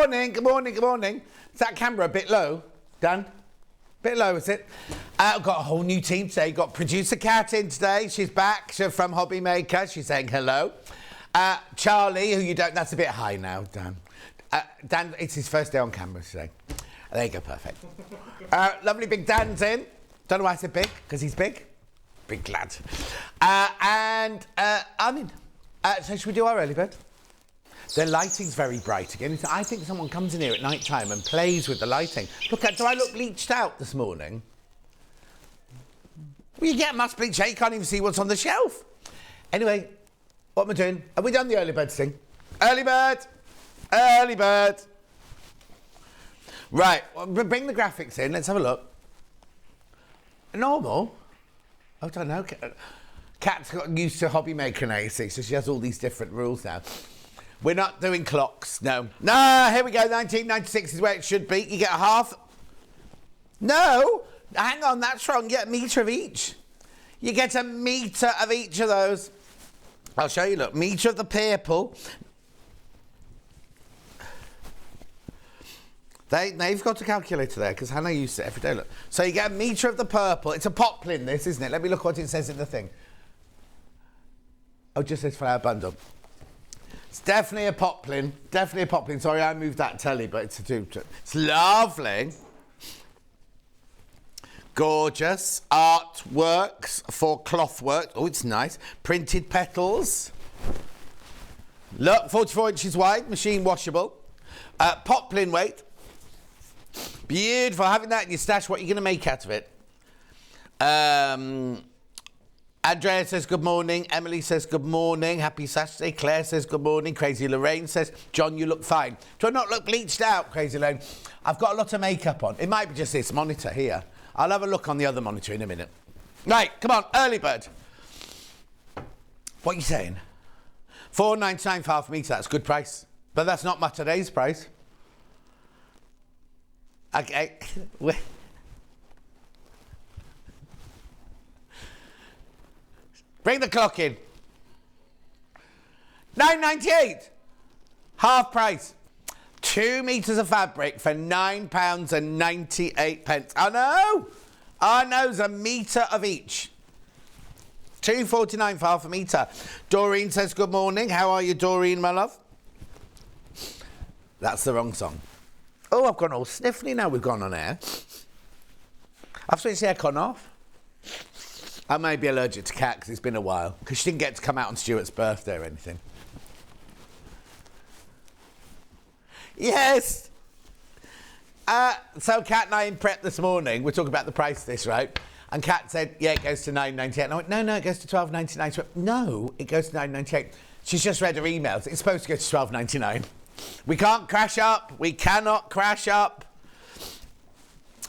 morning, good morning, good morning. Is that camera a bit low, Dan? Bit low, is it? I've got a whole new team today. Got producer Kat in today. She's back. She's from Hobby Maker. She's saying hello. Charlie, who you don't... That's a bit high now, Dan. Dan, it's his first day on camera today. There you go, perfect. Lovely big Dan's in. Don't know why I said big, because he's big. Big lad. I'm in. So should we do our early bird? The lighting's very bright again. I think someone comes in here at night time and plays with the lighting. Do I look bleached out this morning? Well, you get must bleach out, you can't even see what's on the shelf. Anyway, what am I doing? Have we done the early bird thing? Early bird! Early bird! Right, well, bring the graphics in, let's have a look. Normal? I don't know. Kat's got used to Hobby Maker now, you see, so she has all these different rules now. We're not doing clocks, no. No, here we go, 1996 is where it should be. You get a half. No, hang on, that's wrong. You get a metre of each. You get a metre of each of those. I'll show you, look. Metre of the purple. They've got a calculator there, because Hannah used it every day, look. So you get a metre of the purple. It's a poplin, this, isn't it? Let me look what it says in the thing. Oh, it just says flower bundle. It's definitely a poplin. Definitely a poplin. Sorry, I moved that telly, but it's lovely. Gorgeous. Artworks for cloth work. Oh, it's nice. Printed petals. Look, 44 inches wide, machine washable. Poplin weight. Beautiful. Having that in your stash, what are you going to make out of it? Andrea says good morning. Emily says good morning. Happy Saturday. Claire says good morning. Crazy Lorraine says, John, you look fine. Do I not look bleached out, Crazy Lorraine? I've got a lot of makeup on. It might be just this monitor here. I'll have a look on the other monitor in a minute. Right, come on, early bird. What are you saying? $4.99 for half a metre. That's a good price. But that's not my today's price. Okay. Bring the clock in. $9.98. Half price. 2 metres of fabric for £9.98. I know, it's a metre of each. $2.49 for half a metre. Doreen says good morning. How are you, Doreen, my love? That's the wrong song. Oh, I've gone all sniffly now we've gone on air. I've switched the aircon off. I may be allergic to Kat because it's been a while. Because she didn't get to come out on Stuart's birthday or anything. Yes! So Kat and I in prep this morning, we're talking about the price of this, right? And Kat said, yeah, it goes to $9.98. And I went, no, it goes to $12.99. She went, no, it goes to $9.98. She's just read her emails. It's supposed to go to $12.99. We can't crash up. We cannot crash up.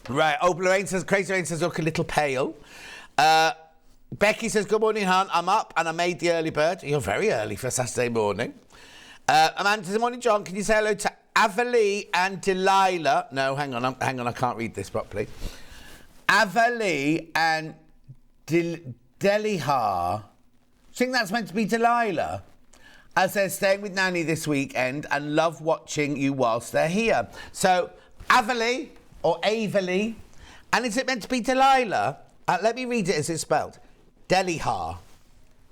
Right, Lorraine says, Crazy Lorraine says, look a little pale. Becky says, good morning, hon. I'm up and I made the early bird. You're very early for Saturday morning. Amanda says, good morning, John. Can you say hello to Avalee and Delilah? No, hang on, I can't read this properly. Avalee and Delihar. I think that's meant to be Delilah. As they're staying with Nanny this weekend and love watching you whilst they're here. So, Avalee or Avalee. And is it meant to be Delilah? Let me read it as it's spelled. Delihar.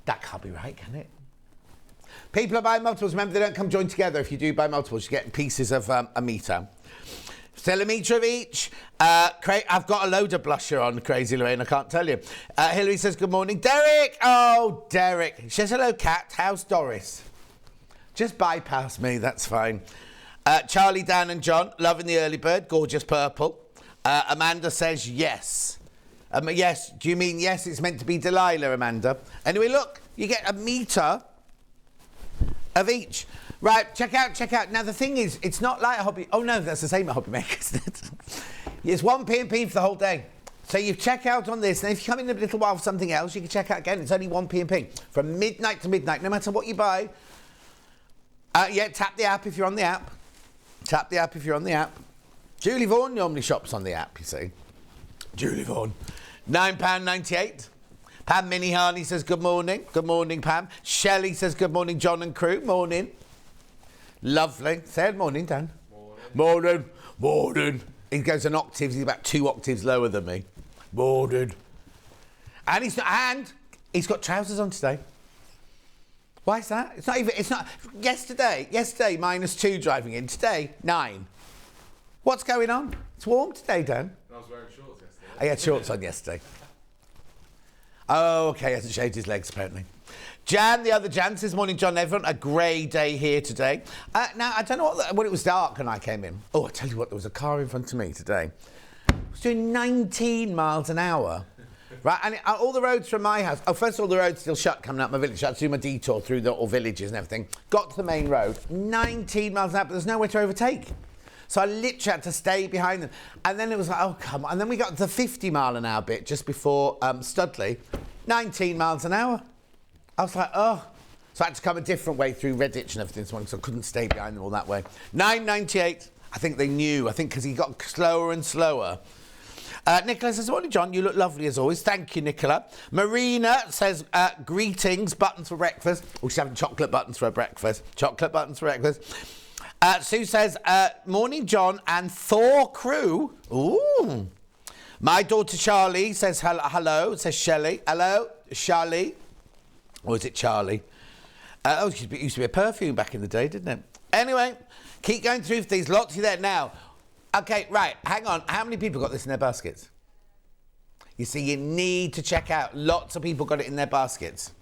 That can't be right, can it? People are buying multiples. Remember, they don't come joined together. If you do buy multiples, you get pieces of a metre. Still a metre of each. I've got a load of blusher on, Crazy Lorraine, I can't tell you. Hilary says, good morning. Derek! Oh, Derek. She says, hello, Kat. How's Doris? Just bypass me, that's fine. Charlie, Dan and John, loving the early bird. Gorgeous purple. Amanda says, yes. Yes, do you mean yes? It's meant to be Delilah, Amanda. Anyway, look, you get a metre of each. Right, check out. Now, the thing is, it's not like a hobby... Oh, no, that's the same at Hobby Maker, isn't it? It's one P&P for the whole day. So you check out on this, and if you come in a little while for something else, you can check out again. It's only one P&P. From midnight to midnight, no matter what you buy. Yeah, tap the app if you're on the app. Tap the app if you're on the app. Julie Vaughan normally shops on the app, you see. Julie Vaughan. £9.98. Pam Minnie Harney says good morning. Good morning, Pam. Shelley says good morning, John and crew. Morning. Lovely. Say good morning, Dan. Morning. Morning, morning. He goes an octave, he's about 2 octaves lower than me. Morning. And he's got trousers on today. Why is that? It's not, yesterday, -2 driving in. Today, 9. What's going on? It's warm today, Dan. I was wearing shorts yesterday. He had shorts on yesterday. Oh, okay, he hasn't shaved his legs, apparently. Jan, the other Jan, says, morning, John, everyone. A grey day here today. Now, I don't know when it was dark when I came in. Oh, I tell you what, there was a car in front of me today. It was doing 19 miles an hour. Right, and all the roads from my house... Oh, first of all, the road's still shut coming out my village. I had to do my detour through the little villages and everything. Got to the main road, 19 miles an hour, but there's nowhere to overtake. So I literally had to stay behind them. And then it was like, oh, come on. And then we got to the 50 mile an hour bit just before Studley, 19 miles an hour. I was like, oh. So I had to come a different way through Redditch and everything this morning, so I couldn't stay behind them all that way. 9:98. I think they knew. I think because he got slower and slower. Nicola says, morning, John. You look lovely as always. Thank you, Nicola. Marina says, greetings, buttons for breakfast. Oh, she's having chocolate buttons for her breakfast. Chocolate buttons for breakfast. Sue says, morning, John and Thor crew. Ooh. My daughter Charlie says, hello. Says Shelley. Hello, Charlie. Or is it Charlie? It used to be a perfume back in the day, didn't it? Anyway, keep going through these. Lots of you there now. Okay, right, hang on. How many people got this in their baskets? You see, you need to check out. Lots of people got it in their baskets.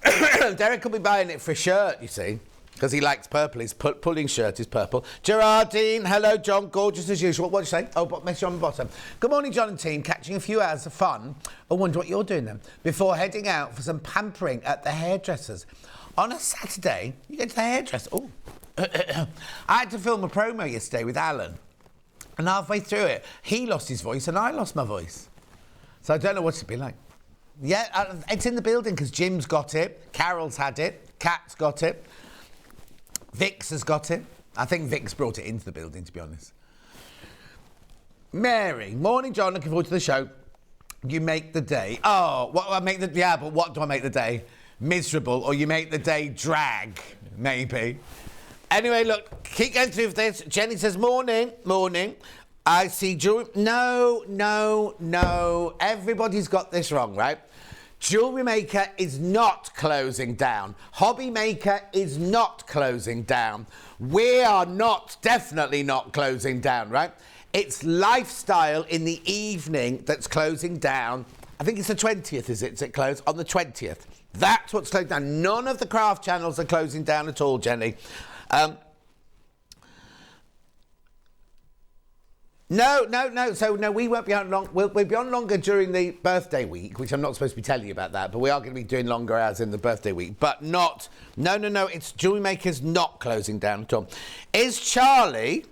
Derek will be buying it for a shirt, you see, because he likes purple. His pulling shirt is purple. Gerardine, hello, John. Gorgeous as usual. What do you say? Oh, message on the bottom. Good morning, John and team. Catching a few hours of fun. I wonder what you're doing then. Before heading out for some pampering at the hairdressers. On a Saturday, you go to the hairdresser. Oh. I had to film a promo yesterday with Alan, and halfway through it, he lost his voice and I lost my voice. So I don't know what it'd be like. Yeah, it's in the building because Jim's got it, Carol's had it, Kat's got it, Vix has got it. I think Vix brought it into the building, to be honest. Mary, morning, John. Looking forward to the show. You make the day. Oh, what do I make the? Yeah, but what do I make the day? Miserable, or you make the day drag, maybe. Anyway, look, keep going through this. Jenny says, morning. I see jewelry. No. Everybody's got this wrong, right? Jewelry maker is not closing down. Hobby maker is not closing down. We are definitely not closing down, right? It's lifestyle in the evening that's closing down. I think it's the 20th, is it? Does it close? On the 20th. That's what's closing down. None of the craft channels are closing down at all, Jenny. No. So, no, we won't be on long. We'll be on longer during the birthday week, which I'm not supposed to be telling you about that, but we are going to be doing longer hours in the birthday week. But not... No. It's Jewelry Makers not closing down at all. Is Charlie...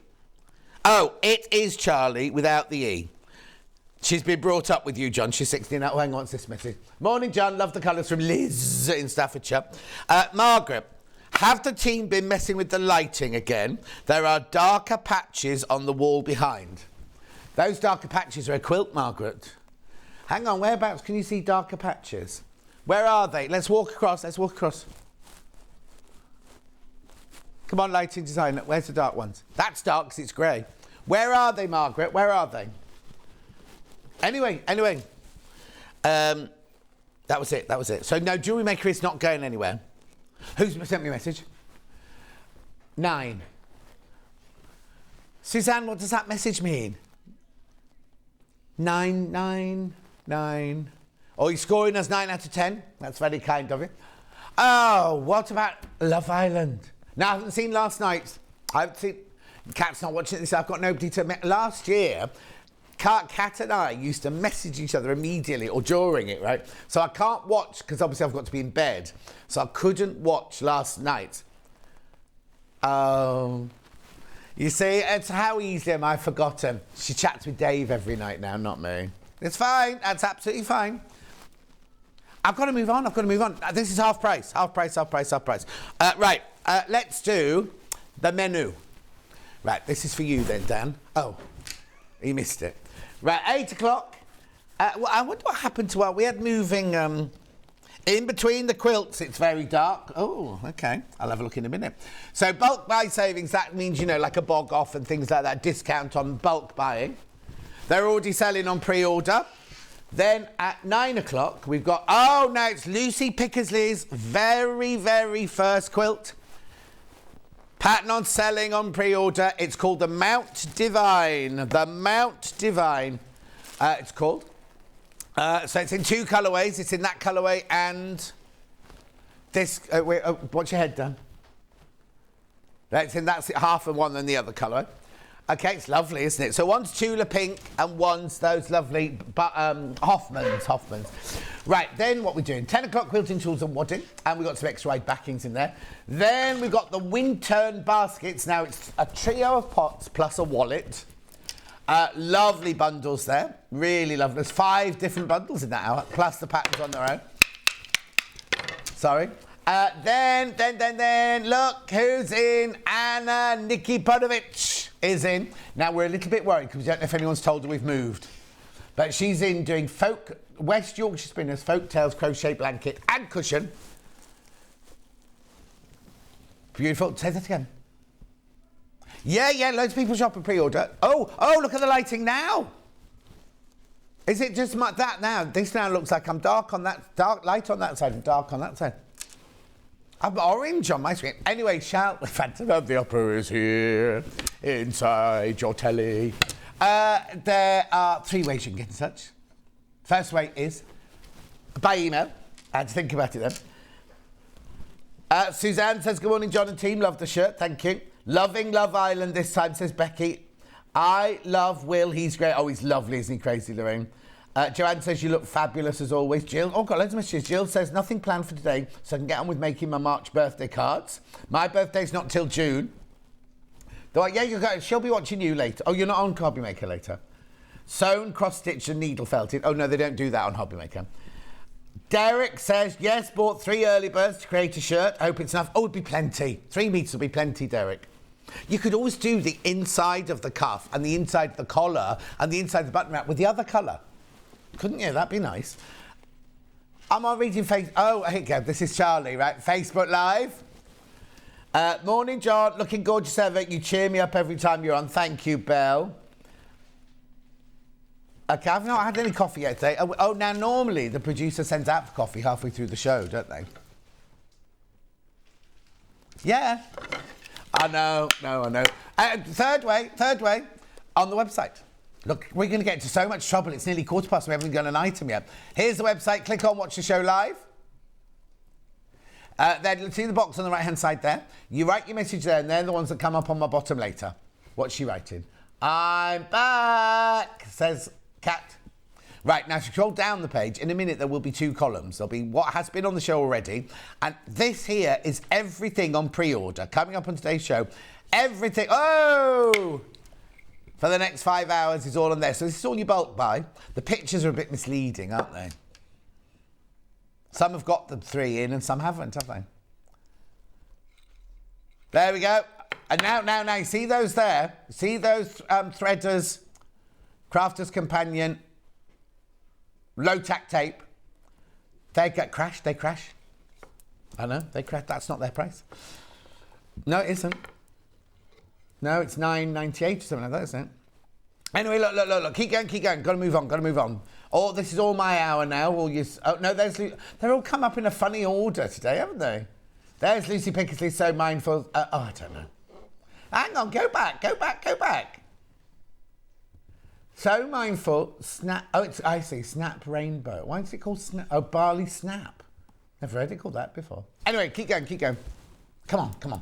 Oh, it is Charlie without the E. She's been brought up with you, John. She's 16 now. Oh, hang on, it's this message. Morning, John. Love the colours from Liz in Staffordshire. Margaret. Have the team been messing with the lighting again? There are darker patches on the wall behind. Those darker patches are a quilt, Margaret. Hang on, whereabouts can you see darker patches? Where are they? Let's walk across. Come on, lighting designer. Where's the dark ones? That's dark because it's grey. Where are they, Margaret? Where are they? Anyway. That was it. So, no, Jewelry Maker is not going anywhere. Who's sent me a message? 9. Suzanne, what does that message mean? 9. Oh, you're scoring us 9 out of 10? That's very kind of you. Oh, what about Love Island? Now, I haven't seen last night's. I haven't seen... Kat's not watching this. I've got nobody to... Last year... Kat and I used to message each other immediately or during it, right? So I can't watch because obviously I've got to be in bed. So I couldn't watch last night. You see, it's how easy am I forgotten. She chats with Dave every night now, not me. It's fine. That's absolutely fine. I've got to move on. This is half price. Right, let's do the menu. Right, this is for you then, Dan. Oh, you missed it. Right, 8 o'clock. I wonder what happened to our... We had moving... In between the quilts, it's very dark. Oh, okay. I'll have a look in a minute. So bulk buy savings, that means, you know, like a bog off and things like that, discount on bulk buying. They're already selling on pre-order. Then at 9 o'clock, we've got, oh, no, it's Lucy Picksley's very, very first quilt. Pattern on selling on pre-order. It's called the Mount Divine. The Mount Divine, it's called. So it's in 2 colourways. It's in that colourway and this. Wait, what's your head done? That's half of one than the other colour. Okay, it's lovely, isn't it? So one's Tula Pink and one's those lovely Hoffmans. Right, then what we're doing, 10 o'clock quilting tools and wadding, and we've got some extra wide backings in there. Then we've got the Wintern baskets. Now it's a trio of pots plus a wallet. Lovely bundles there, really lovely. There's 5 different bundles in that hour, plus the patterns on their own. Sorry. Then, look who's in. Anna Nikiporovich is in. Now, we're a little bit worried because we don't know if anyone's told her we've moved. But she's in doing West Yorkshire Spinners, Folk Tales, crochet blanket and cushion. Beautiful. Say that again. Yeah, loads of people shop and pre-order. Oh, look at the lighting now. Is it just that now? This now looks like I'm dark light on that side and dark on that side. I'm orange on my screen. Anyway, Phantom of the Opera is here, inside your telly. There are 3 ways you can get in touch. First way is by email. I had to think about it then. Suzanne says, good morning, John and team. Love the shirt, thank you. Loving Love Island this time, says Becky. I love Will, he's great. Oh, he's lovely, isn't he crazy, Lorraine? Joanne says you look fabulous as always. Jill, got loads of messages. Jill says nothing planned for today, so I can get on with making my March birthday cards. My birthday's not till June. Though, yeah, she'll be watching you later. Oh, you're not on Hobby Maker later. Sewn, cross-stitched and needle felted. Oh, no, they don't do that on Hobby Maker. Derek says, yes, bought 3 early birds to create a shirt. Hope it's enough. Oh, it'd be plenty. 3 meters will be plenty, Derek. You could always do the inside of the cuff and the inside of the collar and the inside of the button wrap with the other colour. Couldn't you? That'd be nice. I'm on reading Oh, here you go. This is Charlie, right? Facebook Live. Morning, John. Looking gorgeous ever. You cheer me up every time you're on. Thank you, Belle. Okay, I've not had any coffee yet today. Oh, now normally the producer sends out for coffee halfway through the show, don't they? Yeah. I know. Third way, on the website. Look, we're going to get into so much trouble. It's nearly 15:15. We haven't got an item yet. Here's the website. Click on Watch the Show Live. Then see the box on the right-hand side there. You write your message there, and they're the ones that come up on my bottom later. What's she writing? I'm back, says Kat. Right, now scroll down the page. In a minute, there will be 2 columns. There'll be what has been on the show already. And this here is everything on pre-order. Coming up on today's show, everything. Oh! For the next 5 hours is all on there. So this is all you bulk buy. The pictures are a bit misleading, aren't they? Some have got the 3 in and some haven't, have they? There we go. And now, you see those there? See those threaders, Crafter's Companion, low-tack tape? They get crashed, they crash. I know, they crash. That's not their price. No, it isn't. No, it's $9.98 or something like that, isn't it? Anyway, look. Keep going. Got to move on. Oh, this is all my hour now. They're all come up in a funny order today, haven't they? There's Lucy Picksley, so mindful. I don't know. Hang on, go back. So mindful, snap. Oh, I see, snap rainbow. Why is it called snap? Oh, barley snap. Never heard it called that before. Anyway, keep going. Come on.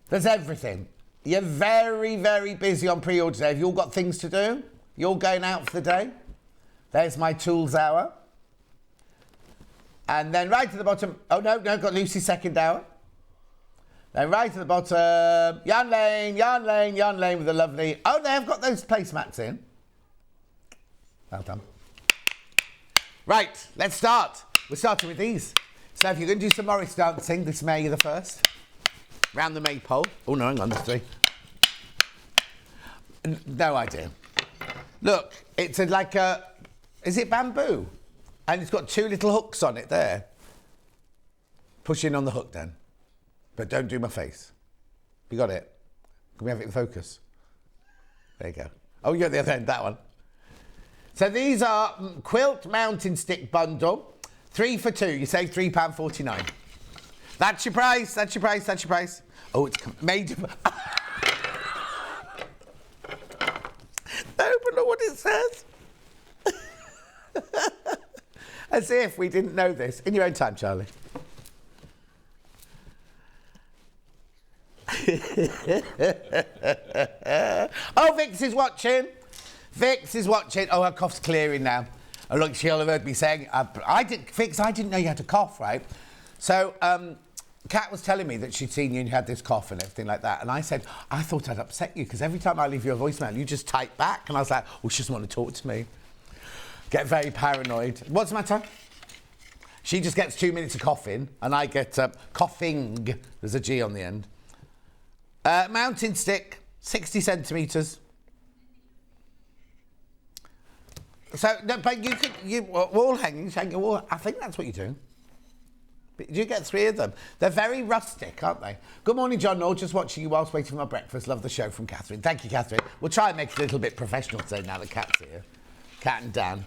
There's everything. You're very, very busy on pre-order today. Have you all got things to do? You all going out for the day? There's my tools hour. And then right at the bottom, got Lucy's second hour. Then right at the bottom, yarn lane with a lovely... Oh, they've got those placemats in. Well done. Right, let's start. We're starting with these. So if you're going to do some Morris dancing this May the 1st, round the maypole. Oh, no, hang on, there's 3. No idea. Look, it's like a... Is it bamboo? And it's got 2 little hooks on it there. Push in on the hook then. But don't do my face. You got it? Can we have it in focus? There you go. Oh, you got the other end, that one. So these are Quilt Mountain Stick Bundle. 3 for 2. You save £3.49. That's your price. That's your price. That's your price. Oh, it's made of... No, but look what it says. As if we didn't know this. In your own time, Charlie. Oh, Vix is watching. Vix is watching. Oh, her cough's clearing now. Oh, look, she'll have heard me saying... Vix, I didn't know you had a cough, right? So, Kat was telling me that she'd seen you and you had this cough and everything like that. And I said, I thought I'd upset you because every time I leave you a voicemail, you just type back. And I was like, oh, she doesn't want to talk to me. Get very paranoid. What's the matter? She just gets 2 minutes of coughing and I get coughing. There's a G on the end. Mountain stick, 60 centimetres. So, no, but wall hangings, I think that's what you're doing. But you get 3 of them. They're very rustic, aren't they? Good morning, John Noel. Just watching you whilst waiting for my breakfast. Love the show from Catherine. Thank you, Catherine. We'll try and make it a little bit professional today now that Kat's here. Kat and Dan.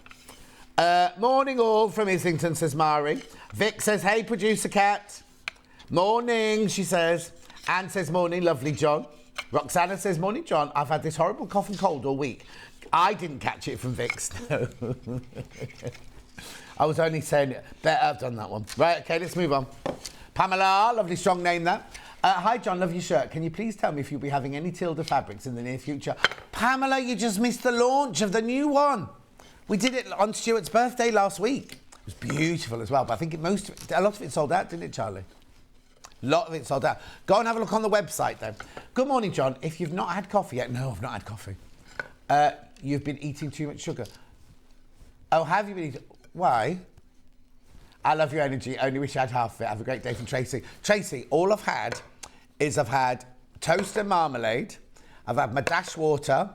Morning all from Islington, says Mari. Vic says, hey, producer Kat. Morning, she says. Anne says, morning, lovely John. Roxana says, morning, John. I've had this horrible cough and cold all week. I didn't catch it from Vix, no. I was only saying it. Better have done that one. Right, okay, let's move on. Pamela, lovely strong name that. Hi, John, love your shirt. Can you please tell me if you'll be having any Tilda fabrics in the near future? Pamela, you just missed the launch of the new one. We did it on Stuart's birthday last week. It was beautiful as well, but I think a lot of it sold out, didn't it, Charlie? A lot of it sold out. Go and have a look on the website, though. Good morning, John. If you've not had coffee yet... No, I've not had coffee. You've been eating too much sugar. Oh, have you been eating... Why? I love your energy. Only wish I had half of it. Have a great day from Tracy. Tracy, all I've had is I've had toast and marmalade. I've had my dash water.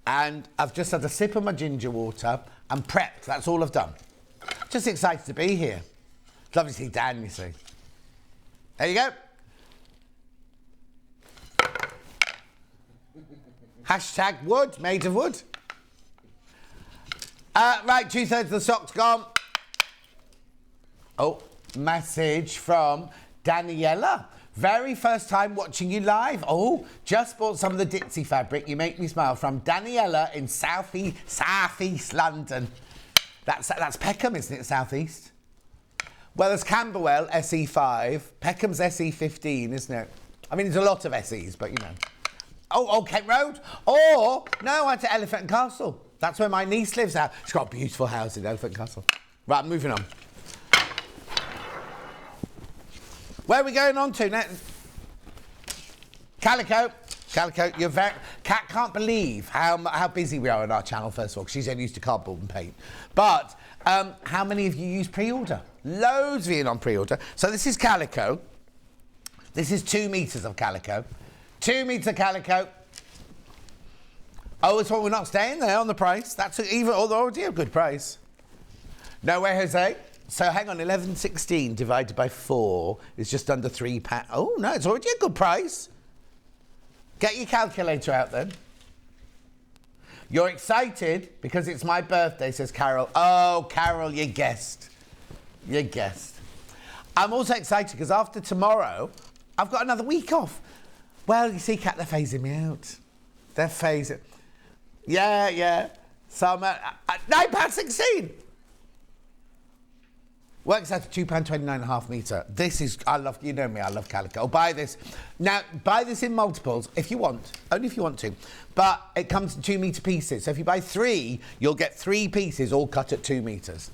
And I've just had a sip of my ginger water and prepped. That's all I've done. Just excited to be here. It's lovely to see Dan, you see. There you go. Hashtag wood, made of wood. Right, 2/3 of the stock's gone. Oh, message from Daniela. Very first time watching you live. Oh, just bought some of the Ditzy fabric. You make me smile. From Daniela in southeast London. That's Peckham, isn't it? Southeast. Well, there's Camberwell, SE5. Peckham's SE15, isn't it? I mean, there's a lot of SEs, but you know. Oh, Kent Road. Or, no, I went to Elephant and Castle. That's where my niece lives now. She's got a beautiful house in Elephant and Castle. Right, moving on. Where are we going on to next? Calico. Calico, you're very... Kat can't believe how busy we are on our channel, first of all, because she's only used to cardboard and paint. But how many of you use pre-order? Loads of you in on pre-order. So this is Calico. This is 2 metres of Calico. 2 metres of Calico. Oh, it's what we're not staying there on the price. That's even, already a good price. No way, Jose. So hang on, 11.16 divided by 4 is just under £3. Oh, no, it's already a good price. Get your calculator out then. You're excited because it's my birthday, says Carol. Oh, Carol, you guessed. You guessed. I'm also excited because after tomorrow, I've got another week off. Well, you see, Kat, they're phasing me out. They're phasing. Yeah. Summer. £9.16. Works out to £2.29.5 metre. This is, you know me, I love Calico. Buy this. Now, buy this in multiples if you want, only if you want to. But it comes in 2 metre pieces. So if you buy 3, you'll get 3 pieces all cut at 2 metres.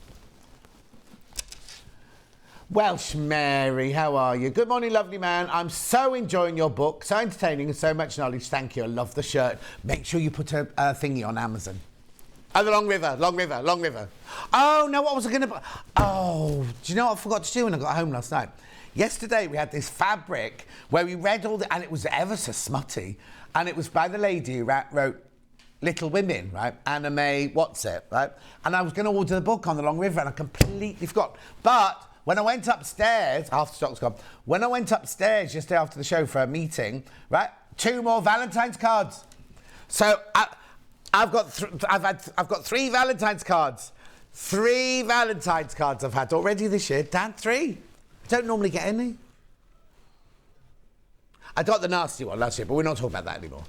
Welsh Mary, how are you? Good morning, lovely man. I'm so enjoying your book. So entertaining and so much knowledge. Thank you. I love the shirt. Make sure you put a thingy on Amazon. Oh, the Long River. Oh, no, what was I going to... Oh, do you know what I forgot to do when I got home last night? Yesterday, we had this fabric where we read all the... And it was ever so smutty. And it was by the lady who wrote Little Women, right? Anime, what's it, right? And I was going to order the book on the Long River and I completely forgot. But when I went upstairs, half the stock's gone. When I went upstairs just after the show for a meeting, right? 2 more Valentine's cards. So I've got 3 Valentine's cards. 3 Valentine's cards I've had already this year. Dan, 3. I don't normally get any. I got the nasty one last year, but we're not talking about that anymore.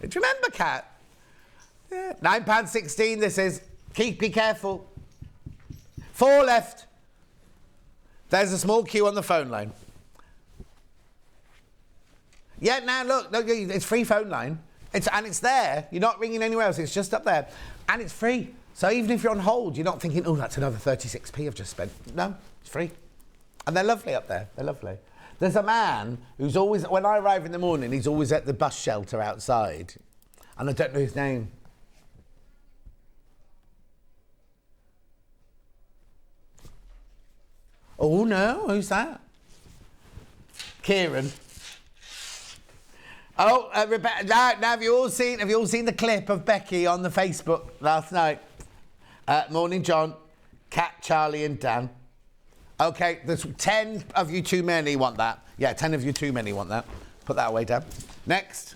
Do you remember, Kat? Yeah. £9.16 this is. Be careful. 4 left. There's a small queue on the phone line. Yeah, now look, it's free phone line. And it's there. You're not ringing anywhere else. It's just up there. And it's free. So even if you're on hold, you're not thinking, oh, that's another 36p I've just spent. No, it's free. And they're lovely up there. They're lovely. There's a man who's always, when I arrive in the morning, he's always at the bus shelter outside. And I don't know his name. Oh, no, who's that? Kieran. Oh, Rebecca, now have you all seen the clip of Becky on the Facebook last night? Morning, John, Kat, Charlie and Dan. Okay, there's 10 of you too many want that. Yeah, 10 of you too many want that. Put that away, Dan. Next.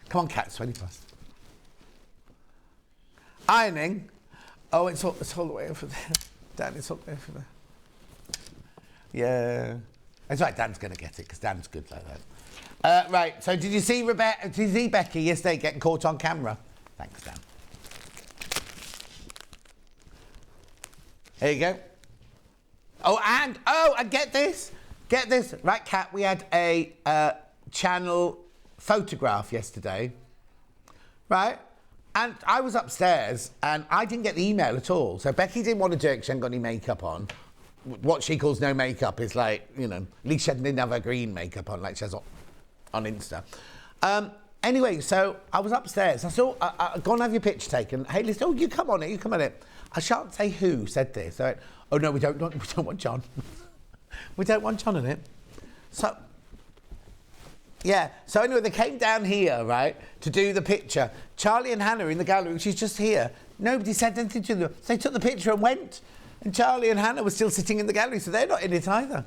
Come on, Kat, it's 20 plus. Ironing. Oh, it's all the way over there. Dan, it's all the way over there. Yeah. That's right, Dan's going to get it, because Dan's good like that. Right, so did you see Becky yesterday getting caught on camera? Thanks, Dan. Here you go. Oh, and get this. Right, Kat, we had a channel photograph yesterday, right? And I was upstairs and I didn't get the email at all. So Becky didn't want to do it because she hadn't got any makeup on. What she calls no makeup is like, you know, at least she didn't have her green makeup on like she has on Insta. Anyway, so I was upstairs. I saw, go and have your picture taken. Hey, listen, oh, you come on it. I shan't say who said this. I went, oh, no, we don't want John. We don't want John in it. So, yeah. So anyway, they came down here, right, to do the picture. Charlie and Hannah are in the gallery. She's just here. Nobody said anything to them. They took the picture and went. And Charlie and Hannah were still sitting in the gallery, so they're not in it either.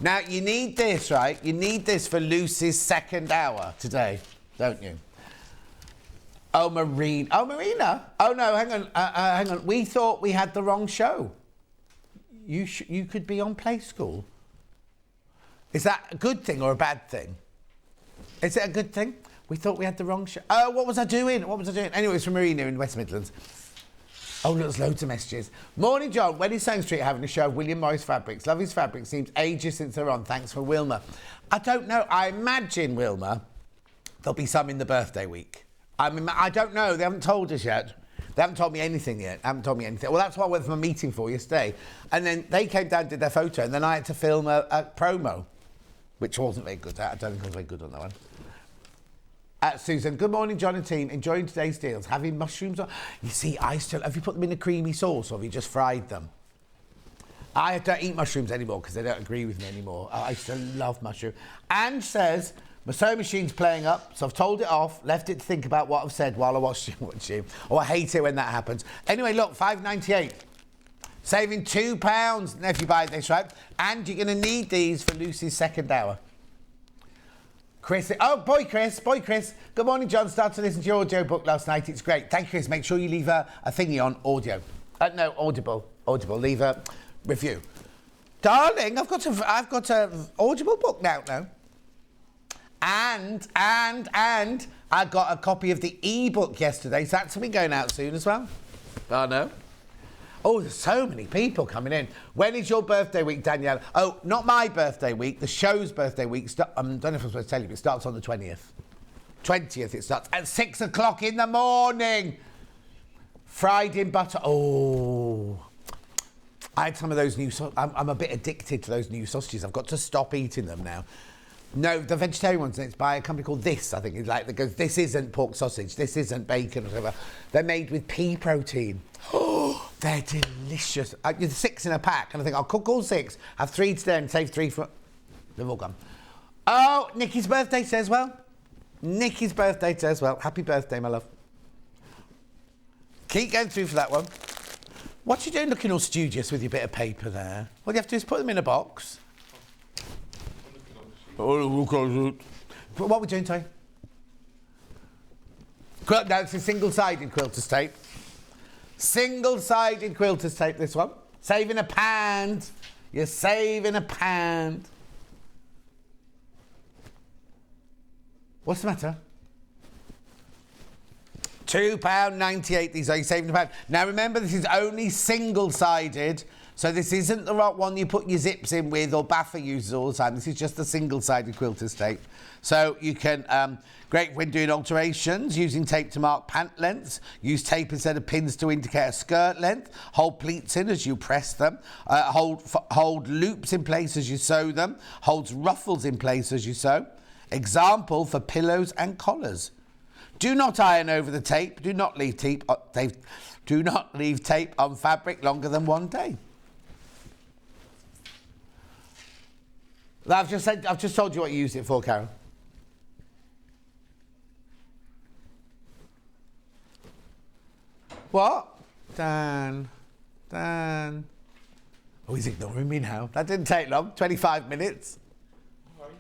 Now, you need this, right? You need this for Lucy's second hour today, don't you? Oh, Marina. Oh, no, hang on. We thought we had the wrong show. You could be on Play School. Is that a good thing or a bad thing? Is it a good thing? We thought we had the wrong show. Oh, what was I doing? Anyway, it's from Marina in West Midlands. Oh, there's loads of messages. Morning, John. When is Sewing Street having a show of William Morris fabrics? Love his fabrics. Seems ages since they're on. Thanks for Wilma. I don't know. I imagine, Wilma, there'll be some in the birthday week. I mean, I don't know. They haven't told us yet. They haven't told me anything yet. Well, that's what I went from a meeting for yesterday. And then they came down and did their photo, and then I had to film a promo, which wasn't very good. I don't think I was very good on that one. Susan, good morning, John and team. Enjoying today's deals. Having mushrooms on. You see, have you put them in a creamy sauce or have you just fried them? I don't eat mushrooms anymore because they don't agree with me anymore. I used to love mushrooms. Anne says, my sewing machine's playing up, so I've told it off, left it to think about what I've said while I watch you. Oh, I hate it when that happens. Anyway, look, $5.98. Saving £2 if you buy this, right? And you're going to need these for Lucy's second hour. Chris, boy, Chris. Good morning, John. Started to listen to your audio book last night. It's great. Thank you, Chris. Make sure you leave a thingy on audio. No, Audible. Leave a review. Darling, I've got a Audible book now. And I got a copy of the e-book yesterday, so that's going to be going out soon as well. Oh, no. Oh, there's so many people coming in. When is your birthday week, Danielle? Oh, not my birthday week. The show's birthday week. I don't know if I'm supposed to tell you, but it starts on the 20th. 20th it starts at 6 o'clock in the morning. Fried in butter. Oh. I had some of those new... I'm a bit addicted to those new sausages. I've got to stop eating them now. No, the vegetarian ones, it's by a company called This, I think. It's like, that goes, this isn't pork sausage, this isn't bacon or whatever. They're made with pea protein. Oh, they're delicious. There's 6 in a pack, and I think I'll cook all 6, have 3 today and save 3 for... They've all gone. Oh, Nikki's birthday says, well. Nikki's birthday today as well. Happy birthday, my love. Keep going through for that one. What are you doing looking all studious with your bit of paper there? All you have to do is put them in a box. What are we doing, Ty? No, it's a single-sided quilter's tape. Single-sided quilter's tape, this one. Saving a pound. You're saving a pound. What's the matter? £2.98. These are you saving a pound. Now remember, this is only single-sided, so this isn't the right one you put your zips in with or Baffa uses all the time. This is just a single-sided quilter's tape. So you can, great when doing alterations, using tape to mark pant lengths, use tape instead of pins to indicate a skirt length, hold pleats in as you press them, hold loops in place as you sew them, holds ruffles in place as you sew. Example for pillows and collars. Do not iron over the tape. Do not leave tape on fabric longer than 1 day. I've just told you what you used it for, Karen. What? Dan. Oh, he's ignoring me now. That didn't take long. 25 minutes. All right.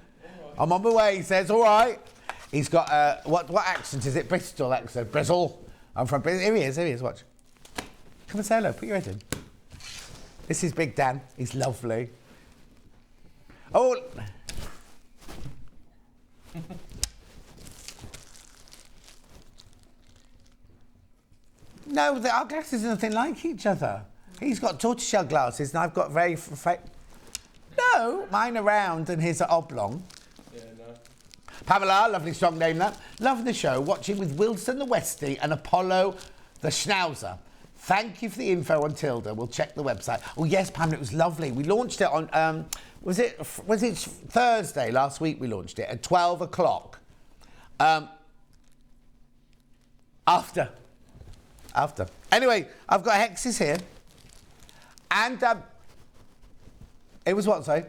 I'm on my way, he says. All right. He's got, what accent is it? Bristol accent. Bristol. I'm from Bristol. Here he is, watch. Come and say hello. Put your head in. This is Big Dan. He's lovely. Oh. No, our glasses are nothing like each other. He's got tortoiseshell glasses and I've got very... No, mine are round and his are oblong. Yeah, no. Pamela, lovely strong name that. Loving the show, watching with Wilson the Westie and Apollo the Schnauzer. Thank you for the info on Tilda. We'll check the website. Oh yes, Pamela, it was lovely. We launched it on, was it Thursday last week we launched it at 12 o'clock. After. Anyway, I've got hexes here. And it was what, sorry?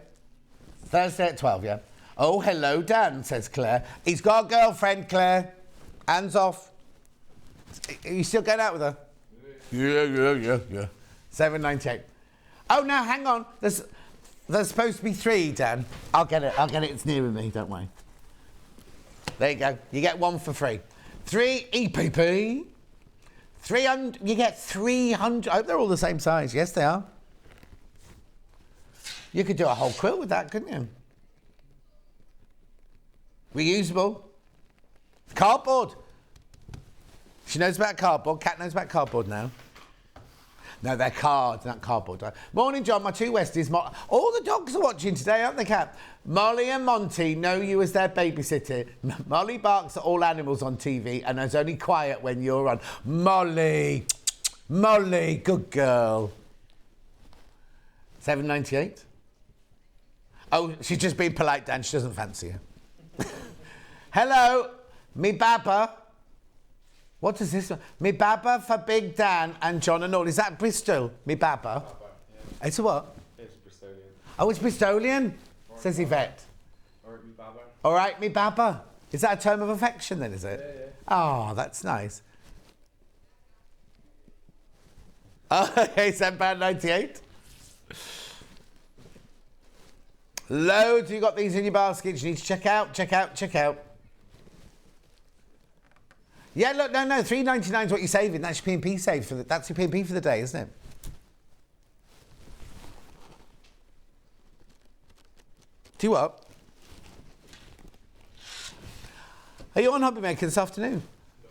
Thursday at 12, yeah. Oh, hello, Dan, says Claire. He's got a girlfriend, Claire. Hands off. Are you still going out with her? Yeah. 7.98. Oh, now, hang on. There's supposed to be 3, Dan. I'll get it. It's nearer me, don't worry. There you go. You get 1 for free. 3 EPP. 300. You get 300. I hope they're all the same size. Yes, they are. You could do a whole quilt with that, couldn't you? Reusable. Cardboard. She knows about cardboard. Kat knows about cardboard now. No, they're cards, not cardboard. Morning, John. My 2 Westies. All the dogs are watching today, aren't they, Kat? Molly and Monty know you as their babysitter. Molly barks at all animals on TV and is only quiet when you're on. Molly, good girl. 7.98. Oh, she's just being polite, Dan. She doesn't fancy you. Hello, me Baba. What is this? Me Baba for Big Dan and John and all. Is that Bristol? Me Baba? Yeah. It's a what? It's Bristolian. Oh, it's Bristolian, says Yvette. All right, me Baba. All right, me Baba. Is that a term of affection then, is it? Yeah. Oh, that's nice. Oh, okay, £7.98. Loads. You got these in your baskets. You need to check out. Yeah, look, no, £3.99 is what you're saving. That's your P&P save for that's your P&P for the day, isn't it? Do you what? Are you on Hobby Maker this afternoon? No.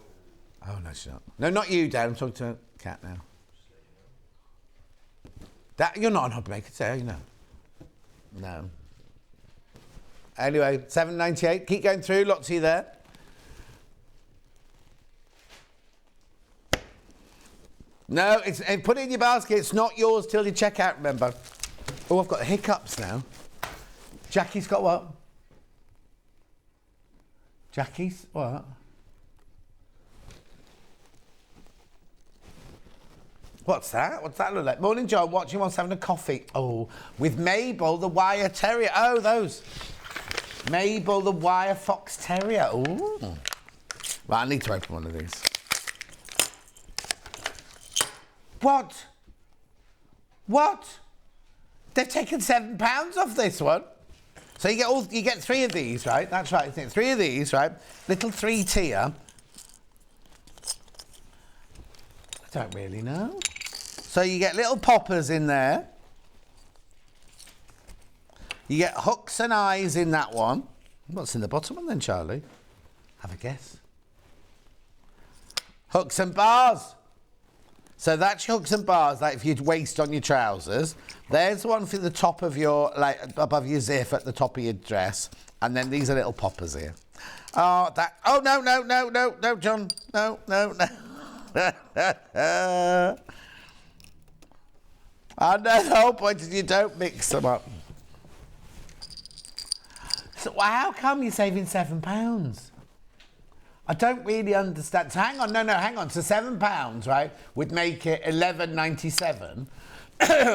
Oh, no, she's not. No, not you, Dad. I'm talking to Kat now. You're not on Hobby Maker today, are you? No. Anyway, £7.98. Keep going through. Lots of you there. No, put it in your basket. It's not yours till you check out, remember. Oh, I've got hiccups now. Jackie's got what? Jackie's what? What's that? What's that look like? Morning, John. Watching whilst having a coffee. Oh, with Mabel, the wire terrier. Oh, those. Mabel the Wire Fox Terrier. Ooh. Right, I need to open one of these. What? What? They've taken £7 off this one. So you get 3 of these, right? That's right, isn't it? 3 of these, right? Little 3-tier. I don't really know. So you get little poppers in there. You get hooks and eyes in that one. What's in the bottom one then, Charlie? Have a guess. Hooks and bars. So that's your hooks and bars, like if you'd waist on your trousers. There's the one for the top of your, like above your zip at the top of your dress. And then these are little poppers here. Oh, no, John. No. I know the whole point is you don't mix them up. So how come you're saving £7? I don't really understand. So hang on. So £7, right, would make it £11.97.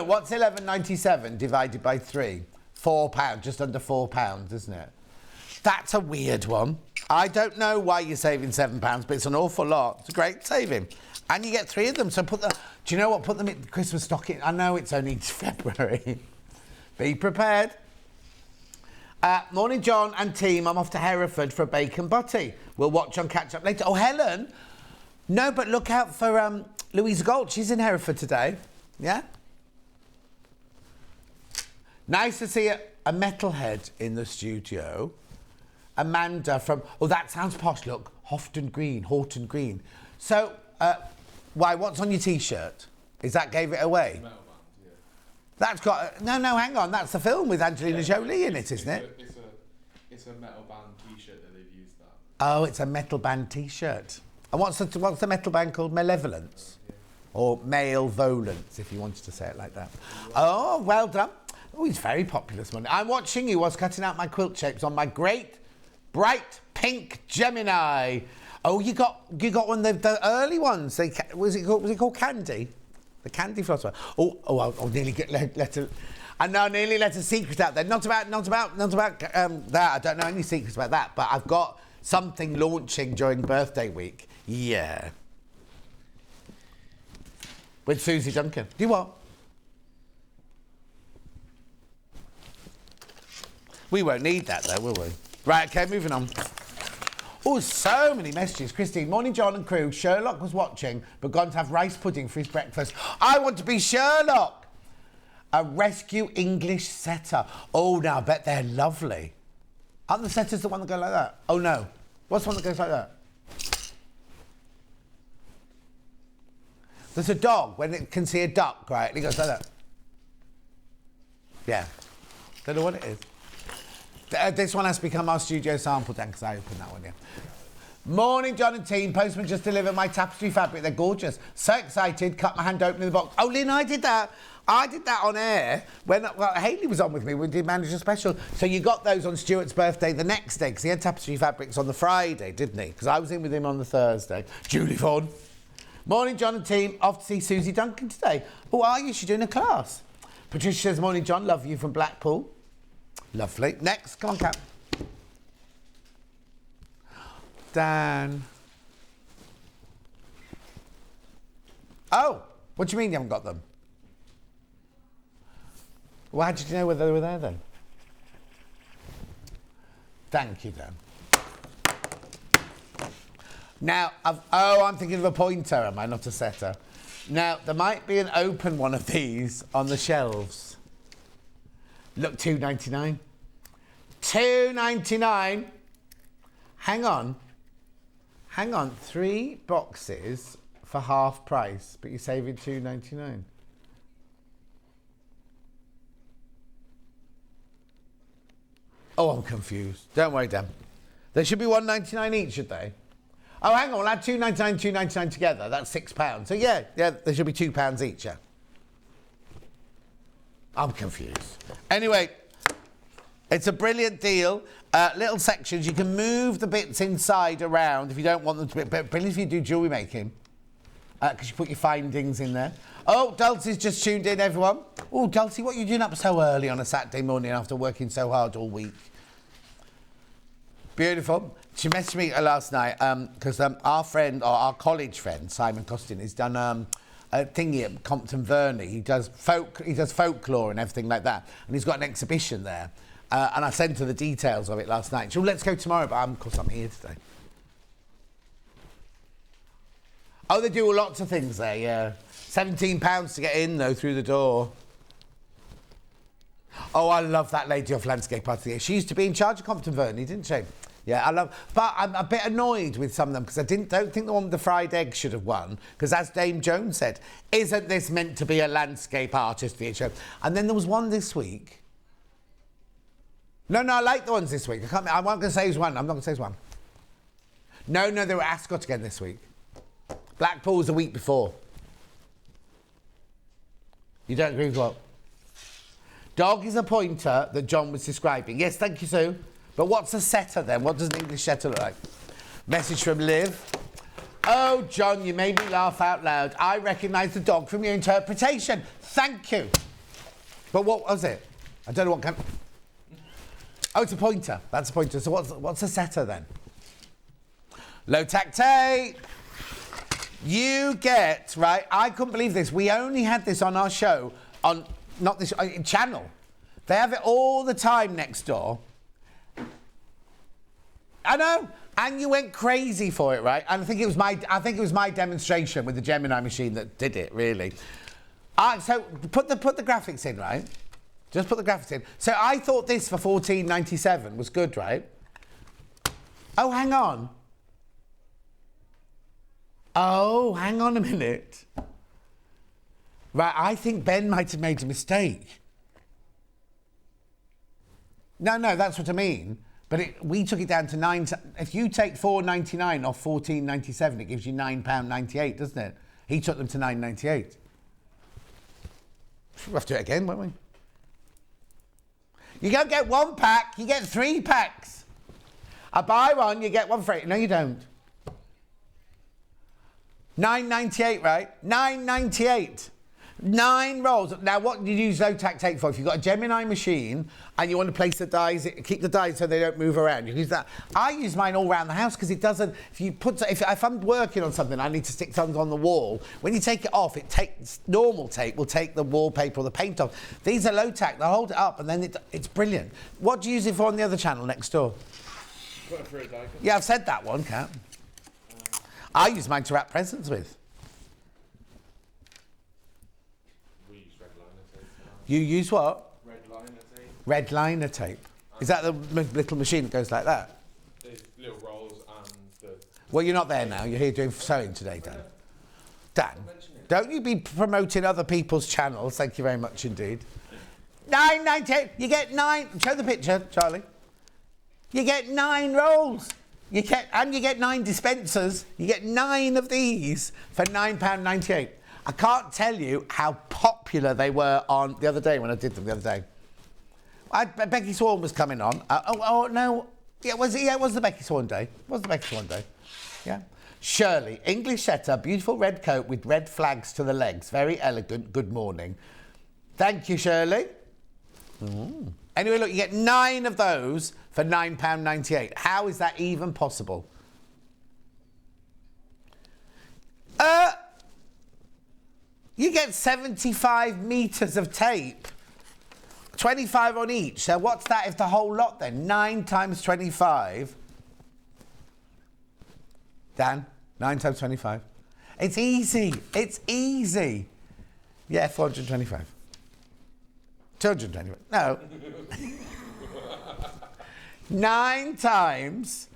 What's £11.97 divided by 3? £4, just under £4, isn't it? That's a weird one. I don't know why you're saving £7, but it's an awful lot. It's a great saving. And you get 3 of them. So do you know what? Put them in Christmas stocking. I know it's only February. Be prepared. Morning, John and team. I'm off to Hereford for a bacon butty. We'll watch on catch up later. Oh, Helen. No, but look out for Louisa Gold. She's in Hereford today. Yeah? Nice to see a metalhead in the studio. Amanda from... Oh, that sounds posh. Look. Horton Green. So, why? What's on your T-shirt? Is that gave it away? Metal band, yeah. That's got... No, hang on. That's the film with Angelina Jolie in it, isn't it? It's a metal band T-shirt that they've used that. Oh, it's a metal band T-shirt. And what's the metal band called? Malevolence? Yeah. Or Malevolence, if you wanted to say it like that. Oh, well done. Oh, he's very popular this morning. I'm watching you whilst cutting out my quilt shapes on my great, bright pink Gemini. Oh, you got one of the early ones. Was it called Candy? The Candy Floss one. I'll nearly nearly let a secret out there. Not about that. I don't know any secrets about that. But I've got something launching during birthday week. Yeah. With Susie Duncan. Do you what? We won't need that though, will we? Right, okay, moving on. Oh, so many messages. Christine, morning, John and crew. Sherlock was watching, but gone to have rice pudding for his breakfast. I want to be Sherlock. A rescue English setter. Oh, now I bet they're lovely. Aren't the setters the one that go like that? Oh, no. What's the one that goes like that? There's a dog when it can see a duck, right? And it goes like that. Yeah. Don't know what it is. This one has to become our studio sample then, because I opened that one, yeah. Morning, John and team. Postman just delivered my tapestry fabric. They're gorgeous. So excited. Cut my hand open in the box. Oh, Lynn, I did that. I did that on air when Hayley was on with me. We did Manager Special. So you got those on Stuart's birthday the next day, because he had tapestry fabrics on the Friday, didn't he? Because I was in with him on the Thursday. Julie Vaughan. Morning, John and team. Off to see Susie Duncan today. Oh, are you? She's doing a class. Patricia says, morning, John. Love you from Blackpool. Lovely. Next, come on, Cap. Dan. Oh, what do you mean you haven't got them? Well, how did you know whether they were there then? Thank you, Dan. Now, I'm thinking of a pointer, am I? Not a setter. Now, there might be an open one of these on the shelves. Look, $2.99. $2.99. Hang on. 3 boxes for half price, but you're saving $2.99. Oh, I'm confused. Don't worry, Dan. There should be $1.99 each, should they? Oh, hang on. We'll add $2.99, $2.99 together. That's £6. So, yeah, there should be £2 each, yeah. I'm confused. Anyway, it's a brilliant deal. Little sections. You can move the bits inside around if you don't want them to be... But brilliant if you do jewellery making. Because you put your findings in there. Oh, Dulcie's just tuned in, everyone. Oh, Dulcie, what are you doing up so early on a Saturday morning after working so hard all week? Beautiful. She messaged me last night because our friend, or our college friend, Simon Costin, has done a thingy at Compton Verney. He does folklore and everything like that. And he's got an exhibition there. And I sent her the details of it last night. She said, let's go tomorrow, but of course I'm here today. Oh, they do lots of things there, yeah. £17 to get in, though, through the door. Oh, I love that lady off Landscape Art. She used to be in charge of Compton Verney, didn't she? Yeah, I love... But I'm a bit annoyed with some of them because I don't think the one with the fried egg should have won. Because as Dame Jones said, isn't this meant to be a landscape artist theatre show? And then there was one this week. No, I like the ones this week. I'm not going to say who's won. I'm not going to say who's won. No, they were at Ascot again this week. Blackpool was the week before. You don't agree with what? Dog is a pointer that John was describing. Yes, thank you, Sue. But what's a setter then? What does an English setter look like? Message from Liv. Oh, John, you made me laugh out loud. I recognise the dog from your interpretation. Thank you. But what was it? I don't know what kind... Oh, it's a pointer. That's a pointer. So what's a setter then? Low tack tape. You get, right, I couldn't believe this. We only had this on our show, on, not this, channel. They have it all the time next door. I know, and you went crazy for it, right? And I think it was my demonstration with the Gemini machine that did it, really. So put the graphics in, right? Just put the graphics in. So I thought this for $14.97 was good, right? Oh, hang on. Oh, hang on a minute. Right, I think Ben might have made a mistake. No, that's what I mean. But we took it down to £9. If you take $4.99 off $14.97, it gives you £9.98, doesn't it? He took them to £9.98. We'll have to do it again, won't we? You don't get one pack, you get 3 packs. I buy one, you get one free. No, you don't. $9.98, right? $9.98. 9 rolls. Now, what do you use low tack tape for? If you've got a Gemini machine and you want to place the dies, keep the dies so they don't move around, you use that. I use mine all around the house because it doesn't. If I'm working on something, I need to stick something on the wall. When you take it off, normal tape will take the wallpaper or the paint off. These are low tack. They hold it up and then it's brilliant. What do you use it for on the other channel next door? Put it through a die cut. Yeah, I've said that one, Kat. I use mine to wrap presents with. We use red liner tape. You use what? Red liner tape. Red liner tape. Is that the little machine that goes like that? There's little rolls and the... Well, you're not there now. You're here doing sewing today, Dan. Dan, don't you be promoting other people's channels. Thank you very much indeed. $9.98. You get 9. Show the picture, Charlie. You get 9 rolls. You get 9 dispensers. You get 9 of these for £9.98. I can't tell you how popular they were on the other day when I did them the other day. Becky Swan was coming on. No. Yeah, it was the Becky Swan day. It was the Becky Swan day. Yeah. Shirley, English setter, beautiful red coat with red flags to the legs. Very elegant. Good morning. Thank you, Shirley. Mm. Anyway, look, you get 9 of those for £9.98. How is that even possible? You get 75 metres of tape. 25 on each. So what's that if the whole lot then? 9 times 25. Dan, 9 times 25. It's easy. It's easy. Yeah, 425. 225. No. 9 times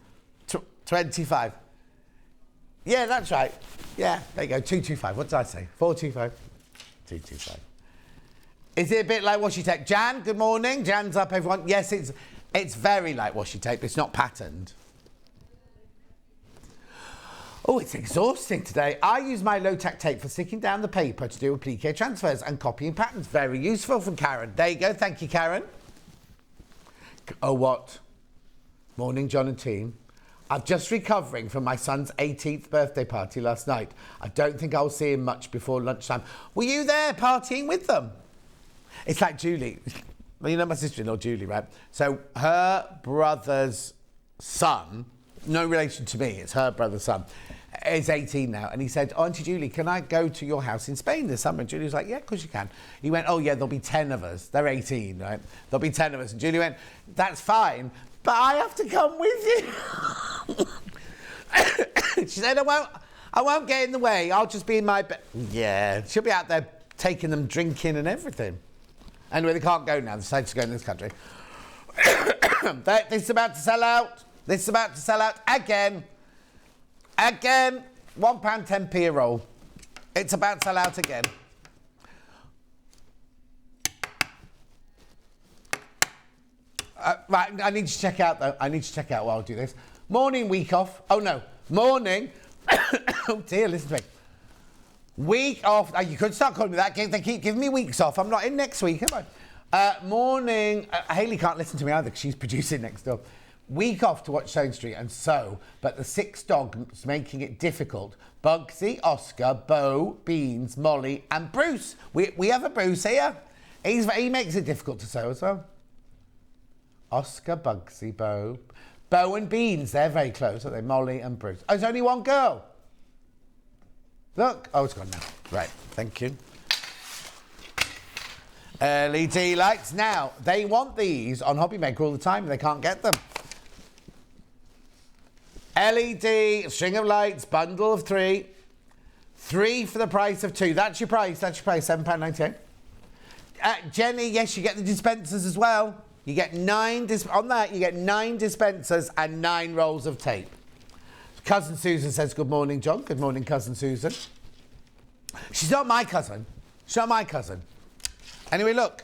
25. Yeah, that's right. Yeah, there you go. 225. What did I say? 425. 225. Is it a bit like washi tape? Jan, good morning. Jan's up, everyone. Yes, it's very like washi tape. It's not patterned. Oh, it's exhausting today. I use my low-tack tape for sticking down the paper to do applique transfers and copying patterns. Very useful from Karen. There you go. Thank you, Karen. Oh, what? Morning, John and team. I'm just recovering from my son's 18th birthday party last night. I don't think I'll see him much before lunchtime. Were you there partying with them? It's like Julie. Well, you know my sister-in-law, Julie, right? So her brother's son, no relation to me, it's her brother's son, is 18 now, and he said, Auntie Julie, can I go to your house in Spain this summer? And Julie was like, yeah, of course you can. He went, oh yeah, there'll be 10 of us. They're 18, right? There'll be 10 of us. And Julie went, that's fine, but I have to come with you. She said, I won't get in the way. I'll just be in my bed. Yeah, she'll be out there taking them drinking and everything. Anyway, they can't go now. They decided to go in this country. This is about to sell out. This is about to sell out again. Again. £1.10p a roll. It's about to sell out again. Right, I need to check out though. I need to check out while I do this. Morning, week off. Oh no, morning. Oh dear, listen to me. Week off. You could start calling me that. They keep giving me weeks off. I'm not in next week, am I? Morning. Hayley can't listen to me either because she's producing next door. Week off to watch Stone Street and sew, but the 6 dogs making it difficult. Bugsy, Oscar, Bo, Beans, Molly, and Bruce. We have a Bruce here. He makes it difficult to sew as well. Oscar, Bugsy, Bo and Beans, they're very close, aren't they? Molly and Bruce. Oh, there's only one girl. Look. Oh, it's gone now. Right, thank you. LED lights. Now, they want these on Hobby Maker all the time. They can't get them. LED, string of lights, bundle of 3. 3 for the price of 2. That's your price. That's your price, £7.98. Jenny, yes, you get the dispensers as well. You get 9 on that. You get 9 dispensers and 9 rolls of tape. Cousin Susan says, good morning, John. Good morning, Cousin Susan. She's not my cousin. She's not my cousin. Anyway, look.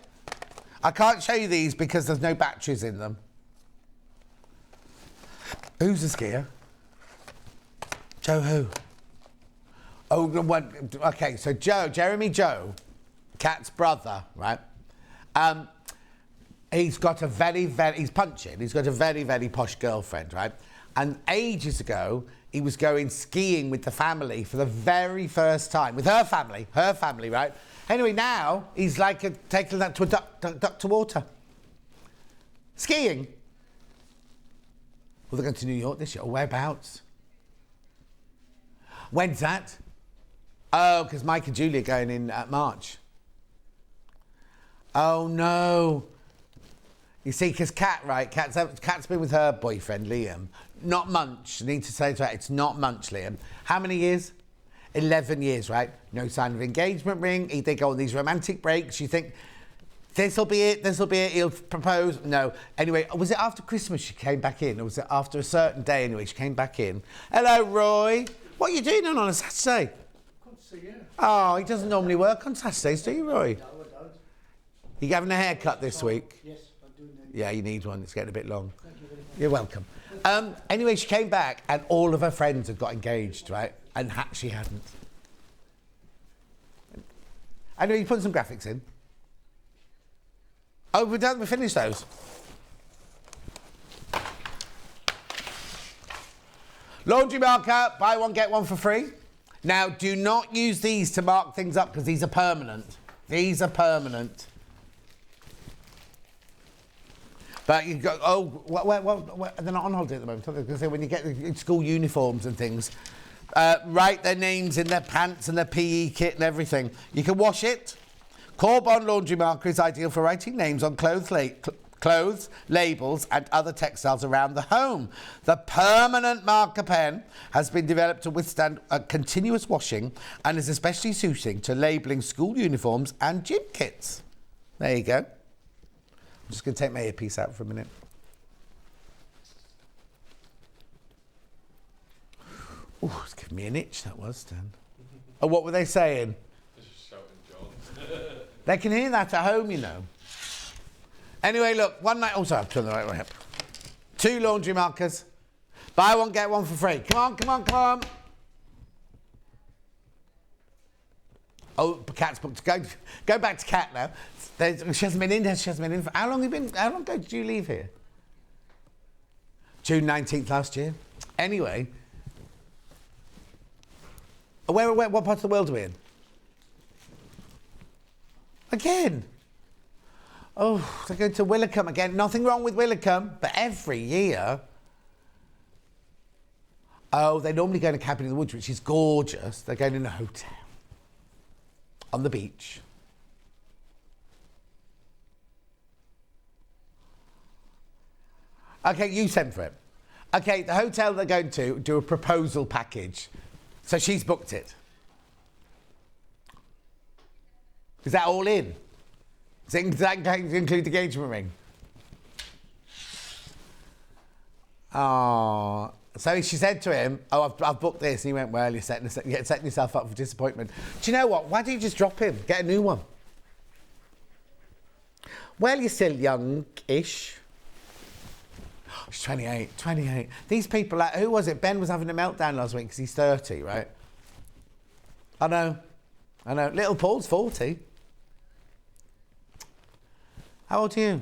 I can't show you these because there's no batteries in them. Who's the skier? Joe who? Oh, the one. Okay, so Jeremy Joe, Kat's brother, right? He's got a he's punching. He's got a very, very posh girlfriend, right? And ages ago, he was going skiing with the family for the very first time. With her family, right? Anyway, now he's like taking that to a duck to water. Skiing. Well, they're going to New York this year. Whereabouts? When's that? Oh, because Mike and Julie are going in March. Oh, no. You see, because Kat's been with her boyfriend, Liam. Not Munch. I need to say to her, it's not Munch, Liam. How many years? 11 years, right? No sign of engagement ring. They go on these romantic breaks. You think, this'll be it, he'll propose. No. Anyway, was it after Christmas she came back in? Or was it after a certain day anyway she came back in? Hello, Roy. What are you doing on a Saturday? Can't see you. Oh, he doesn't normally work on Saturdays, do you, Roy? No, I don't. You having a haircut this week? Yes, I'm doing that. Yeah, you need one. It's getting a bit long. Thank you very much. You're welcome. Anyway, she came back and all of her friends had got engaged, right? And she hadn't. Anyway, you put some graphics in. Oh, we're done. We finished those. Laundry marker, buy one, get one for free. Now, do not use these to mark things up because these are permanent. These are permanent. But you go, oh, they're not on holiday at the moment. I was going to say, when you get school uniforms and things, write their names in their pants and their PE kit and everything. You can wash it. Corbon laundry marker is ideal for writing names on clothes, labels and other textiles around the home. The permanent marker pen has been developed to withstand a continuous washing and is especially suiting to labelling school uniforms and gym kits. There you go. I'm just going to take my earpiece out for a minute. Oh, it's giving me an itch, that was, Dan. Oh, what were they saying? Just shouting John. They can hear that at home, you know. Anyway, look, one night... Oh, sorry, I've turned the right way up. 2 laundry markers. Buy one, get one for free. Come on, come on, come on. Oh, Kat's booked. Go back to Kat now. She hasn't been in there. She hasn't been in. How long ago did you leave here? June 19th last year. Anyway... what part of the world are we in? Again. Oh, they're going to Willicombe again. Nothing wrong with Willicombe, but every year. Oh, they normally go in a cabin in the woods, which is gorgeous. They're going in a hotel on the beach. Okay, you send for it. Okay, the hotel they're going to do a proposal package. So she's booked it. Is that all in? Does that include the engagement ring? Oh, so she said to him, oh, I've booked this. And he went, well, you're setting yourself up for disappointment. Do you know what? Why don't you just drop him? Get a new one. Well, you're still young-ish. She's 28. These people, who was it? Ben was having a meltdown last week because he's 30, right? I know. Little Paul's 40. How old are you?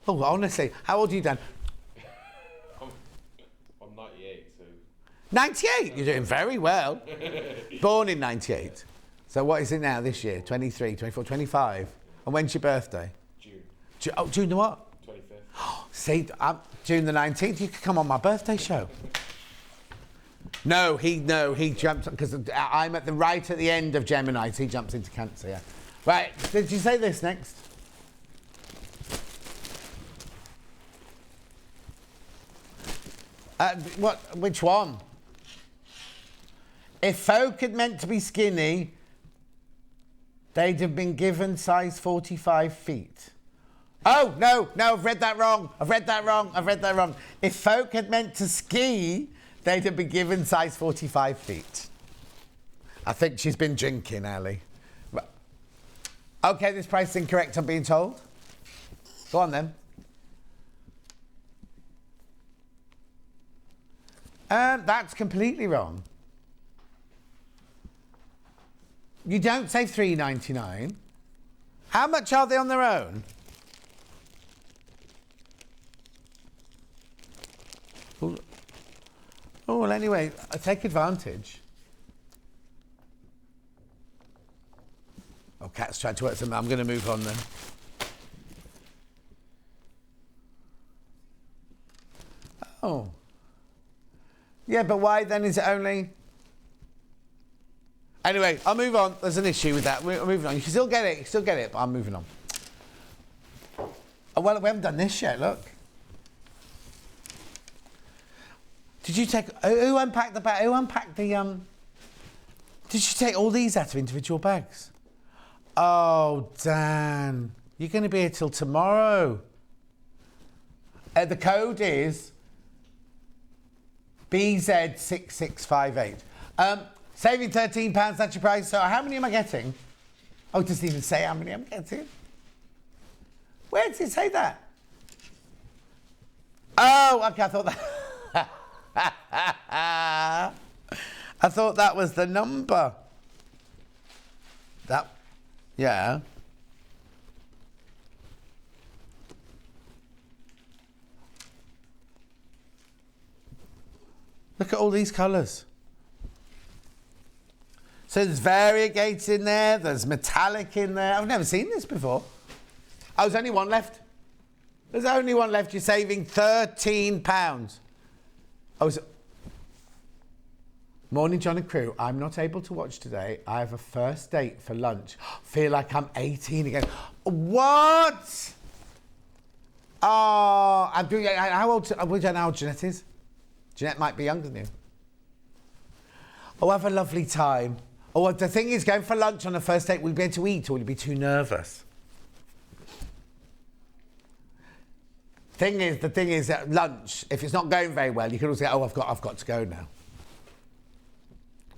Oh, honestly, how old are you, Dan? I'm 98, so... 98? You're doing very well. Born in 98. So what is it now this year? 23, 24, 25? And when's your birthday? June. Oh, June the what? 25th. See, June the 19th, you could come on my birthday show. No, he jumped, because I'm right at the end of Gemini, so he jumps into Cancer, yeah. Right, did you say this next? Which one? If folk had meant to be skinny, they'd have been given size 45 feet. Oh, no, I've read that wrong. If folk had meant to ski, they'd have been given size 45 feet. I think she's been drinking, Ali. Okay, this price is incorrect, I'm being told. Go on, then. That's completely wrong. You don't say $3.99. How much are they on their own? Oh, well, anyway, I take advantage. Oh, Kat's trying to work something. I'm going to move on then. Oh. Yeah, but why then is it only... Anyway, I'll move on. There's an issue with that. We're moving on. You can still get it, but I'm moving on. Oh, well, we haven't done this yet, look. Did you take... Who unpacked the bag? Who unpacked the... Did you take all these out of individual bags? Oh, Dan. You're going to be here till tomorrow. The code is... BZ6658. Saving £13, that's your price. So how many am I getting? Oh, it doesn't even say how many I'm getting. Where does it say that? Oh, okay, I thought that... I thought that was the number. That... Yeah. Look at all these colours. So there's variegated in there, there's metallic in there. I've never seen this before. Oh, there's only one left. There's only one left. You're saving £13. Oh, so... Morning, John and crew. I'm not able to watch today. I have a first date for lunch. Feel like I'm 18 again. What? Oh, I'm doing... How old... We don't know how Jeanette is. Jeanette might be younger than you. Oh, have a lovely time. Oh, the thing is, going for lunch on a first date, will you be able to eat or will you be too nervous? The thing is, at lunch, if it's not going very well, you can also go, oh, I've got to go now.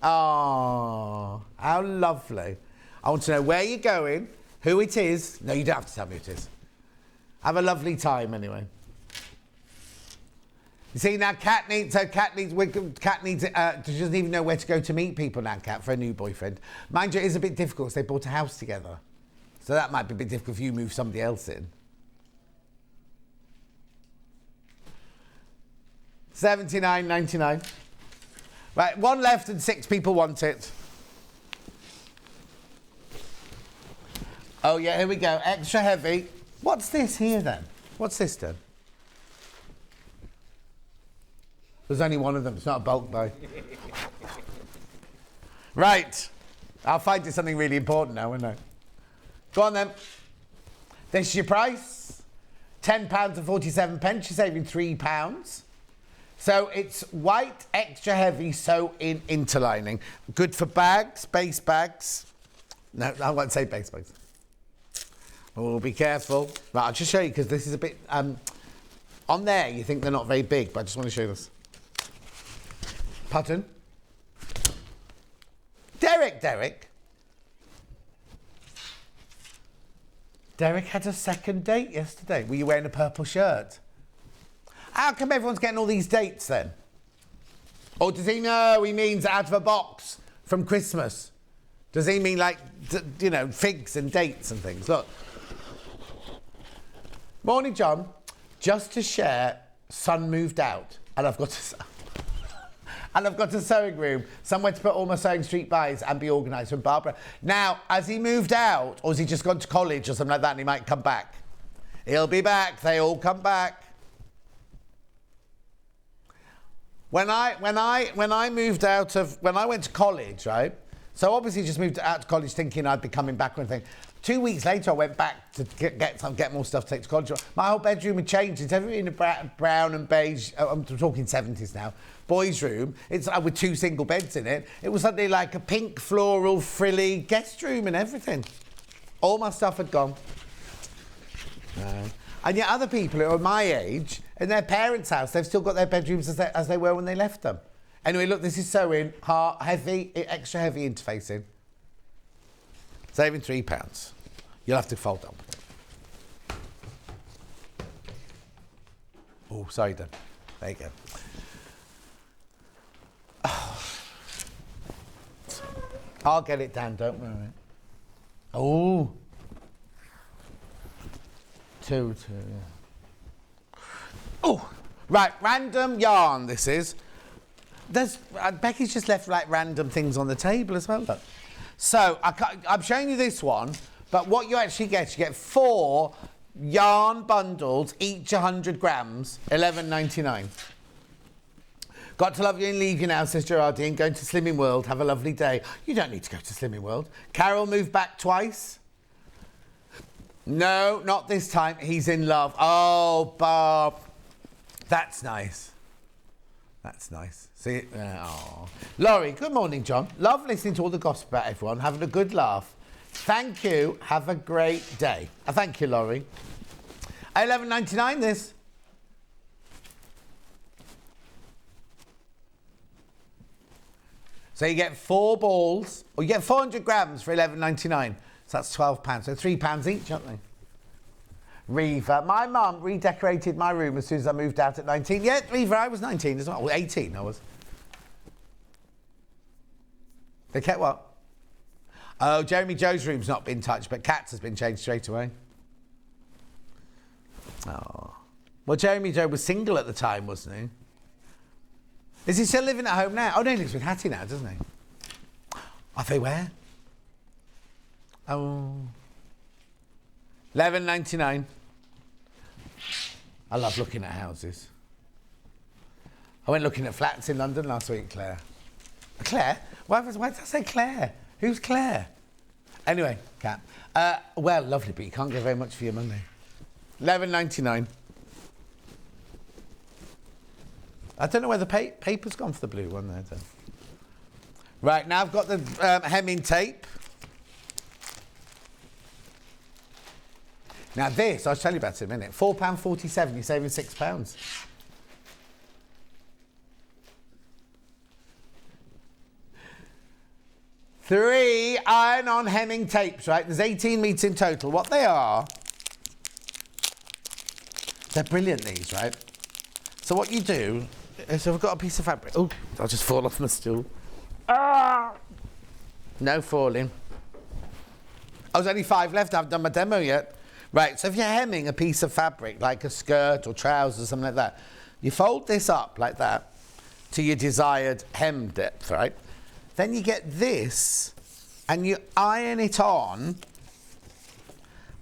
Oh, how lovely. I want to know where you're going, who it is. No, you don't have to tell me who it is. Have a lovely time anyway. You see, now Kat needs, she doesn't even know where to go to meet people now, Kat, for a new boyfriend. Mind you, it is a bit difficult because they bought a house together. So that might be a bit difficult if you move somebody else in. $79.99. Right, one left and 6 people want it. Oh yeah, here we go, extra heavy. What's this here then? What's this then? There's only one of them. It's not a bulk buy. Right. I'll find you something really important now, won't I? Go on then. This is your price. £10.47. You're saving £3. So it's white, extra heavy, sew in interlining. Good for bags, base bags. No, I won't say base bags. Oh, be careful. Right, I'll just show you because this is a bit... on there, you think they're not very big, but I just want to show you this. Pardon? Derek. Derek had a second date yesterday. Were you wearing a purple shirt? How come everyone's getting all these dates then? Or does he know he means out of a box from Christmas? Does he mean like, you know, figs and dates and things? Look. Morning, John. Just to share, son moved out and I've got a sewing room, somewhere to put all my sewing street buys and be organised from Barbara. Now, has he moved out or has he just gone to college or something like that and he might come back? He'll be back. They all come back. When I went to college, right? So obviously just moved out to college thinking I'd be coming back and thing. 2 weeks later, I went back to get more stuff to take to college. My whole bedroom had changed. It's everything in a brown and beige. I'm talking 70s now. Boys' room. It's with 2 single beds in it. It was suddenly like a pink, floral, frilly guest room and everything. All my stuff had gone. And yet other people who are my age, in their parents' house, they've still got their bedrooms as they were when they left them. Anyway, look, this is sewing, heavy, extra heavy interfacing. Saving £3. You'll have to fold up. Oh, sorry, Dan. There you go. Oh. I'll get it, Dan, don't worry. Oh. Two, yeah. Oh, right, random yarn this is. Becky's just left like random things on the table as well, look. So, I'm showing you this one, but what you actually get, you get 4 yarn bundles, each 100 grams, $11.99. Got to love you and leave you now, says Gerardine. Going to Slimming World, have a lovely day. You don't need to go to Slimming World. Carol moved back twice. No, not this time. He's in love. Oh, Bob. That's nice. That's nice. See? Oh. Laurie, good morning, John. Love listening to all the gossip about everyone, having a good laugh. Thank you. Have a great day. Thank you, Laurie. $11.99 this. So you get 4 balls, or you get 400 grams for $11.99. So that's £12. So £3 each, aren't they? Reva, my mum redecorated my room as soon as I moved out at 19. Yeah, Reva, I was 19 as well. Well, 18 I was. They kept what? Oh, Jeremy Joe's room's not been touched, but Kat's has been changed straight away. Oh. Well, Jeremy Joe was single at the time, wasn't he? Is he still living at home now? Oh, no, he lives with Hattie now, doesn't he? Are they where? Oh. $11.99. I love looking at houses. I went looking at flats in London last week, Claire. Claire? Why did I say Claire? Who's Claire? Anyway, Kat. Well, lovely, but you can't get very much for your money. $11.99. I don't know where the paper's gone for the blue one there, then. Right, now I've got the hemming tape. Now this, I'll tell you about it in a minute. £4.47, you're saving £6. Three iron-on hemming tapes, right? There's 18 metres in total. What they are, they're brilliant, these, right? So what you do is, I've got a piece of fabric. Oh, I'll just fall off my stool. Ah! No falling. Oh, there's only 5 left. I haven't done my demo yet. Right, so if you're hemming a piece of fabric, like a skirt or trousers or something like that, you fold this up like that to your desired hem depth, right? Then you get this and you iron it on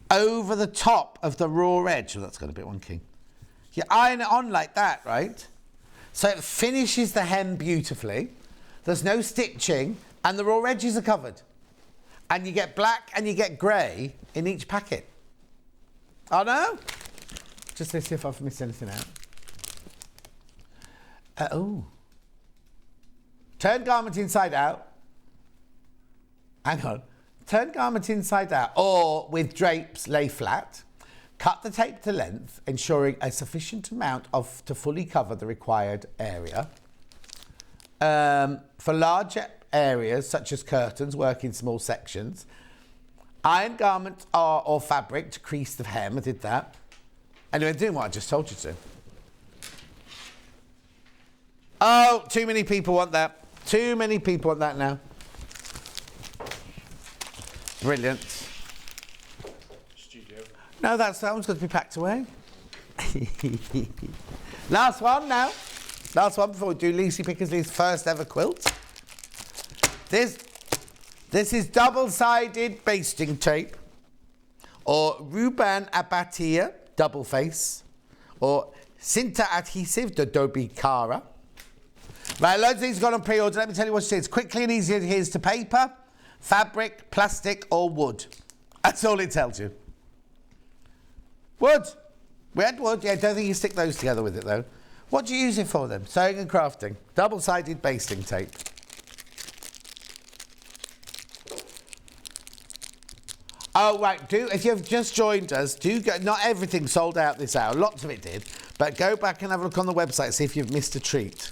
over the top of the raw edge. Oh, that's got a bit wonky. You iron it on like that, right? So it finishes the hem beautifully. There's no stitching and the raw edges are covered. And you get black and you get grey in each packet. Oh no? Just let's see if I've missed anything out. Oh. Turn garment inside out. Hang on. Turn garment inside out or with drapes lay flat. Cut the tape to length, ensuring a sufficient amount to fully cover the required area. For larger areas, such as curtains, work in small sections. Iron garment or fabric to crease the hem. I did that. Anyway, doing what I just told you to. Oh, too many people want that. Too many people want that now. Brilliant. Studio. No, that one's got to be packed away. Last one now. Last one before we do Lucy Picksley's first ever quilt. This is double-sided basting tape or ruban abatia double face or cinta adhesive de Dobie Cara. Right, loads of these got on pre-order. Let me tell you what it is. Quickly and easy adheres to paper, fabric, plastic or wood. That's all it tells you. Wood. We had wood. Yeah, don't think you stick those together with it though. What do you use it for then? Sewing and crafting. Double-sided basting tape. Oh, right, if you've just joined us, do go, not everything sold out this hour, lots of it did, but go back and have a look on the website, see if you've missed a treat.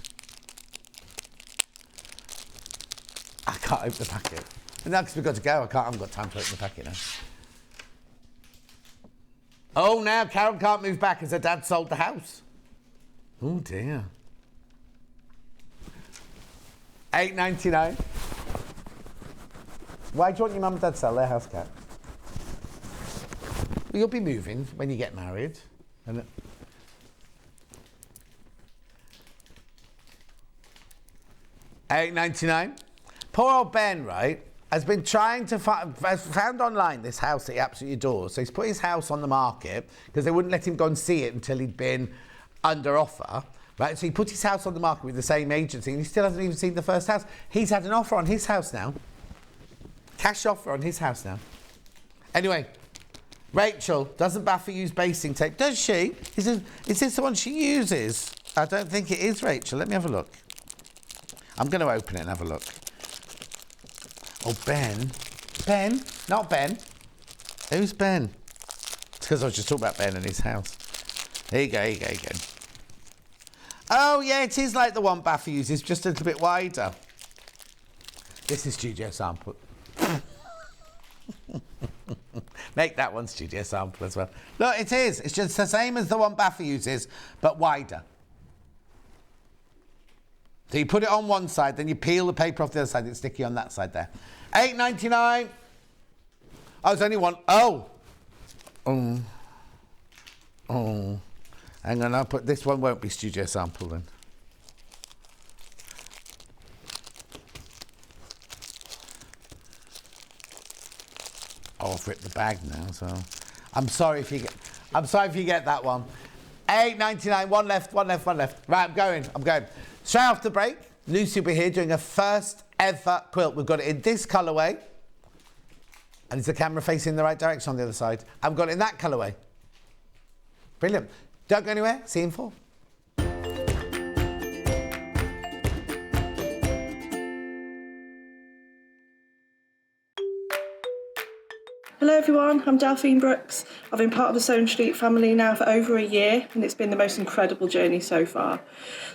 I can't open the packet. No, because we've got to go, I haven't got time to open the packet now. Oh, now Carol can't move back as her dad sold the house. Oh, dear. $8.99. Why do you want your mum and dad to sell their house, Cat? Well, you'll be moving when you get married. And $8.99. Poor old Ben, right, has been trying to found online this house that he absolutely adores. So he's put his house on the market because they wouldn't let him go and see it until he'd been under offer. Right, so he put his house on the market with the same agency and he still hasn't even seen the first house. He's had an offer on his house now. Cash offer on his house now. Anyway, Rachel doesn't Baffy use basting tape, does she? Is this the one she uses? I don't think it is, Rachel. Let me have a look. I'm going to open it and have a look. Oh, Ben. Ben? Not Ben. Who's Ben? It's because I was just talking about Ben and his house. Here you go, here you go, here you go. Oh, yeah, it is like the one Baffy uses, just a little bit wider. This is studio sample. Make that one studio sample as well. Look, it is. It's just the same as the one Baffy uses, but wider. So you put it on one side, then you peel the paper off the other side. It's sticky on that side there. $8.99. Oh, it's only one. Oh. Oh. Hang on, I'll put this one. Won't be studio sample then. Oh, I've ripped the bag now, so I'm sorry if you get that one. $8.99. One left. Right, I'm going. Straight off the break, Lucy will be here doing her first ever quilt. We've got it in this colourway. And is the camera facing in the right direction on the other side? I've got it in that colourway. Brilliant. Don't go anywhere. See you in 4. Hello everyone, I'm Delphine Brooks. I've been part of the Sewing Street family now for over a year and it's been the most incredible journey so far.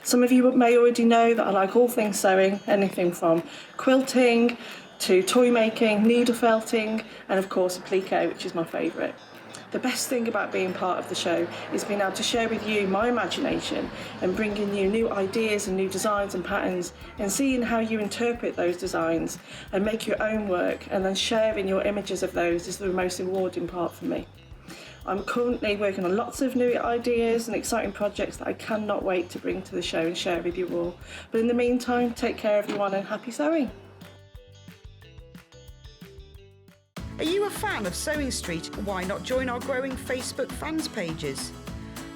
Some of you may already know that I like all things sewing, anything from quilting to toy making, needle felting and of course applique, which is my favourite. The best thing about being part of the show is being able to share with you my imagination and bringing you new ideas and new designs and patterns and seeing how you interpret those designs and make your own work and then sharing your images of those is the most rewarding part for me. I'm currently working on lots of new ideas and exciting projects that I cannot wait to bring to the show and share with you all. But in the meantime, take care everyone and happy sewing! Are you a fan of Sewing Street? Why not join our growing Facebook fans pages?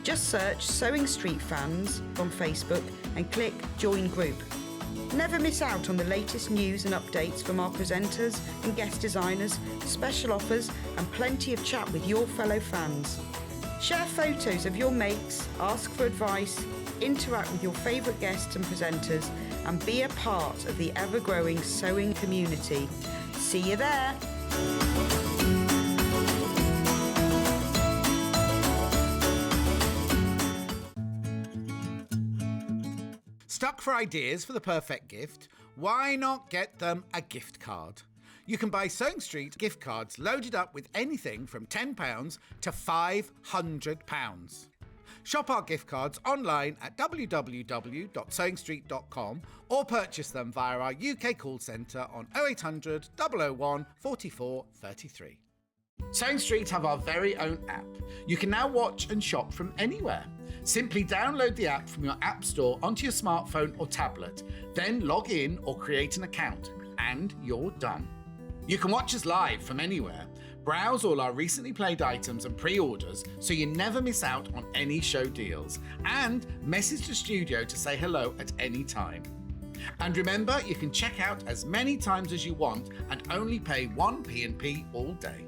Just search Sewing Street Fans on Facebook and click Join Group. Never miss out on the latest news and updates from our presenters and guest designers, special offers and plenty of chat with your fellow fans. Share photos of your makes, ask for advice, interact with your favourite guests and presenters and be a part of the ever-growing sewing community. See you there! Stuck for ideas for the perfect gift? Why not get them a gift card? You can buy Sewing Street gift cards loaded up with anything from £10 to £500. Shop our gift cards online at www.sewingstreet.com or purchase them via our UK call centre on 0800 001 44 33. Sewing Street have our very own app. You can now watch and shop from anywhere. Simply download the app from your app store onto your smartphone or tablet, then log in or create an account, and you're done. You can watch us live from anywhere, browse all our recently played items and pre-orders so you never miss out on any show deals, and message the studio to say hello at any time. And remember, you can check out as many times as you want and only pay 1 P&P all day.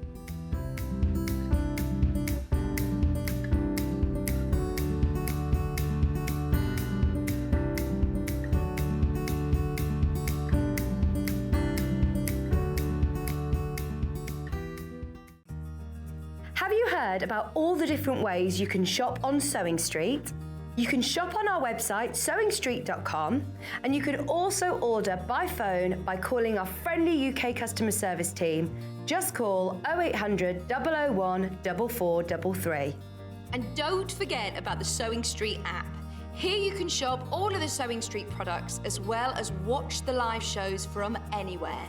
Have you heard about all the different ways you can shop on Sewing Street? You can shop on our website sewingstreet.com, and you can also order by phone by calling our friendly UK customer service team. Just call 0800 001 4433. And don't forget about the Sewing Street app. Here you can shop all of the Sewing Street products as well as watch the live shows from anywhere.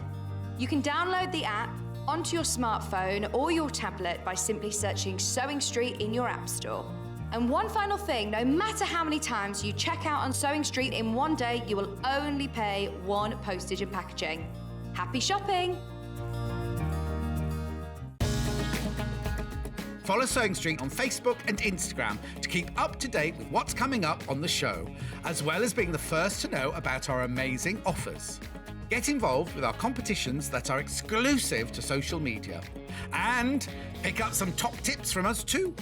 You can download the app onto your smartphone or your tablet by simply searching Sewing Street in your app store. And one final thing, no matter how many times you check out on Sewing Street in one day, you will only pay 1 postage and packaging. Happy shopping! Follow Sewing Street on Facebook and Instagram to keep up to date with what's coming up on the show, as well as being the first to know about our amazing offers. Get involved with our competitions that are exclusive to social media. And pick up some top tips from us too.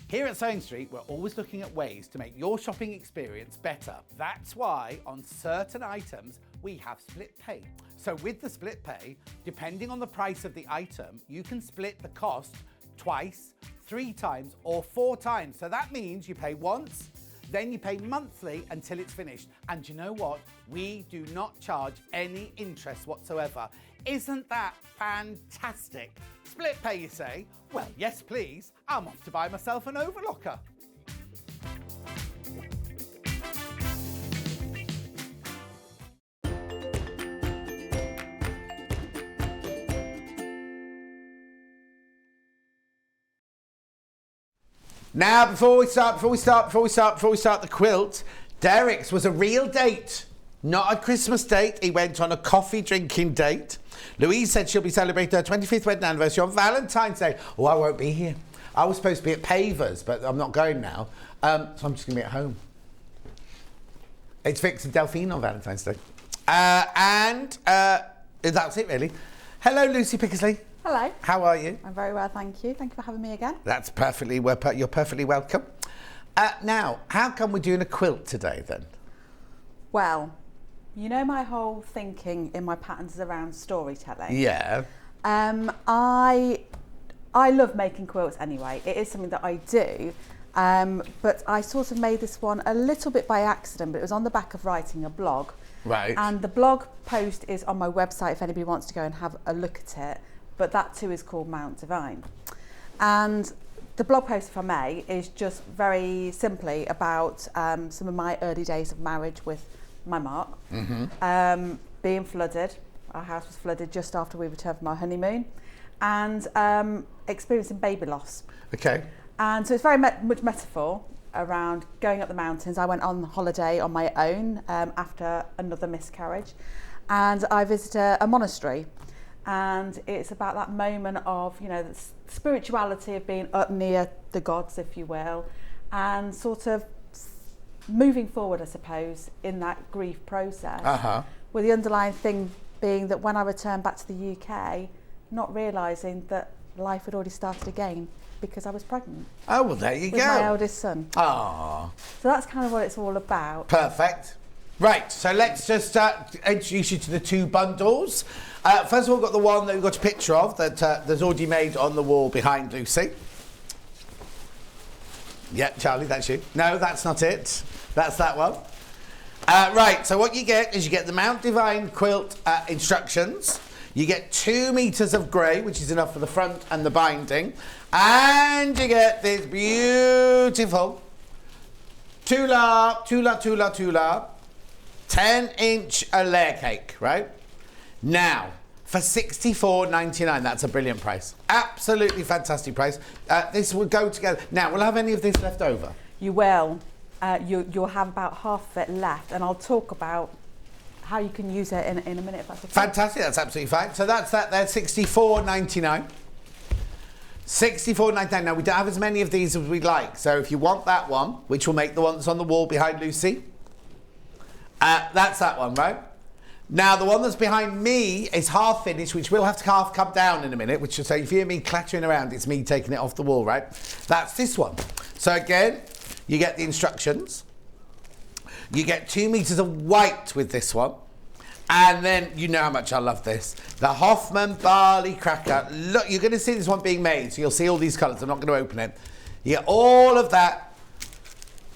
Here at Sewing Street, we're always looking at ways to make your shopping experience better. That's why on certain items, we have split pay. So with the split pay, depending on the price of the item, you can split the cost twice, 3 times or 4 times. So that means you pay once, then you pay monthly until it's finished. And you know what? We do not charge any interest whatsoever. Isn't that fantastic? Split pay, you say? Well, yes, please. I'm off to buy myself an overlocker. Now, before we start the quilt, Derek's was a real date, not a Christmas date. He went on a coffee drinking date. Louise said she'll be celebrating her 25th wedding anniversary on Valentine's Day. Oh, I won't be here. I was supposed to be at Pavers, but I'm not going now. So I'm just going to be at home. It's Vix and Delphine on Valentine's Day. And that's it, really. Hello, Lucy Picksley. Hello. How are you? I'm very well, thank you. Thank you for having me again. That's perfectly, you're perfectly welcome. Now, how come we're doing a quilt today then? Well, you know my whole thinking in my patterns is around storytelling. Yeah. I love making quilts anyway. It is something that I do. But I sort of made this one a little bit by accident, but it was on the back of writing a blog. Right. And the blog post is on my website if anybody wants to go and have a look at it. But that too is called Mount Divine. And the blog post, if I may, is just very simply about some of my early days of marriage with my Mark. Mm-hmm. Being flooded. Our house was flooded just after we returned from our honeymoon. And experiencing baby loss. Okay. And so it's very much metaphor around going up the mountains. I went on holiday on my own after another miscarriage. And I visited a monastery. and it's about that moment of, you know, the spirituality of being up near the gods, if you will, and sort of moving forward, I suppose, in that grief process. With the underlying thing being that when I returned back to the UK, not realising that life had already started again because I was pregnant. Oh, well, there you with go. My eldest son. Ah. So that's kind of what it's all about. Perfect. Right, so let's just introduce you to the two bundles. First of all, we've got the one that we've got a picture of that that's already made on the wall behind Lucy. Yeah, Charlie, that's you. No, that's not it. That's that one. Right, so what you get is you get the Mount Divine quilt instructions. You get 2 meters of grey, which is enough for the front and the binding. And you get this beautiful Tula 10-inch layer cake, right? Now, for $64.99, that's a brilliant price. Absolutely fantastic price. This will go together. Now, will I have any of this left over? You will. You'll have about half of it left, and I'll talk about how you can use it in a minute if that's okay. Fantastic, that's absolutely fine. So that's that there, $64.99. $64.99. Now, we don't have as many of these as we'd like. So if you want that one, which will make the one that's on the wall behind Lucy, that's that one, right? Now, the one that's behind me is half finished, which will have to half come down in a minute, which will say, if you hear me clattering around, it's me taking it off the wall, right? That's this one. So again, you get the instructions. You get 2 meters of white with this one. And then, you know how much I love this. The Hoffman Barley Cracker. Look, you're going to see this one being made, so you'll see all these colours. I'm not going to open it. You get all of that.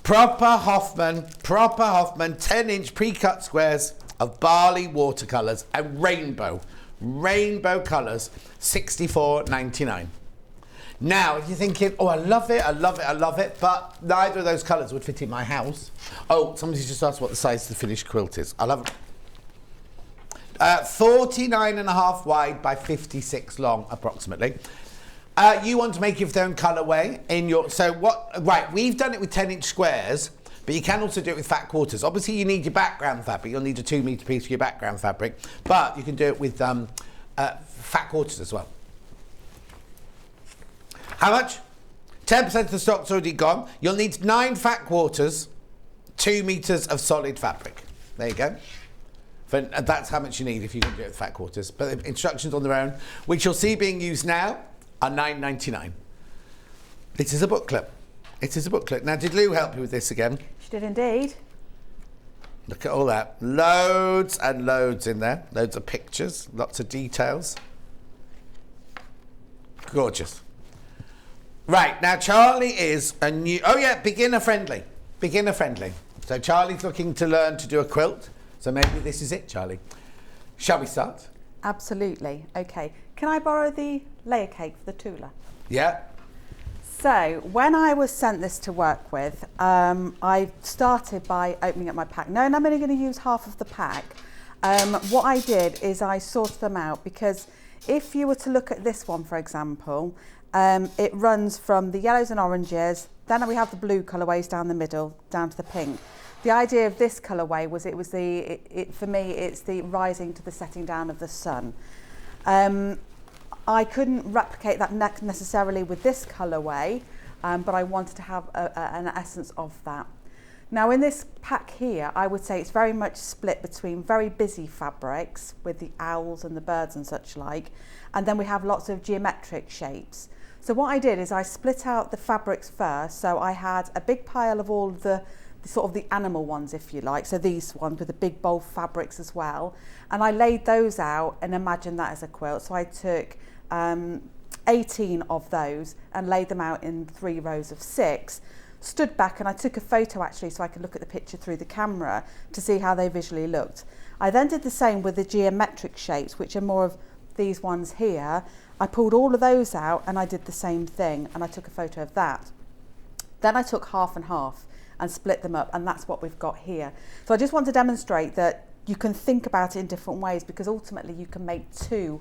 Proper Hoffman, 10-inch pre-cut squares of barley watercolours and rainbow colours, $64.99. Now, if you're thinking, oh, I love it, but neither of those colours would fit in my house. Oh, somebody's just asked what the size of the finished quilt is. I love it. 49.5 wide by 56 long, approximately. You want to make your own colourway in your... So what... Right, we've done it with 10-inch squares, but you can also do it with fat quarters. Obviously, you need your background fabric. You'll need a 2-metre piece for your background fabric, but you can do it with fat quarters as well. How much? 10% of the stock's already gone. You'll need 9 fat quarters, 2 meters of solid fabric. There you go. That's how much you need if you can do it with fat quarters. But the instructions on their own, which you'll see being used now, are $9.99. It is a booklet. It is a booklet. Now, did Lou help you with this again? She did indeed. Look at all that. Loads and loads in there. Loads of pictures, lots of details. Gorgeous. Right, now Charlie is a new... Oh, yeah, beginner friendly. Beginner friendly. So Charlie's looking to learn to do a quilt. So maybe this is it, Charlie. Shall we start? Absolutely. Okay. Can I borrow the layer cake for the Tula? Yeah. So when I was sent this to work with, I started by opening up my pack. Knowing I'm only going to use half of the pack, what I did is I sorted them out, because if you were to look at this one, for example, it runs from the yellows and oranges, then we have the blue colourways down the middle, down to the pink. The idea of this colourway was for me, it's the rising to the setting down of the sun. I couldn't replicate that necessarily with this colourway, but I wanted to have an essence of that. Now in this pack here, I would say it's very much split between very busy fabrics with the owls and the birds and such like, and then we have lots of geometric shapes. So what I did is I split out the fabrics first, so I had a big pile of all the sort of the animal ones, if you like, so these ones with the big bold fabrics as well, and I laid those out and imagined that as a quilt. So I took 18 of those and laid them out in 3 rows of 6, stood back, and I took a photo actually so I could look at the picture through the camera to see how they visually looked. I then did the same with the geometric shapes, which are more of these ones here. I pulled all of those out and I did the same thing, and I took a photo of that. Then I took half and half and split them up, and that's what we've got here. So I just want to demonstrate that you can think about it in different ways, because ultimately you can make 2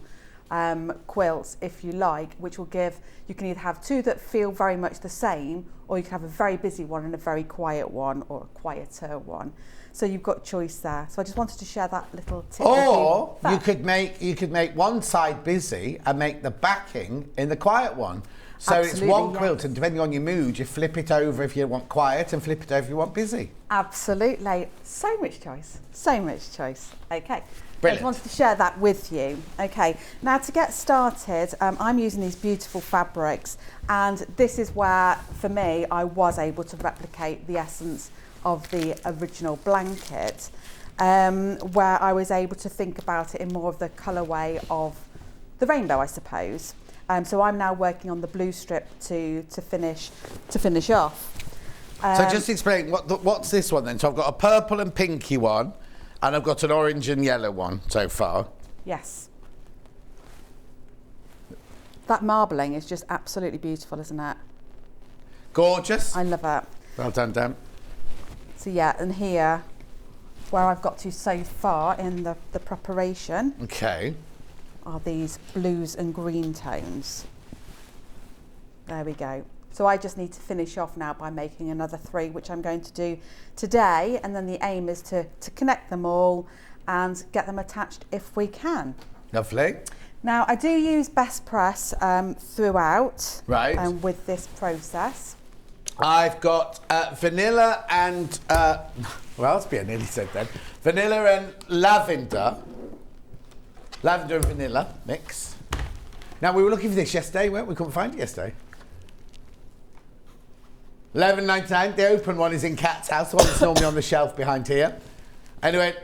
quilts if you like, which will give, you can either have 2 that feel very much the same, or you can have a very busy one and a very quiet one, or a quieter one. So you've got choice there. So I just wanted to share that little tip. Or you could make one side busy and make the backing in the quiet one. So Absolutely, it's one yes. quilt, and depending on your mood, you flip it over if you want quiet and flip it over if you want busy. Absolutely. So much choice. So much choice. Okay. I Brilliant. just wanted to share that with you. Okay. Now to get started, I'm using these beautiful fabrics, and this is where, for me, I was able to replicate the essence of the original blanket, where I was able to think about it in more of the colourway of the rainbow, I suppose. So I'm now working on the blue strip to finish off. So just explain, what's this one then? So I've got a purple and pinky one, and I've got an orange and yellow one so far. Yes. That marbling is just absolutely beautiful, isn't it? Gorgeous. I love it. Well done, Dan. So yeah, and here, where I've got to so far in the preparation, Okay. are these blues and green tones. There we go. So I just need to finish off now by making another 3, which I'm going to do today, and then the aim is to connect them all and get them attached if we can. Lovely. Now I do use best press throughout, Right. with this process. I've got vanilla and, well, that's be I nearly said then. Vanilla and lavender. Lavender and vanilla mix. Now, we were looking for this yesterday, weren't we? Couldn't find it yesterday. $11.99. The open one is in Kat's house, the one that's normally on the shelf behind here. Anyway,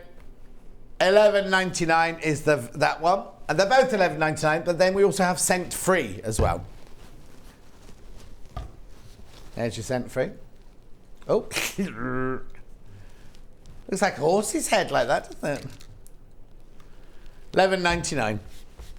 $11.99 is that one. And they're both $11.99, but then we also have scent free as well. There's your scent free. Oh. Looks like a horse's head like that, doesn't it? $11.99.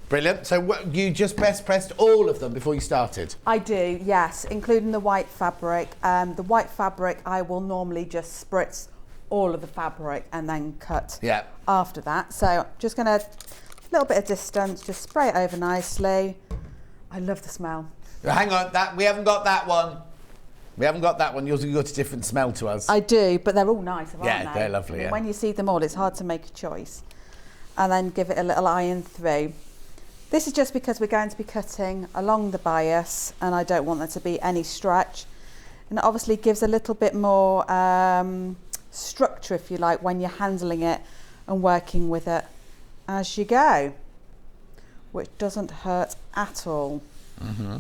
Brilliant. So you just best pressed all of them before you started? I do, yes, including the white fabric. The white fabric, I will normally just spritz all of the fabric and then cut after that. So just going to, a little bit of distance, just spray it over nicely. I love the smell. Hang on, we haven't got that one. We haven't got that one. Yours has got a different smell to us. I do, but they're all nice, aren't they? Yeah, they're lovely, yeah. When you see them all, it's hard to make a choice. And then give it a little iron through. This is just because we're going to be cutting along the bias, and I don't want there to be any stretch. And it obviously gives a little bit more structure, if you like, when you're handling it and working with it as you go, which doesn't hurt at all. Mm-hmm.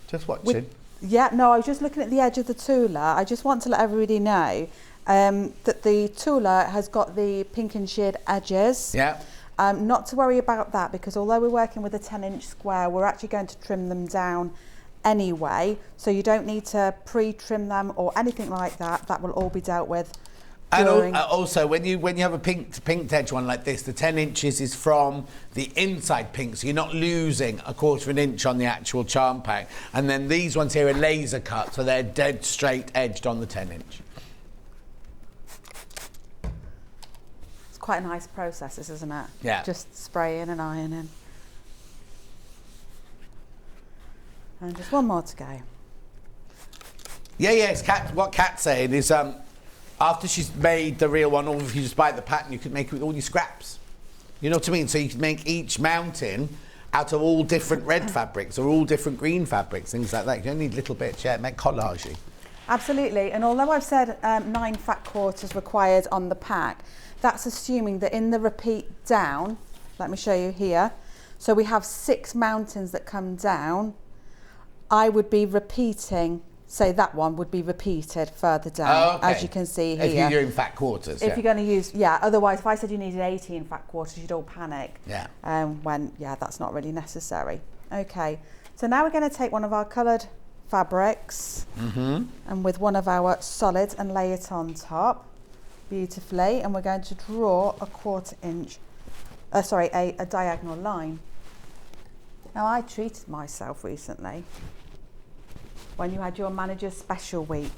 Just watching. No, I was just looking at the edge of the tulle. I just want to let everybody know that the tulle has got the pink and sheared edges. Yeah. Not to worry about that, because although we're working with a 10-inch square, we're actually going to trim them down anyway. So you don't need to pre-trim them or anything like that. That will all be dealt with. And also, when you have a pinked edge one like this, the 10 inches is from the inside pink, so you're not losing a 1/4 inch on the actual charm pack. And then these ones here are laser cut, so they're dead straight edged on the 10 inch. It's quite a nice process, this, isn't it? Yeah. Just spraying and ironing. And just one more to go. Yeah, it's what Kat's saying is after she's made the real one, or if you just buy the pattern, you can make it with all your scraps. You know what I mean? So you can make each mountain out of all different red fabrics or all different green fabrics, things like that. You don't need little bits, make collagey. Absolutely, and although I've said 9 fat quarters required on the pack, that's assuming that in the repeat down, let me show you here, so we have 6 mountains that come down, I would be repeating, say that one would be repeated further down, as you can see here. If you're doing fat quarters, if you're going to use, otherwise if I said you needed 18 fat quarters, you'd all panic. Yeah. That's not really necessary. Okay, so now we're going to take one of our coloured fabrics and with one of our solids and lay it on top beautifully, and we're going to draw a 1/4 inch, a diagonal line. Now I treated myself recently when you had your manager's special week.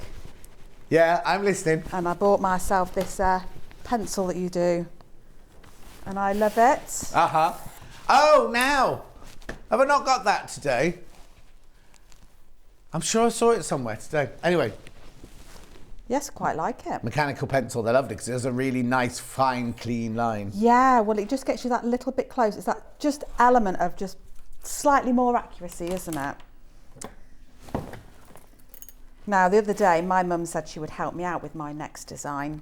Yeah, I'm listening. And I bought myself this pencil that you do, and I love it. Uh-huh. Oh, now. Have I not got that today? I'm sure I saw it somewhere today. Anyway. Yes, quite like it. Mechanical pencil, they're lovely because it has a really nice, fine, clean line. Yeah, well, it just gets you that little bit close. It's that just element of just slightly more accuracy, isn't it? Now, the other day, my mum said she would help me out with my next design.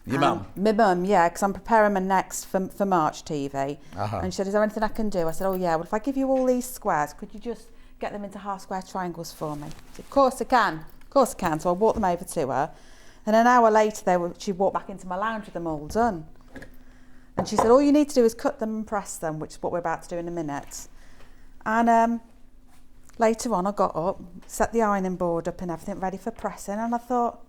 Your mum? My mum, yeah, because I'm preparing my next for March TV. Uh-huh. And she said, is there anything I can do? I said, oh yeah, well, if I give you all these squares, could you just get them into half square triangles for me? I said, of course I can. Of course I can. So I walked them over to her. And an hour later, she walked back into my lounge with them all done. And she said, all you need to do is cut them and press them, which is what we're about to do in a minute. And later on, I got up, set the ironing board up and everything ready for pressing. And I thought,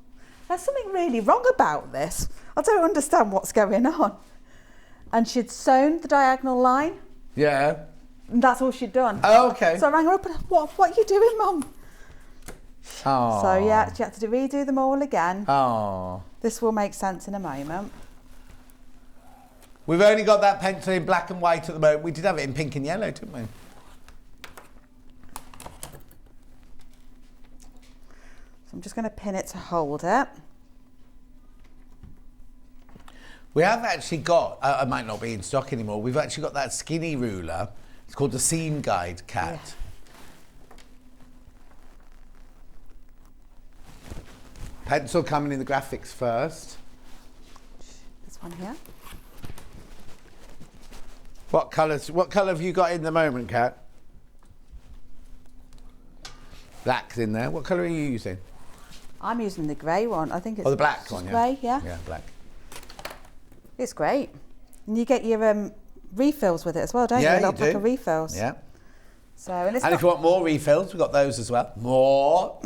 there's something really wrong about this. I don't understand what's going on. And she'd sewn the diagonal line. Yeah. And that's all she'd done. Oh, okay. So I rang her up and, what are you doing, Mum? Oh. So yeah, she had to redo them all again. Oh. This will make sense in a moment. We've only got that pencil in black and white at the moment. We did have it in pink and yellow, didn't we? So I'm just going to pin it to hold it. We have actually got, it might not be in stock anymore, we've actually got that skinny ruler. It's called the Seam Guide Cat. Yeah. Pencil coming in the graphics first. This one here. What colour have you got in the moment, Kat? Black's in there. What colour are you using? I'm using the grey one. I think it's the black one, yeah. grey, yeah. Yeah, black. It's great. And you get your refills with it as well, don't you? Yeah, A little you pack do. of refills. Yeah. So, and it's And if you want more refills, we've got those as well. More.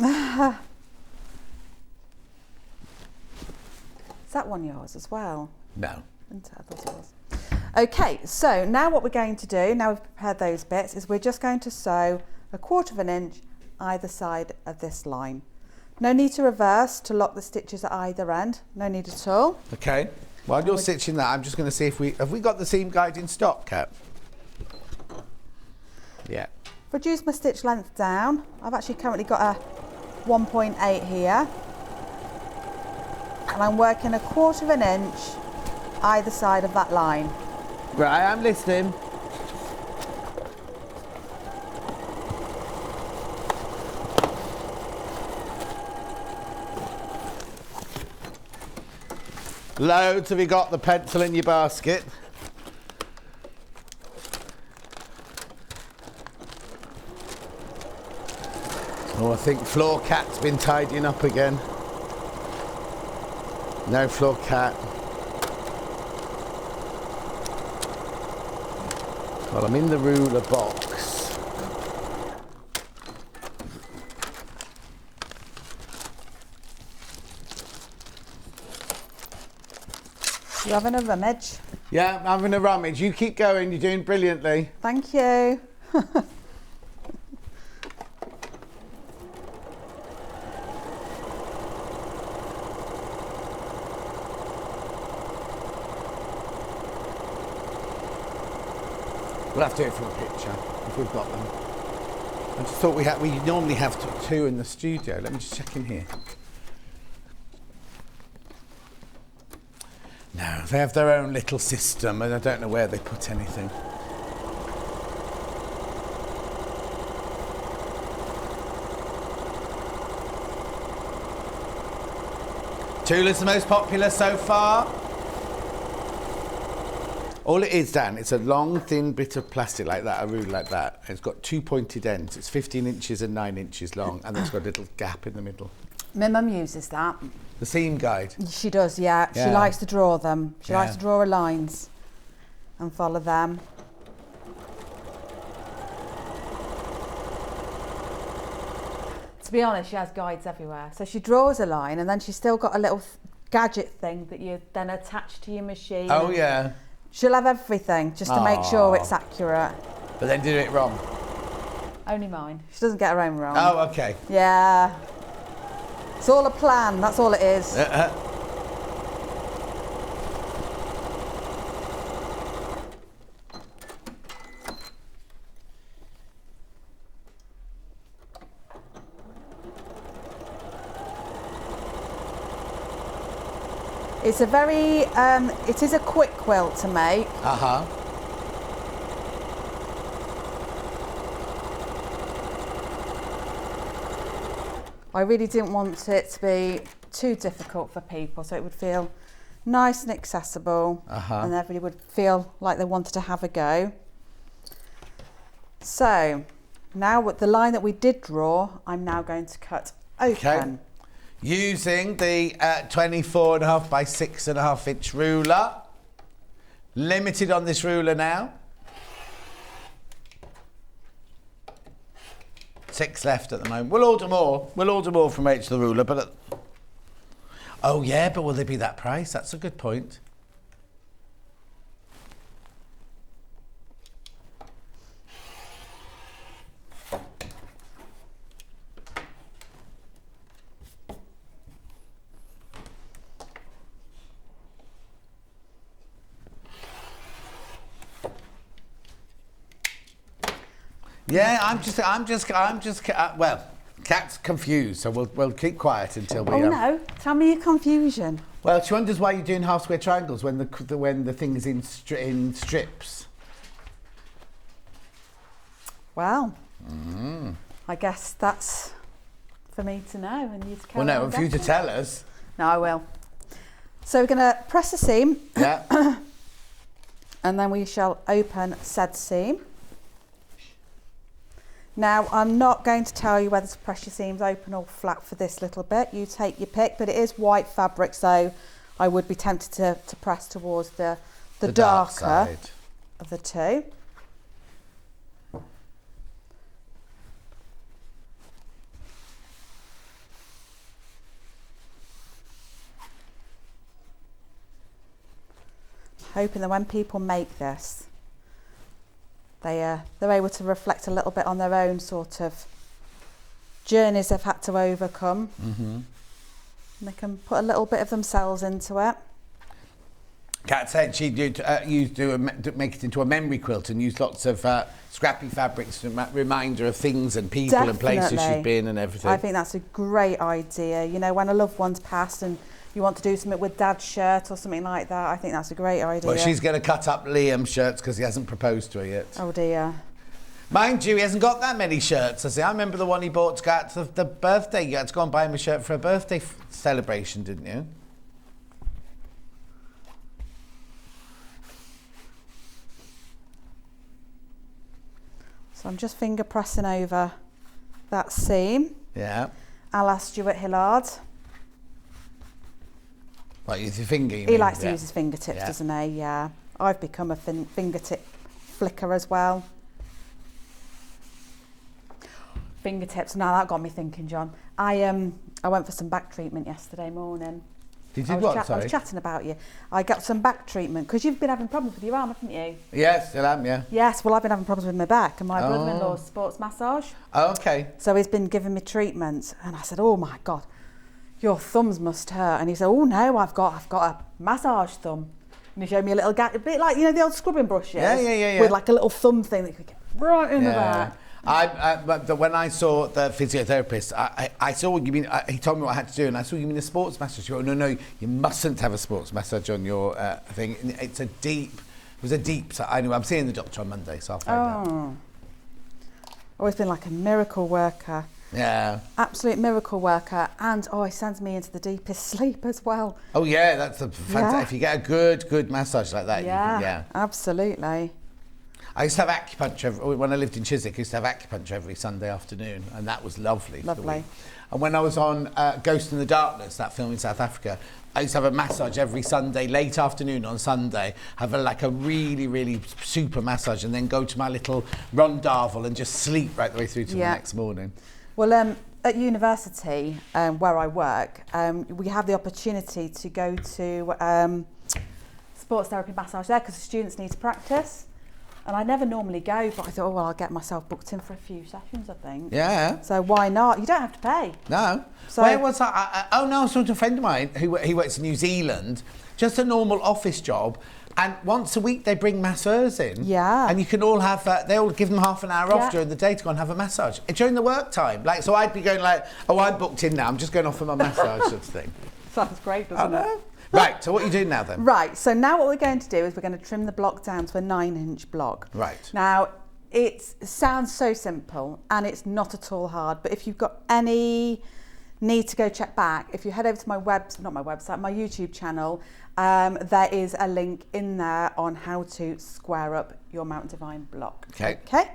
Is that one yours as well? No. I thought it was. Okay, so now what we're going to do, now we've prepared those bits, is we're just going to sew 1/4 inch either side of this line. No need to reverse to lock the stitches at either end. No need at all. Okay. While you're stitching that, I'm just going to see if we got the seam guide in stock, Kat? Yeah. Reduce my stitch length down. I've actually currently got a 1.8 here. And I'm working 1/4 inch either side of that line. Right, I'm listening. Loads. Have you got the pencil in your basket? Oh, I think Floor Cat's been tidying up again. No Floor Cat. Well, I'm in the ruler box. You having a rummage? Yeah, I'm having a rummage. You keep going, you're doing brilliantly. Thank you. We'll have to do it for a picture if we've got them. I just thought we normally have two in the studio. Let me just check in here. No, they have their own little system and I don't know where they put anything. Tula's the most popular so far. All it is, Dan, it's a long, thin bit of plastic like that, a ruler like that. And it's got two pointed ends. It's 15 inches and 9 inches long, and it's got a little gap in the middle. My mum uses that. The seam guide. She does, yeah. She likes to draw them. She likes to draw her lines and follow them. To be honest, she has guides everywhere. So she draws a line, and then she's still got a little gadget thing that you then attach to your machine. Oh, yeah. She'll have everything just to make sure it's accurate. But then did it wrong. Only mine. She doesn't get her own wrong. Oh, okay. Yeah. It's all a plan, that's all it is. It's a very, it is a quick quilt to make. Uh-huh. I really didn't want it to be too difficult for people, so it would feel nice and accessible, and everybody would feel like they wanted to have a go. So now with the line that we did draw, I'm now going to cut open. Okay. Using the 24.5 by 6.5 inch ruler. Limited on this ruler now. 6 left at the moment. We'll order more. We'll order more from H the ruler, but oh yeah, but will they be that price? That's a good point. Yeah, I'm just, well, Kat's confused, so we'll keep quiet until we... Oh no, tell me your confusion. Well, she wonders why you're doing half square triangles when the thing is in strips. Well, I guess that's for me to know and you to carry Well, no, on for you to guessing. tell us. No, I will. So we're going to press the seam. Yeah. And then we shall open said seam. Now, I'm not going to tell you whether to press your seams open or flat for this little bit. You take your pick, but it is white fabric, so I would be tempted to press towards the dark darker side of the two. Hoping that when people make this, they're able to reflect a little bit on their own sort of journeys they've had to overcome. And they can put a little bit of themselves into it. Kat said she'd make it into a memory quilt and use lots of scrappy fabrics to reminder of things and people and places Definitely. she's been and everything. I think that's a great idea. You know, when a loved one's passed and you want to do something with Dad's shirt or something like that, I think that's a great idea. Well, she's going to cut up Liam's shirts because he hasn't proposed to her yet. Oh dear. Mind you, he hasn't got that many shirts. I remember the one he bought to go out to the birthday. You had to go and buy him a shirt for a birthday celebration, didn't you? So I'm just finger pressing over that seam. Yeah. A la Stuart Hillard. Like, use your finger, you He mean? likes to Yeah. use his fingertips, Yeah. doesn't he? Yeah. I've become a fingertip flicker as well. Fingertips. Now that got me thinking, John. I went for some back treatment yesterday morning. Did I you was what, I sorry? was chatting about you. I got some back treatment because you've been having problems with your arm, haven't you? Yes, still am, yeah. Yes. Well, I've been having problems with my back, and my Oh. brother-in-law's sports massage. Oh, okay. So he's been giving me treatments, and I said, "Oh my God, your thumbs must hurt." And he said, "Oh no, I've got a massage thumb." And he showed me a little a bit like, you know, the old scrubbing brushes. Yeah. With like a little thumb thing that you could get right in the back. But when I saw the physiotherapist, I saw what you mean. He told me what I had to do, and I saw you mean a sports massage. She went, no, you mustn't have a sports massage on your thing. It was a deep. So I know I'm seeing the doctor on Monday, so I'll find out. Always been like a miracle worker. Yeah. Absolute miracle worker, and he sends me into the deepest sleep as well. Oh yeah, that's a fantastic. Yeah. If you get a good massage like that, Yeah, absolutely. I used to have acupuncture when I lived in Chiswick. I used to have acupuncture every Sunday afternoon, and that was lovely. for the Lovely. week. And when I was on Ghost in the Darkness, that film in South Africa, I used to have a massage every Sunday, late afternoon on Sunday, have a really, really super massage, and then go to my little rondavel and just sleep right the way through to the next morning. Well, at university, where I work, we have the opportunity to go to sports therapy massage there because the students need to practice. And I never normally go, but I thought, I'll get myself booked in for a few sessions, I think. Yeah. So why not? You don't have to pay. No. So- Where was I? I was talking to a friend of mine he works in New Zealand, just a normal office job, and once a week they bring masseurs in. Yeah. And you can all have, they all give them half an hour off Yeah. during the day to go and have a massage. During the work time. So I'd be going I'm booked in now, I'm just going off for my massage sort of thing. Sounds great, doesn't it? Right, so what are you doing now then? Right, so now what we're going to do is we're going to trim the block down to a 9-inch block. Right. Now, it sounds so simple and it's not at all hard, but if you've got any need to go check back, if you head over to my my YouTube channel, there is a link in there on how to square up your Mount Divine block. Okay. Okay.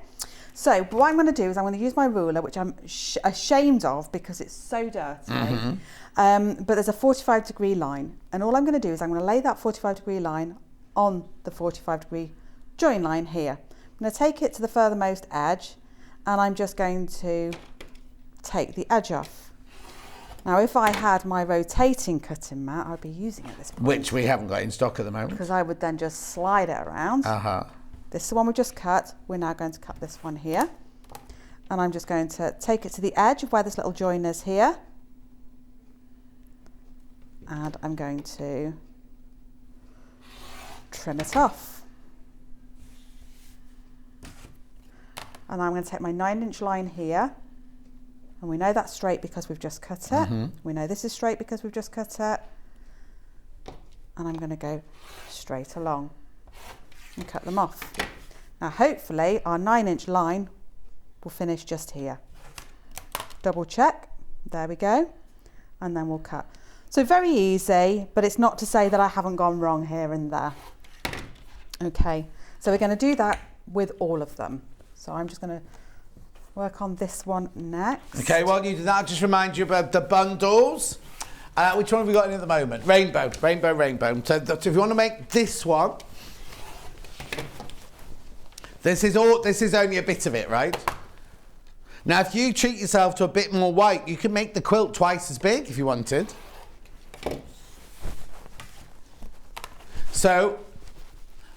So what I'm going to do is I'm going to use my ruler, which I'm ashamed of because it's so dirty. But there's a 45-degree line, and all I'm going to do is I'm going to lay that 45-degree line on the 45-degree join line here. I'm going to take it to the furthermost edge, and I'm just going to take the edge off. Now, if I had my rotating cutting mat, I'd be using it at this point. Which we haven't got in stock at the moment. Because I would then just slide it around. This is the one we just cut. We're now going to cut this one here. And I'm just going to take it to the edge of where this little join is here. And I'm going to trim it off. And I'm going to take my 9-inch line here. And we know that's straight because we've just cut it. We know this is straight because we've just cut it. And I'm going to go straight along and cut them off. Now hopefully our 9-inch line will finish just here. Double check, there we go, and then we'll cut. So very easy, but it's not to say that I haven't gone wrong here and there. Okay, so we're going to do that with all of them. So I'm just going to work on this one next. Okay, while you do that, I'll just remind you about the bundles. Which one have we got in at the moment? Rainbow. So if you want to make this one, this is only a bit of it, right? Now, if you treat yourself to a bit more white, you can make the quilt twice as big if you wanted. So,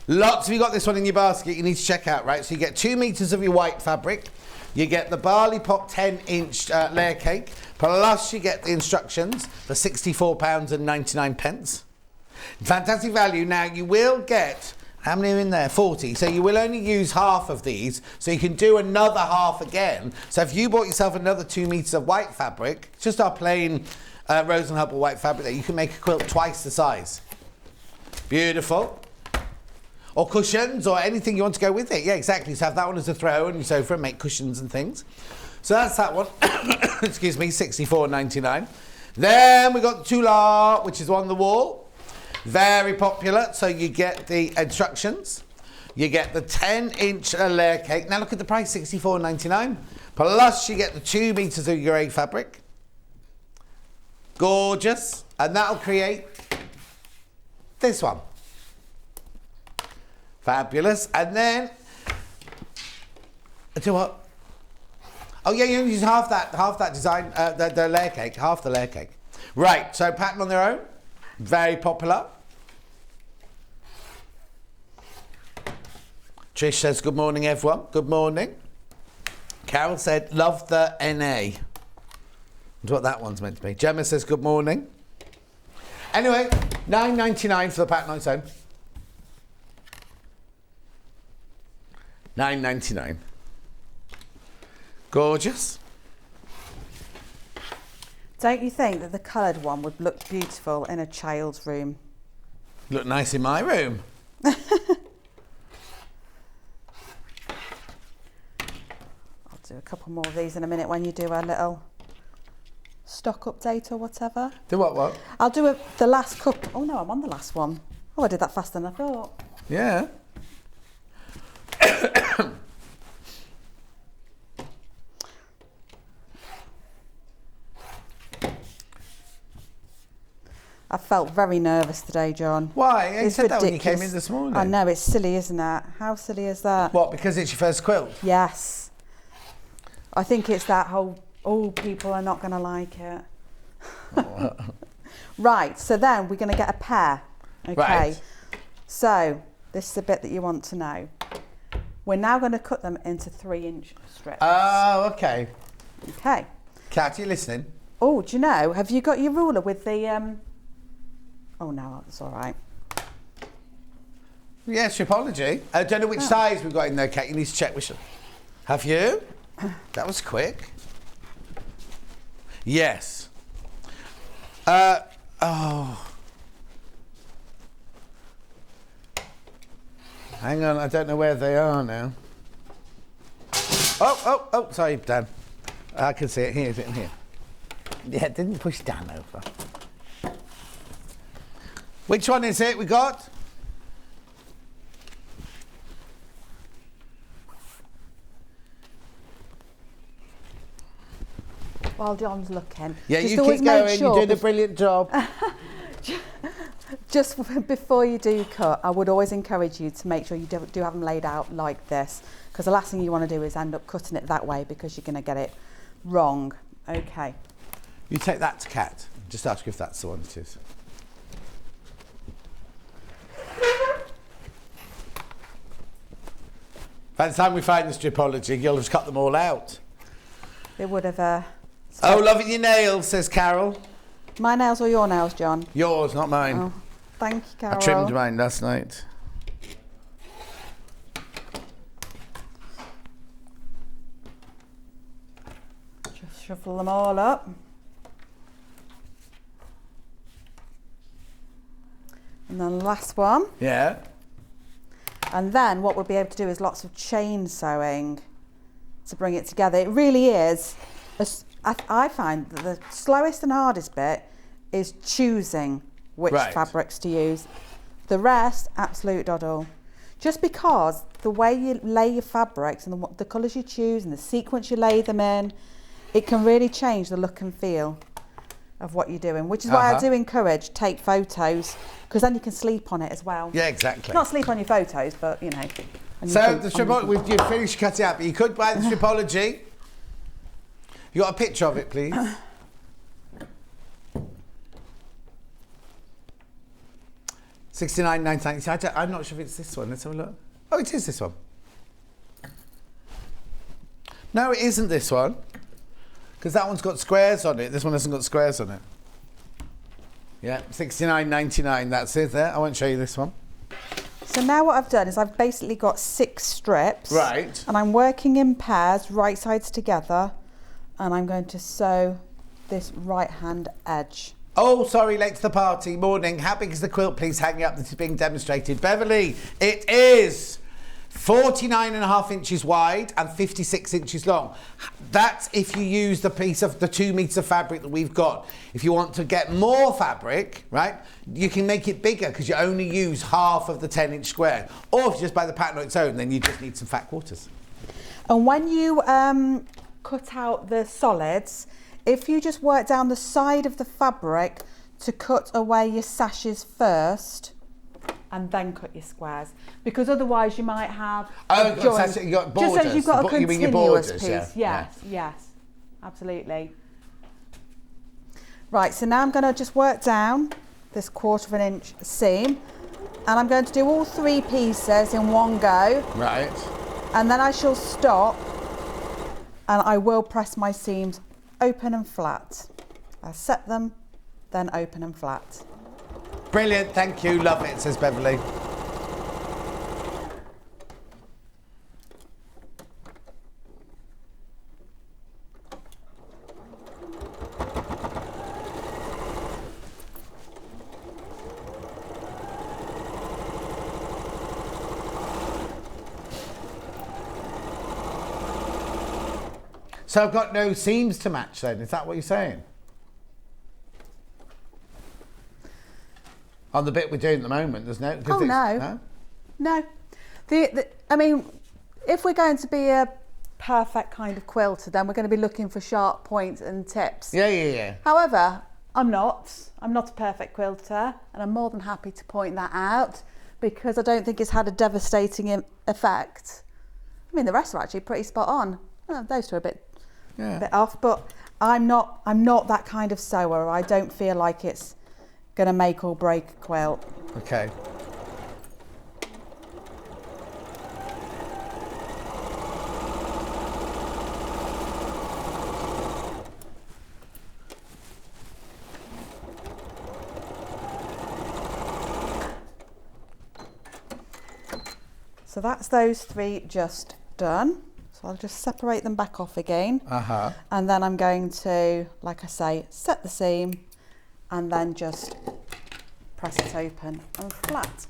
lots of you got this one in your basket you need to check out, right? So you get 2 meters of your white fabric, you get the Barley Pop 10-inch layer cake, plus you get the instructions for £64.99. Fantastic value. Now, you will get, how many are in there? 40. So you will only use half of these, so you can do another half again. So if you bought yourself another 2 meters of white fabric, just our plain Rose and Hubble white fabric there, you can make a quilt twice the size. Beautiful. Or cushions, or anything you want to go with it. Yeah, exactly. So have that one as a throw on your sofa and make cushions and things. So that's that one. Excuse me, £64.99. Then we got the Tular, which is on the wall. Very popular. So you get the instructions. You get the 10-inch layer cake. Now look at the price, £64.99. Plus you get the 2 meters of grey fabric. Gorgeous. And that'll create this one. Fabulous. And then, do what? Oh yeah, you use half that design, the layer cake, half the layer cake. Right, so pattern on their own, very popular. Trish says, good morning everyone, good morning. Carol said, love the NA. That's what that one's meant to be. Gemma says, good morning. Anyway, £9.99 for the pattern on its own. £9.99. Gorgeous. Don't you think that the coloured one would look beautiful in a child's room? Look nice in my room. I'll do a couple more of these in a minute when you do our little stock update or whatever. Do what? I'll do the last couple. Oh no, I'm on the last one. Oh, I did that faster than I thought. Yeah. I felt very nervous today, John. Why? You It's said that when you ridiculous. came in this morning. I know, it's silly, isn't it? How silly is that? What, because it's your first quilt? Yes. I think it's that whole, oh, people are not going to like it. Right, so then we're going to get a pair. Okay. Right. So, this is the bit that you want to know. We're now going to cut them into 3-inch strips. Oh, okay. Okay. Kat, you listening? Oh, do you know, have you got your ruler with the... Oh, no, that's all right. Yes, your apology. I don't know which size we've got in there, Kat. You need to check which one. Have you? That was quick. Yes. Oh. Hang on, I don't know where they are now. Oh, sorry, Dan. I can see it here, is it in here? Yeah, it didn't push Dan over. Which one is it we got? While John's looking. Yeah, just you always keep going, make sure you're doing a brilliant job. Just before you do cut, I would always encourage you to make sure you do have them laid out like this, because the last thing you want to do is end up cutting it that way because you're going to get it wrong. Okay. You take that to Kat. Just ask if that's the one it is. By the time we find the stripology, you'll have cut them all out. It would have... Oh, loving your nails, says Carol. My nails or your nails, John? Yours, not mine. Oh, thank you, Carol. I trimmed mine last night. Just shuffle them all up. And then the last one. Yeah. And then what we'll be able to do is lots of chain sewing to bring it together. It really is, I find that the slowest and hardest bit is choosing which fabrics to use. The rest, absolute doddle. Just because the way you lay your fabrics and the colours you choose and the sequence you lay them in, it can really change the look and feel of what you're doing, which is why I do encourage take photos, because then you can sleep on it as well. Yeah, exactly. Not sleep on your photos, but you know. So the stripology, you've finished cutting out, but you could buy the stripology. You got a picture of it, please? $69.99. I'm not sure if it's this one. Let's have a look. Oh, it is this one. No, it isn't this one, because that one's got squares on it. This one hasn't got squares on it. Yeah, $69.99. That's it there. I won't show you this one. So now what I've done is I've basically got 6 strips. Right. And I'm working in pairs, right sides together, and I'm going to sew this right hand edge. Oh, sorry, late to the party. Morning. How big is the quilt, please, hanging up that is being demonstrated? Beverly, it is 49.5 inches wide and 56 inches long. That's if you use the piece of the 2 meters of fabric that we've got. If you want to get more fabric, right, you can make it bigger because you only use half of the 10-inch square. Or if you just buy the pattern on its own, then you just need some fat quarters. And when you cut out the solids, if you just work down the side of the fabric to cut away your sashes first, and then cut your squares, because otherwise you might have a joint. You got borders. Just as you've got a continuous borders, piece. yeah. Yes, absolutely. Right, so now I'm going to just work down this 1/4 inch seam, and I'm going to do all 3 pieces in one go. Right. And then I shall stop, and I will press my seams open and flat. I set them, then open and flat. Brilliant, thank you, love it, says Beverly. So I've got no seams to match then, is that what you're saying? On the bit we're doing at the moment, there's no... Oh, no. No. I mean, if we're going to be a perfect kind of quilter, then we're going to be looking for sharp points and tips. Yeah. However, I'm not a perfect quilter, and I'm more than happy to point that out because I don't think it's had a devastating effect. I mean, the rest are actually pretty spot on. Oh, those two are a bit off, but I'm not that kind of sewer. I don't feel like it's going to make or break a quilt. Okay. So that's those 3 just done. So I'll just separate them back off again. And then I'm going to, like I say, set the seam and then just press it open and flat.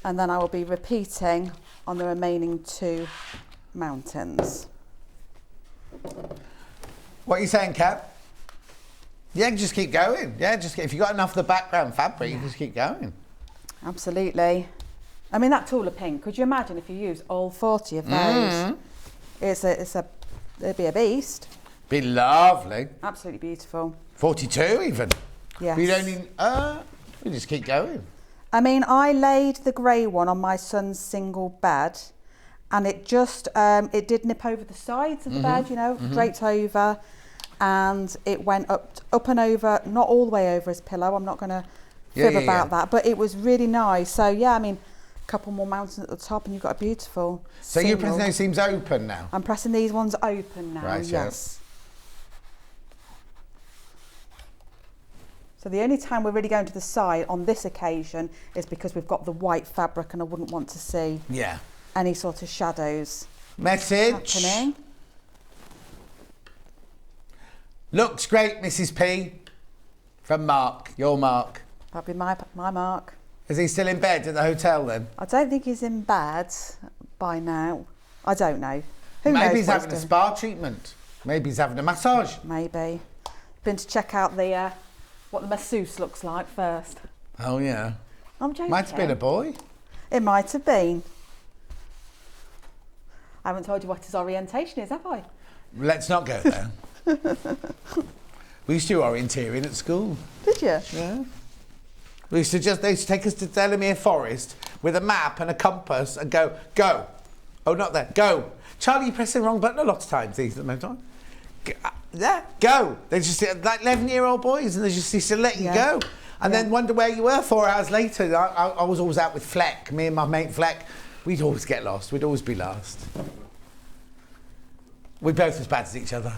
And then I will be repeating on the remaining 2 mountains. What are you saying, Kat? Yeah, just keep going. Yeah, if you've got enough of the background fabric, you just keep going. Absolutely. I mean, that tulle pink, could you imagine if you use all 40 of those? It'd be a beast. Be lovely. Absolutely beautiful. 42 even. Yes. We don't even, we just keep going. I mean, I laid the grey one on my son's single bed, and it just, it did nip over the sides of the bed, you know, draped over, and it went up and over, not all the way over his pillow. I'm not going to fib about that, but it was really nice. So yeah, I mean, a couple more mountains at the top, and you've got a beautiful. So you're pressing those seams open now? I'm pressing these ones open now. Right, yes. So the only time we're really going to the side on this occasion is because we've got the white fabric, and I wouldn't want to see any sort of shadows. Message. Happening. Looks great, Mrs. P. From Mark, your Mark. That'd be my Mark. Is he still in bed at the hotel then? I don't think he's in bed by now. I don't know. Who knows? Maybe he's having a spa treatment. Maybe he's having a massage. Maybe. Been to check out the what the masseuse looks like first. Oh yeah. I'm joking. Might have been a boy. It might have been. I haven't told you what his orientation is, have I? Let's not go there. We used to do orienteering at school. Did you? Yeah. They used to take us to Delamere Forest with a map and a compass and go. Oh, not there, go. Charlie, you press the wrong button a lot of times these at the time. Yeah, go. They just, like 11-year-old boys, and they just used to let you go. And then wonder where you were 4 hours later. I was always out with Fleck, me and my mate Fleck. We'd always get lost. We'd always be last. We're both as bad as each other.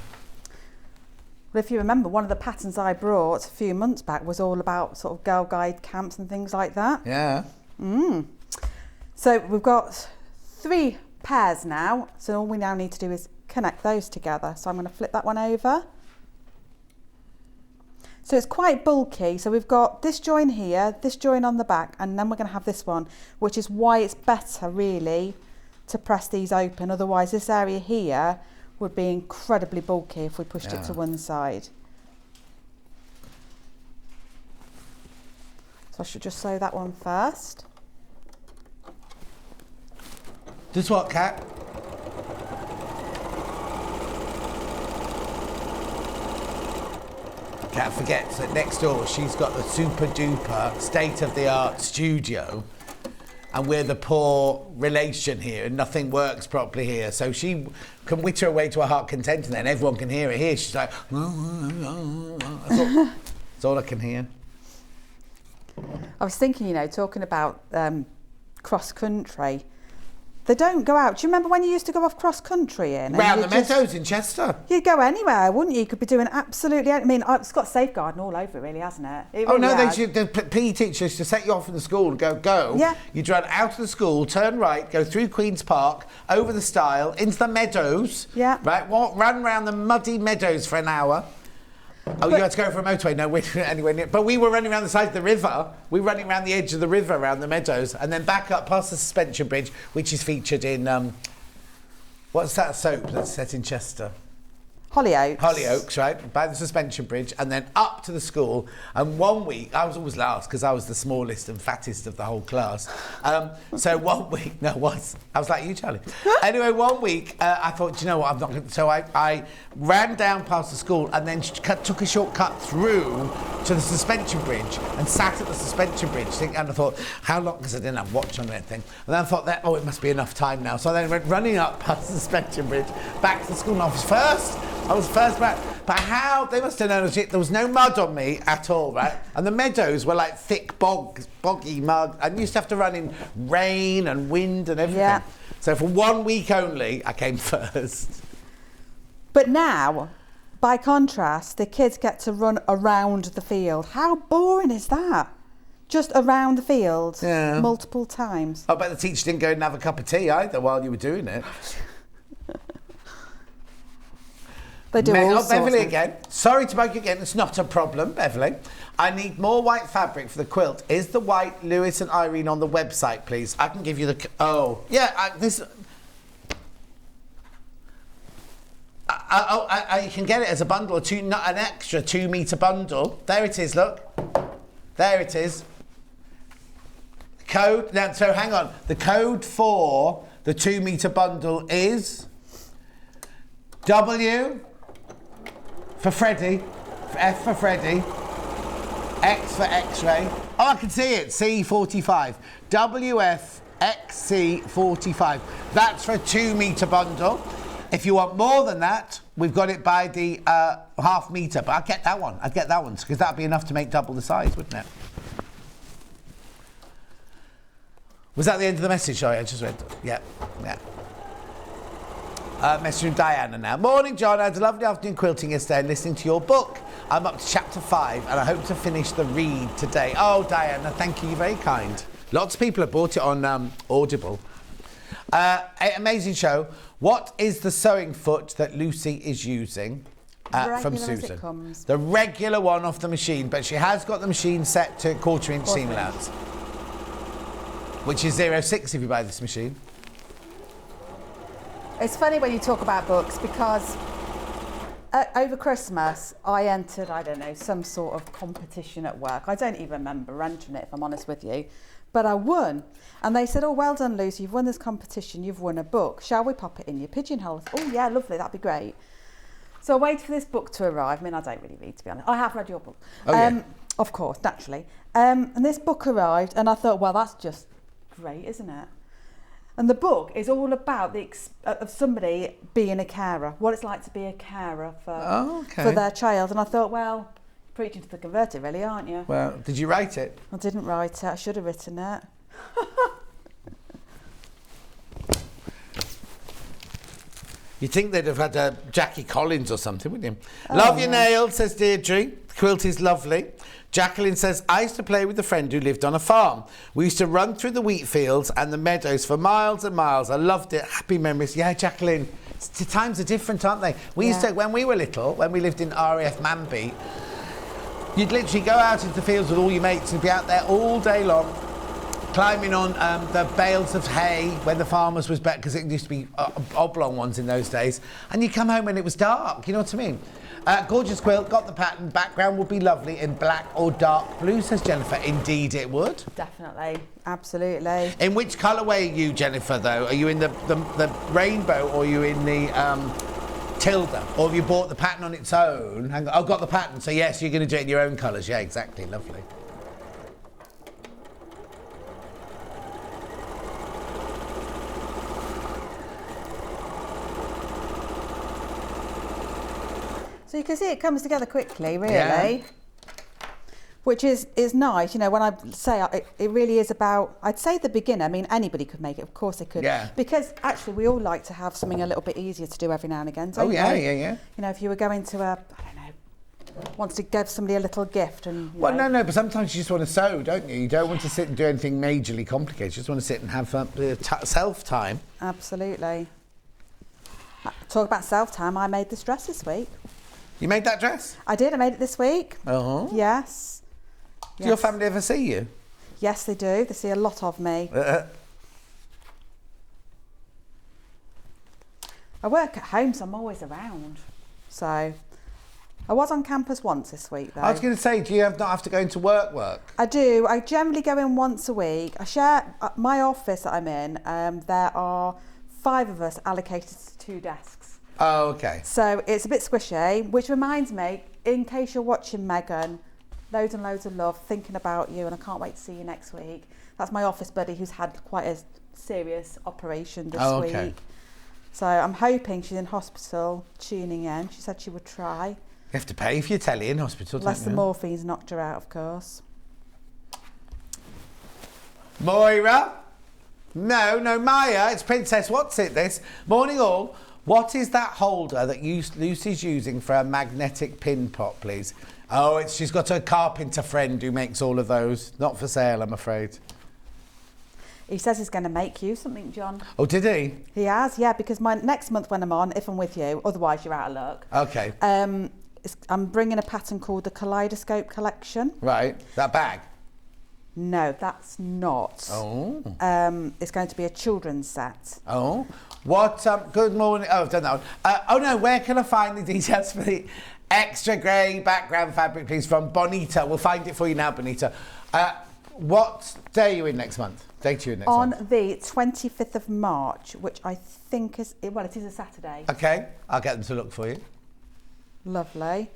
Well, if you remember, one of the patterns I brought a few months back was all about sort of Girl Guide camps and things like that. Yeah. So we've got 3 pairs now. So all we now need to do is connect those together. So I'm going to flip that one over. So it's quite bulky. So we've got this join here, this join on the back, and then we're going to have this one, which is why it's better really to press these open. Otherwise this area here would be incredibly bulky if we pushed it to one side. So I should just sew that one first. Just what, Kat? Kat forgets that next door she's got the super duper state-of-the-art studio, and we're the poor relation here and nothing works properly here. So she can witter away to her heart content, and then everyone can hear it here. She's like, that's all I can hear. I was thinking, you know, talking about cross country. They don't go out. Do you remember when you used to go off cross country in? Round the meadows in Chester. You'd go anywhere, wouldn't you? You could be doing absolutely. I mean, it's got safeguarding all over, really, hasn't it? The PE teachers to set you off in the school and go. Yeah. You'd run out of the school, turn right, go through Queen's Park, over the stile, into the meadows. Yeah. Right. Run round the muddy meadows for an hour. You had to go for a motorway. No, we weren't anywhere near. But we were running around the side of the river. We were running around the edge of the river, around the meadows, and then back up past the suspension bridge, which is featured in what's that soap that's set in Chester? Hollyoaks. Hollyoaks, right, by the suspension bridge, and then up to the school. And 1 week, I was always last because I was the smallest and fattest of the whole class. So 1 week, I was like you, Charlie. Anyway, 1 week, I thought, do you know what, I'm not going to. So I ran down past the school and then took a shortcut through to the suspension bridge and sat at the suspension bridge. And I thought, how long, because I didn't have a watch on or anything. And then I thought, it must be enough time now. So I then went running up past the suspension bridge, back to the school, and I was first back, but how, they must have known there was no mud on me at all, right? And the meadows were like thick boggy mud. I used to have to run in rain and wind and everything. Yeah. So for 1 week only, I came first. But now, by contrast, the kids get to run around the field. How boring is that? Just around the field, multiple times. I bet the teacher didn't go and have a cup of tea either while you were doing it. They do all sorts Beverly of- again. Sorry to bug you again. It's not a problem, Beverly. I need more white fabric for the quilt. Is the white Lewis and Irene on the website, please? I can give you the... Oh, yeah, this... I can get it as a bundle, an extra 2 metre bundle. There it is, look. There it is. Code, now, so hang on. The code for the 2 metre bundle is W for Freddy, F for Freddy, X for X-ray. Oh, I can see it, C45. WFXC45. That's for a 2 metre bundle. If you want more than that, we've got it by the half metre, but I'd get that one. Because that'd be enough to make double the size, wouldn't it? Was that the end of the message? Sorry, I just read. Yeah. Message from Diana now. Morning, John. I had a lovely afternoon quilting yesterday and listening to your book. I'm up to chapter 5 and I hope to finish the read today. Oh, Diana, thank you. You're very kind. Lots of people have bought it on Audible. Amazing show. What is the sewing foot that Lucy is using? From Susan. It comes. The regular one off the machine, but she has got the machine set to 1/4 inch seam allowance, which is 0.6 if you buy this machine. It's funny when you talk about books because over Christmas I entered, I don't know, some sort of competition at work. I don't even remember entering it, if I'm honest with you. But I won. And they said, oh, well done, Lucy, you've won this competition, you've won a book. Shall we pop it in your pigeonhole? Oh, yeah, lovely, that'd be great. So I waited for this book to arrive. I mean, I don't really read, to be honest. I have read your book. Oh, yeah. Of course, naturally. And this book arrived, and I thought, well, that's just great, isn't it? And the book is all about of somebody being a carer, what it's like to be a carer for their child. And I thought, well, preaching to the converted, really, aren't you? Well, did you write it? I didn't write it. I should have written it. You'd think they'd have had Jackie Collins or something, wouldn't you? Love your nails, says Deirdre. The quilt is lovely. Jacqueline says, I used to play with a friend who lived on a farm. We used to run through the wheat fields and the meadows for miles and miles. I loved it. Happy memories. Yeah, Jacqueline. Times are different, aren't they? We used to, when we were little, when we lived in RAF Manby, you'd literally go out into the fields with all your mates and be out there all day long, climbing on the bales of hay when the farmers was better, because it used to be oblong ones in those days, and you come home when it was dark, you know what I mean? Gorgeous quilt, got the pattern, background would be lovely in black or dark blue, says Jennifer. Indeed it would. Definitely, absolutely. In which colourway are you, Jennifer, though? Are you in the rainbow, or are you in the Tilda? Or have you bought the pattern on its own? Hang on. Oh, got the pattern, so yes, you're going to do it in your own colours. Yeah, exactly, lovely. So you can see it comes together quickly, really. Yeah. Which is nice, you know, when I say it really is about, I'd say the beginner, I mean, anybody could make it, of course they could. Yeah. Because actually we all like to have something a little bit easier to do every now and again, don't Oh, yeah, we? yeah. You know, if you were going to I don't know, wants to give somebody a little gift and... Well, no, but sometimes you just want to sew, don't you? You don't want to sit and do anything majorly complicated. You just want to sit and have self-time. Absolutely. Talk about self-time, I made this dress this week. You made that dress? I did, I made it this week. Uh-huh. Yes. Do your family ever see you? Yes, they do. They see a lot of me. I work at home, so I'm always around. So, I was on campus once this week, though. I was going to say, do you not have to go into work? I do. I generally go in once a week. I share my office that I'm in. There are 5 of us allocated to 2 desks. Oh, okay. So it's a bit squishy, which reminds me, in case you're watching, Megan, loads and loads of love, thinking about you, and I can't wait to see you next week. That's my office buddy who's had quite a serious operation this week. So I'm hoping she's in hospital, tuning in. She said she would try. You have to pay for your telly in hospital, Unless don't the you? morphine's knocked her out, of course. Moira? No, Maya, it's Princess. What's it, this? Morning all. What is that holder that Lucy's using for a magnetic pin pot, please? Oh, she's got a carpenter friend who makes all of those. Not for sale, I'm afraid. He says he's going to make you something, John. Oh, did he? He has, yeah, because next month when I'm on, if I'm with you, otherwise you're out of luck. Okay. I'm bringing a pattern called the Kaleidoscope Collection. Right. That bag? No, that's not. Oh. It's going to be a children's set. Oh. What, good morning. Oh, I've done that one. Oh no, where can I find the details for the extra grey background fabric, please, from Bonita? We'll find it for you now, Bonita. What day are you in next month? Date are you in next month? On the 25th of March, which I think is, well, it is a Saturday. Okay, I'll get them to look for you. Lovely.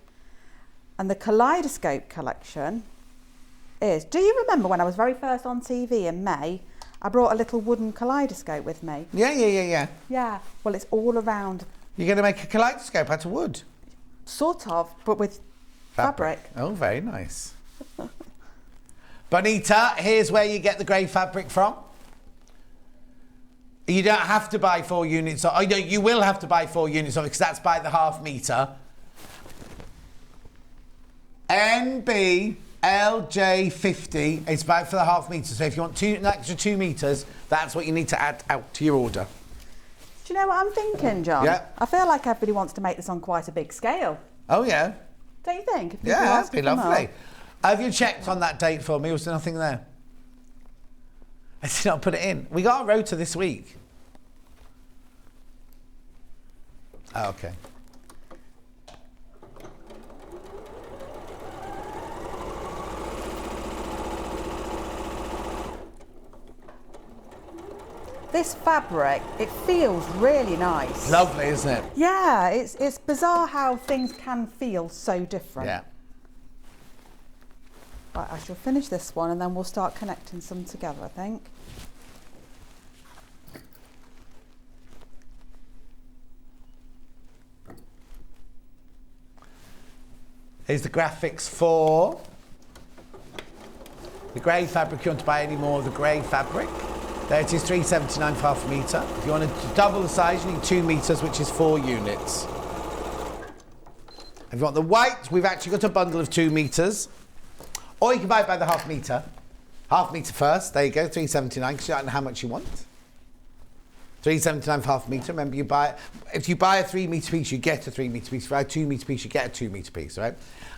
And the Kaleidoscope Collection is, do you remember when I was very first on TV in May, I brought a little wooden kaleidoscope with me? Yeah. Yeah, well, it's all around. You're going to make a kaleidoscope out of wood? Sort of, but with fabric. Oh, very nice. Bonita, here's where you get the grey fabric from. You don't have to buy 4 units. Oh, no, you will have to buy 4 units of it because that's by the half metre. NBLJ50 is about for the half metre. So if you want an extra 2 metres, that's what you need to add out to your order. Do you know what I'm thinking, John? Yeah. I feel like everybody wants to make this on quite a big scale. Oh, yeah. Don't you think? If people Yeah, ask that'd be them up. lovely. Have you checked on that date for me? Was there nothing there? I did not put it in. We got a rota this week. Oh, okay. This fabric, it feels really nice. Lovely, isn't it? Yeah, it's bizarre how things can feel so different. Yeah. Right, I shall finish this one and then we'll start connecting some together, I think. Here's the graphics for the grey fabric. If you want to buy any more of the grey fabric, there it is, £3.79 for half a metre. If you want to double the size, you need 2 metres, which is 4 units. If you want the white, we've actually got a bundle of 2 metres. Or you can buy it by the half metre. Half metre first, there you go, £3.79, because you don't know how much you want. £3.79 for half a metre. Remember, you buy, if you buy a 3 metre piece, you get a 3 metre piece. If you buy a 2 metre piece, you get a 2 metre piece, right?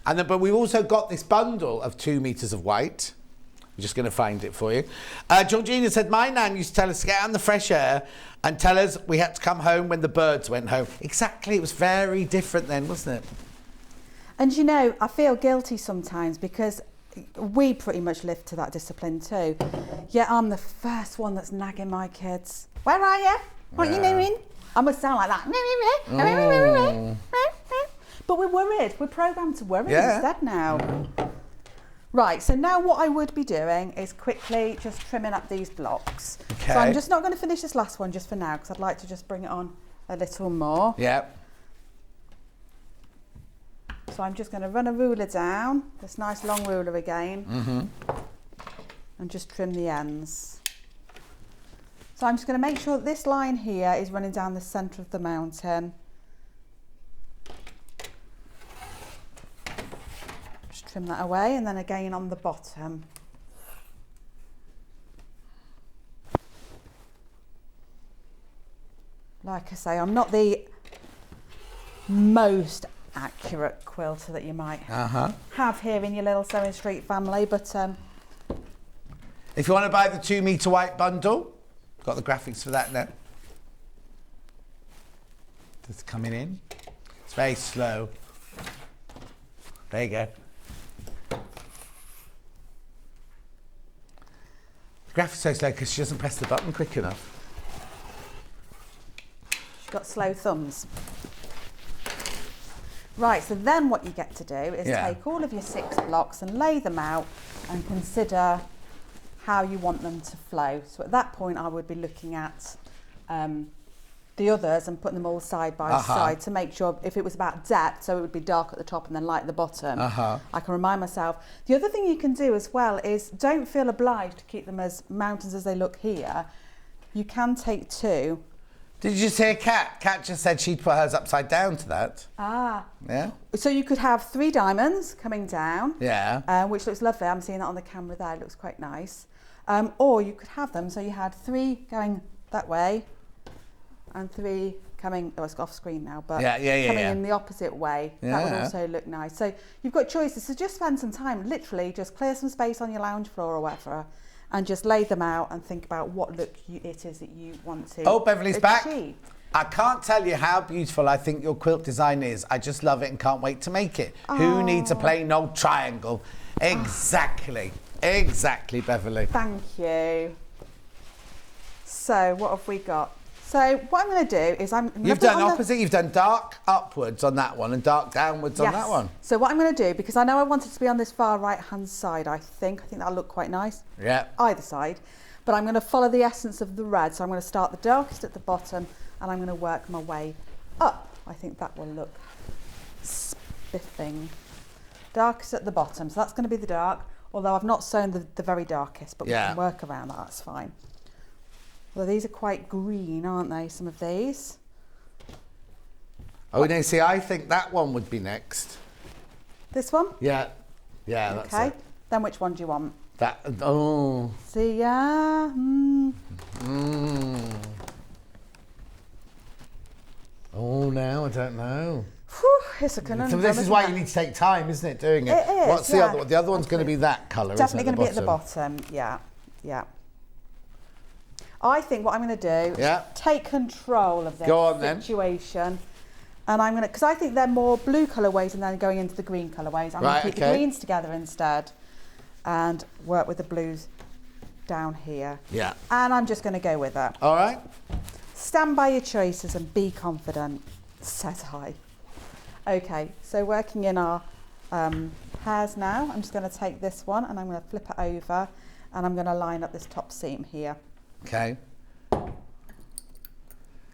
And then, but we've also got this bundle of 2 metres of white. I'm just going to find it for you. Georgina said, my nan used to tell us to get out in the fresh air and tell us we had to come home when the birds went home. Exactly, it was very different then, wasn't it? And you know, I feel guilty sometimes because we pretty much live to that discipline too. Yet I'm the first one that's nagging my kids. Where are you? What are you doing? I must sound like that. Oh. But we're worried. We're programmed to worry Yeah. instead now. Right, so now what I would be doing is quickly just trimming up these blocks. Okay. So I'm just not going to finish this last one just for now because I'd like to just bring it on a little more. Yeah. So I'm just going to run a ruler down, this nice long ruler again, and just trim the ends. So I'm just going to make sure that this line here is running down the centre of the mountain. Just trim that away, and then again on the bottom. Like I say, I'm not the most accurate quilter that you might have here in your little Sewing Street family, but if you want to buy the 2 metre white bundle, got the graphics for that now. Just coming in. It's very slow. There you go. The graphics so slow because she doesn't press the button quick enough. she's got slow thumbs. Right, so then what you get to do is take all of your 6 blocks and lay them out and consider how you want them to flow. So at that point I would be looking at the others and putting them all side by side to make sure if it was about depth, so it would be dark at the top and then light at the bottom, I can remind myself. The other thing you can do as well is don't feel obliged to keep them as mountains as they look here. You can take 2. Did you say Kat? Kat just said she'd put hers upside down to that. Ah. Yeah? So you could have 3 diamonds coming down. Yeah. Which looks lovely. I'm seeing that on the camera there. It looks quite nice. Or you could have them so you had 3 going that way and 3 coming, oh, it's off screen now, but coming in the opposite way. That would also look nice. So you've got choices. So just spend some time, literally just clear some space on your lounge floor or whatever, and just lay them out and think about what look it is that you want to Oh, Beverly's back. achieve. I can't tell you how beautiful I think your quilt design is. I just love it and can't wait to make it. Who needs a plain old triangle? Exactly. Exactly, Beverly. Thank you. So what have we got? So what I'm going to do is You've done opposite. You've done dark upwards on that one and dark downwards on that one. So what I'm going to do, because I know I want it to be on this far right-hand side, I think that'll look quite nice. Yeah. Either side. But I'm going to follow the essence of the red. So I'm going to start the darkest at the bottom and I'm going to work my way up. I think that will look spiffing. Darkest at the bottom. So that's going to be the dark, although I've not sewn the very darkest, but we can work around that. That's fine. Well, these are quite green, aren't they, some of these? Oh, no, see, I think that one would be next. This one? Yeah. Yeah, that's okay. it. Then which one do you want? That, oh. See, yeah. Oh, now I don't know. Whew, it's a conundrum. So this is why you need to take time, isn't it, doing it? It is, What's the other one? The other one's going to be that colour, isn't it? Definitely going to be at the bottom, yeah. I think what I'm going to do is take control of this situation. And I'm going to, because I think they're more blue colourways and then going into the green colourways. I'm going to keep the greens together instead and work with the blues down here. Yeah. And I'm just going to go with it. All right. Stand by your choices and be confident, says I. Okay, so working in our hairs now, I'm just going to take this one and I'm going to flip it over and I'm going to line up this top seam here. Okay.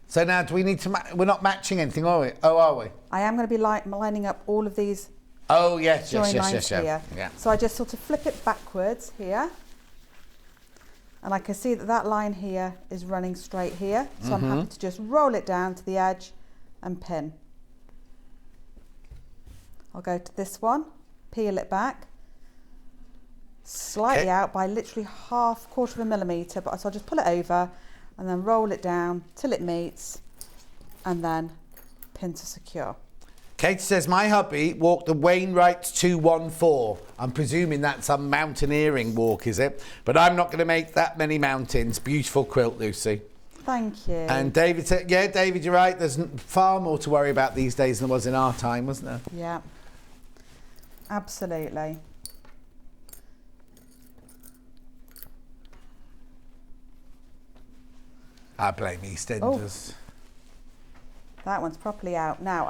So now, do we need to? We're not matching anything, are we? Oh, are we? I am going to be lining up all of these. Oh yes, join lines yes. Here. Yeah. So I just sort of flip it backwards here, and I can see that line here is running straight here. So I'm happy to just roll it down to the edge and pin. I'll go to this one, peel it back. Slightly out by literally quarter of a millimetre, but so I'll just pull it over and then roll it down till it meets and then pin to secure. Kate says, my hubby walked the Wainwright 214. I'm presuming that's some mountaineering walk, is it? But I'm not going to make that many mountains. Beautiful quilt, Lucy. Thank you. And David said, yeah, David, you're right. There's far more to worry about these days than there was in our time, wasn't there? Yeah, absolutely. I blame EastEnders. That one's properly out now.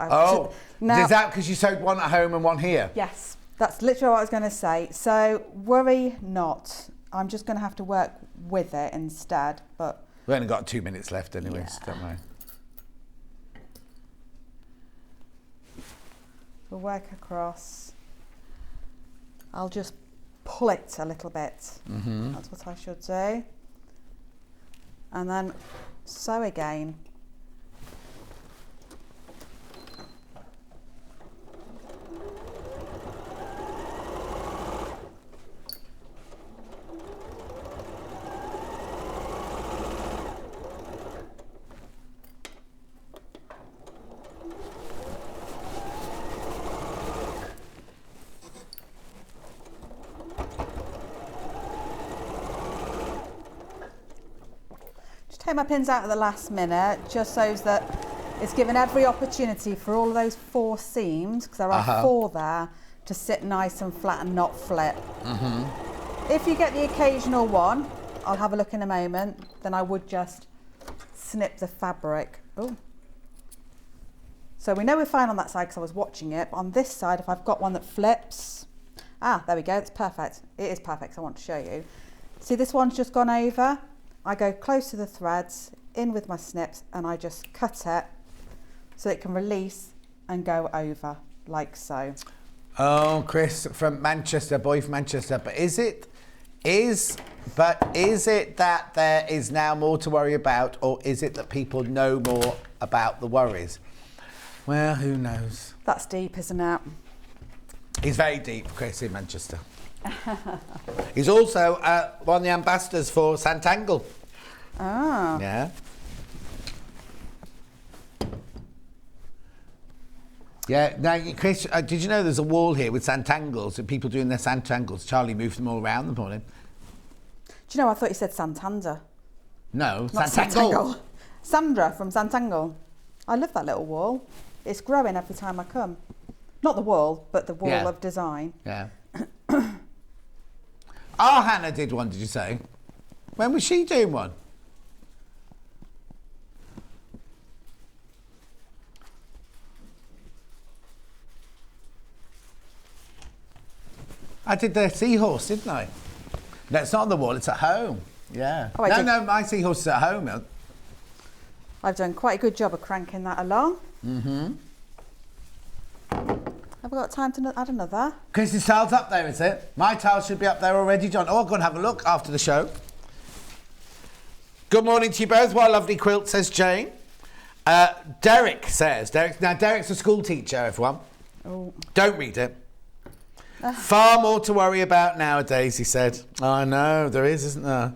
Is that because you sewed one at home and one here? Yes, that's literally what I was going to say. So worry not. I'm just going to have to work with it instead. But we've only got 2 minutes left anyway, so don't worry. We'll work across. I'll just pull it a little bit. That's what I should do. And then sew again. Take my pins out at the last minute, just so that it's given every opportunity for all of those 4 seams, because there are 4 there, to sit nice and flat and not flip. If you get the occasional one, I'll have a look in a moment, then I would just snip the fabric. Oh. So we know we're fine on that side because I was watching it, but on this side, if I've got one that flips, there we go, it's perfect. It is perfect, so I want to show you. See, this one's just gone over. I go close to the threads, in with my snips, and I just cut it so it can release and go over, like so. Oh, Chris from Manchester, boy from Manchester. But is it that there is now more to worry about, or is it that people know more about the worries? Well, who knows? That's deep, isn't it? He's very deep, Chris in Manchester. He's also one of the ambassadors for Santangle. Ah. Yeah. Yeah, now, Chris, did you know there's a wall here with Santangles and people doing their Santangles? Charlie moved them all around the morning. Do you know, I thought you said Santander. No, Not Santangle. Sandra from Santangle. I love that little wall. It's growing every time I come. Not the wall, but the wall of design. Yeah. Our Hannah did one, did you say? When was she doing one? I did the seahorse, didn't I? No, it's not on the wall, it's at home. Yeah. Oh, no, my seahorse is at home. I've done quite a good job of cranking that along. Mm-hmm. Have we got time to add another? Chris's tile's up there, is it? My tile should be up there already, John. Oh, I'll go and have a look after the show. Good morning to you both. What a lovely quilt, says Jane. Derek says, Derek's a school teacher, everyone. Oh. Don't read it. Far more to worry about nowadays, he said. Oh, I know, there is, isn't there?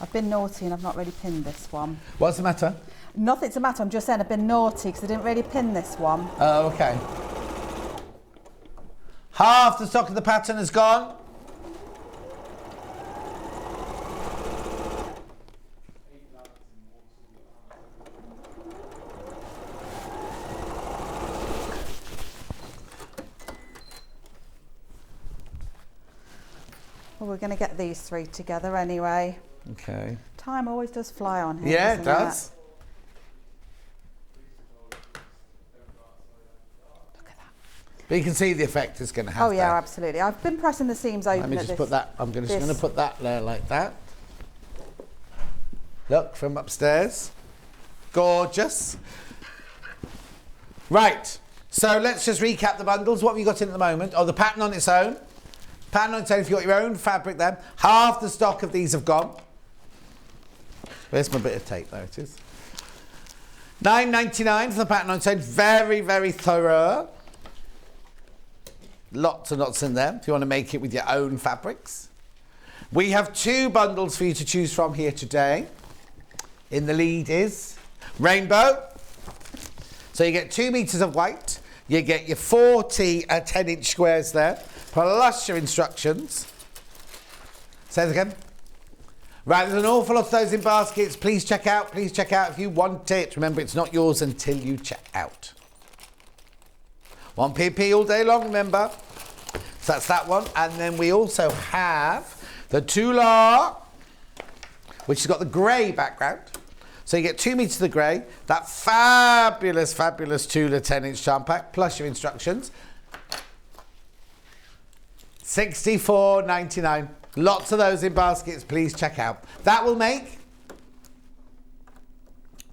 I've been naughty and I've not really pinned this one. What's the matter? Nothing's the matter, I'm just saying I've been naughty because I didn't really pin this one. Oh, okay. Half the stock of the pattern has gone. Well, we're going to get these three together anyway. Okay. Time always does fly on here. Yeah, it does. Look at that. But you can see the effect it's going to have. Oh yeah, there. absolutely. I've been pressing the seams open. Let me at just this, put that. I'm just this- going to put that there like that. Look from upstairs. Gorgeous. Right. So let's just recap the bundles. What have you got in at the moment? Oh, the pattern on its own. Pattern on its own. If you've got your own fabric there. Half the stock of these have gone. Where's my bit of tape? There it is. $9.99 for the pattern on its own. Very, very thorough. Lots and lots in there if you want to make it with your own fabrics. We have 2 bundles for you to choose from here today. In the lead is rainbow. So you get 2 meters of white. You get your 40 10-inch squares there, plus your instructions. Say it again. Right, there's an awful lot of those in baskets. Please check out if you want it. Remember, it's not yours until you check out. 1 pp all day long, remember. So that's that one. And then we also have the Tula, which has got the grey background. So you get 2 meters of the grey, that fabulous, fabulous Tula 10-inch charm pack, plus your instructions. $64.99. Lots of those in baskets, please check out. That will make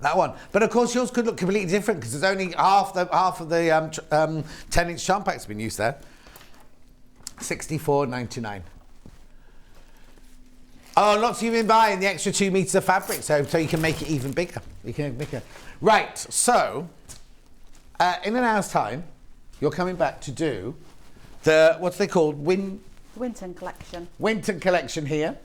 that one. But of course yours could look completely different because there's only half of the 10-inch charm pack's been used there. $64.99. Oh, lots of you have been buying the extra 2 meters of fabric, so you can make it even bigger. You can make it bigger. Right, so in an hour's time, you're coming back to do the, what's they called? Wintern collection. Wintern collection here,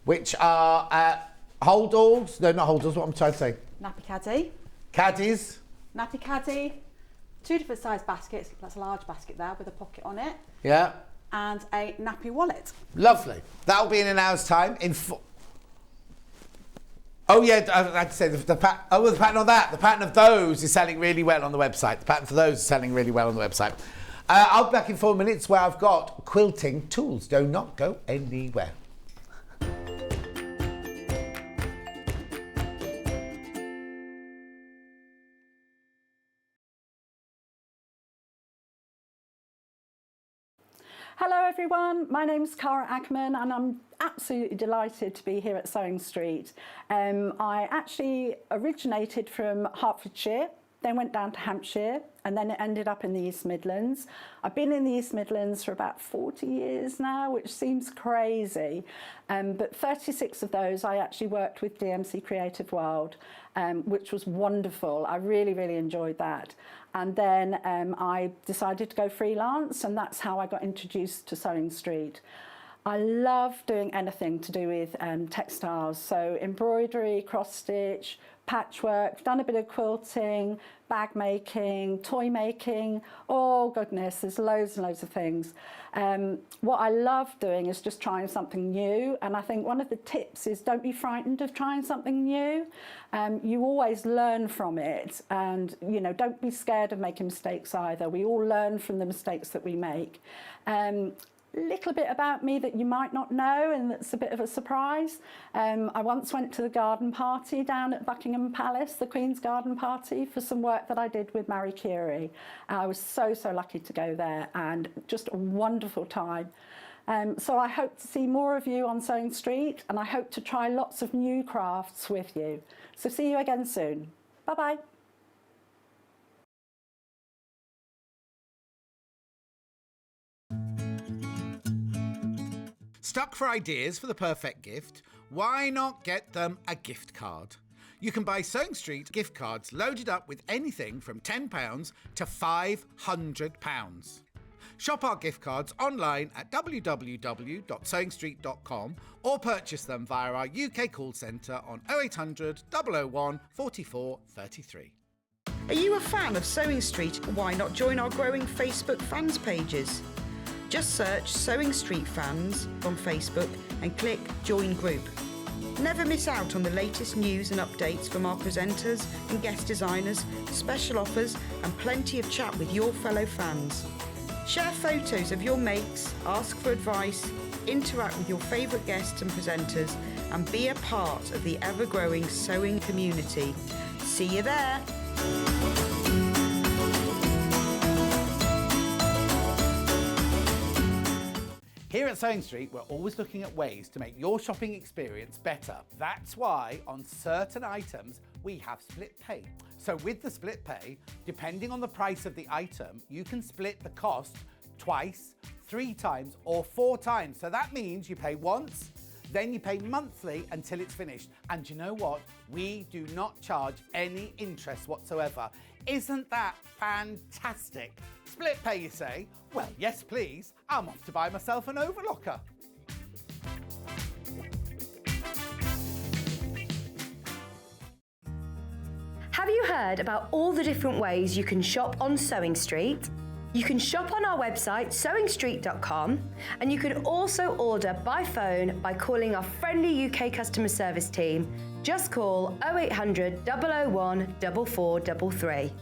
which are hold-alls. No, not hold-alls, what I'm trying to say. Nappy caddy. Caddies. Nappy caddy. 2 different size baskets. That's a large basket there with a pocket on it. Yeah. And a nappy wallet. Lovely. That'll be in an hour's time. Oh yeah, I had to say the pattern on that. The pattern of those is selling really well on the website. The pattern for those is selling really well on the website. I'll be back in 4 minutes where I've got quilting tools. Do not go anywhere. Hello everyone, my name's Cara Ackerman and I'm absolutely delighted to be here at Sewing Street. I actually originated from Hertfordshire then went down to Hampshire, and then it ended up in the East Midlands. I've been in the East Midlands for about 40 years now, which seems crazy. But 36 of those I actually worked with DMC Creative World, which was wonderful. I really, really enjoyed that. And then I decided to go freelance, and that's how I got introduced to Sewing Street. I love doing anything to do with textiles, so embroidery, cross stitch, patchwork, done a bit of quilting, bag making, toy making. Oh goodness, there's loads and loads of things. What I love doing is just trying something new, and I think one of the tips is don't be frightened of trying something new. You always learn from it, and don't be scared of making mistakes either. We all learn from the mistakes that we make. Little bit about me that you might not know, and that's a bit of a surprise. I once went to the garden party down at Buckingham Palace, the Queen's garden party, for some work that I did with Marie Curie. I was so lucky to go there, and just a wonderful time. So I hope to see more of you on Sewing Street, and I hope to try lots of new crafts with you. So see you again soon. Bye-bye. Stuck for ideas for the perfect gift? Why not get them a gift card? You can buy Sewing Street gift cards loaded up with anything from £10 to £500. Shop our gift cards online at www.sewingstreet.com or purchase them via our UK call centre on 0800 001 44 33. Are you a fan of Sewing Street? Why not join our growing Facebook fans pages? Just search Sewing Street Fans on Facebook and click Join Group. Never miss out on the latest news and updates from our presenters and guest designers, special offers and plenty of chat with your fellow fans. Share photos of your makes, ask for advice, interact with your favourite guests and presenters and be a part of the ever-growing sewing community. See you there! Here at Sewing Street, we're always looking at ways to make your shopping experience better. That's why on certain items, we have split pay. So with the split pay, depending on the price of the item, you can split the cost twice, 3 times, or 4 times. So that means you pay once, then you pay monthly until it's finished. And you know what? We do not charge any interest whatsoever. Isn't that fantastic? Split pay, you say? Well, yes, please. I'm off to buy myself an overlocker. Have you heard about all the different ways you can shop on Sewing Street? You can shop on our website, sewingstreet.com, and you can also order by phone by calling our friendly UK customer service team. Just call 0800 001 4433.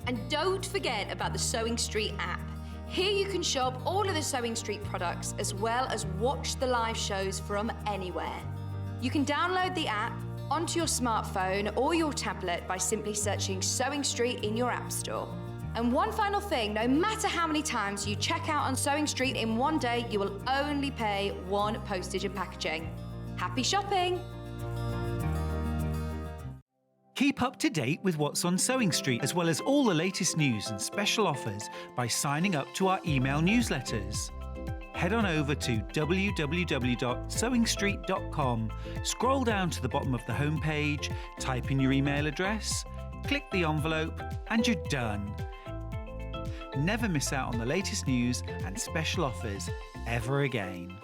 And don't forget about the Sewing Street app. Here you can shop all of the Sewing Street products as well as watch the live shows from anywhere. You can download the app onto your smartphone or your tablet by simply searching Sewing Street in your app store. And one final thing, no matter how many times you check out on Sewing Street in one day, you will only pay 1 postage and packaging. Happy shopping! Keep up to date with what's on Sewing Street, as well as all the latest news and special offers by signing up to our email newsletters. Head on over to www.sewingstreet.com, scroll down to the bottom of the homepage, type in your email address, click the envelope, and you're done. Never miss out on the latest news and special offers ever again.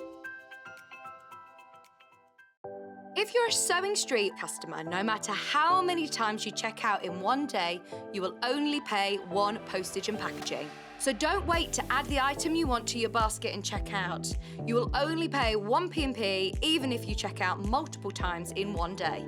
If you're a Sewing Street customer, no matter how many times you check out in one day, you will only pay 1 postage and packaging. So don't wait to add the item you want to your basket and check out. You will only pay 1 P&P even if you check out multiple times in one day.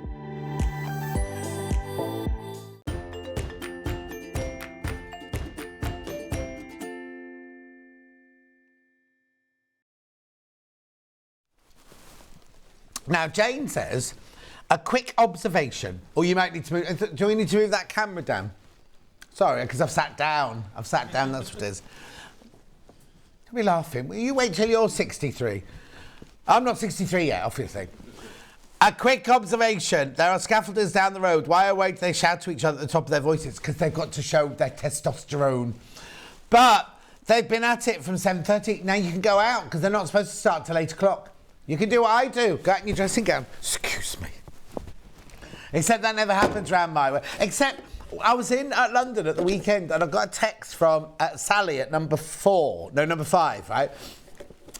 Now, Jane says, a quick observation, or you might need to move, do we need to move that camera down? Sorry, because I've sat down, that's what it is. Don't be laughing, will you wait till you're 63? I'm not 63 yet, obviously. A quick observation. There are scaffolders down the road. Why away do they shout to each other at the top of their voices? Because they've got to show their testosterone. But they've been at it from 7:30. Now you can go out because they're not supposed to start till 8 o'clock. You can do what I do. Go out in your dressing gown. Excuse me. Except that never happens round my way. Except I was in London at the weekend and I got a text from Sally at number 5, right?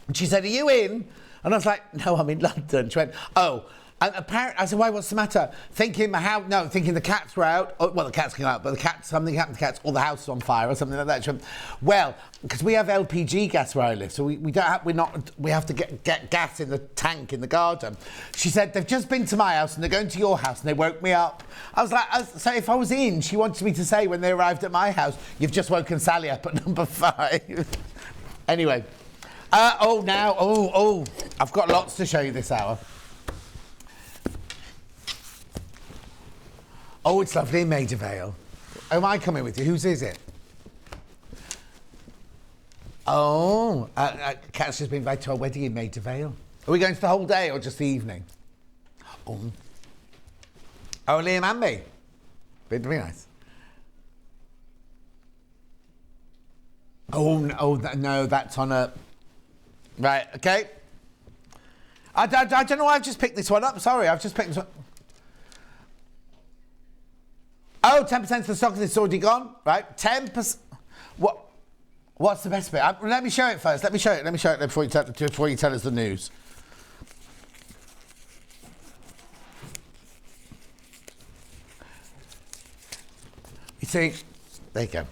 And she said, are you in? And I was like, no, I'm in London. She went, oh. And apparently, I said, why, what's the matter? Thinking the cats were out. Oh, well, the cats came out, but something happened to the cats, or the house was on fire, or something like that. She went, well, because we have LPG gas where I live, so we have to get gas in the tank in the garden. She said, they've just been to my house, and they're going to your house, and they woke me up. I was like, so if I was in, she wanted me to say when they arrived at my house, you've just woken Sally up at number 5. Anyway. I've got lots to show you this hour. Oh, it's lovely in Maida Vale. Am I coming with you? Whose is it? Oh, Kat's just been invited to our wedding in Maida Vale. Are we going to the whole day or just the evening? Oh, Liam and me. Been very nice. No, that's on a... Right, okay. I don't know why I've just picked this one up. Sorry, I've just picked this one. Oh, 10% of the stock is already gone. Right, 10%. What's the best bit? Let me show it first. Let me show it before you tell us the news. You see, there you go.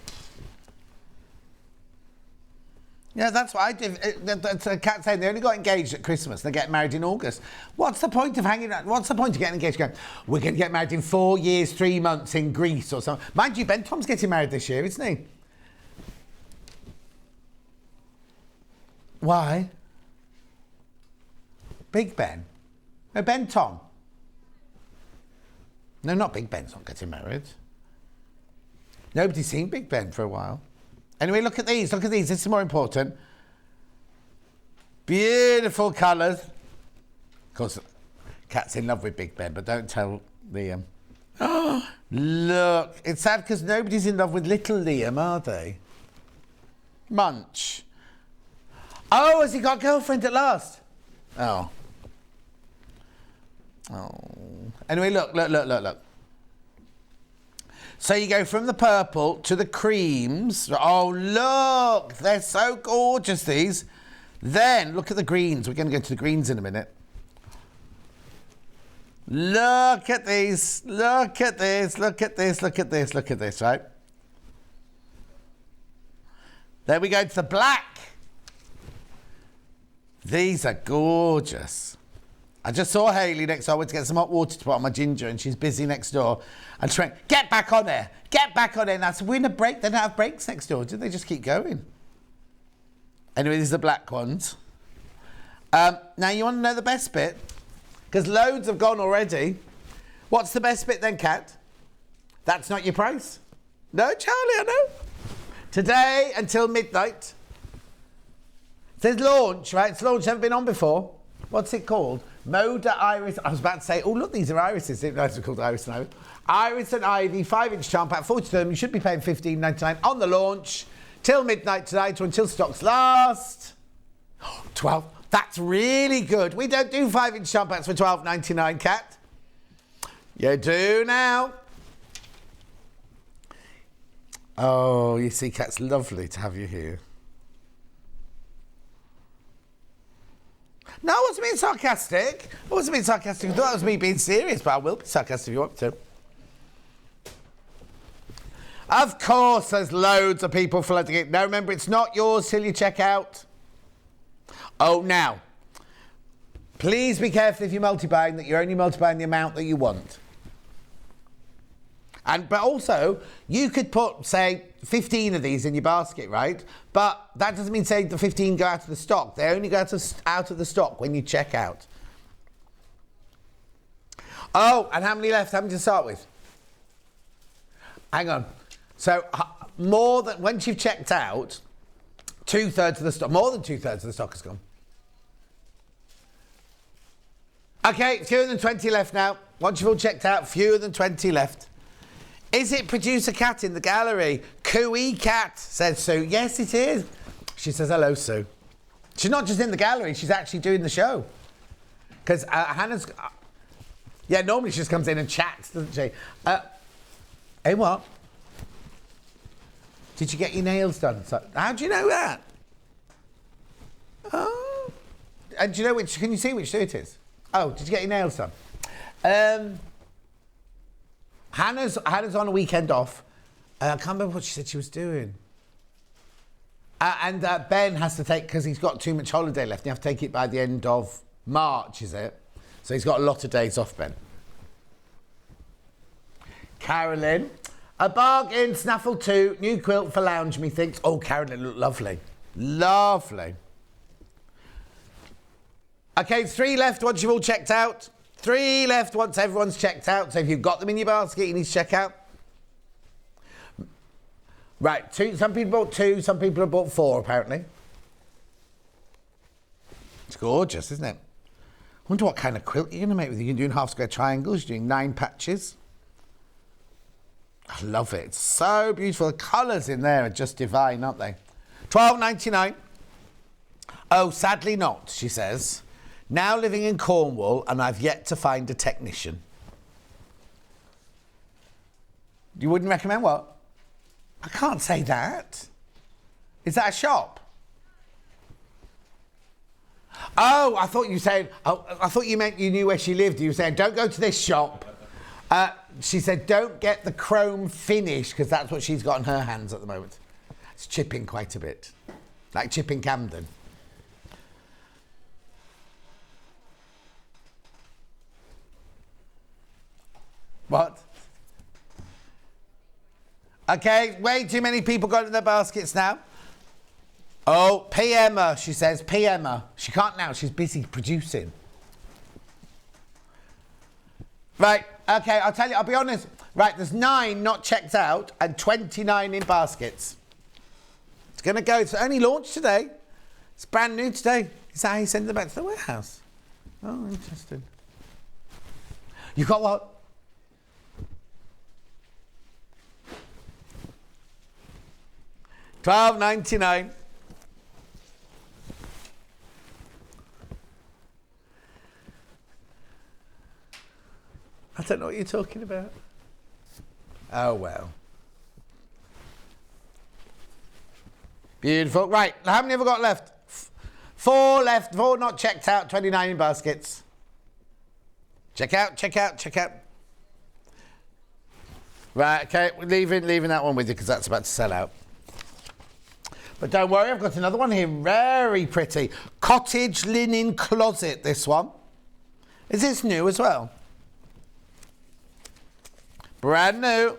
Yeah, that's what I did. That's a cat saying they only got engaged at Christmas. They get married in August. What's the point of hanging out? What's the point of getting engaged? We're going to get married in 4 years, 3 months in Greece or something. Mind you, Ben Tom's getting married this year, isn't he? Why? Big Ben? No, Ben Tom. No, not Big Ben's not getting married. Nobody's seen Big Ben for a while. Anyway, look at these. This is more important. Beautiful colours. Of course, Kat's in love with Big Ben, but don't tell Liam. Oh, look. It's sad because nobody's in love with little Liam, are they? Munch. Oh, has he got a girlfriend at last? Oh. Anyway, look. So you go from the purple to the creams. Oh, look. They're so gorgeous, these. Then, look at the greens. We're going to go to the greens in a minute. Look at these. Look at this, right? Then we go to the black. These are gorgeous. I just saw Hayley next door. I went to get some hot water to put on my ginger, and she's busy next door. And she went, get back on there. And I said, we're in a break. They don't have breaks next door. Did they just keep going? Anyway, these are the black ones. Now, you want to know the best bit? Because loads have gone already. What's the best bit then, Kat? That's not your price? No, Charlie, I know. Today until midnight. It says launch, right? It's launch. Never been on before. What's it called? Moda Iris. I was about to say, oh, look, these are irises. Didn't know they were called Iris and Ivy. Iris and Ivy, 5-inch charm pack, 40 them. You should be paying $15.99 on the launch till midnight tonight or until stocks last. 12. That's really good. We don't do 5-inch charm packs for $12.99, Kat. You do now. Oh, you see, Kat's lovely to have you here. No, I wasn't being sarcastic. I thought that was me being serious, but I will be sarcastic if you want to. Of course, there's loads of people flooding it. Now, remember, it's not yours till you check out. Oh, now, please be careful if you're multi-buying that you're only multi-buying the amount that you want. But also, you could put, say, 15 of these in your basket, right? But that doesn't mean, say, the 15 go out of the stock. They only go out of the stock when you check out. Oh, and how many left? How many to start with? Hang on. So, once you've checked out, 2/3 of the stock, more than 2/3 of the stock has gone. Okay, fewer than 20 left now. Once you've all checked out, fewer than 20 left. Is it producer Cat in the gallery? Cooey Cat, says Sue. Yes, it is. She says, hello, Sue. She's not just in the gallery, she's actually doing the show. Because Hannah's... yeah, normally she just comes in and chats, doesn't she? Hey, what? Did you get your nails done? So, how do you know that? Oh. And do you know which... can you see which Sue it is? Oh, did you get your nails done? Hannah's on a weekend off. I can't remember what she said she was doing. And Ben has to take, because he's got too much holiday left, you have to take it by the end of March, is it? So he's got a lot of days off, Ben. Carolyn, a bargain, Snaffle 2, new quilt for lounge, methinks. Oh, Carolyn, look lovely. Lovely. Okay, 3 left once you've all checked out. 3 left once everyone's checked out. So if you've got them in your basket, you need to check out. Right, 2. Some people bought 2, some people have bought 4, apparently. It's gorgeous, isn't it? I wonder what kind of quilt you're going to make with it. You're doing half square triangles, you're doing 9 patches. I love it. It's so beautiful. The colours in there are just divine, aren't they? £12.99. Oh, sadly not, she says. Now living in Cornwall and I've yet to find a technician. You wouldn't recommend what? I can't say that. Is that a shop? Oh, I thought you said... oh, I thought you meant you knew where she lived. You were saying, don't go to this shop. She said, don't get the chrome finish, because that's what she's got on her hands at the moment. It's chipping quite a bit. Like chipping Camden. What? Okay, way too many people got in their baskets now. Oh, PM her, she says, PM her. She can't now, she's busy producing. Right, okay, I'll tell you, I'll be honest. Right, there's 9 not checked out and 29 in baskets. It's going to go, it's only launched today. It's brand new today. Is that how you send them back to the warehouse? Oh, interesting. You got what? $12.99. I don't know what you're talking about. Oh, well. Beautiful. Right, how many have we got left? 4 left, 4 not checked out, 29 in baskets. Check out, check out, check out. Right, okay, we're leaving that one with you because that's about to sell out. But don't worry, I've got another one here, very pretty. Cottage linen closet, this one. Is this new as well? Brand new.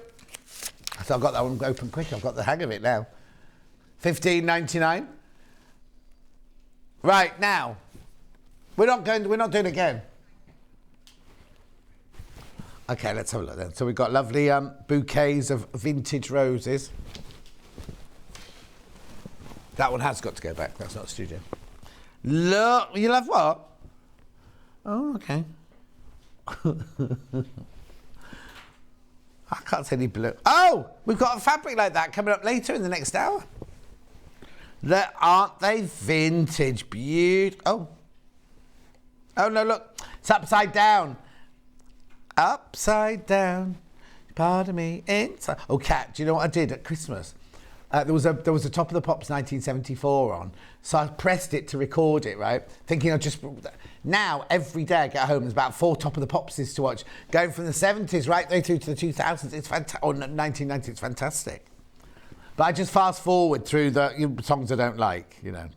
So I've got that one open quick, I've got the hang of it now. $15.99. Right, now, we're not doing it again. Okay, let's have a look then. So we've got lovely bouquets of vintage roses. That one has got to go back. That's not a studio. Look, you love what? Oh, okay. I can't see any blue. Oh, we've got a fabric like that coming up later in the next hour. Aren't they vintage? Beautiful. Oh, no, look. It's upside down. Upside down. Pardon me. Inside. Oh, Kat, do you know what I did at Christmas? There was a Top of the Pops 1974 on, so I pressed it to record it, right? Thinking I'll just... Now, every day I get home, there's about 4 Top of the Popses to watch, going from the 70s right the way through to the 2000s. It's fantastic. Or 1990s, it's fantastic. But I just fast forward through the songs I don't like, you know.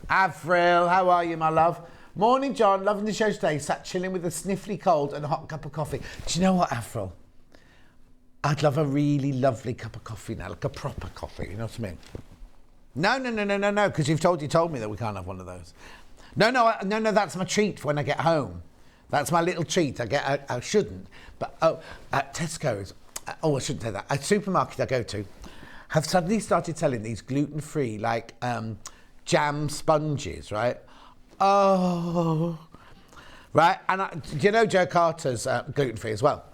Avril, how are you, my love? Morning, John. Loving the show today. Sat chilling with a sniffly cold and a hot cup of coffee. Do you know what, Avril? I'd love a really lovely cup of coffee now, like a proper coffee, you know what I mean? No, because you told me that we can't have one of those. No, that's my treat when I get home. That's my little treat. I shouldn't, but at Tesco's, I shouldn't say that. A supermarket I go to have suddenly started selling these gluten-free, like jam sponges, right? Oh. Right, and do you know Jo Carter's gluten-free as well?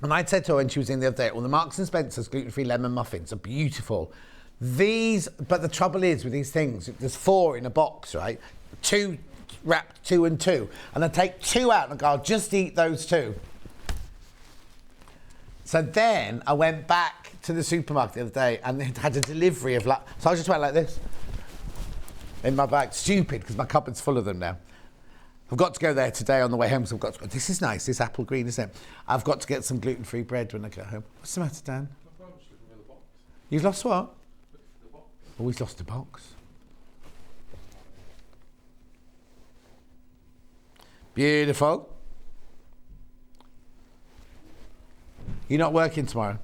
And I said to her when she was in the other day, well, the Marks and Spencer's gluten-free lemon muffins are beautiful. These, but the trouble is with these things, there's 4 in a box, right? 2 wrapped 2 and 2. And I take 2 out and I go, I'll just eat those 2. So then I went back to the supermarket the other day and it had a delivery of like, so I just went like this in my bag. Stupid, because my cupboard's full of them now. I've got to go there today on the way home, so I've got to go. This is nice, this apple green, isn't it? I've got to get some gluten-free bread when I get home. What's the matter, Dan? You've lost what? Oh, he's lost a box. Beautiful. You're not working tomorrow?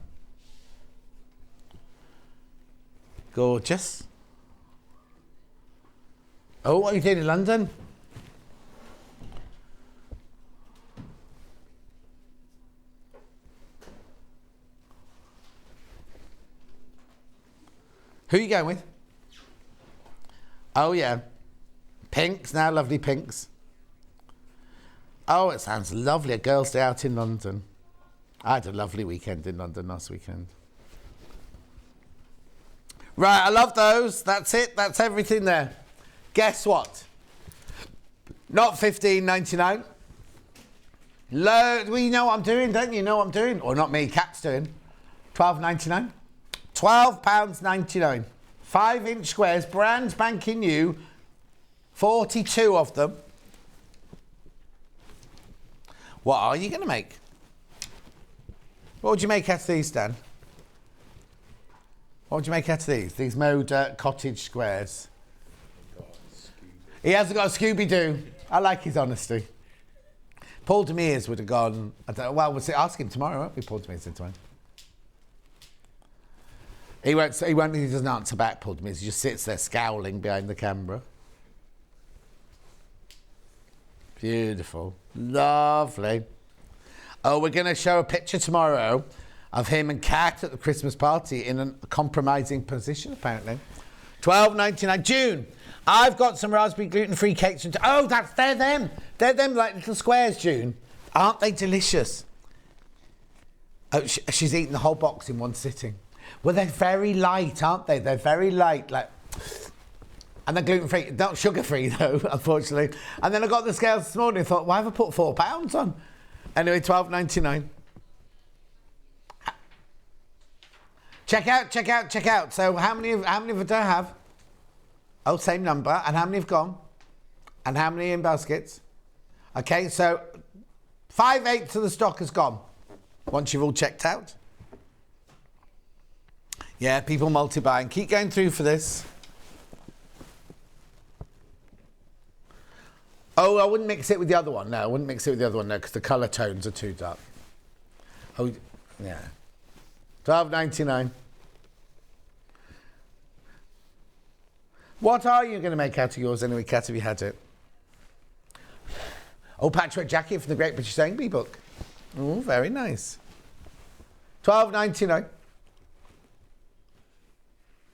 Gorgeous. Oh, what are you doing in London? Who are you going with? Oh, yeah. Pinks now, lovely pinks. Oh, it sounds lovely. A girls' day out in London. I had a lovely weekend in London last weekend. Right, I love those. That's it. That's everything there. Guess what? Not $15.99. Well, you know what I'm doing, don't you? Know what I'm doing? Or not me, Kat's doing. $12.99. £12.99. 5-inch squares, brand spanking new. 42 of them. What are you going to make? What would you make out of these, Dan? What would you make out of these? These mode cottage squares. He hasn't got a Scooby-Doo. I like his honesty. Paul Demers would have gone. I don't know, well, we'll ask him tomorrow, won't we? Paul Demers tomorrow. He won't. He doesn't answer back, Paul Demers. He just sits there scowling behind the camera. Beautiful. Lovely. Oh, we're going to show a picture tomorrow of him and Kat at the Christmas party in a compromising position, apparently. $12.99. June. I've got some raspberry gluten-free cakes. Oh, they're them. They're them like little squares, June. Aren't they delicious? Oh, she's eaten the whole box in one sitting. Well, they're very light, aren't they? They're very light, like... And they're gluten-free. Not sugar-free, though, unfortunately. And then I got the scales this morning and thought, why have I put £4 on? Anyway, $12.99. Check out. So how many of do I have? Oh, same number. And how many have gone? And how many in baskets? Okay, so 5/8 of the stock has gone. Once you've all checked out. Yeah, people multi-buying. Keep going through for this. Oh, I wouldn't mix it with the other one. No, I wouldn't mix it with the other one, no, because the colour tones are too dark. Oh, yeah. $12.99. What are you going to make out of yours anyway, Kat, have you had it? Oh, patchwork jacket from the Great British Sewing Bee book. Oh, very nice. $12.99.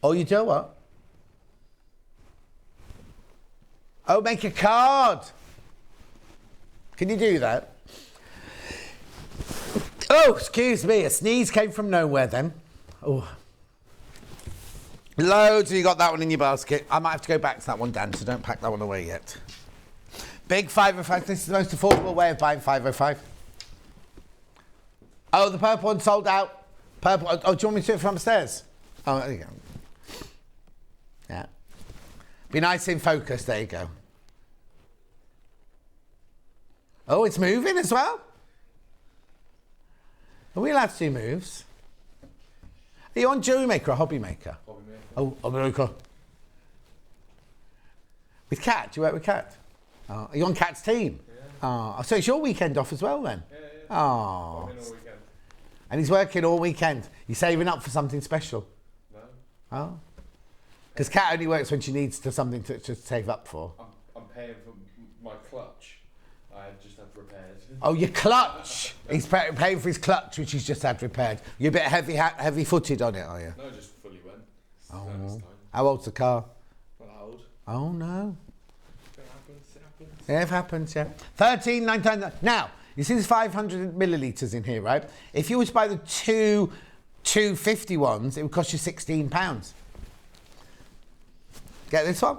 Oh, you do what? Oh, make a card. Can you do that? Oh, excuse me. A sneeze came from nowhere then. Oh. Loads. You got that one in your basket. I might have to go back to that one, Dan, so don't pack that one away yet. Big 505. This is the most affordable way of buying 505. Oh, the purple one sold out. Purple. Oh, do you want me to do it from upstairs? Oh, there you go. Yeah. Be nice in focus. There you go. Oh, it's moving as well. Are we allowed to do moves? Are you on Jewelry Maker or Hobby Maker? Hobby Maker. Oh, Hobby Maker. With Kat? Do you work with Kat? Oh, are you on Kat's team? Yeah. Oh, so it's your weekend off as well then? Yeah. Oh. I'm in all weekend. And he's working all weekend. You saving up for something special? No. Oh. Because Kat only works when she needs something to save up for. I'm paying for my clutch. I just had repaired. Oh, your clutch! He's paying for his clutch, which he's just had repaired. You're a bit heavy-footed on it, are you? No, just fully went. Oh. How old's the car? Not old. Oh, no. It happens. Yeah, it happens, yeah. $13.99. Now, you see there's 500 millilitres in here, right? If you were to buy the two 250 ones, it would cost you £16. Get this one?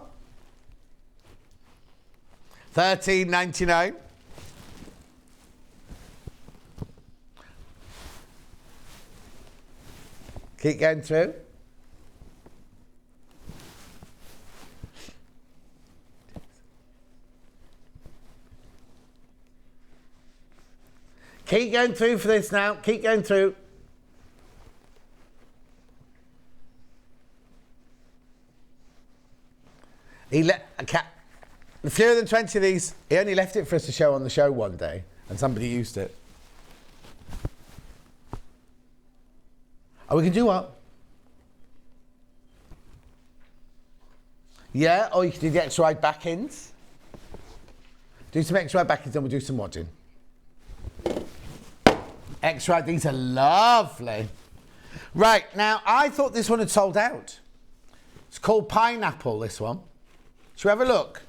$13.99. Keep going through. Keep going through for this now. Keep going through. He let a cat. Fewer than 20 of these. He only left it for us to show on the show one day, and somebody used it. Oh, we can do what? Yeah, or you can do the extra wide back ends. Do some extra wide back ends, then we'll do some wadding. Extra wide, these are lovely. Right, now I thought this one had sold out. It's called Pineapple, this one. Shall we have a look?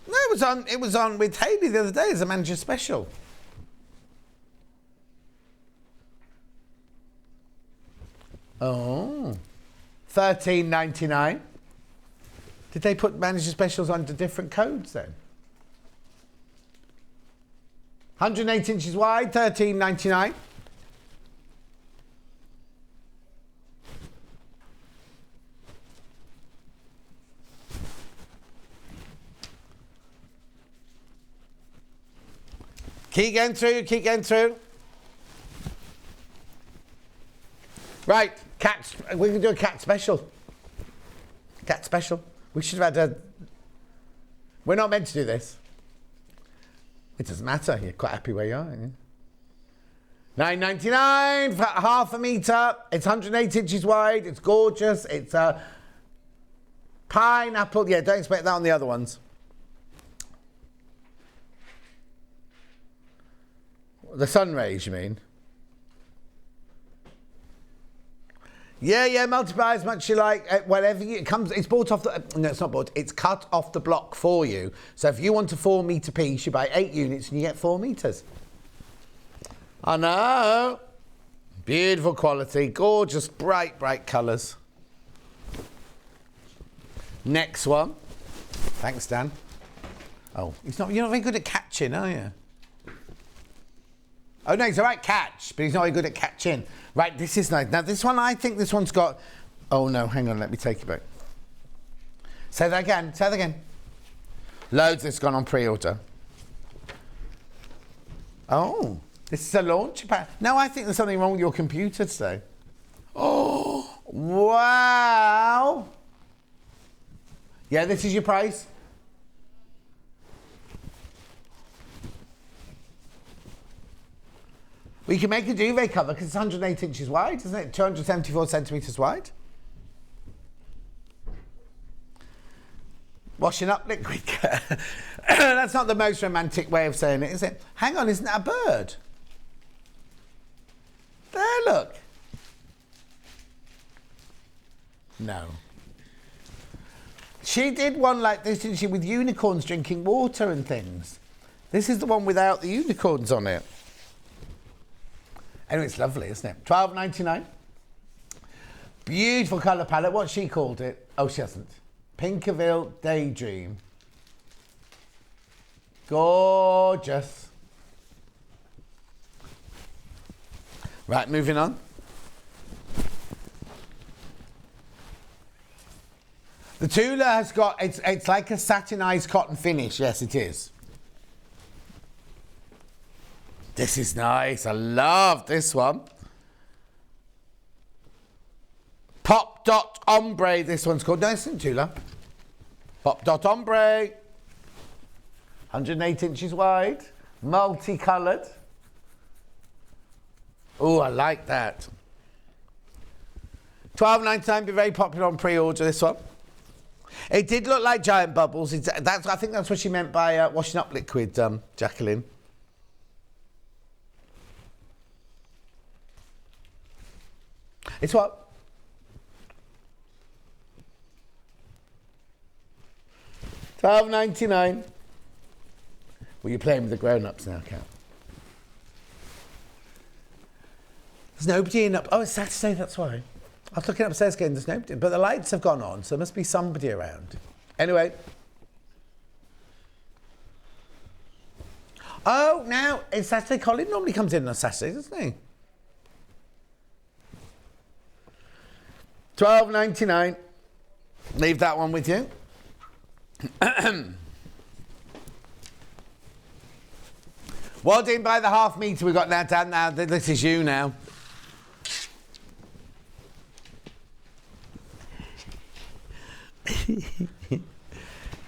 No, it was on with Hayley the other day as a manager special. Oh, $13.99. Did they put manager specials under different codes then? 108 inches wide, $13.99. Keep going through, keep going through. Right, cats. We can do a cat special. Cat special. We should have had a... We're not meant to do this. It doesn't matter. You're quite happy where you are, aren't you? $9.99 for half a metre. It's 108 inches wide. It's gorgeous. It's a pineapple. Yeah, don't expect that on the other ones. The sun rays, you mean? Yeah, multiply as much as you like. Whatever it comes, it's bought off the. No, it's not bought. It's cut off the block for you. So if you want a 4 metre piece, you buy 8 units and you get 4 metres. I know. Beautiful quality, gorgeous, bright colours. Next one. Thanks, Dan. Oh, you're not very good at catching, are you? Oh, no, he's a right catch, but he's not very good at catching. Right, this is nice. Now, this one, I think this one's got... Oh, no, hang on, let me take it back. Say that again. Loads that's gone on pre-order. Oh, this is a launch pad. No, I think there's something wrong with your computer today. Oh, wow. Yeah, this is your price. We can make a duvet cover because it's 108 inches wide, isn't it? 274 centimetres wide. Washing up liquid. That's not the most romantic way of saying it, is it? Hang on, isn't that a bird? There, look. No. She did one like this, didn't she, with unicorns drinking water and things. This is the one without the unicorns on it. Anyway, it's lovely, isn't it? $12.99. Beautiful colour palette. What's she called it? Oh, she hasn't. Pinkerville Daydream. Gorgeous. Right, moving on. The Tula has got, it's like a satinised cotton finish. Yes, it is. This is nice. I love this one. Pop Dot Ombre, this one's called. No, it's in Tula. Pop Dot Ombre. 108 inches wide. Multicoloured. Oh, I like that. $12.99, be very popular on pre-order, this one. It did look like giant bubbles. I think that's what she meant by washing up liquid, Jacqueline. It's what? £12.99. Well, you're playing with the grown-ups now, Kat. There's nobody in up. Oh, it's Saturday, that's why. I was looking upstairs again, there's nobody. But the lights have gone on, so there must be somebody around. Anyway. Oh, now it's Saturday. Colin normally comes in on Saturdays, doesn't he? £12.99. Leave that one with you. Wadding by the half metre we've got now, Dan. Now, this is you now.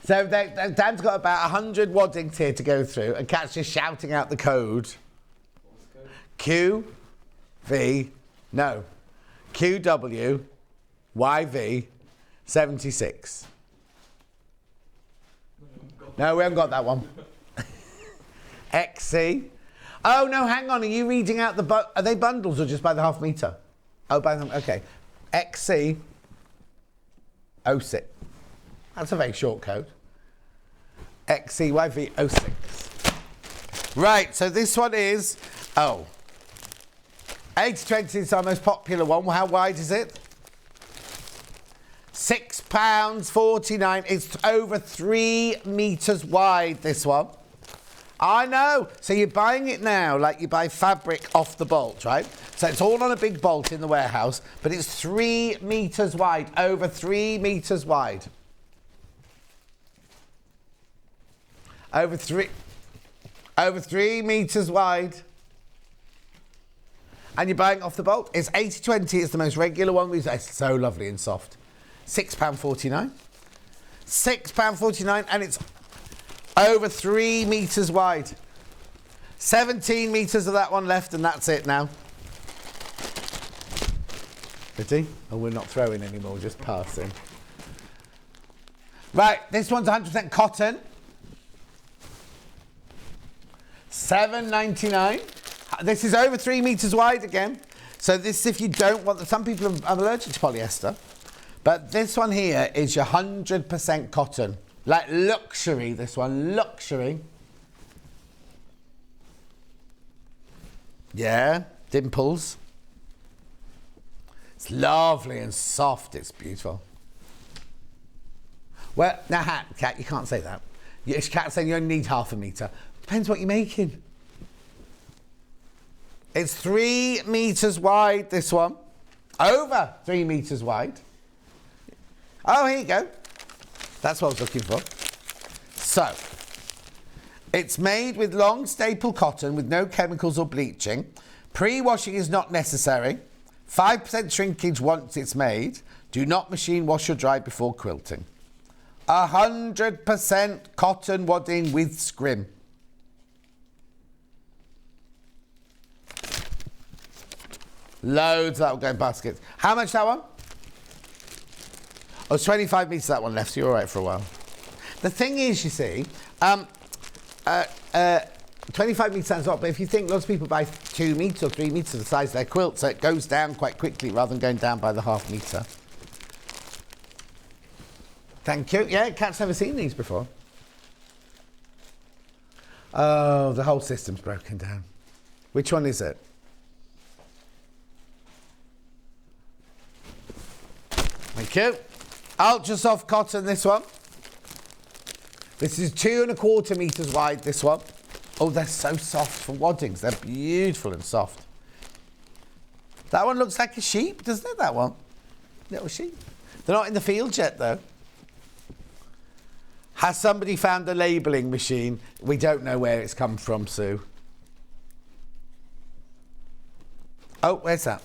So Dan's got about 100 waddings here to go through, and Kat's just shouting out the code. QWYV76. No, we haven't got that one. XC. Oh no, hang on. Are you reading out the are they bundles or just by the half metre? Oh, by them. Okay. XC 06. That's a very short code. XCYV 06. Right, so this one is, 80/20 is our most popular one. How wide is it? £6.49. It's over 3 metres wide, this one. I know. So you're buying it now like you buy fabric off the bolt, right? So it's all on a big bolt in the warehouse, but it's 3 metres wide, over 3 metres wide. Over 3 metres wide. And you're buying off the bolt. It's 80/20. It's the most regular one. It's so lovely and soft. £6.49. £6.49, and it's over 3 metres wide. 17 metres of that one left, and that's it now. Ready? Oh, we're not throwing anymore, just passing. Right, this one's 100% cotton. £7.99. This is over 3 metres wide again. So this, if you don't want, some people are allergic to polyester. But this one here is your 100% cotton. Like luxury, this one, luxury. Yeah, dimples. It's lovely and soft, it's beautiful. Well, now, Kat, you can't say that. Kat's saying you only need half a metre. Depends what you're making. It's 3 metres wide, this one. Over 3 metres wide. Oh, here you go. That's what I was looking for. So, it's made with long staple cotton with no chemicals or bleaching. Pre-washing is not necessary. 5% shrinkage once it's made. Do not machine wash or dry before quilting. 100% cotton wadding with scrim. Loads that will go in baskets. How much that one? Oh, it's 25 metres that one left, so you're all right for a while. The thing is, you see, 25 metres sounds a lot, but if you think lots of people buy 2 metres or 3 metres of the size of their quilt, so it goes down quite quickly rather than going down by the half metre. Thank you. Yeah, Kat's never seen these before. Oh, the whole system's broken down. Which one is it? Thank you. Ultra soft cotton, this one. This is 2 1/4 metres wide, this one. Oh, they're so soft for waddings. They're beautiful and soft. That one looks like a sheep, doesn't it, that one? Little sheep. They're not in the field yet, though. Has somebody found a labelling machine? We don't know where it's come from, Sue. Oh, where's that?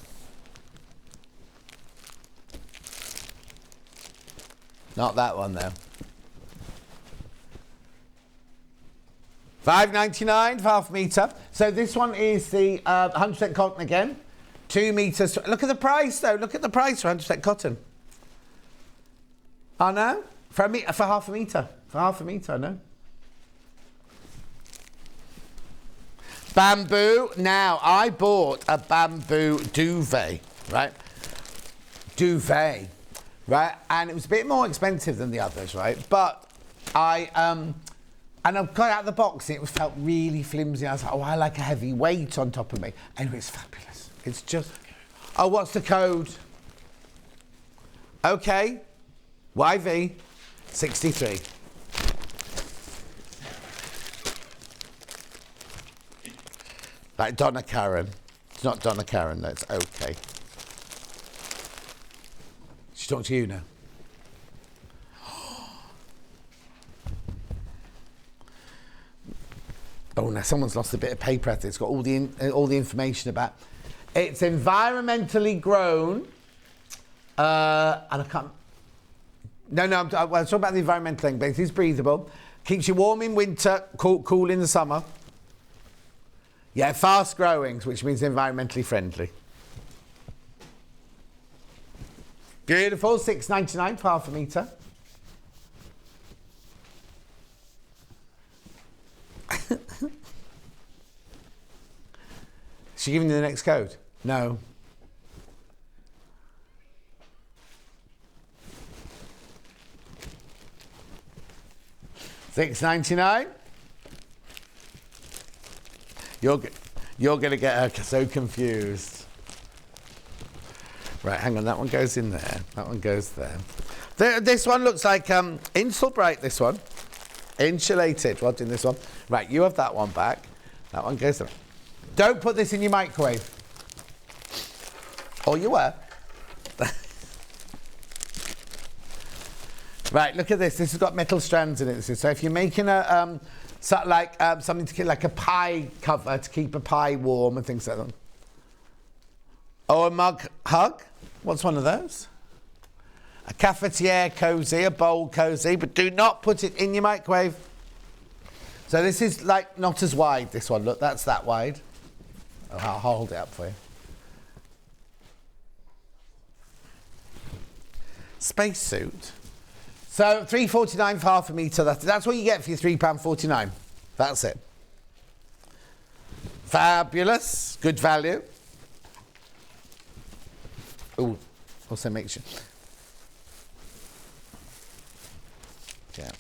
Not that one, though. £5.99 for half metre. So this one is the 100% cotton again. 2 metres. Look at the price, though. Look at the price for 100% cotton. I know. For half a metre. For half a metre, I know. Bamboo. Now, I bought a bamboo duvet, right? Duvet. Right, and it was a bit more expensive than the others, right? But and I got out of the box and it felt really flimsy. I was like, oh, I like a heavy weight on top of me. Anyway, it's fabulous. It's just... Oh, what's the code? OK. YV 63. Like Donna Karen. It's not Donna Karen, that's OK. She's talking to you now. Oh, now someone's lost a bit of paper at it. It's got all the information about. It's environmentally grown, and I can't. No, I'm talking about the environmental thing, but it is breathable. Keeps you warm in winter, cool in the summer. Yeah, fast growing, which means environmentally friendly. Beautiful, $6.99 for half a metre. Is she giving you the next code? No. $6.99. You're going to get her so confused. Right, hang on. That one goes in there. That one goes there. This one looks like Insulbright. This one, insulated. What's in this one? Right, you have that one back. That one goes there. Don't put this in your microwave. Or you were. Right, look at this. This has got metal strands in it. So if you're making a something to keep, like a pie cover to keep a pie warm and things like that. Oh, a mug hug. What's one of those? A cafetiere cozy, a bowl cozy, but do not put it in your microwave. So this is like not as wide. This one, look, that's that wide. Oh, I'll hold it up for you. Spacesuit. So $3.49 for half a metre. That's what you get for your £3.49. That's it. Fabulous. Good value. Oh, also make sure. Yeah.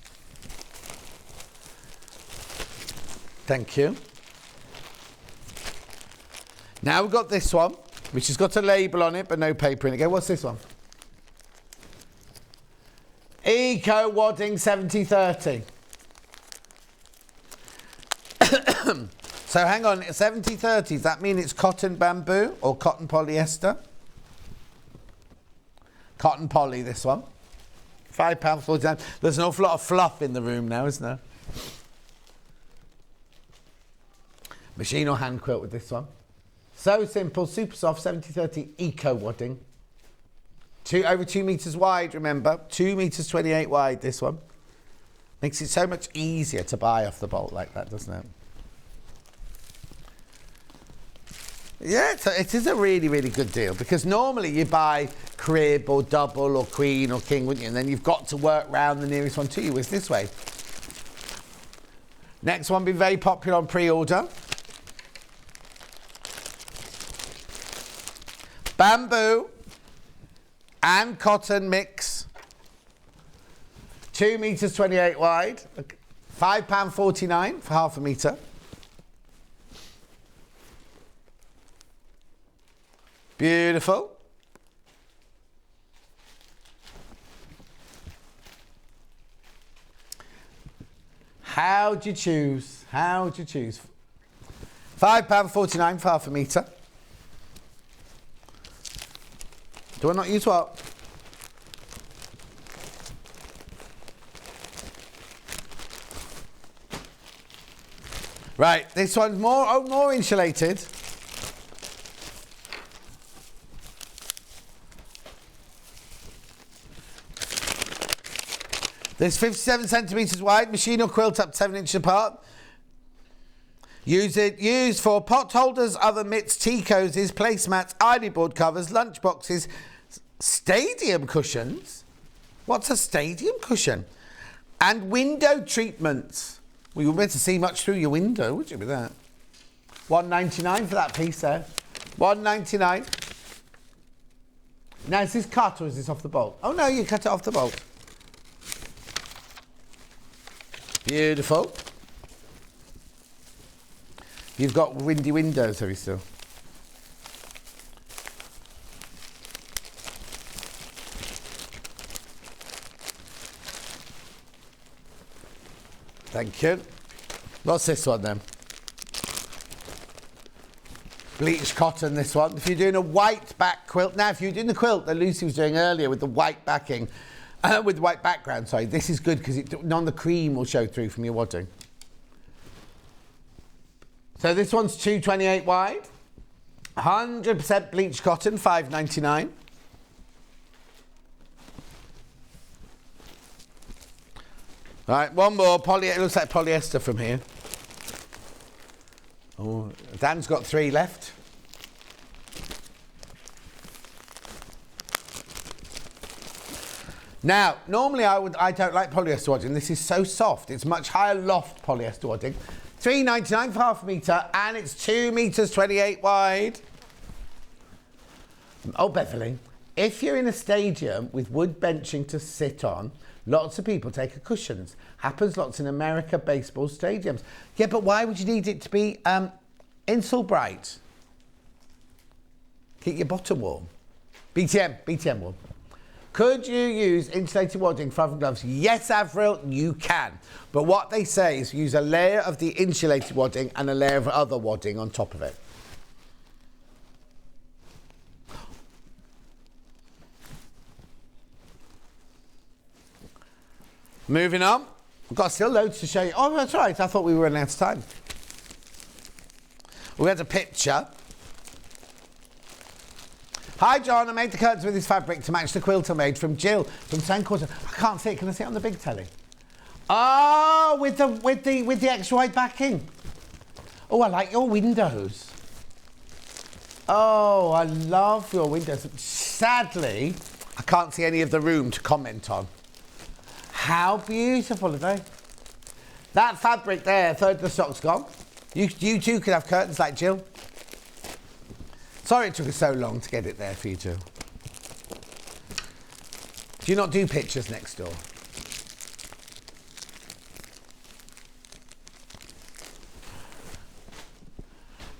Thank you. Now we've got this one, which has got a label on it, but no paper in it. Go, what's this one? Eco Wadding 7030. So hang on, 70/30, does that mean it's cotton bamboo or cotton polyester? Cotton poly, this one. £5.49. There's an awful lot of fluff in the room now, isn't there? Machine or hand quilt with this one. So simple, super soft, 70/30 Eco Wadding. Over 2 metres wide, remember. 2 metres 28 wide, this one. Makes it so much easier to buy off the bolt like that, doesn't it? Yeah, it is a really, really good deal, because normally you buy crib or double or queen or king, wouldn't you? And then you've got to work round the nearest one to you. It's this way. Next one, been very popular on pre-order. Bamboo and cotton mix. 2 metres 28 wide. £5.49 for half a metre. Beautiful. How'd you choose? How'd you choose? £5.49 for half a metre. Do I not use what? Right, this one's more insulated. This 57 centimetres wide, machine or quilt up to 7 inches apart. Used for pot holders, oven mitts, tea cozies, placemats, ironing board covers, lunch boxes, stadium cushions. What's a stadium cushion? And window treatments. Well, you wouldn't be able to see much through your window, would you, with that? $1.99 for that piece there. $1.99. Now, is this cut or is this off the bolt? Oh, no, you cut it off the bolt. Beautiful. You've got windy windows, have you still? Thank you. What's this one then? Bleached cotton, this one. If you're doing a white back quilt, now if you're doing the quilt that Lucy was doing earlier with the white backing, with the white background, sorry, this is good because none of the cream will show through from your wadding. So this one's 228 wide, 100% bleached cotton, $5.99. All right, one more. It looks like polyester from here. Oh, Dan's got 3 left. Now, normally I don't like polyester wadding. This is so soft. It's much higher loft polyester wadding. $3.99 for half a metre, and it's 2 metres 28 wide. Oh, Beverly, if you're in a stadium with wood benching to sit on, lots of people take cushions. Happens lots in America, baseball stadiums. Yeah, but why would you need it to be insole bright? Keep your bottom warm. BTM warm. Could you use insulated wadding for oven gloves? Yes, Avril, you can. But what they say is use a layer of the insulated wadding and a layer of other wadding on top of it. Moving on. I've got still loads to show you. Oh, that's right. I thought we were running out of time. We had a picture. Hi, John. I made the curtains with this fabric to match the quilt I made from Jill from Sandquarter. I can't see it. Can I see it on the big telly? Oh, with the extra wide backing. Oh, I like your windows. Oh, I love your windows. Sadly, I can't see any of the room to comment on. How beautiful are they? That fabric there, a third of the stock's gone. You too could have curtains like Jill. Sorry it took us so long to get it there for you, Jill. Do you not do pictures next door?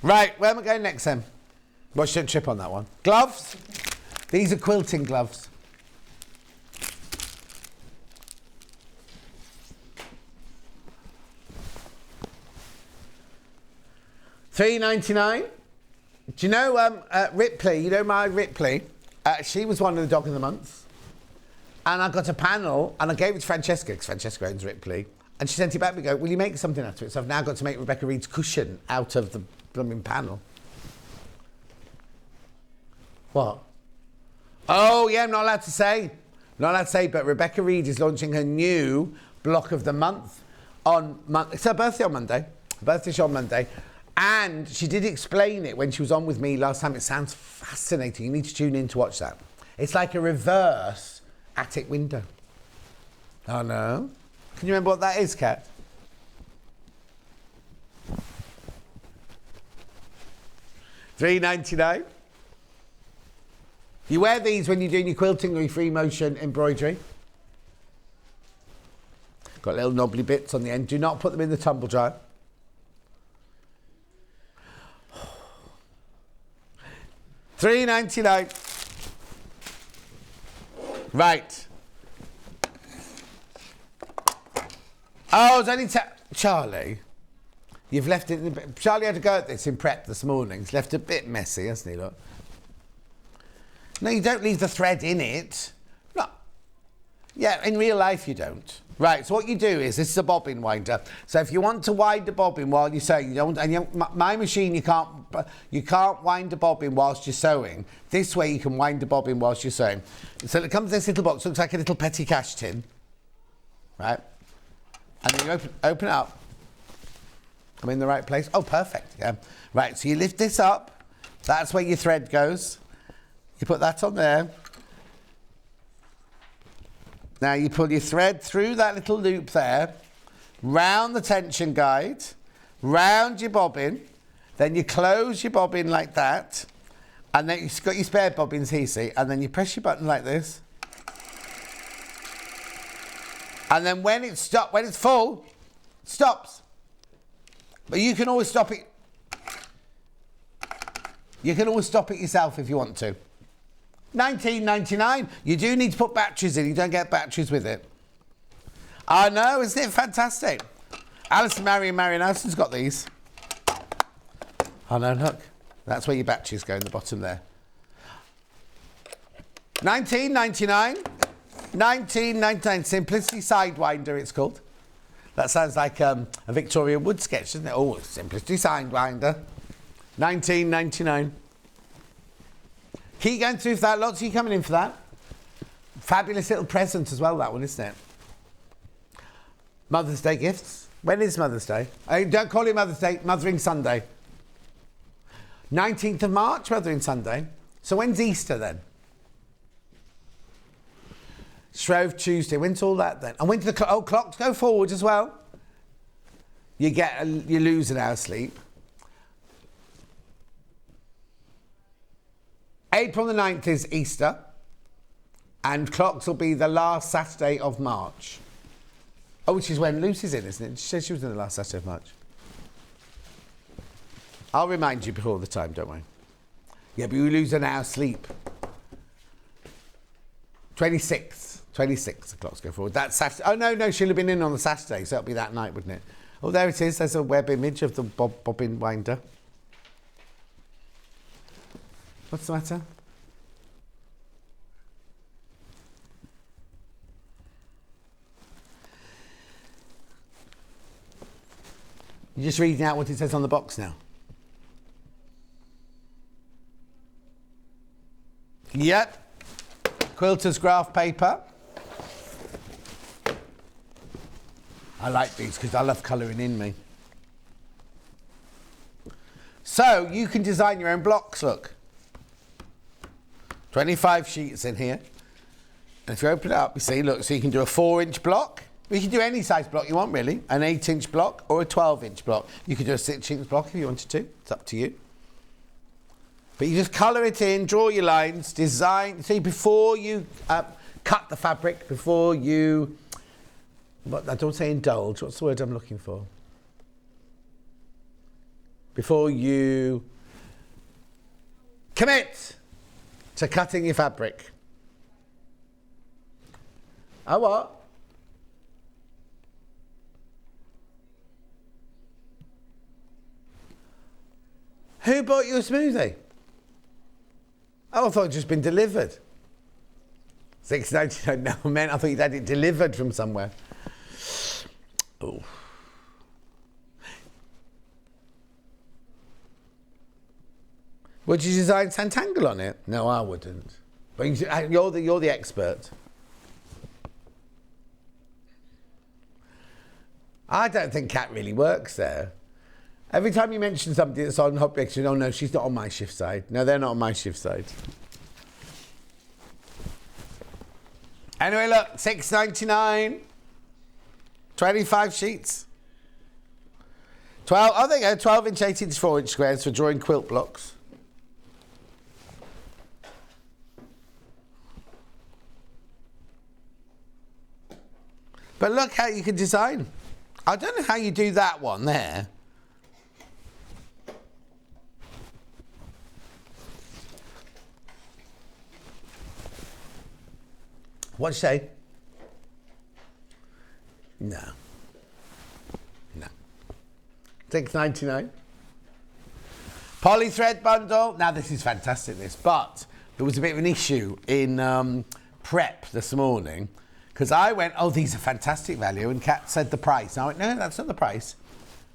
Right, where am I going next then? Well, shouldn't trip on that one. Gloves. These are quilting gloves. $3.99. Do you know Ripley? You know my Ripley? She was one of the Dog of the Month. And I got a panel and I gave it to Francesca because Francesca owns Ripley. And she sent it back and go, will you make something out of it? So I've now got to make Rebecca Reed's cushion out of the blooming panel. What? Oh, yeah, I'm not allowed to say. Not allowed to say, but Rebecca Reed is launching her new block of the month on Monday. It's her birthday on Monday. Her birthday's on Monday. And she did explain it when she was on with me last time. It sounds fascinating. You need to tune in to watch that. It's like a reverse attic window. Oh, no. Can you remember what that is, Kat? $3.99. You wear these when you're doing your quilting or your free motion embroidery. Got little knobbly bits on the end. Do not put them in the tumble dryer. $3.99. Right. Oh, it's only Charlie. You've left it. Charlie had to go at this in prep this morning. It's left a bit messy, hasn't he? Look. No, you don't leave the thread in it. No. Yeah, in real life you don't. Right, so what you do is, this is a bobbin winder. So if you want to wind the bobbin while you're sewing, you don't, and my machine, you can't wind the bobbin whilst you're sewing. This way you can wind the bobbin whilst you're sewing. So it comes in this little box, looks like a little petty cash tin. Right? And then you open it up. I'm in the right place. Oh, perfect, yeah. Right, so you lift this up. That's where your thread goes. You put that on there. Now you pull your thread through that little loop there, round the tension guide, round your bobbin, then you close your bobbin like that, and then you've got your spare bobbins here, see, and then you press your button like this. And then when it's full, stops. But you can always stop it. You can always stop it yourself if you want to. $19.99. You do need to put batteries in. You don't get batteries with it. I know, isn't it fantastic? Alison Marion Allison's got these. Oh no, look. That's where your batteries go in the bottom there. $19.99. $19.99. Simplicity Sidewinder, it's called. That sounds like a Victoria Wood sketch, doesn't it? Oh, Simplicity Sidewinder. $19.99. Keep going through for that. Lots of you coming in for that. Fabulous little present as well, that one, isn't it? Mother's Day gifts. When is Mother's Day? Don't call it Mother's Day. Mothering Sunday. 19th of March, Mothering Sunday. So when's Easter then? Shrove Tuesday. When's all that then? And when do the clocks go forward as well? You lose an hour's sleep. April the 9th is Easter, and clocks will be the last Saturday of March. Oh, which is when Lucy's in, isn't it? She said she was in the last Saturday of March. I'll remind you before the time, don't worry. Yeah, but you lose an hour's sleep. 26th, the clocks go forward. That's Saturday. Oh, no, she'll have been in on the Saturday, so it'll be that night, wouldn't it? Oh, there it is. There's a web image of the bobbin winder. What's the matter? You're just reading out what it says on the box now. Yep. Quilter's graph paper. I like these because I love colouring in me. So you can design your own blocks, look. 25 sheets in here. And if you open it up, you see, look, so you can do a 4-inch block. You can do any size block you want, really. An 8-inch block or a 12-inch block. You could do a 6-inch block if you wanted to. It's up to you. But you just colour it in, draw your lines, design. See, before you cut the fabric, before you... I don't say indulge. What's the word I'm looking for? Before you commit to cutting your fabric. Oh, what? Who bought you a smoothie? Oh, I thought it'd just been delivered. $6.99. No, man, I thought you'd had it delivered from somewhere. Oh. Would you design Santangle on it? No, I wouldn't. But you're the expert. I don't think Kat really works there. Every time you mention somebody that's on Hobby Extra, oh no, she's not on my shift side. No, they're not on my shift side. Anyway, look, $6.99. 25 sheets. 12, oh, there you go, 12-inch, 8-inch, 4-inch squares for drawing quilt blocks. But look how you can design. I don't know how you do that one there. What'd you say? No. No. $6.99. Polythread bundle. Now this is fantastic, this. But there was a bit of an issue in prep this morning because I went, oh, these are fantastic value, and Kat said the price. And I went, no, that's not the price.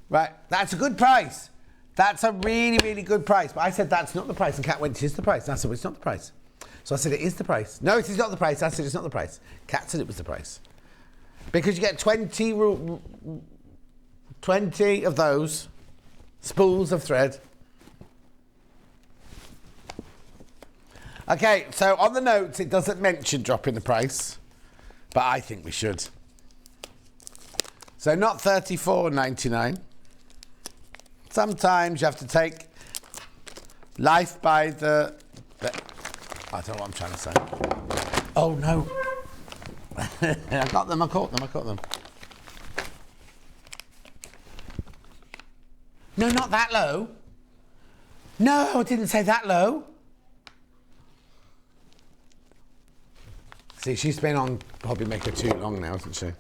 Right, that's a good price. That's a really, really good price. But I said, that's not the price. And Kat went, it is the price. And I said, well, it's not the price. So I said, it is the price. No, it is not the price. I said, it's not the price. Kat said it was the price. Because you get 20 of those spools of thread. Okay, so on the notes, it doesn't mention dropping the price, but I think we should. So not $34.99. Sometimes you have to take life by the... I don't know what I'm trying to say. Oh, no. I got them, I caught them. No, not that low. No, I didn't say that low. See, she's been on Hobby Maker too long now, hasn't she?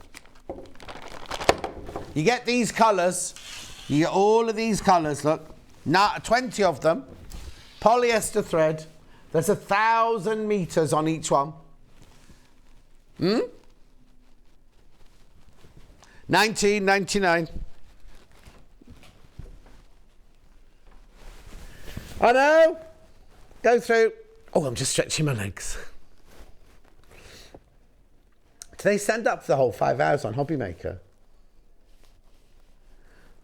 You get these colours. You get all of these colours, look. 20 of them. Polyester thread. There's 1,000 metres on each one. $19.99. I know. Go through. Oh, I'm just stretching my legs. Do they stand up for the whole 5 hours on Hobby Maker?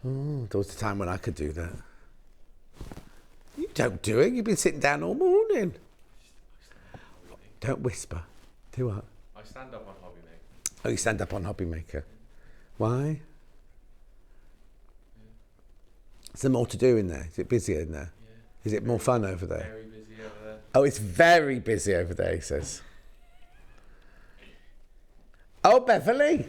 Oh, there was a time when I could do that. You don't do it. You've been sitting down all morning. Don't whisper. Do what? I stand up on Hobby Maker. Oh, you stand up on Hobby Maker. Why? Is there more to do in there? Is it busier in there? Yeah. Is it more fun over there? Very busy over there. Oh, it's very busy over there, he says. Oh, Beverly.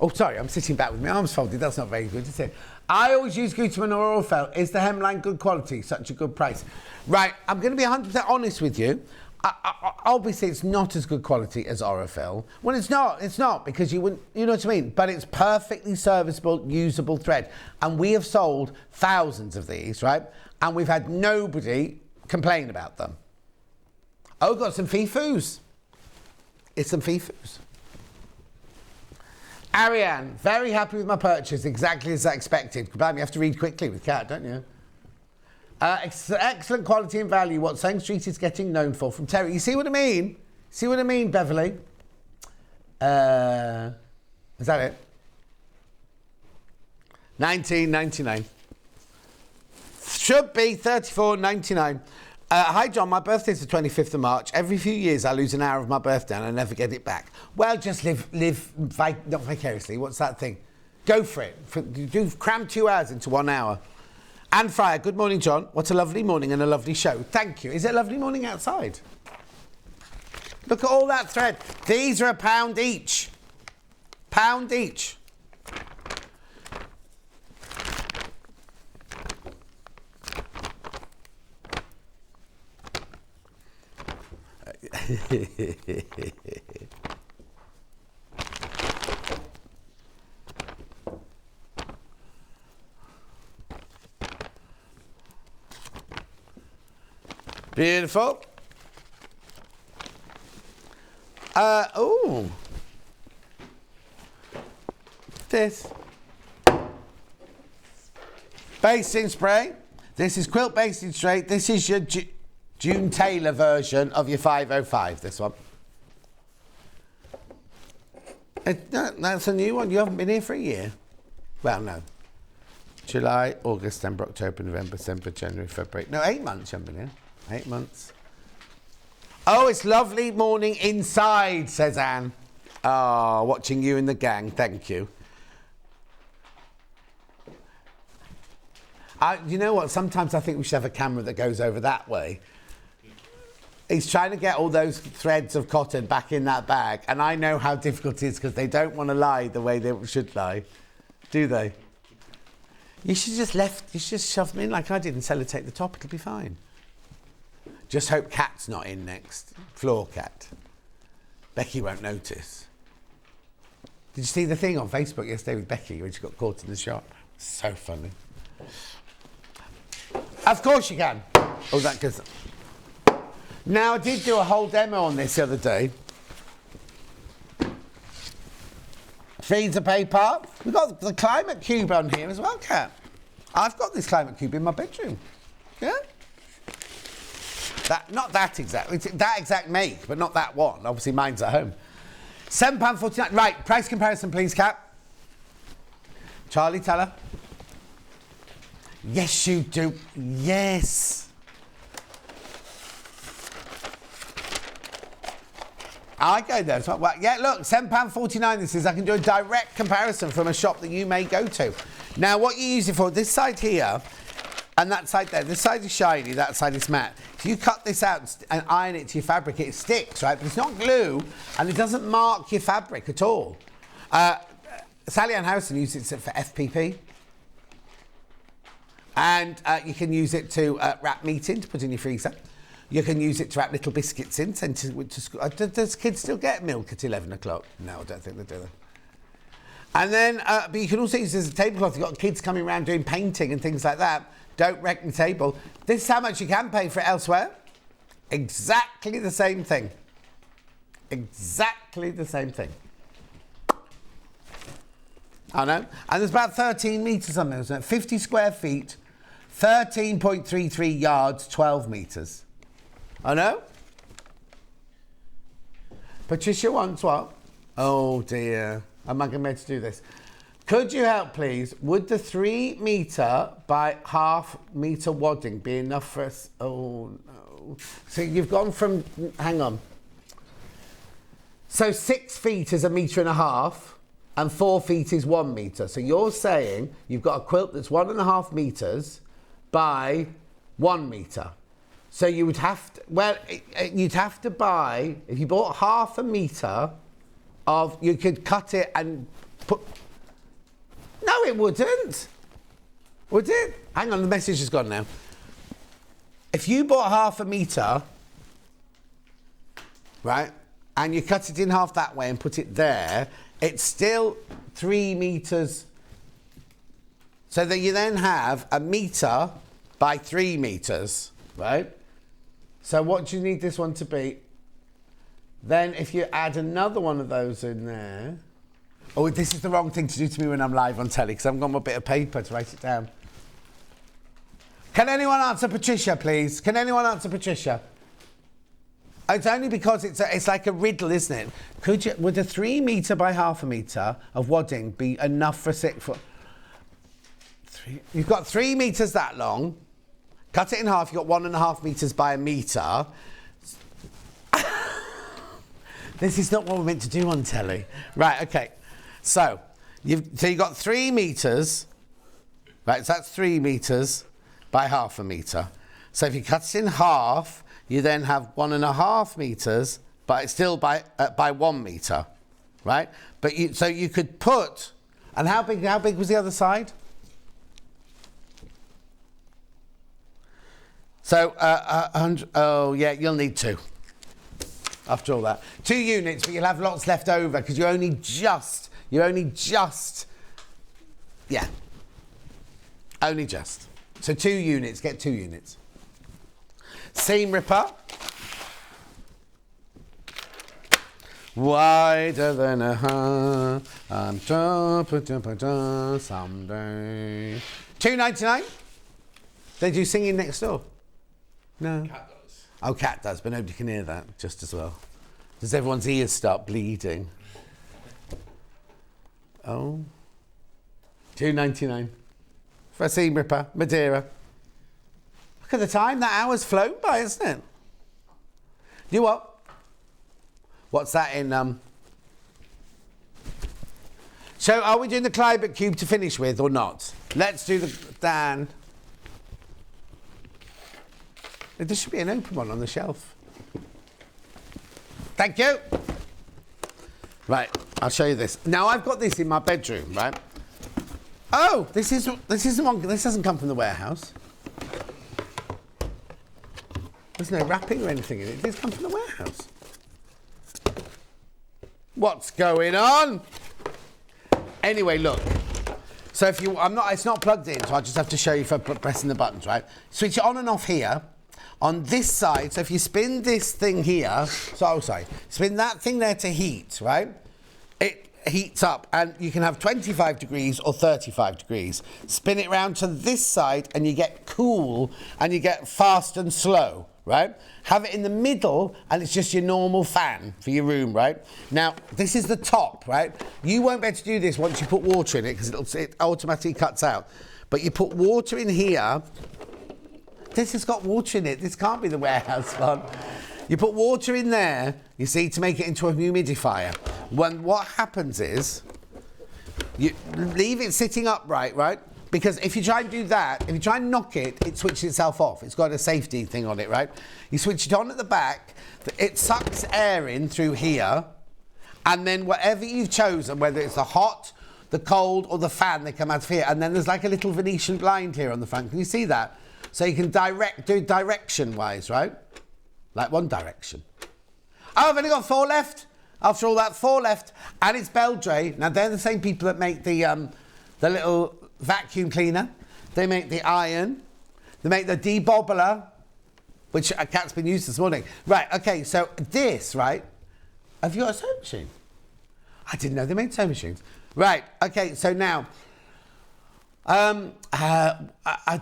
Oh, sorry, I'm sitting back with my arms folded. That's not very good, is it? I always use Gutermann or Orfeld. Is the hemline good quality? Such a good price. Right, I'm going to be 100% honest with you. Obviously, it's not as good quality as Orfeld. Well, it's not because you wouldn't, you know what I mean? But it's perfectly serviceable, usable thread. And we have sold thousands of these, right? And we've had nobody complain about them. Oh, got some fifus. It's some fifus. Ariane, very happy with my purchase, exactly as I expected. Blimey, you have to read quickly with Kat, don't you? Excellent quality and value, what Sewing Street is getting known for. From Terry. You see what I mean? See what I mean, Beverly? Is that it? $19.99. Should be $34.99. Hi John, my birthday's the 25th of March. Every few years I lose an hour of my birthday and I never get it back. Well, just live not vicariously. What's that thing? Go for it. Cram 2 hours into 1 hour. Anne Fryer, good morning, John. What a lovely morning and a lovely show. Thank you. Is it a lovely morning outside? Look at all that thread. These are £1 each. £1 each. Beautiful. Oh. This. Basting spray. This is Quilt Basting Spray. This is your June Taylor version of your 505, this one. That's a new one. You haven't been here for a year. Well, no. July, August, September, October, November, December, January, February. No, 8 months you haven't been here. 8 months. Oh, it's lovely morning inside, says Anne. Oh, watching you and the gang. Thank you. You know what? Sometimes I think we should have a camera that goes over that way. He's trying to get all those threads of cotton back in that bag, and I know how difficult it is because they don't want to lie the way they should lie, do they? You should just shove them in like I did and sellotape the top. It'll be fine. Just hope Kat's not in next. Floor Cat. Becky won't notice. Did you see the thing on Facebook yesterday with Becky when she got caught in the shop? So funny. Of course you can. Oh, that goes. Now, I did do a whole demo on this the other day. Feeds of paper. We've got the climate cube on here as well, Kat. I've got this climate cube in my bedroom. Yeah? Not that exact. It's that exact make, but not that one. Obviously, mine's at home. £7.49. Right, price comparison, please, Kat. Charlie, tell her. Yes, you do. Yes. I go there as well. Well, yeah, look, £7.49 this is. I can do a direct comparison from a shop that you may go to. Now, what you use it for, this side here and that side there. This side is shiny, that side is matte. If you cut this out and iron it to your fabric, it sticks, right? But it's not glue, and it doesn't mark your fabric at all. Sally Ann Howson uses it for FPP. And you can use it to wrap meat in, to put in your freezer. You can use it to wrap little biscuits in, send to school. Does kids still get milk at 11 o'clock? No, I don't think they do. And then, but you can also use it as a tablecloth. You've got kids coming around doing painting and things like that. Don't wreck the table. This is how much you can pay for it elsewhere. Exactly the same thing. Exactly the same thing. I know. And there's about 13 metres on there, isn't it? 50 square feet, 13.33 yards, 12 metres. I know. Patricia wants what? Oh dear. Am I going to be able to do this? Could you help, please? Would the 3 metre by half metre wadding be enough for us? Oh no. So you've gone from, hang on. So 6 feet is 1.5 metres and 4 feet is 1 metre. So you're saying you've got a quilt that's 1.5 metres by 1 metre. So you would have to, well, you'd have to buy, if you bought 0.5 metre of, you could cut it and put, no it wouldn't. Would it? Hang on, the message has gone now. If you bought 0.5 metre, right, and you cut it in half that way and put it there, it's still 3 metres. So that you then have 1 metre by 3 metres, right? So what do you need this one to be? Then if you add another one of those in there... Oh, this is the wrong thing to do to me when I'm live on telly, because I haven't got my bit of paper to write it down. Can anyone answer Patricia, please? Can anyone answer Patricia? It's only because it's like a riddle, isn't it? Would a 3 metre by 0.5 metre of wadding be enough for 6 foot? You've got 3 metres that long. Cut it in half, you've got 1.5 metres by 1 metre. This is not what we're meant to do on telly. Right, okay. So you've got 3 metres. Right, so that's 3 metres by 0.5 metre. So if you cut it in half, you then have 1.5 metres, but it's still by 1 metre, right? But so you could put, and how big was the other side? So 100. Oh yeah, you'll need 2. After all that, 2 units, but you'll have lots left over because you're only just, yeah, only just. So 2 units, get 2 units. Seam ripper. Wider than a heart, I'm someday. $2.99. They do singing next door. No. Cat does. Oh, Cat does, but nobody can hear that just as well. Does everyone's ears start bleeding? Oh. $2.99 for a seam ripper, Madeira. Look at the time, that hour's flown by, isn't it? You what? What's that in, So are we doing the Kleinberg cube to finish with or not? Let's do the, Dan. There should be an open one on the shelf. Thank you. Right, I'll show you this. Now I've got this in my bedroom, right? Oh, this isn't one. This doesn't come from the warehouse. There's no wrapping or anything in it. This comes from the warehouse. What's going on? Anyway, look. So if you, it's not plugged in, so I just have to show you for pressing the buttons, right? Switch it on and off here. On this side, so if you spin this thing here, spin that thing there to heat, right? It heats up and you can have 25 degrees or 35 degrees. Spin it round to this side and you get cool and you get fast and slow, right? Have it in the middle and it's just your normal fan for your room, right? Now, this is the top, right? You won't be able to do this once you put water in it because it automatically cuts out. But you put water in here. This has got water in it. This can't be the warehouse one. You put water in there, you see, to make it into a humidifier. What happens is, you leave it sitting upright, right? Because if you try and do that, if you try and knock it, it switches itself off. It's got a safety thing on it, right? You switch it on at the back, it sucks air in through here, and then whatever you've chosen, whether it's the hot, the cold or the fan, they come out of here. And then there's like a little Venetian blind here on the front. Can you see that? So you can do direction-wise, right? Like one direction. Oh, I've only got 4 left. After all that, 4 left. And it's Beldray. Now, they're the same people that make the little vacuum cleaner. They make the iron. They make the debobbler, which a cat's been used this morning. Right, okay, so this, right? Have you got a sewing machine? I didn't know they made sewing machines. Right, okay, so now, I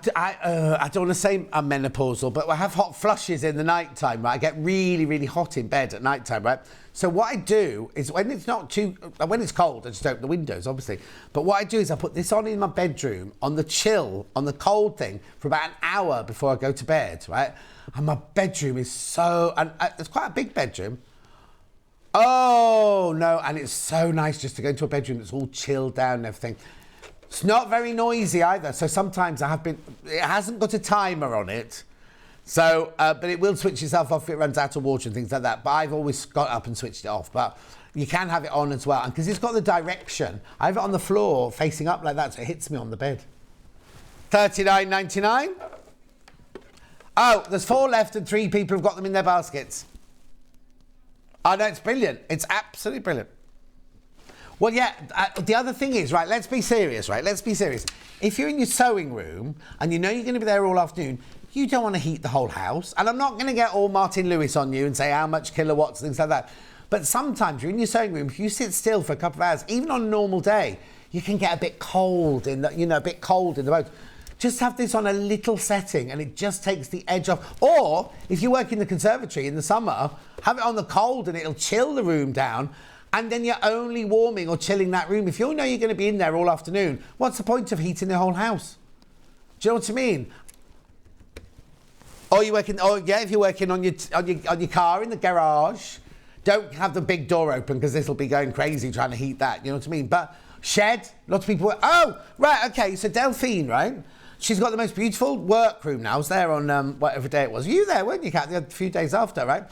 don't want to say I'm menopausal, but I have hot flushes in the night time, right? I get really, really hot in bed at night time, right? So what I do is when it's cold, I just open the windows, obviously. But what I do is I put this on in my bedroom on the chill, on the cold thing for about an hour before I go to bed, right? And my bedroom is it's quite a big bedroom. Oh, no, and it's so nice just to go into a bedroom that's all chilled down and everything. It's not very noisy either, so sometimes it hasn't got a timer on it, so, but it will switch itself off if it runs out of water and things like that, but I've always got up and switched it off, but you can have it on as well, and because it's got the direction, I have it on the floor facing up like that, so it hits me on the bed. $39.99. Oh, there's 4 left and 3 people have got them in their baskets. Oh, no, it's brilliant. It's absolutely brilliant. Well, yeah, the other thing is, right, let's be serious, right? Let's be serious. If you're in your sewing room and you know you're going to be there all afternoon, you don't want to heat the whole house. And I'm not going to get all Martin Lewis on you and say how much kilowatts, things like that. But sometimes you're in your sewing room, if you sit still for a couple of hours, even on a normal day, you can get a bit cold in the boat. Just have this on a little setting and it just takes the edge off. Or if you work in the conservatory in the summer, have it on the cold and it'll chill the room down. And then you're only warming or chilling that room. If you know you're going to be in there all afternoon, what's the point of heating the whole house? Do you know what I mean? Or if you're working on your car in the garage, don't have the big door open because this will be going crazy trying to heat that. You know what I mean? But shed, lots of people. Oh, right, okay. So Delphine, right? She's got the most beautiful workroom now. I was there on whatever day it was. You there, weren't you, Kat? A few days after, right?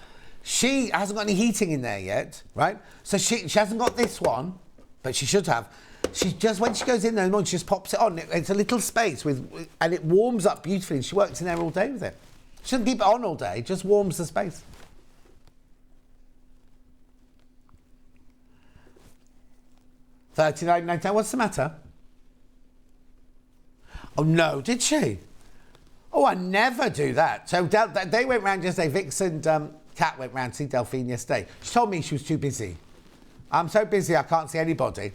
She hasn't got any heating in there yet, right? So she hasn't got this one, but she should have. She just, when she goes in there in the morning, she just pops it on. It's a little space and it warms up beautifully. And she works in there all day with it. She doesn't keep it on all day, it just warms the space. $39.99. What's the matter? Oh no, did she? Oh, I never do that. So they went round yesterday. Vix and Kat went round to see Delphine yesterday. She told me she was too busy. I'm so busy I can't see anybody.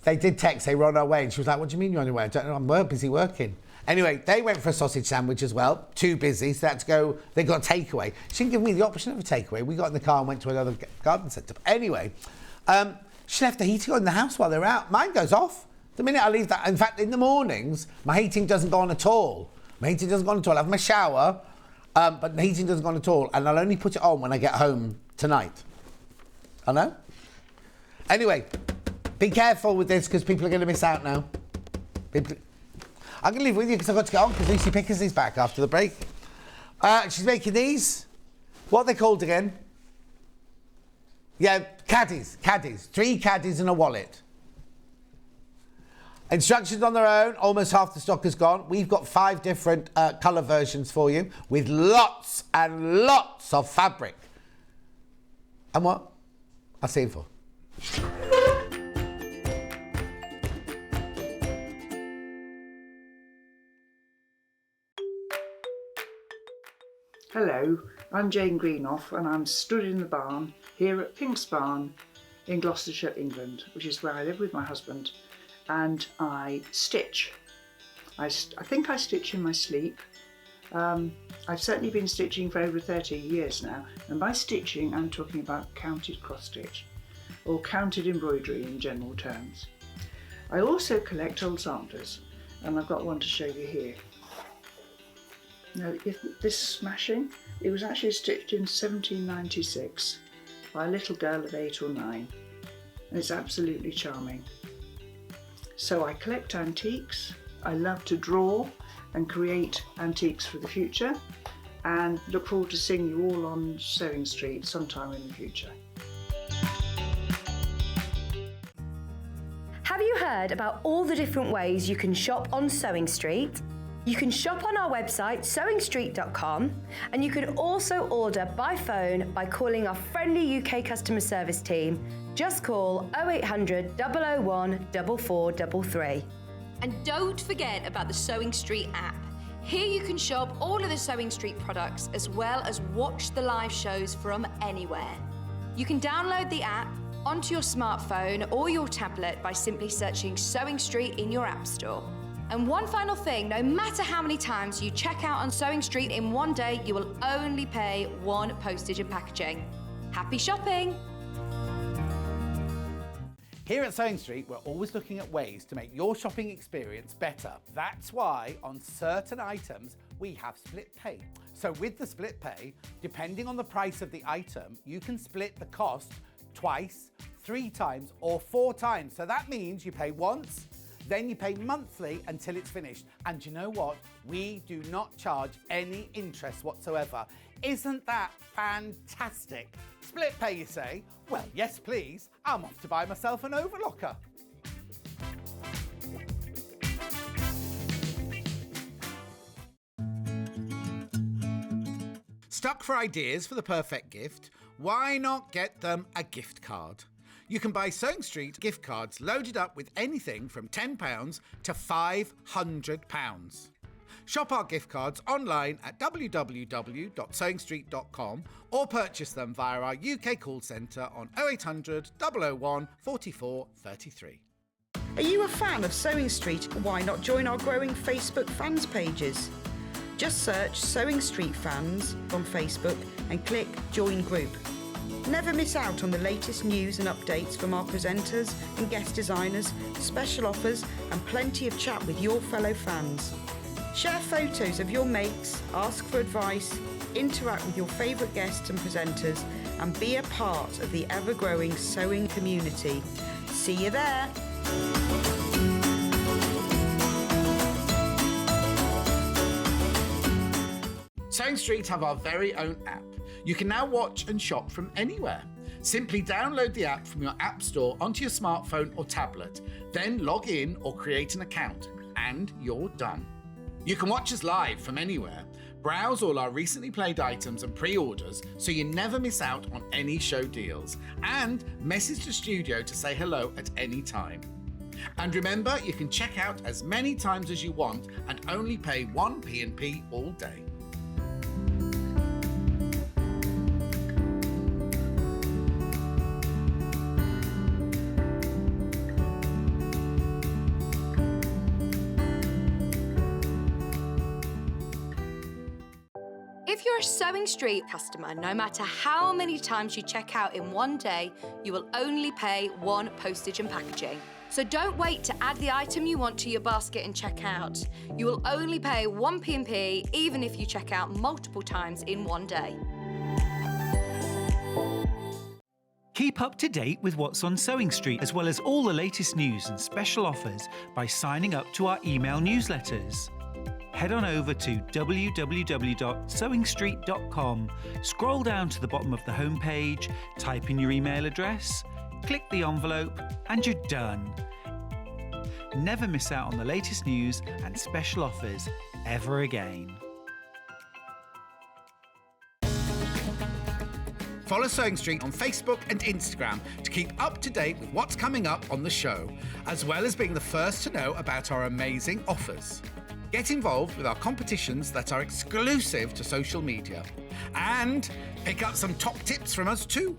They did text, they were on our way, and she was like, what do you mean you're on your way? I don't know, I'm busy working. Anyway, they went for a sausage sandwich as well. Too busy, so they had to go. They got a takeaway. She didn't give me the option of a takeaway. We got in the car and went to another garden centre. Anyway, she left the heating on in the house while they were out. Mine goes off. The minute I leave that, in fact, in the mornings, my heating doesn't go on at all. My heating doesn't go on at all. I have my shower, but the heating doesn't go on at all. And I'll only put it on when I get home tonight. I know? Anyway, be careful with this because people are going to miss out now. I'm going to leave with you because I've got to get on because Lucy Pickersley's back after the break. She's making these. What are they called again? Yeah, caddies. 3 caddies and a wallet. Instructions on their own. Almost half the stock is gone. We've got 5 different colour versions for you with lots and lots of fabric. And what? I'll see you for. Hello, I'm Jane Greenoff and I'm stood in the barn here at Pink's Barn in Gloucestershire, England, which is where I live with my husband, and I stitch. I think I stitch in my sleep. I've certainly been stitching for over 30 years now, and by stitching I'm talking about counted cross stitch or counted embroidery in general terms. I also collect old samplers, and I've got one to show you here. Now, this smashing, it was actually stitched in 1796 by a little girl of 8 or 9, and it's absolutely charming. So I collect antiques, I love to draw and create antiques for the future, and look forward to seeing you all on Sewing Street sometime in the future. Have you you heard about all the different ways you can shop on Sewing Street? You can shop on our website, sewingstreet.com, and you can also order by phone by calling our friendly UK customer service team. Just call 0800 001 4433. And don't forget about the Sewing Street app. Here you can shop all of the Sewing Street products as well as watch the live shows from anywhere. You can download the app onto your smartphone or your tablet by simply searching Sewing Street in your app store. And one final thing, no matter how many times you check out on Sewing Street in one day, you will only pay 1 postage and packaging. Happy shopping! Here at Sewing Street, we're always looking at ways to make your shopping experience better. That's why on certain items, we have split pay. So with the split pay, depending on the price of the item, you can split the cost twice, 3 times, or 4 times. So that means you pay once, then you pay monthly until it's finished. And you know what? We do not charge any interest whatsoever. Isn't that fantastic? Split pay, you say? Well, yes, please. I'm off to buy myself an overlocker. Stuck for ideas for the perfect gift? Why not get them a gift card? You can buy Sewing Street gift cards loaded up with anything from £10 to £500. Shop our gift cards online at www.sewingstreet.com or purchase them via our UK call centre on 0800 001 44 33. Are you a fan of Sewing Street? Why not join our growing Facebook fans pages? Just search Sewing Street Fans on Facebook and click Join Group. Never miss out on the latest news and updates from our presenters and guest designers, special offers and plenty of chat with your fellow fans. Share photos of your makes, ask for advice, interact with your favourite guests and presenters and be a part of the ever-growing sewing community. See you there! Sewing Street have our very own app. You can now watch and shop from anywhere. Simply download the app from your app store onto your smartphone or tablet, then log in or create an account, and you're done. You can watch us live from anywhere, browse all our recently played items and pre-orders so you never miss out on any show deals, and message the studio to say hello at any time. And remember, you can check out as many times as you want and only pay 1 P&P all day. If you're a Sewing Street customer, no matter how many times you check out in one day, you will only pay 1 postage and packaging. So don't wait to add the item you want to your basket and check out. You will only pay 1 P&P even if you check out multiple times in one day. Keep up to date with what's on Sewing Street, as well as all the latest news and special offers by signing up to our email newsletters. Head on over to www.sewingstreet.com, scroll down to the bottom of the homepage, type in your email address, click the envelope, and you're done. Never miss out on the latest news and special offers ever again. Follow Sewing Street on Facebook and Instagram to keep up to date with what's coming up on the show, as well as being the first to know about our amazing offers. Get involved with our competitions that are exclusive to social media, and pick up some top tips from us too.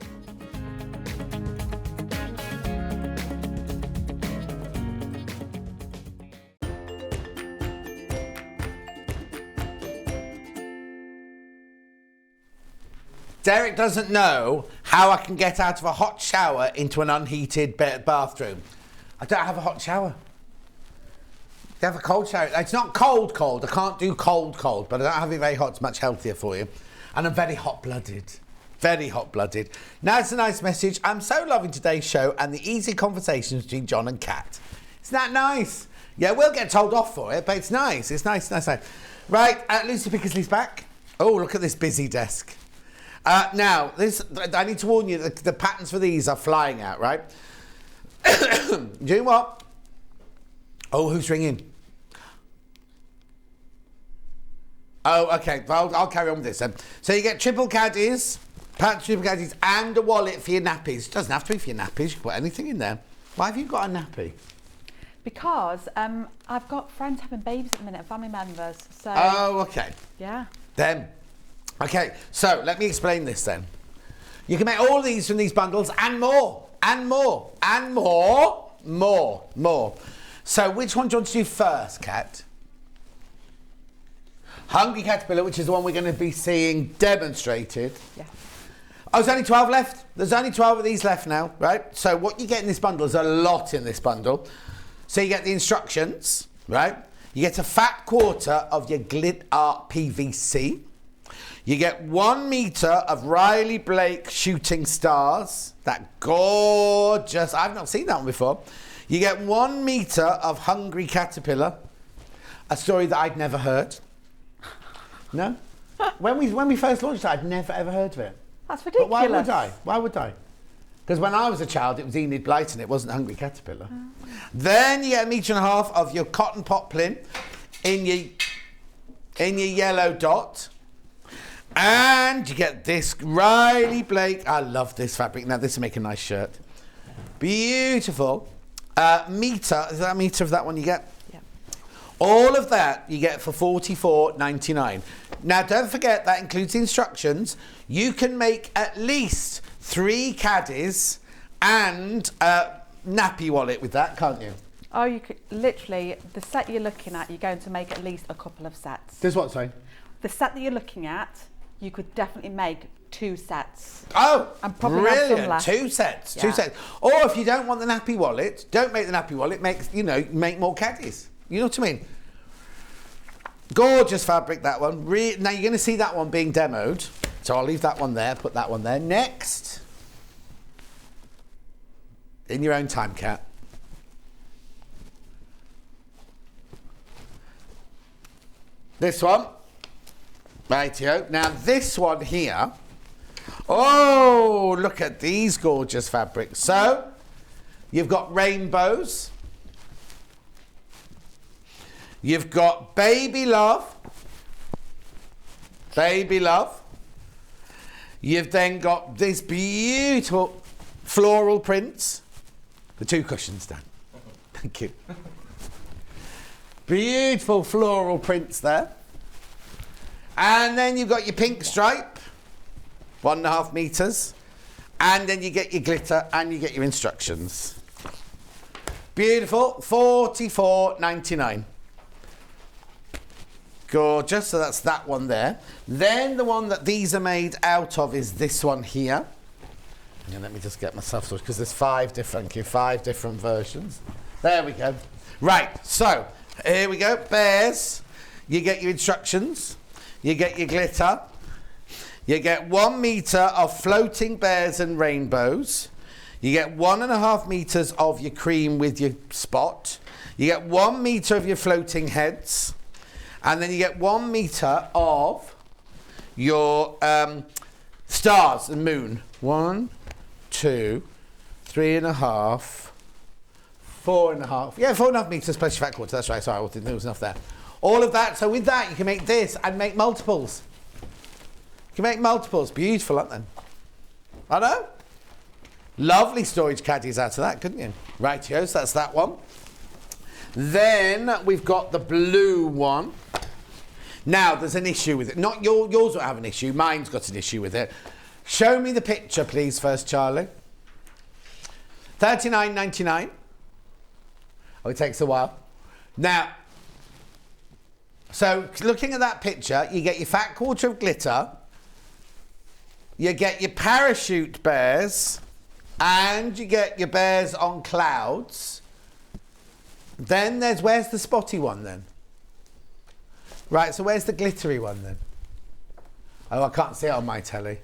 Derek doesn't know how I can get out of a hot shower into an unheated bathroom. I don't have a hot shower. I have a cold shower. It's not cold. I can't do cold, but I don't have it very hot. It's much healthier for you. And I'm very hot-blooded. Very hot-blooded. Now it's a nice message. I'm so loving today's show and the easy conversations between John and Kat. Isn't that nice? Yeah, we'll get told off for it, but it's nice. It's nice. Right, Lucy Picksley's back. Oh, look at this busy desk. Now, I need to warn you, the patterns for these are flying out, right? Do you know what? Oh, who's ringing? Oh, okay. Well, I'll carry on with this then. So you get triple caddies, triple caddies, and a wallet for your nappies. It doesn't have to be for your nappies. You can put anything in there. Why have you got a nappy? Because I've got friends having babies at the minute, family members. So. Oh, okay. Yeah. Then, okay. So let me explain this then. You can make all these from these bundles and more, and more, and more, more. So which one do you want to do first, Kat? Hungry Caterpillar, which is the one we're going to be seeing demonstrated. Yeah. Oh, there's only 12 left. There's only 12 of these left now, right? So what you get in this bundle is a lot in this bundle. So you get the instructions, right? You get a fat quarter of your Glit Art PVC. You get 1 metre of Riley Blake Shooting Stars. That gorgeous, I've not seen that one before. You get 1 metre of Hungry Caterpillar. A story that I'd never heard. No? When we first launched it, I'd never ever heard of it. That's ridiculous. But why would I? Why would I? Because when I was a child, it was Enid Blyton, it wasn't Hungry Caterpillar. Oh. Then you get 1.5 metres of your cotton poplin in your yellow dot. And you get this Riley Blake. I love this fabric. Now, this will make a nice shirt. Beautiful. Metre. Is that a metre of that one you get? Yeah. All of that you get for $44.99. Now, don't forget that includes the instructions. You can make at least 3 caddies and a nappy wallet with that, can't you? Oh, you could literally, the set you're looking at, you're going to make at least a couple of sets. Does what, sorry? The set that you're looking at, you could definitely make 2 sets. Oh, and probably have some brilliant. left. 2 sets, Yeah. 2 sets. Or if you don't want the nappy wallet, don't make the nappy wallet, make more caddies. You know what I mean? Gorgeous fabric, that one. Now, you're going to see that one being demoed. So I'll leave that one there, put that one there. Next. In your own time, Kat. This one. Rightio. Now, this one here. Oh, look at these gorgeous fabrics. So, you've got rainbows. You've got Baby Love. Baby Love. You've then got this beautiful floral prints. The 2 cushions, Dan. Thank you. Beautiful floral prints there. And then you've got your pink stripe, 1.5 metres. And then you get your glitter and you get your instructions. Beautiful, $44.99. Gorgeous, so that's that one there. Then the one that these are made out of is this one here. And let me just get myself sorted because there's 5 different versions. There we go. Right, so here we go. Bears. You get your instructions. You get your glitter. You get 1 metre of floating bears and rainbows. You get 1.5 metres of your cream with your spot. You get 1 metre of your floating heads. And then you get 1 metre of your stars and moon. 1, 2, 3.5, 4.5. Yeah, 4.5 metres plus your fat quarter. That's right. Sorry, I didn't know there was enough there. All of that. So with that, you can make this and make multiples. You can make multiples. Beautiful, aren't they? I know. Lovely storage caddies out of that, couldn't you? Rightio, so that's that one. Then we've got the blue one. Now, there's an issue with it. Not yours won't have an issue. Mine's got an issue with it. Show me the picture, please, first, Charlie. $39.99. Oh, it takes a while. Now, so looking at that picture, you get your fat quarter of glitter, you get your parachute bears, and you get your bears on clouds. Then where's the spotty one then? Right, so where's the glittery one then? Oh, I can't see it on my telly.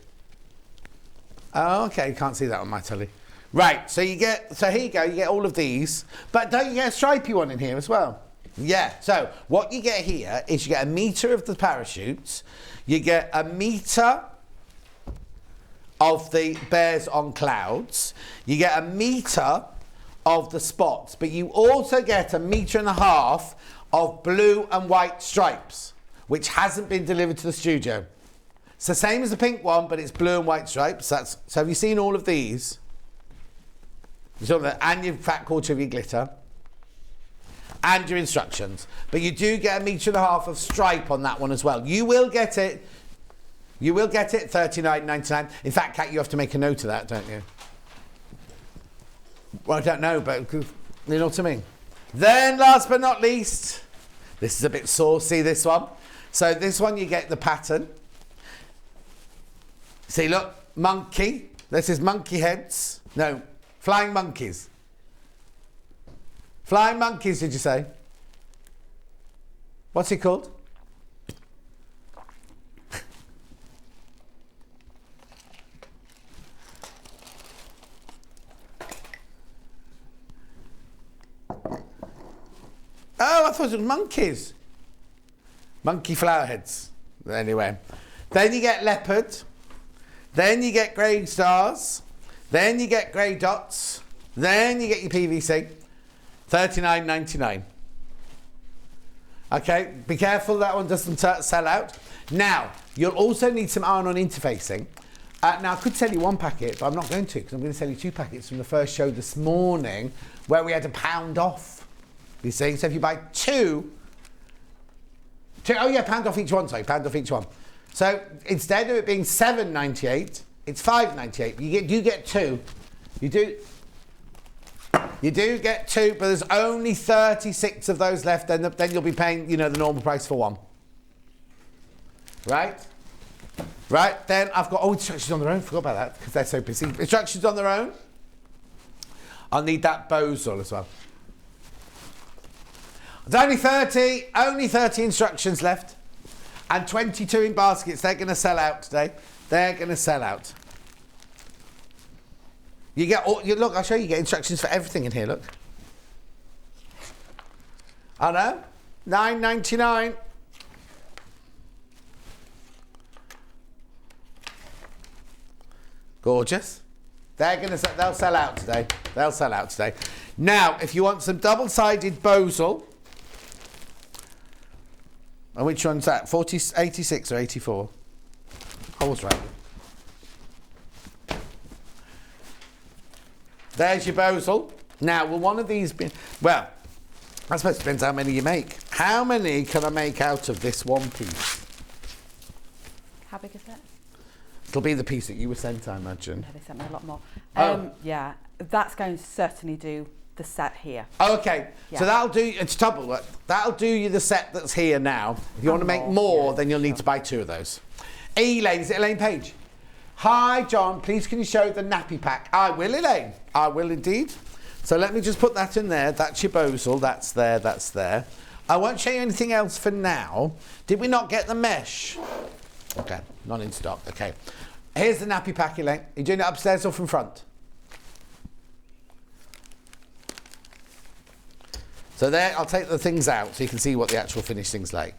Oh, okay, you can't see that on my telly. Right, so here you go, you get all of these, but don't you get a stripy one in here as well? Yeah, so what you get here is you get 1 metre of the parachutes, you get 1 metre of the bears on clouds, you get 1 metre of the spots, but you also get 1.5 meters of blue and white stripes, which hasn't been delivered to the studio. It's the same as the pink one, but it's blue and white stripes. So have you seen all of these? You saw that, and your fat quarter of your glitter, and your instructions. But you do get 1.5 meters of stripe on that one as well. You will get it. You will get it $39.99. In fact, Kat, you have to make a note of that, don't you? Well, I don't know, but you know what I mean. Then, last but not least, this is a bit saucy, this one. So this one, you get the pattern. See, look, monkey. This is monkey heads. No, flying monkeys. Flying monkeys, did you say? What's it called? Oh, I thought it was monkeys. Monkey flower heads. Anyway. Then you get leopard. Then you get grey stars. Then you get grey dots. Then you get your PVC. $39.99. Okay, be careful that one doesn't sell out. Now, you'll also need some iron-on interfacing. Now, I could sell you 1 packet, but I'm not going to, because I'm going to sell you 2 packets from the first show this morning, where we had £1 off. You see, so if you buy two, oh yeah, £1 off each one, sorry, £1 off each one. So instead of it being $7.98, it's $5.98. You get 2. You do get 2, but there's only 36 of those left, and then you'll be paying, you know, the normal price for 1. Right? Right, then I've got, instructions on their own, forgot about that, because they're so busy. Instructions on their own. I'll need that bozal as well. There's only 30 instructions left, and 22 in baskets. They're going to sell out today. They're going to sell out. You get look, I'll show you. You get instructions for everything in here. Look. I know. $9.99. Gorgeous. They'll sell out today. They'll sell out today. Now, if you want some double-sided bozal. And which one's that? 86 or 84? I was right. There's your bozal. Now, will one of these be... Well, I suppose it depends how many you make. How many can I make out of this one piece? How big is it? It'll be the piece that you were sent, I imagine. No, they sent me a lot more. Oh. Yeah, that's going to certainly do the set here. Okay, yeah. So that'll do, it's double. That'll do you the set that's here now. If you want to make more, then you'll need to buy 2 of those. Elaine, is it Elaine Page? Hi, John, please can you show the nappy pack? I will, Elaine. I will indeed. So let me just put that in there. That's your bozal. That's there, that's there. I won't show you anything else for now. Did we not get the mesh? Okay, not in stock. Okay. Here's the nappy pack, Elaine. Are you doing it upstairs or from front? So there, I'll take the things out so you can see what the actual finished thing's like.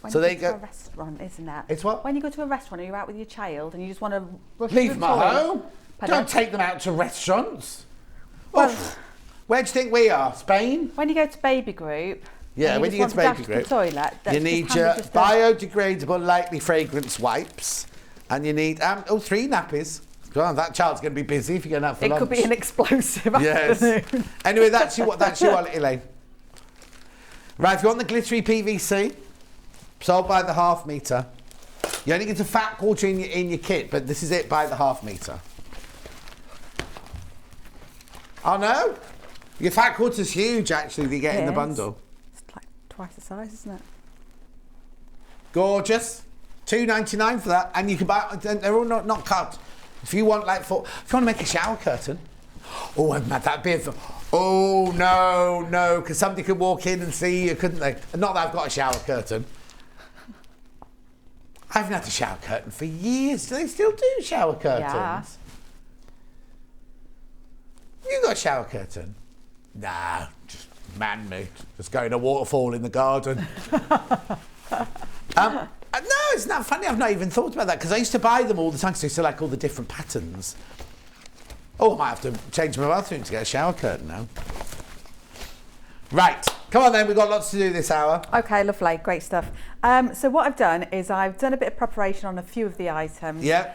So there you go. It's a restaurant, isn't it? It's what? When you go to a restaurant and you're out with your child and you just want to rush leave to them at home. Don't take them out to restaurants. Well, where do you think we are? Spain? When you go to baby group. Yeah, when you get to baby group, the toilet, you need your biodegradable, lightly fragrance wipes, and you need 3 nappies. God, that child's going to be busy if you're going out for lunch. It could be an explosive yes. afternoon. Anyway, that's your wallet, Elaine. Right, if you want the glittery PVC, sold by the ½ metre. You only get a fat quarter in your kit, but this is it by the ½ metre. Oh no, your fat quarter's huge actually. That you get in the bundle. It's like twice the size, isn't it? Gorgeous. $2.99 for that, and you can buy. They're all not cut. If you want if you want to make a shower curtain. Oh, that'd be oh no, because somebody could walk in and see you, couldn't they? Not that I've got a shower curtain. I haven't had a shower curtain for years. Do they still do shower curtains? Yeah. You got a shower curtain? Nah, just man-made. Just going a waterfall in the garden. No, it's not funny. I've not even thought about that because I used to buy them all the time because I used to like all the different patterns. Oh, I might have to change my bathroom to get a shower curtain now. Right, come on then, we've got lots to do this hour. Okay, lovely, great stuff. So what I've done is I've done a bit of preparation on a few of the items. Yeah.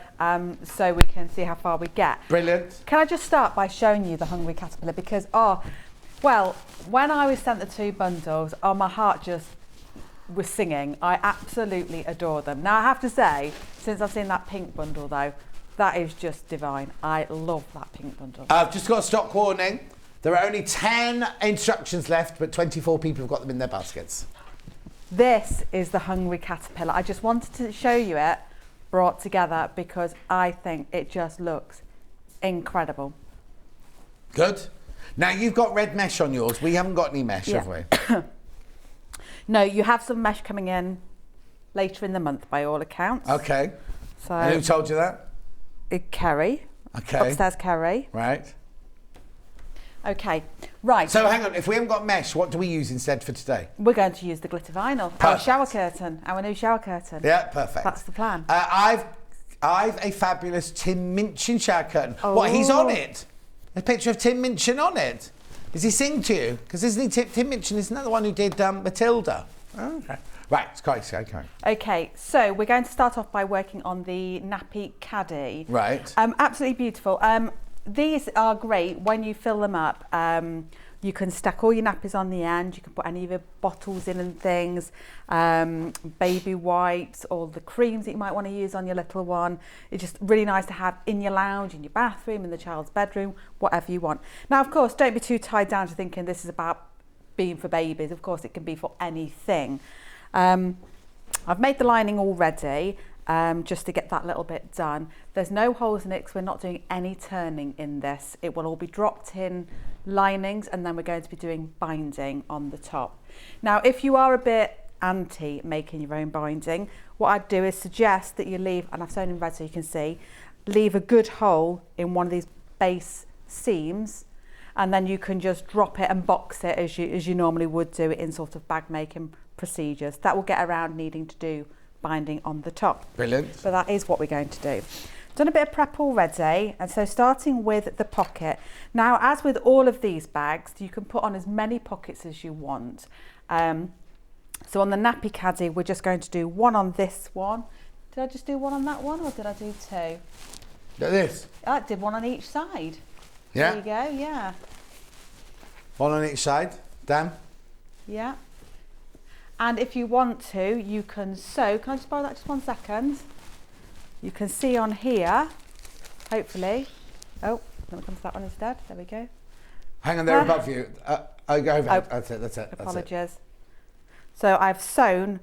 So we can see how far we get. Brilliant. Can I just start by showing you the Hungry Caterpillar? Because, well, when I was sent the 2 bundles, my heart just was singing. I absolutely adore them. Now, I have to say, since I've seen that pink bundle, though, that is just divine. I love that pink bundle. I've just got a stock warning. There are only 10 instructions left, but 24 people have got them in their baskets. This is the Hungry Caterpillar. I just wanted to show you it brought together because I think it just looks incredible. Good. Now, you've got red mesh on yours. We haven't got any mesh, have we? No, you have some mesh coming in later in the month by all accounts. Okay. So, and who told you that? Kerry. Okay. Upstairs, Kerry. Right. Okay, right. So hang on, if we haven't got mesh, what do we use instead for today? We're going to use the glitter vinyl, Perfect. our shower curtain, our new shower curtain. Yeah, perfect. That's the plan. I've a fabulous Tim Minchin shower curtain. Oh. What, he's on it? A picture of Tim Minchin on it? Does he sing to you? Because isn't he Tim Minchin, isn't that the one who did Matilda? Oh, okay. Right, it's quite okay. Okay, so we're going to start off by working on the nappy caddy. Right. Absolutely beautiful. These are great when you fill them up. You can stack all your nappies on the end. You can put any of your bottles in and things, baby wipes, all the creams that you might want to use on your little one. It's just really nice to have in your lounge, in your bathroom, in the child's bedroom, whatever you want. Now, of course, don't be too tied down to thinking this is about being for babies. Of course, it can be for anything. I've made the lining already. Just to get that little bit done. There's no holes in it because we're not doing any turning in this. It will all be dropped in linings and then we're going to be doing binding on the top. Now, if you are a bit anti making your own binding, what I'd do is suggest that you leave, and I've sewn in red so you can see, leave a good hole in one of these base seams and then you can just drop it and box it as you normally would do it in sort of bag making procedures. That will get around needing to do binding on the top. Brilliant. But that is what we're going to do. Done a bit of prep already, and so starting with the pocket. Now, as with all of these bags, you can put on as many pockets as you want. So on the nappy caddy, we're just going to do one on this one. Did I just do one on that one, or did I do 2? Look at this. I did one on each side. Yeah. There you go, yeah. One on each side. Dan? Yeah. And if you want to, you can sew. Can I just borrow that just 1 second? You can see on here, hopefully. Oh, let me come to that one instead. There we go. Hang on, they're above you. Go over. Oh, that's it. apologies. So I've sewn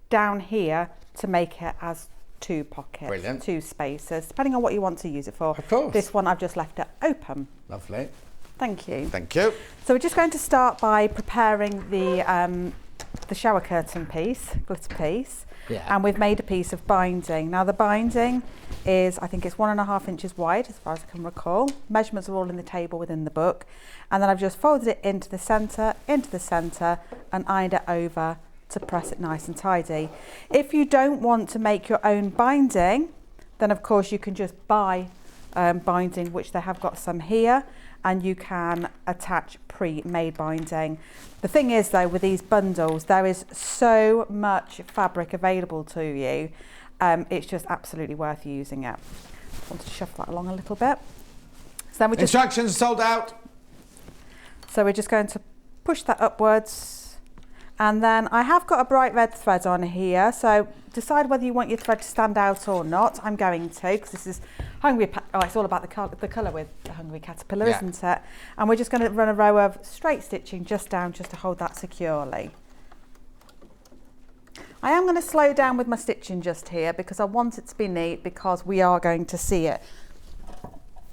down here to make it as 2 pockets, Brilliant. 2 spaces, depending on what you want to use it for. Of course. This one I've just left it open. Lovely. Thank you. Thank you. So we're just going to start by preparing the shower curtain piece, glitter piece. Yeah. And we've made a piece of binding. Now the binding is, I think it's 1.5 inches wide as far as I can recall. Measurements are all in the table within the book. And then I've just folded it into the centre, and ironed it over to press it nice and tidy. If you don't want to make your own binding, then of course you can just buy binding, which they have got some here, and you can attach pre-made binding. The thing is though, with these bundles, there is so much fabric available to you. It's just absolutely worth using it. I want to shuffle that along a little bit. So then we just, Instructions sold out. so we're just going to push that upwards. And then I have got a bright red thread on here, so decide whether you want your thread to stand out or not. I'm going to, because this is it's all about the colour with the Hungry Caterpillar, Yeah. isn't it? And we're just going to run a row of straight stitching just down, just to hold that securely. I am going to slow down with my stitching just here, because I want it to be neat, because we are going to see it.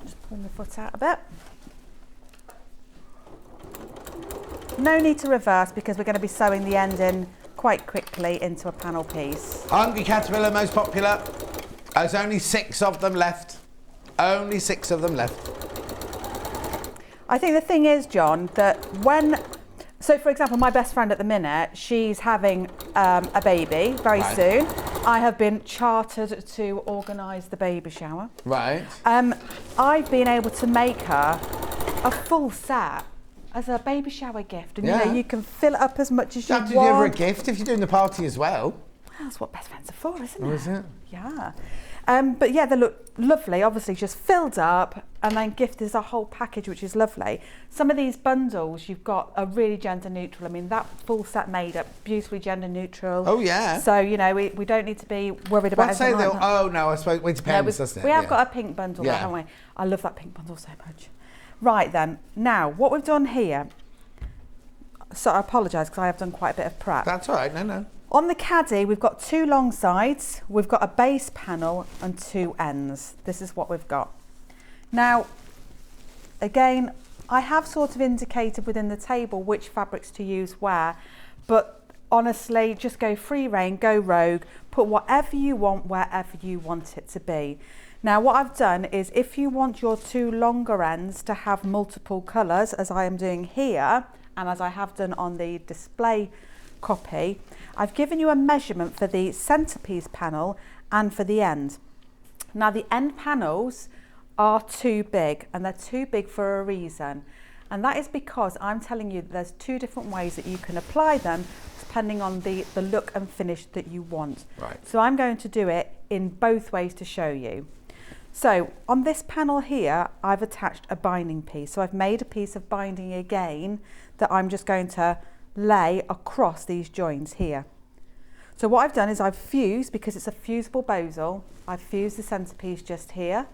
Just pull my foot out a bit. No need to reverse, because we're going to be sewing the end in quite quickly into a panel piece. Hungry Caterpillar, most popular. There's only 6 of them left. Only 6 of them left. I think the thing is, John, that so for example, my best friend at the minute, she's having a baby very soon. I have been chartered to organise the baby shower. Right. I've been able to make her a full set as a baby shower gift, and you know, you can fill it up as much as you want. You have to give her a gift if you're doing the party as well. Well, that's what best friends are for, isn't it? Oh, is it? Yeah. But yeah, they look lovely, obviously just filled up, and then gift is a whole package, which is lovely. Some of these bundles you've got are really gender neutral. I mean, that full set made up beautifully gender neutral. Oh yeah. So, you know, we don't need to be worried about Let's say anything like that. oh no, I suppose it depends, doesn't it? We have got a pink bundle there, haven't we? I love that pink bundle so much. Right then, now what we've done here, so I apologise because I have done quite a bit of prep. That's all right, no. On the caddy, we've got 2 long sides, we've got a base panel and 2 ends. This is what we've got. Now, again, I have sort of indicated within the table which fabrics to use where, but honestly, just go free rein, go rogue, put whatever you want wherever you want it to be. Now, what I've done is if you want your 2 longer ends to have multiple colours, as I am doing here, and as I have done on the display copy, I've given you a measurement for the centerpiece panel and for the end. Now, the end panels are too big, and they're too big for a reason. And that is because I'm telling you there's 2 different ways that you can apply them depending on the look and finish that you want. Right. So I'm going to do it in both ways to show you. So on this panel here, I've attached a binding piece. So I've made a piece of binding again that I'm just going to lay across these joins here. So what I've done is I've fused, because it's a fusible bosal, I've fused the centerpiece just here,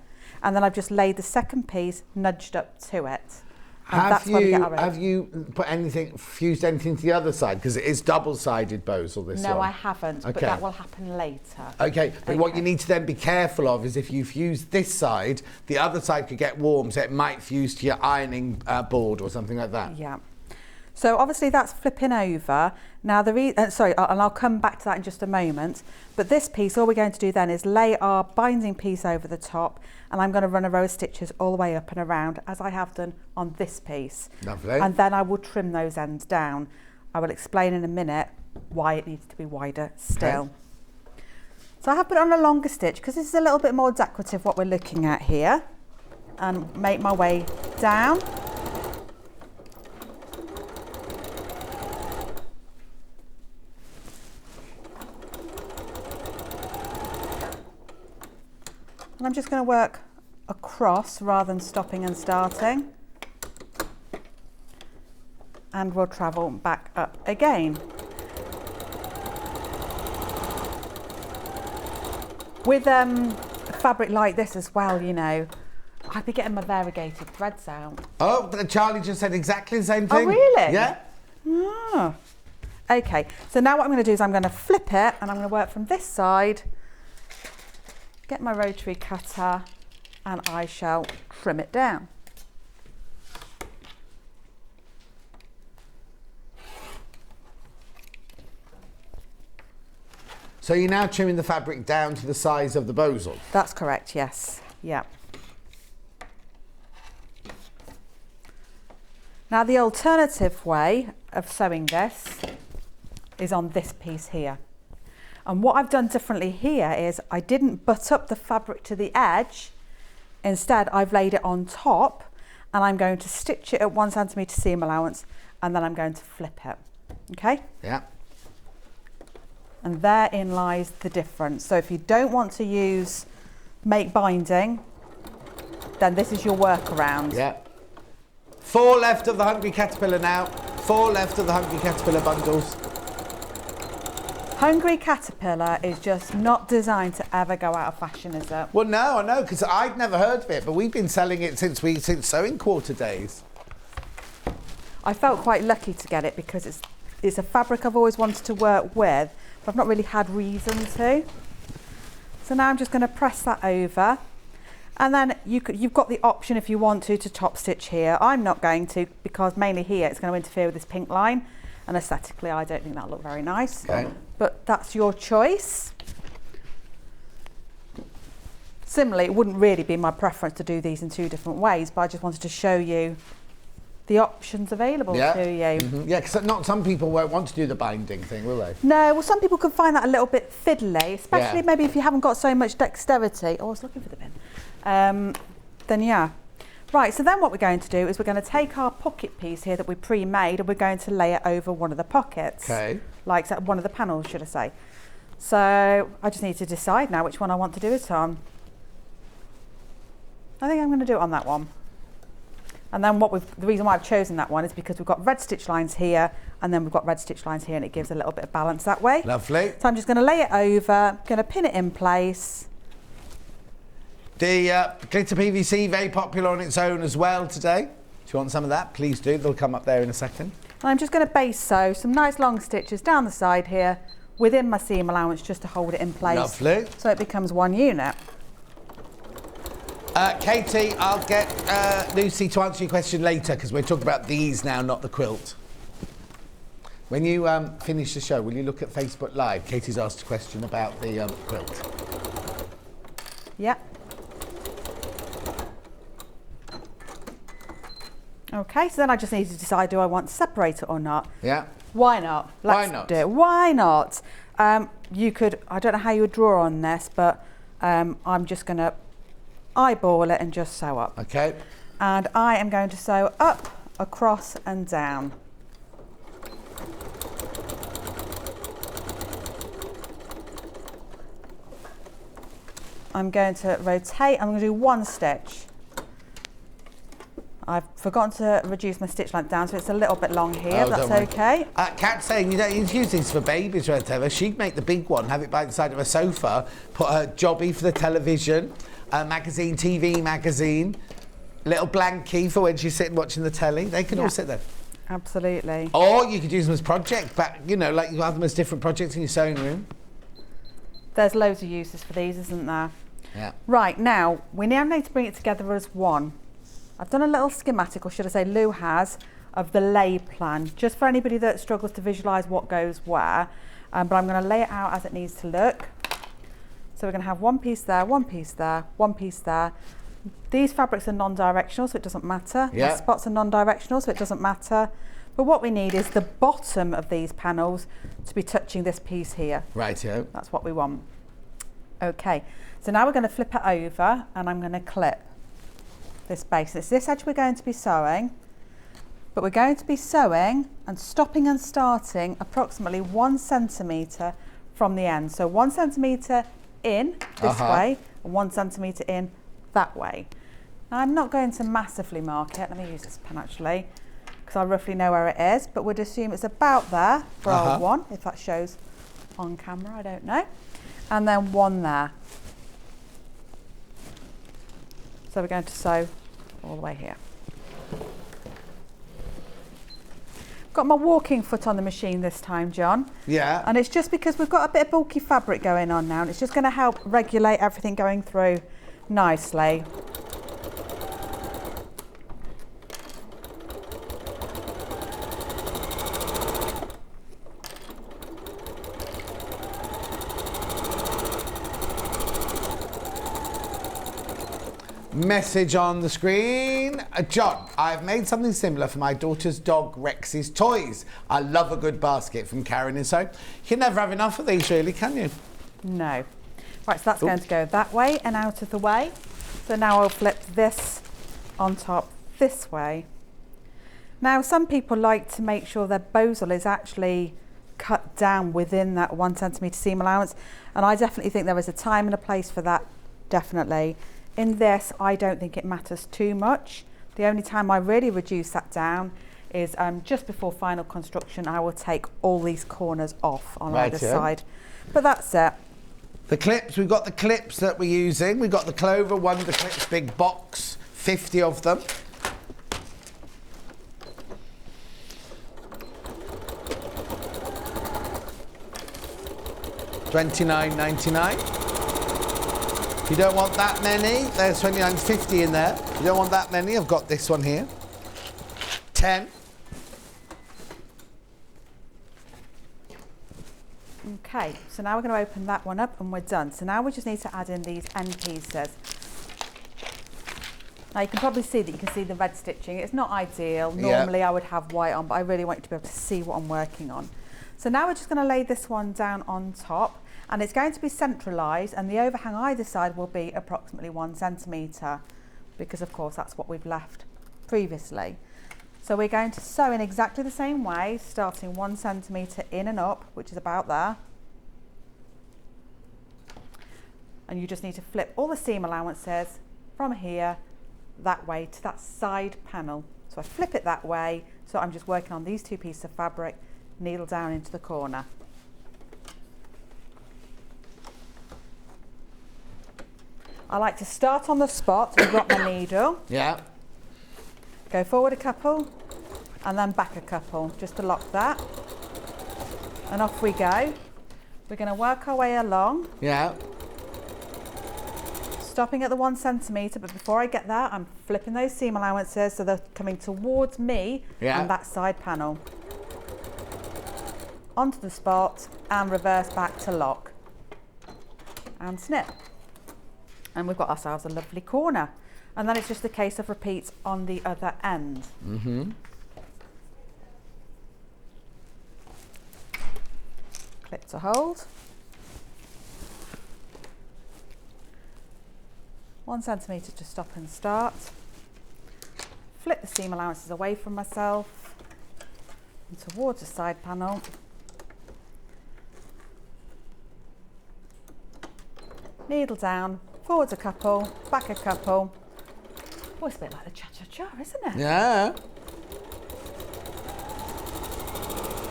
and then I've just laid the second piece nudged up to it. Have you fused anything to the other side? Because it is double-sided bosal, this one. No, I haven't, but that will happen later. Okay, but what you need to then be careful of is if you fuse this side, the other side could get warm, so it might fuse to your ironing board or something like that. Yeah. So obviously that's flipping over. Now sorry, and I'll come back to that in just a moment. But this piece, all we're going to do then is lay our binding piece over the top, and I'm going to run a row of stitches all the way up and around, as I have done on this piece. Lovely. And then I will trim those ends down. I will explain in a minute why it needs to be wider still. Okay. So I have put on a longer stitch because this is a little bit more decorative what we're looking at here, and make my way down. And I'm just going to work across rather than stopping and starting. And we'll travel back up again. With fabric like this as well, you know, I'd be getting my variegated threads out. Oh, Charlie just said exactly the same thing. Oh, really? Yeah. Oh. Okay, so now what I'm going to do is I'm going to flip it, and I'm going to work from this side, get my rotary cutter, and I shall trim it down. So you're now trimming the fabric down to the size of the bosal? That's correct, yes. Yeah. Now the alternative way of sewing this is on this piece here. And what I've done differently here is I didn't butt up the fabric to the edge. Instead, I've laid it on top, and I'm going to stitch it at 1 centimetre seam allowance, and then I'm going to flip it. Okay? Yeah. And therein lies the difference. So if you don't want to make binding, then this is your workaround. Yeah. 4 left of the Hungry Caterpillar now. 4 left of the Hungry Caterpillar bundles. Hungry Caterpillar is just not designed to ever go out of fashion, is it? Well, no, I know, because I'd never heard of it, but we've been selling it since sewing quarter days. I felt quite lucky to get it because it's a fabric I've always wanted to work with, but I've not really had reason to. So now I'm just going to press that over, and then you've got the option if you want to top stitch here. I'm not going to, because mainly here it's going to interfere with this pink line, and aesthetically I don't think that'll look very nice. Okay. But that's your choice. Similarly, it wouldn't really be my preference to do these in 2 different ways, but I just wanted to show you the options available to you. Yeah, because not some people won't want to do the binding thing, will they? No, well, some people can find that a little bit fiddly, especially maybe if you haven't got so much dexterity. Oh, I was looking for the bin. Then yeah. Right, so then what we're going to do is we're going to take our pocket piece here that we pre-made and we're going to lay it over one of the pockets. Okay. Like one of the panels, should I say. So I just need to decide now which one I want to do it on. I think I'm going to do it on that one. And then the reason why I've chosen that one is because we've got red stitch lines here and then we've got red stitch lines here, and it gives a little bit of balance that way. Lovely. So I'm just going to lay it over, going to pin it in place. The glitter PVC, very popular on its own as well today. If you want some of that, please do. They'll come up there in a second. And I'm just going to base sew some nice long stitches down the side here within my seam allowance just to hold it in place. Lovely. So it becomes one unit. Katie, I'll get Lucy to answer your question later because we're talking about these now, not the quilt. When you finish the show, will you look at Facebook Live? Katie's asked a question about the quilt. Yeah. Okay, so then I just need to decide, do I want to separate it or not? Yeah. Why not? Let's do it. Why not? You could, I don't know how you would draw on this, but I'm just going to eyeball it and just sew up. Okay. And I am going to sew up, across and down. I'm going to rotate, I'm going to do one stitch. I've forgotten to reduce my stitch length down, so it's a little bit long here, but that's okay. Kat's saying you don't need to use these for babies or whatever. She'd make the big one, have it by the side of a sofa, put a jobby for the television, a magazine, TV magazine, little blankie for when she's sitting watching the telly. They could all sit there. Absolutely. Or you could use them as projects, but you know, like you have them as different projects in your sewing room. There's loads of uses for these, isn't there? Yeah. Right, now, we now need to bring it together as one. I've done a little schematic, or should I say Lou has, of the lay plan, just for anybody that struggles to visualise what goes where. But I'm going to lay it out as it needs to look. So we're going to have one piece there, one piece there, one piece there. These fabrics are non-directional, so it doesn't matter. Yeah. The spots are non-directional, so it doesn't matter. But what we need is the bottom of these panels to be touching this piece here. Rightio. That's what we want. Okay, so now we're going to flip it over and I'm going to clip this base. It's this edge we're going to be sewing, but we're going to be sewing and stopping and starting approximately 1 centimetre from the end. So 1 centimetre in this way and 1 centimetre in that way. Now I'm not going to massively mark it. Let me use this pen actually, because I roughly know where it is, but we'd assume it's about there for old one, if that shows on camera, I don't know. And then one there. So we're going to sew all the way here. Got my walking foot on the machine this time, John. Yeah. And it's just because we've got a bit of bulky fabric going on now, and it's just going to help regulate everything going through nicely. Message on the screen. John, I've made something similar for my daughter's dog Rex's toys. I love a good basket, from Karen and so. You can never have enough of these really, can you? No. Right, so that's going to go that way and out of the way. So now I'll flip this on top this way. Now some people like to make sure their bosal is actually cut down within that 1 centimetre seam allowance, and I definitely think there is a time and a place for that, definitely. In this, I don't think it matters too much. The only time I really reduce that down is just before final construction. I will take all these corners off on either side. But that's it. The clips, we've got the clips that we're using. We've got the Clover Wonder Clips big box, 50 of them. $29.99. If you don't want that many, there's $29.50 in there. If you don't want that many, I've got this one here. 10. Okay, so now we're going to open that one up and we're done. So now we just need to add in these end pieces. Now you can probably see that you can see the red stitching. It's not ideal. Yeah. Normally I would have white on, but I really want you to be able to see what I'm working on. So now we're just going to lay this one down on top, and it's going to be centralised, and the overhang either side will be approximately 1 centimetre, because of course that's what we've left previously. So we're going to sew in exactly the same way, starting 1 centimetre in and up, which is about there. And you just need to flip all the seam allowances from here that way to that side panel. So I flip it that way, so I'm just working on these 2 pieces of fabric, needle down into the corner. I like to start on the spot and drop my needle. Yeah. Go forward a couple and then back a couple, just to lock that. And off we go. We're going to work our way along. Yeah. Stopping at the 1 centimetre, but before I get there, I'm flipping those seam allowances so they're coming towards me and that side panel. Onto the spot and reverse back to lock. And snip. And we've got ourselves a lovely corner. And then it's just a case of repeats on the other end. Mm-hmm. Clip to hold. 1 centimetre to stop and start. Flip the seam allowances away from myself and towards the side panel. Needle down, forwards a couple, back a couple. Oh, it's a bit like the cha-cha-cha, isn't it? Yeah.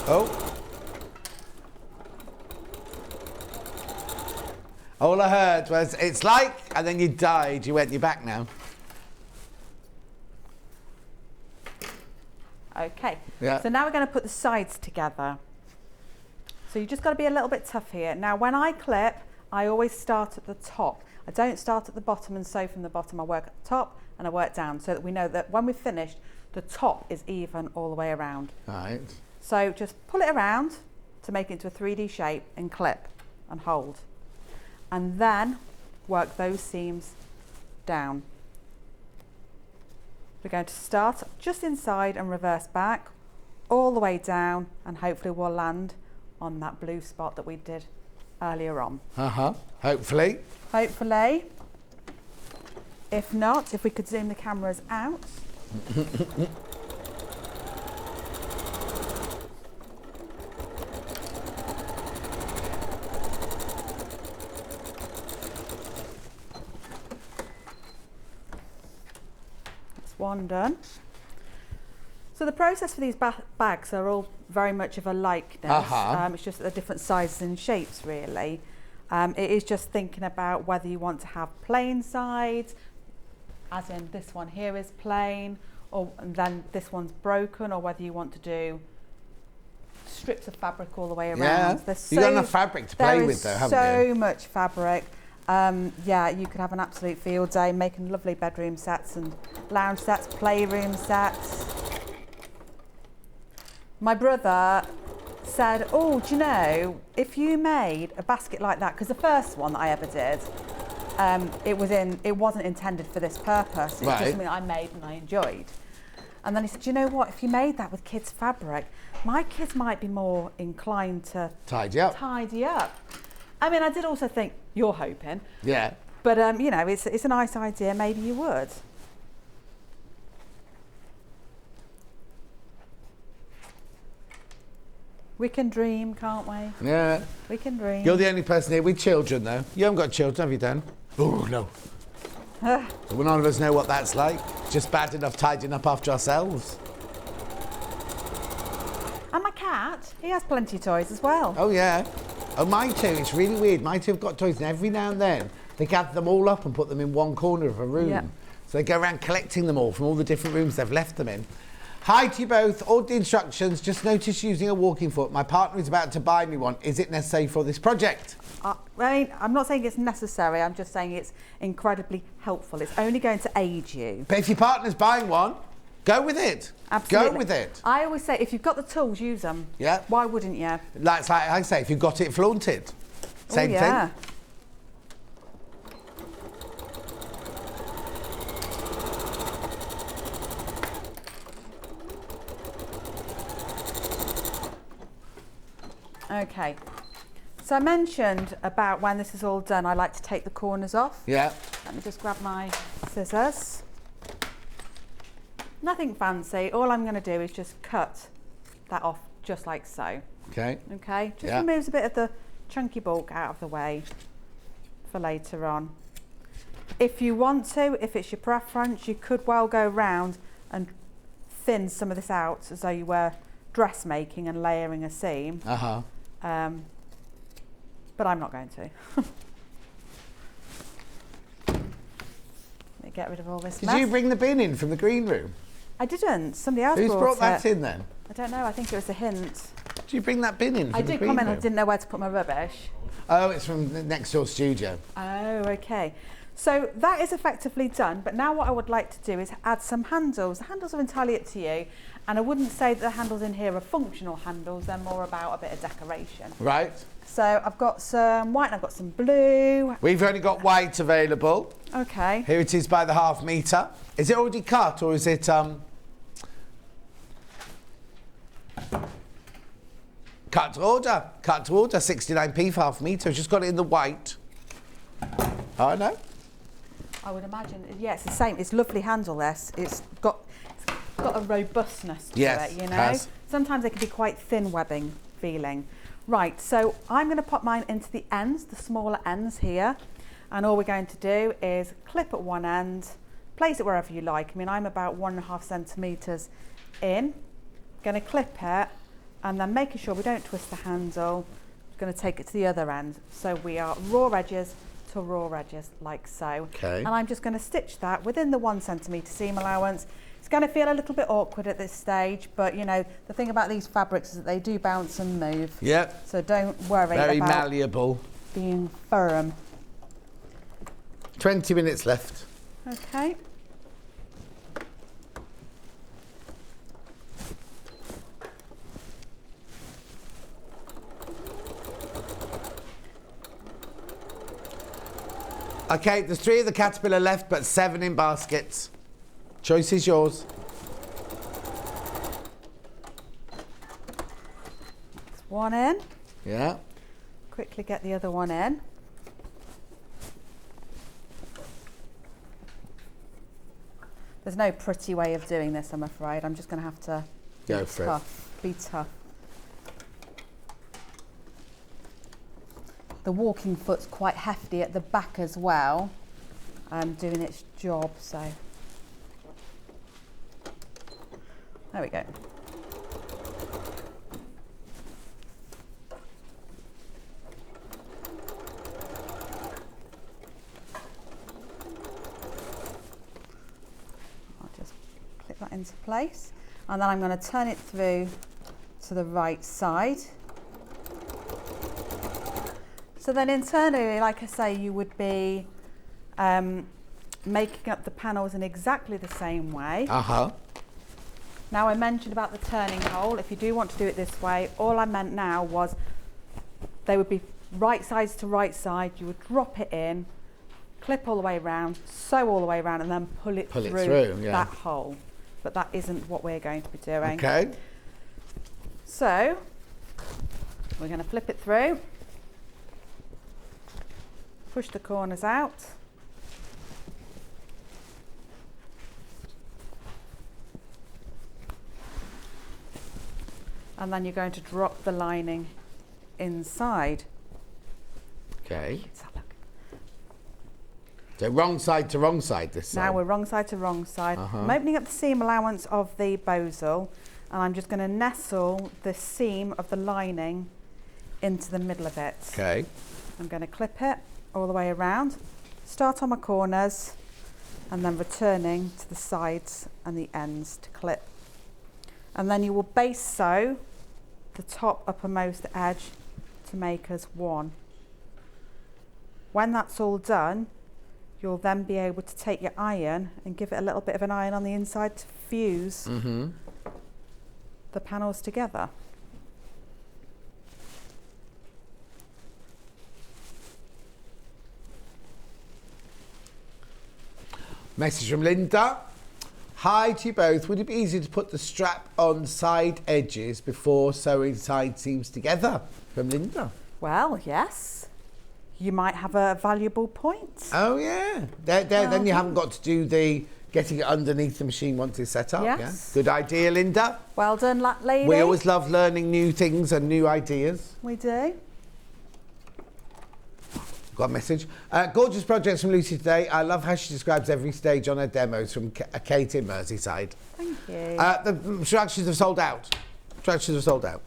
Oh. All I heard was, it's like, and then you died. You went, you're back now. Okay. Yeah. So now we're going to put the sides together. So you just got to be a little bit tough here. Now, when I clip, I always start at the top. I don't start at the bottom and sew from the bottom. I work at the top and I work down so that we know that when we've finished, the top is even all the way around. Right. So just pull it around to make it into a 3D shape and clip and hold. And then work those seams down. We're going to start just inside and reverse back all the way down, and hopefully we'll land on that blue spot that we did earlier on. Hopefully. Hopefully. If not, if we could zoom the cameras out. One done. So the process for these bags are all very much of a likeness. It's just that they're different sizes and shapes, really. It is just thinking about whether you want to have plain sides, as in this one here is plain, or and then this one's broken, or whether you want to do strips of fabric all the way around. Yeah, you've got enough fabric to play with though, haven't you? So much fabric. Yeah, you could have an absolute field day making lovely bedroom sets and lounge sets, playroom sets. My brother said, oh, do you know, if you made a basket like that, because the first one that I ever did, it wasn't intended for this purpose. It's just something that I made and I enjoyed. And then he said, do you know what, if you made that with kids' fabric, my kids might be more inclined to tidy up. I mean, I did also think, you're hoping. Yeah. But, you know, it's a nice idea. Maybe you would. We can dream, can't we? Yeah. We can dream. You're the only person here with children, though. You haven't got children, have you, Dan? Oh, no. Well, none of us know what that's like. Just bad enough tidying up after ourselves. And my cat, he has plenty of toys as well. Oh, yeah. Oh, mine too. It's really weird. Mine too have got toys, and every now and then they gather them all up and put them in one corner of a room. Yeah. So they go around collecting them all from all the different rooms they've left them in. Hi to you both. All the instructions. Just noticed using a walking foot. My partner is about to buy me one. Is it necessary for this project? I mean, I'm not saying it's necessary. I'm just saying it's incredibly helpful. It's only going to aid you. But if your partner's buying one, go with it. Absolutely. Go with it. I always say, if you've got the tools, use them. Yeah. Why wouldn't you? Like I say, if you've got it, flaunt it. Same thing. Okay. So I mentioned about when this is all done, I like to take the corners off. Yeah. Let me just grab my scissors. Nothing fancy. All I'm going to do is just cut that off just like so. Okay. Okay. Just removes a bit of the chunky bulk out of the way for later on. If you want to, if it's your preference, you could well go round and thin some of this out as though you were dressmaking and layering a seam. But I'm not going to. Let me get rid of all this mess. Did you bring the bin in from the green room? I didn't. Somebody else Who's brought that it. in then? I don't know. I think it was a hint. Did you bring that bin in from I the did green comment. room? I didn't know where to put my rubbish. Oh, it's from the next door studio. Oh, okay. So that is effectively done, but now what I would like to do is add some handles. The handles are entirely up to you, and I wouldn't say that the handles in here are functional handles, they're more about a bit of decoration. Right. So I've got some white and I've got some blue. We've only got white available. Okay. Here it is by the half metre. Is it already cut or is it cut to order? Cut to order, 69p for half metre. Just got it in the white. Oh no. I would imagine, yeah, it's the same. It's lovely handle, this. It's got a robustness to it, you know. Has. Sometimes they can be quite thin webbing feeling. Right, so I'm going to pop mine into the ends, the smaller ends here, and all we're going to do is clip at one end, place it wherever you like. I mean, I'm about 1.5 centimetres in. Going to clip it, and then making sure we don't twist the handle. Going to take it to the other end, so we are raw edges to raw edges, like so. Okay. And I'm just going to stitch that within the 1 centimetre seam allowance. It's going to feel a little bit awkward at this stage, but you know, the thing about these fabrics is that they do bounce and move. Yep. So don't worry Very about malleable. being firm. 20 minutes left. Okay. Okay, there's 3 of the caterpillar left, but 7 in baskets. Choice is yours. One in. Yeah. Quickly get the other one in. There's no pretty way of doing this, I'm afraid. I'm just going to have to Go for it. Be tough. The walking foot's quite hefty at the back as well, doing its job, so. There we go. I'll just clip that into place, and then I'm going to turn it through to the right side. So then internally, like I say, you would be making up the panels in exactly the same way. Now I mentioned about the turning hole. If you do want to do it this way, all I meant now was they would be right sides to right side. You would drop it in, clip all the way around, sew all the way around, and then pull it through that hole. But that isn't what we're going to be doing. Okay. So we're going to flip it through. Push the corners out. And then you're going to drop the lining inside. Okay. So wrong side to wrong side this side. Now we're wrong side to wrong side. I'm opening up the seam allowance of the bosal, and I'm just going to nestle the seam of the lining into the middle of it. Okay. I'm going to clip it all the way around, start on my corners, and then returning to the sides and the ends to clip. And then you will base sew the top uppermost edge to make us one. When that's all done, you'll then be able to take your iron and give it a little bit of an iron on the inside to fuse the panels together. Message from Linda. Hi to you both. Would it be easy to put the strap on side edges before sewing side seams together? From Linda. Well, yes. You might have a valuable point. Oh, yeah. Then you haven't got to do the getting it underneath the machine once it's set up. Yes. Yeah? Good idea, Linda. Well done, lady. We always love learning new things and new ideas. We do. Got a message. Gorgeous projects from Lucy today. I love how she describes every stage on her demos from Kate in Merseyside. Thank you. The instructions have sold out. Instructions have sold out.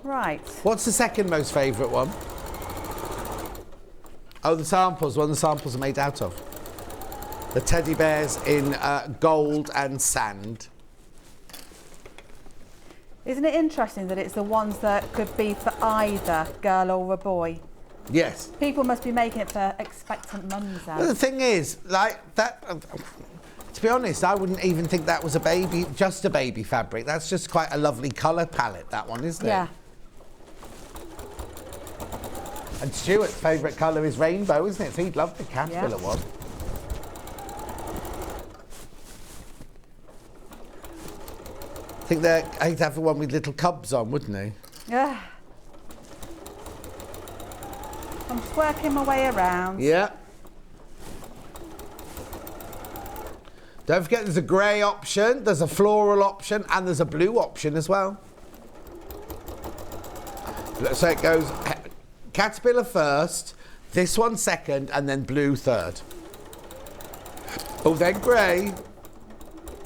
Right. What's the second most favourite one? Oh, the samples. What the samples are made out of. The teddy bears in gold and sand. Isn't it interesting that it's the ones that could be for either girl or a boy? Yes. People must be making it for expectant mums then. But the thing is, like that. To be honest, I wouldn't even think that was just a baby fabric. That's just quite a lovely colour palette, that one, isn't it? Yeah. And Stuart's favourite colour is rainbow, isn't it? So he'd love the caterpillar one. I think he'd have the one with little cubs on, wouldn't he? Yeah. I'm just working my way around. Yeah. Don't forget there's a grey option, there's a floral option, and there's a blue option as well. So it goes caterpillar first, this one second, and then blue third. Oh, then grey.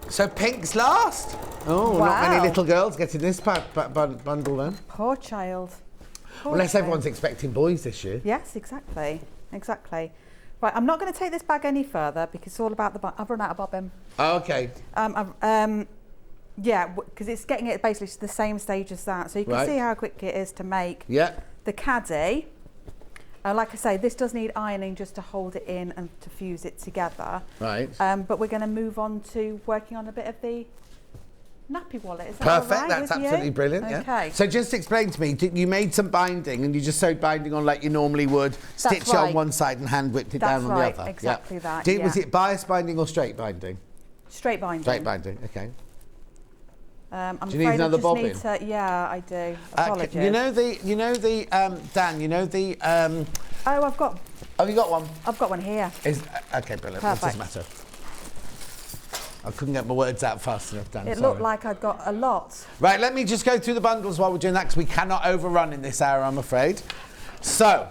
So pink's last. Oh, wow. Not many little girls getting this bundle then. Poor child. Poor Unless child. everyone's expecting boys this year. Yes, exactly. Exactly. Right, I'm not going to take this bag any further because it's all about the... I've run out of bobbin. Oh, okay. Yeah, because it's getting it basically to the same stage as that. So you can see how quick it is to make the caddy. Like I say, this does need ironing just to hold it in and to fuse it together. Right. But we're going to move on to working on a bit of the nappy wallet. Is that Perfect, all right that's with absolutely you? brilliant. Okay. Yeah. So just explain to me, you made some binding and you just sewed binding on like you normally would, stitch it on one side and hand whipped it down on the other. Exactly that. Was it bias binding or straight binding? Straight binding. Straight binding, okay. I'm do you need another bobbin? Yeah, I do. Apologies. Dan, oh, I've got. Have you got one? I've got one here. Okay, brilliant. Perfect. It doesn't matter. I couldn't get my words out fast enough, Dan. It looked like I'd got a lot. Right, let me just go through the bundles while we're doing that because we cannot overrun in this hour, I'm afraid. So,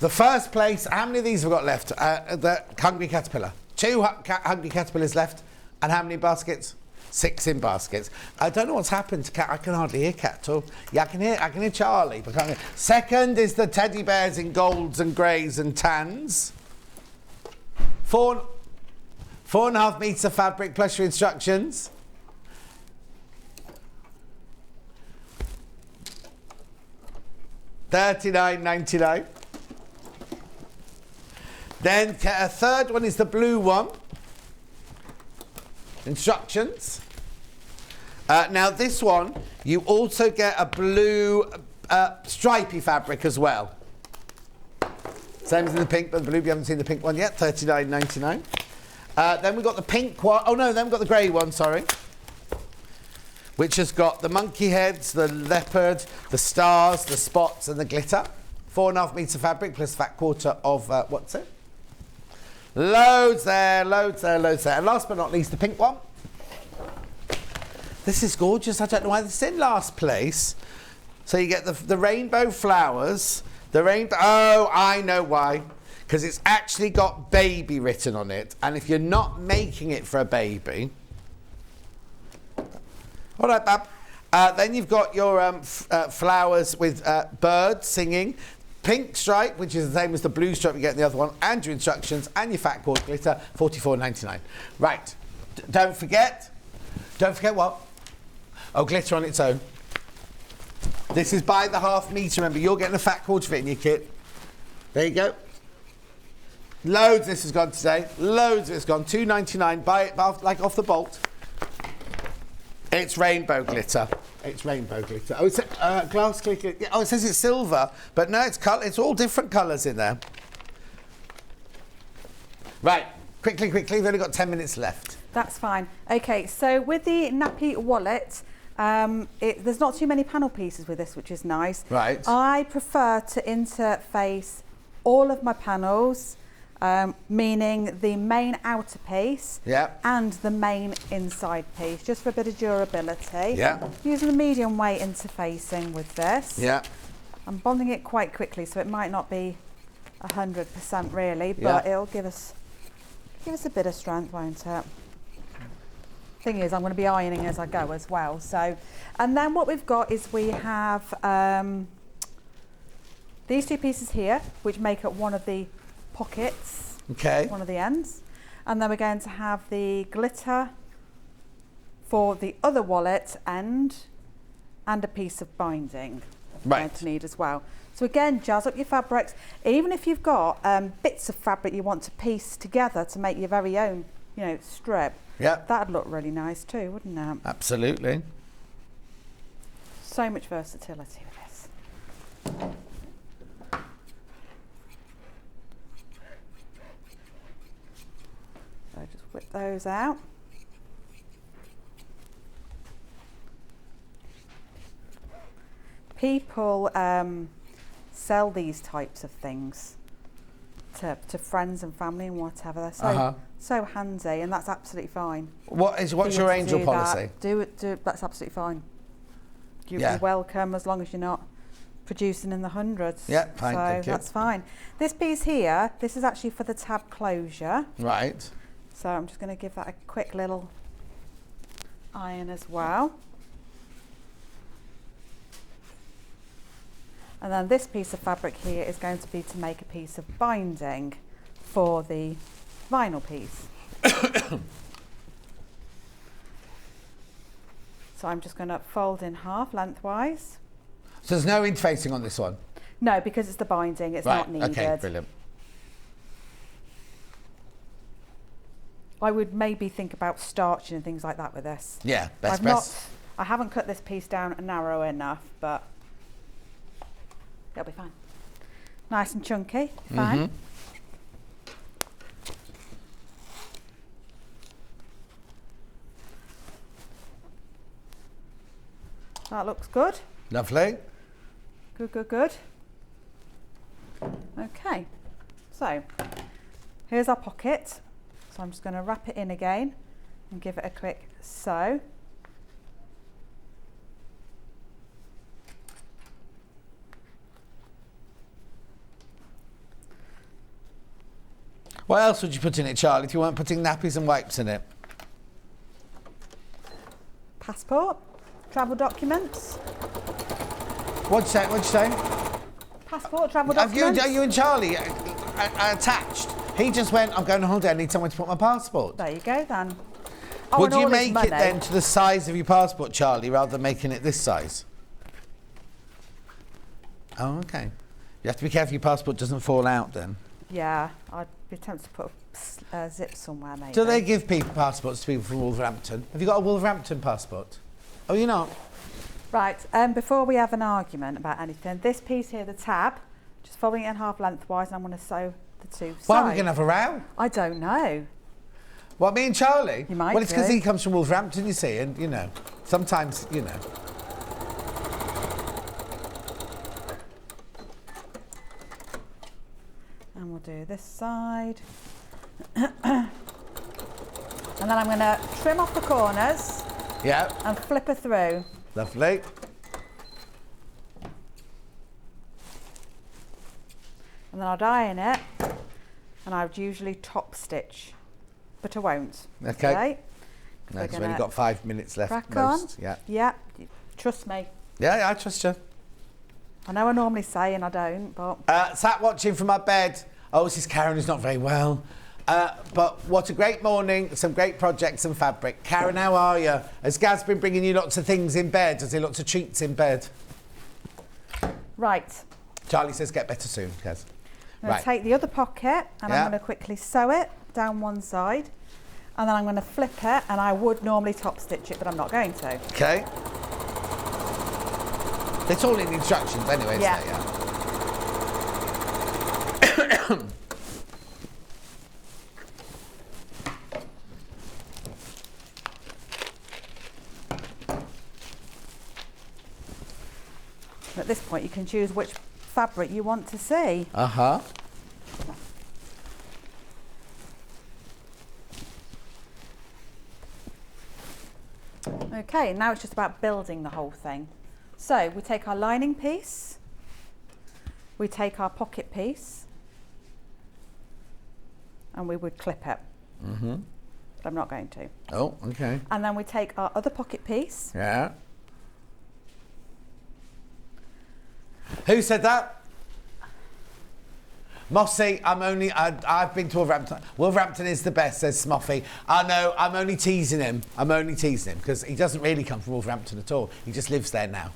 the first place, how many of these have we got left? The Hungry Caterpillar. 2 Hungry Caterpillars left. And how many baskets? 6 in baskets. I don't know what's happened to Cat. I can hardly hear Cat at all. Yeah, I can hear Charlie, but I can't hear. Second is the teddy bears in golds and greys and tans. 4.5 metres of fabric plus your instructions. $39.99. Then a third one is the blue one. Instructions. Now this one, you also get a blue stripy fabric as well. Same as in the pink, but the blue, we haven't seen the pink one yet, $39.99. Then we've got the pink one. Oh no, then we've got the grey one, sorry. Which has got the monkey heads, the leopard, the stars, the spots and the glitter. 4.5 metres of fabric plus fat quarter of, what's it? Loads there, loads there, loads there. And last but not least, the pink one. This is gorgeous. I don't know why this is in last place. So you get the rainbow flowers. The rainbow, oh, I know why. Because it's actually got baby written on it. And if you're not making it for a baby... All right, Bab. Then you've got your flowers with birds singing. Pink stripe, which is the same as the blue stripe you get in the other one, and your instructions, and your fat cord glitter, $44.99. Right. Don't forget what? Oh, glitter on its own. This is by the half metre. Remember, you're getting a fat cord fit in your kit. There you go. Loads of this has gone today. Loads of it's gone. $2.99. Buy it like off the bolt. It's rainbow glitter. It's rainbow glitter. Oh, it's glass glitter. Oh, it says it's silver, but no, it's all different colours in there. Right. Quickly, we've only got 10 minutes left. That's fine. Okay, so with the nappy wallet, there's not too many panel pieces with this, which is nice. Right. I prefer to interface all of my panels, meaning the main outer piece and the main inside piece, just for a bit of durability. Yeah. Using the medium weight interfacing with this. Yeah. I'm bonding it quite quickly, so it might not be 100% really, but it'll give us a bit of strength, won't it? Thing is, I'm going to be ironing as I go as well. So, and then what we've got is we have these two pieces here, which make up one of the pockets, one of the ends, and then we're going to have the glitter for the other wallet end, and a piece of binding. Going to need as well. So again, jazz up your fabrics. Even if you've got bits of fabric you want to piece together to make your very own, strip. Yeah. That'd look really nice too, wouldn't it? Absolutely. So much versatility with this. So just whip those out. People sell these types of things to friends and family and whatever. They're so handy, and that's absolutely fine. What's your angel policy? Do it. That's absolutely fine. You're welcome, as long as you're not producing in the hundreds. Yeah, fine. So Thank you. that's fine. This piece here, this is actually for the tab closure. Right. So I'm just going to give that a quick little iron as well. And then this piece of fabric here is going to be to make a piece of binding for the vinyl piece. So I'm just going to fold in half lengthwise. So there's no interfacing on this one? No, because it's the binding, it's not needed. Okay, brilliant. I would maybe think about starching and things like that with this. Yeah, best. I haven't cut this piece down narrow enough, but it'll be fine. Nice and chunky, fine. That looks good. Lovely. Good. Okay, so here's our pocket. So I'm just going to wrap it in again and give it a quick sew. What else would you put in it, Charlie, if you weren't putting nappies and wipes in it? Passport, travel documents. What'd you say? Passport, travel documents. Are you and Charlie attached? He just went, I'm going on holiday, I need somewhere to put my passport. There you go then. Would you make it then to the size of your passport, Charlie, rather than making it this size? Oh, okay. You have to be careful your passport doesn't fall out then. Yeah, I'd be tempted to put a zip somewhere maybe. Do they give people passports to people from Wolverhampton? Have you got a Wolverhampton passport? Oh, you're not? Right, before we have an argument about anything, this piece here, the tab, just folding it in half lengthwise, and I'm going to sew the two sides. Why are we going to have a row? I don't know. What, me and Charlie? You might Well, it's because do. he comes from Wolverhampton, you see, and, sometimes, And we'll do this side. And then I'm going to trim off the corners. Yeah. And flip her through. Lovely. And then I'd iron it, and I would usually top stitch, but I won't. Okay. No, we've only got 5 minutes left. Crack most. on. Yeah. Yeah, trust me. Yeah, I trust you. I know I normally say and I don't, but... Sat watching from my bed. Oh, this is Karen, who's not very well. But what a great morning, some great projects and fabric. Karen, how are you? Has Gaz been bringing you lots of things in bed? Has he lots of treats in bed? Right. Charlie says get better soon, Gaz. I'm going to take the other pocket and I'm going to quickly sew it down one side. And then I'm going to flip it, and I would normally top stitch it, but I'm not going to. Okay. It's all in the instructions anyway, isn't it? Yeah. at this point you can choose which fabric you want to see. Uh-huh. Okay, now it's just about building the whole thing. So we take our lining piece, we take our pocket piece, and we would clip it. Mm-hmm. But I'm not going to. Oh, okay. And then we take our other pocket piece. Yeah. Who said that? Mossy, I've been to Wolverhampton. Wolverhampton is the best, says Smoffy. I know, I'm only teasing him. Because he doesn't really come from Wolverhampton at all. He just lives there now.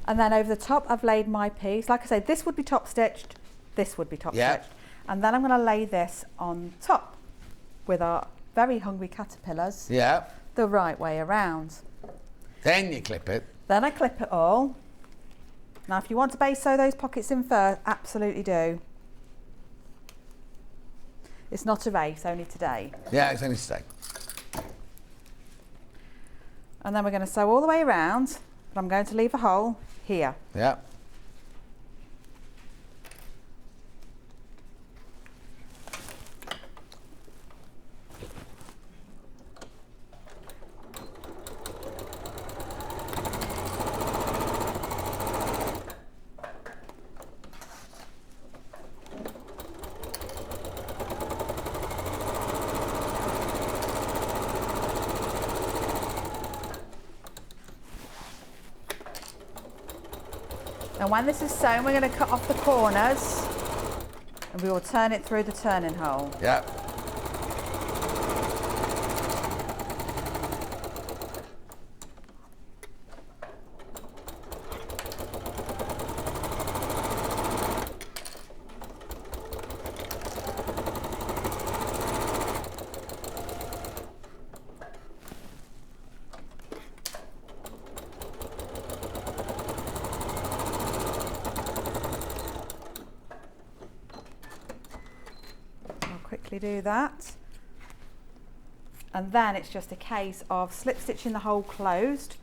And then over the top, I've laid my piece. Like I say, this would be top stitched, this would be top stitched. And then I'm going to lay this on top with our very hungry caterpillars. Yeah. The right way around. Then you clip it. Then I clip it all. Now, if you want to base sew those pockets in first, absolutely do. It's not a race, only today. Yeah, it's only today. And then we're going to sew all the way around, but I'm going to leave a hole here. Yeah. And when this is sewn, we're going to cut off the corners and we will turn it through the turning hole. Yeah. Do that, and then it's just a case of slip stitching the hole closed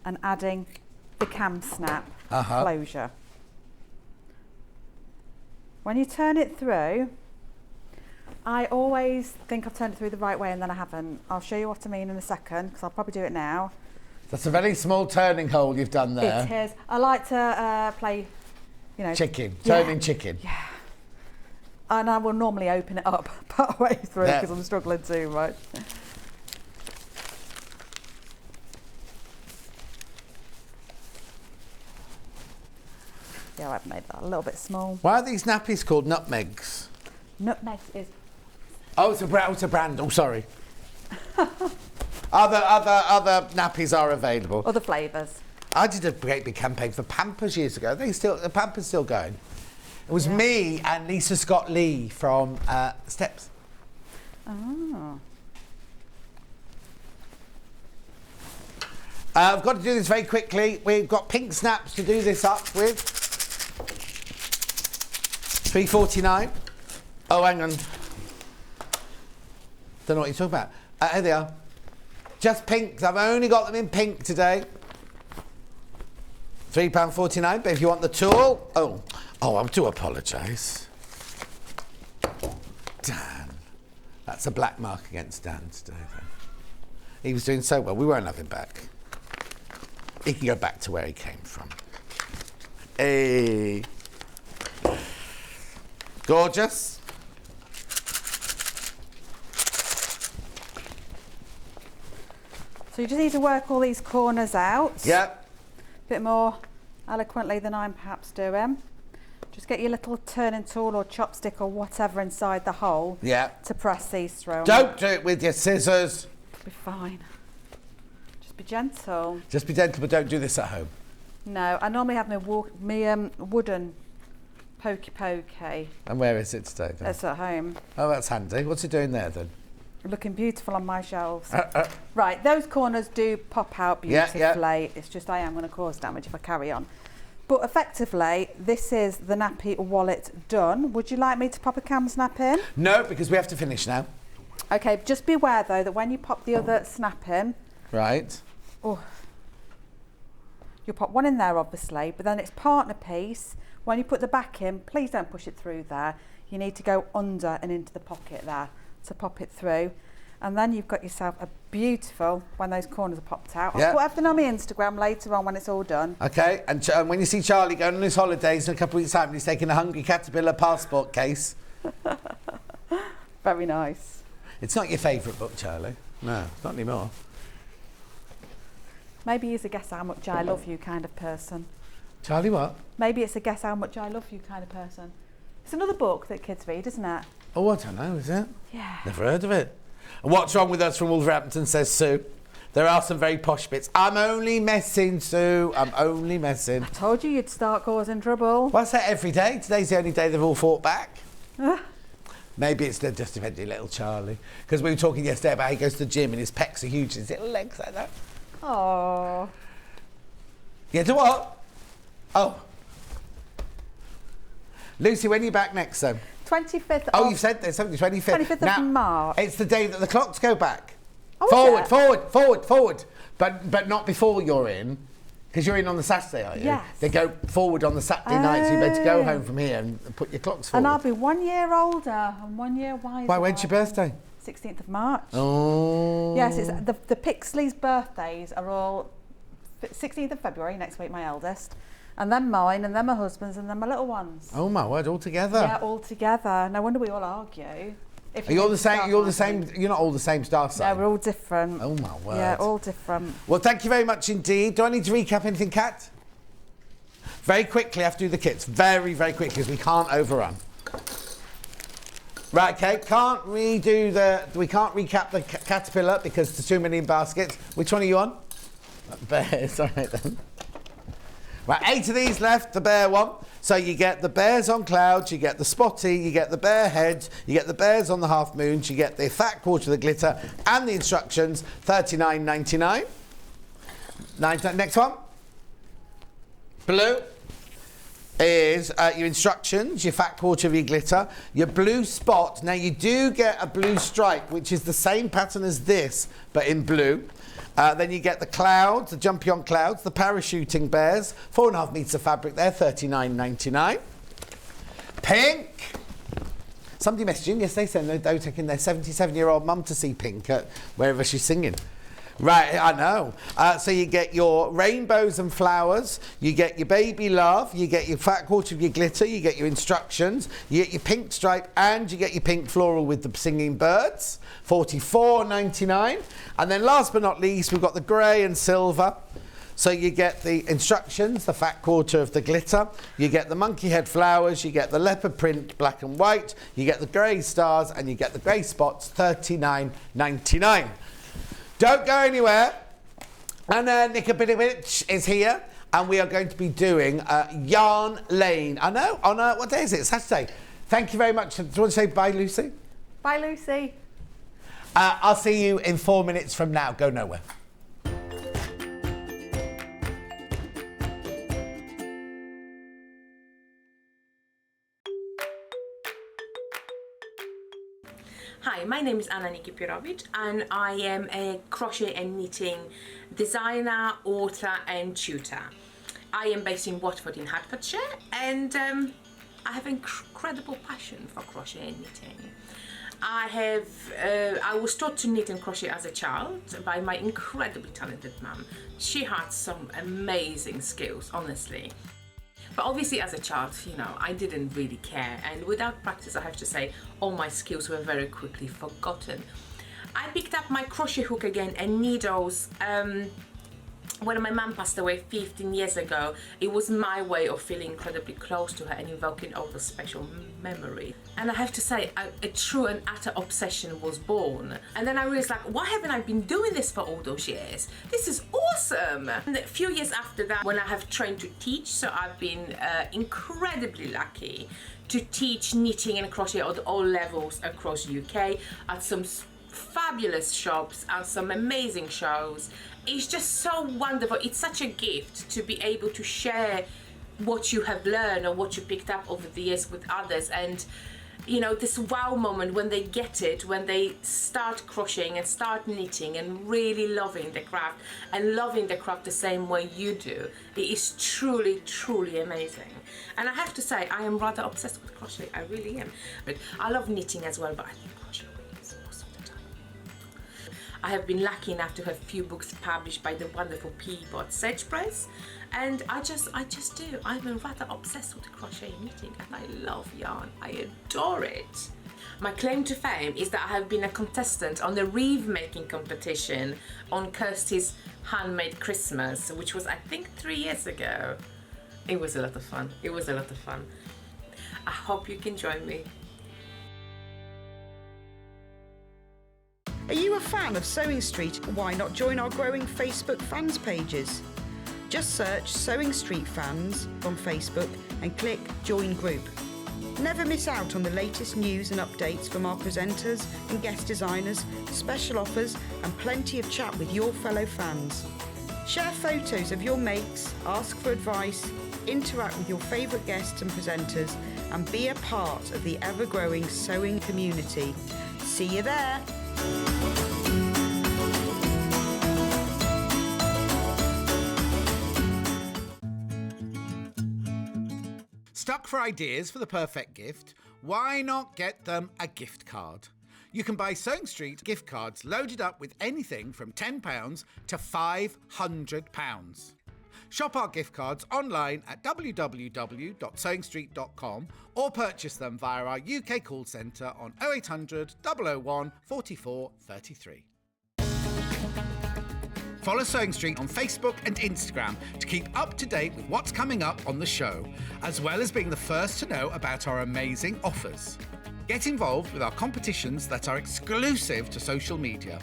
and adding the cam snap closure. When you turn it through, I always think I've turned it through the right way and then I haven't. I'll show you what I mean in a second because I'll probably do it now. That's a very small turning hole you've done there. It is. I like to play, you know, chicken, turning chicken. Yeah. And I will normally open it up part way through because I'm struggling too much. Yeah, I've made that a little bit small. Why are these nappies called nutmegs? Nutmegs is... Oh, it's a brand. Oh, sorry. Other nappies are available. Other flavours. I did a great big campaign for Pampers years ago. The Pampers still going. It was me and Lisa Scott Lee from Steps. Oh. I've got to do this very quickly. We've got pink snaps to do this up with. $3.49. Oh, hang on. Don't know what you're talking about. Here they are. Just pink. I've only got them in pink today. £3.49. But if you want the tulle, oh, I do apologise. Dan. That's a black mark against Dan today, then. He was doing so well. We won't have him back. He can go back to where he came from. Hey. Gorgeous. So you just need to work all these corners out. Yep. A bit more eloquently than I'm perhaps doing. Just get your little turning tool or chopstick or whatever inside the hole to press these through. Don't do it with your scissors. It'll be fine. Just be gentle. Just be gentle, but don't do this at home. No, I normally have my wooden pokey. And where is it today, then? It's at home. Oh, that's handy. What's it doing there, then? Looking beautiful on my shelves. Right, those corners do pop out beautifully. Yeah. It's just I am going to cause damage if I carry on. But effectively, this is the nappy wallet done. Would you like me to pop a cam snap in? No, because we have to finish now. Okay, just be aware though that when you pop the other snap in... Right. Oh, You'll pop one in there obviously, but then it's partner piece. When you put the back in, please don't push it through there. You need to go under and into the pocket there to pop it through. And then you've got yourself a beautiful, when those corners are popped out. I'll put everything on my Instagram later on when it's all done. Okay, and when you see Charlie going on his holidays in a couple of weeks' time, he's taking a Hungry Caterpillar passport case. Very nice. It's not your favourite book, Charlie. No, not anymore. Maybe he's a guess how much I love you kind of person. Charlie what? Maybe it's a guess how much I love you kind of person. It's another book that kids read, isn't it? Oh, I don't know, is it? Yeah. Never heard of it. And what's wrong with us from Wolverhampton, says Sue. There are some very posh bits. I'm only messing, Sue. I'm only messing. I told you you'd start causing trouble. Well, I say every day. Today's the only day they've all fought back. Maybe it's just defending little Charlie. Because we were talking yesterday about how he goes to the gym and his pecs are huge, his little legs like that. Oh. Yeah, to what? Oh. Lucy, when are you back next, then? 25th Oh, you've said there's something, 25th. 25th of March. It's the day that the clocks go back. Oh, Forward. But not before you're in, because you're in on the Saturday, are you? Yes. They go forward on the Saturday night, so you better go home from here and put your clocks forward. And I'll be 1 year older and 1 year wiser. Why, when's your birthday? 16th of March. Oh. Yes, it's the Picksley's birthdays are all 16th of February, next week my eldest, and then mine, and then my husband's, and then my little ones. Oh my word, all together. Yeah, all together. No wonder we all argue. You're the same. You're the same. You're not all the same star sign. No, we're all different. Oh my word. Yeah, all different. Well, thank you very much indeed. Do I need to recap anything, Kat? Very quickly, I have to do the kits. Very, very quickly, because we can't overrun. Right, okay. We can't recap the caterpillar because there's too many baskets. Which one are you on? Bears. All right then. Right, 8 of these left. The bear one. So you get the bears on clouds, you get the spotty, you get the bear heads, you get the bears on the half moons, you get the fat quarter of the glitter, and the instructions, $39.99. Next one. Blue is your instructions, your fat quarter of your glitter, your blue spot. Now you do get a blue stripe, which is the same pattern as this, but in blue. Then you get the clouds, the jumpy on clouds, the parachuting bears, 4.5 metres of fabric there, $39.99. Pink. Somebody messaged in yesterday saying they were taking their 77-year-old mum to see Pink at wherever she's singing. Right, I know. So you get your rainbows and flowers, you get your baby love, you get your fat quarter of your glitter, you get your instructions, you get your pink stripe, and you get your pink floral with the singing birds, $44.99. And then last but not least, we've got the grey and silver. So you get the instructions, the fat quarter of the glitter, you get the monkey head flowers, you get the leopard print black and white, you get the grey stars, and you get the grey spots, $39.99. Don't go anywhere. And Nickabiddywitch is here, and we are going to be doing Yarn Lane. I know, on what day is it? Saturday. Thank you very much. Do you want to say bye, Lucy? Bye, Lucy. I'll see you in 4 minutes from now. Go nowhere. Hi, my name is Anna Nikipirovic and I am a crochet and knitting designer, author and tutor. I am based in Watford in Hertfordshire and I have an incredible passion for crochet and knitting. I was taught to knit and crochet as a child by my incredibly talented mum. She had some amazing skills, honestly. But obviously as a child, you know, I didn't really care, and without practice I have to say all my skills were very quickly forgotten. I picked up my crochet hook again and needles when my mum passed away 15 years ago. It was my way of feeling incredibly close to her and invoking all the special memories. And I have to say, a true and utter obsession was born. And then I realized, like, why haven't I been doing this for all those years? This is awesome! And a few years after that, when I have trained to teach, so I've been incredibly lucky to teach knitting and crochet at all levels across the UK, at some fabulous shops and some amazing shows. It's just so wonderful. It's such a gift to be able to share what you have learned or what you picked up over the years with others, and you know, this wow moment when they get it, when they start crocheting and start knitting and really loving the craft and loving the craft the same way you do. It is truly, truly amazing. And I have to say, I am rather obsessed with crochet, I really am. But I love knitting as well, but I think crochet wins most of the time. I have been lucky enough to have a few books published by the wonderful Peabody Sage Press, and I just do. I'm rather obsessed with crochet and knitting, and I love yarn. I adore it. My claim to fame is that I have been a contestant on the wreath making competition on Kirsty's Handmade Christmas, which was I think 3 years ago. It was a lot of fun. It was a lot of fun. I hope you can join me. Are you a fan of Sewing Street? Why not join our growing Facebook fans pages? Just search Sewing Street Fans on Facebook and click Join Group. Never miss out on the latest news and updates from our presenters and guest designers, special offers and plenty of chat with your fellow fans. Share photos of your makes, ask for advice, interact with your favourite guests and presenters and be a part of the ever-growing sewing community. See you there! Stuck for ideas for the perfect gift? Why not get them a gift card? You can buy Sewing Street gift cards loaded up with anything from £10 to £500. Shop our gift cards online at www.sewingstreet.com or purchase them via our UK call centre on 0800 001 44 33. Follow Sewing Street on Facebook and Instagram to keep up to date with what's coming up on the show, as well as being the first to know about our amazing offers. Get involved with our competitions that are exclusive to social media.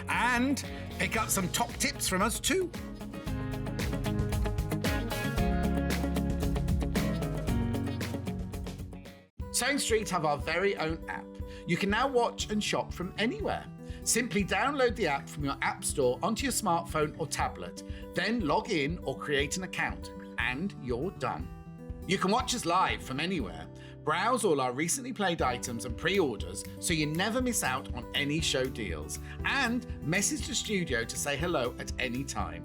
And pick up some top tips from us too. Sewing Street have our very own app. You can now watch and shop from anywhere. Simply download the app from your app store onto your smartphone or tablet, then log in or create an account, and you're done. You can watch us live from anywhere, browse all our recently played items and pre-orders so you never miss out on any show deals, and message the studio to say hello at any time.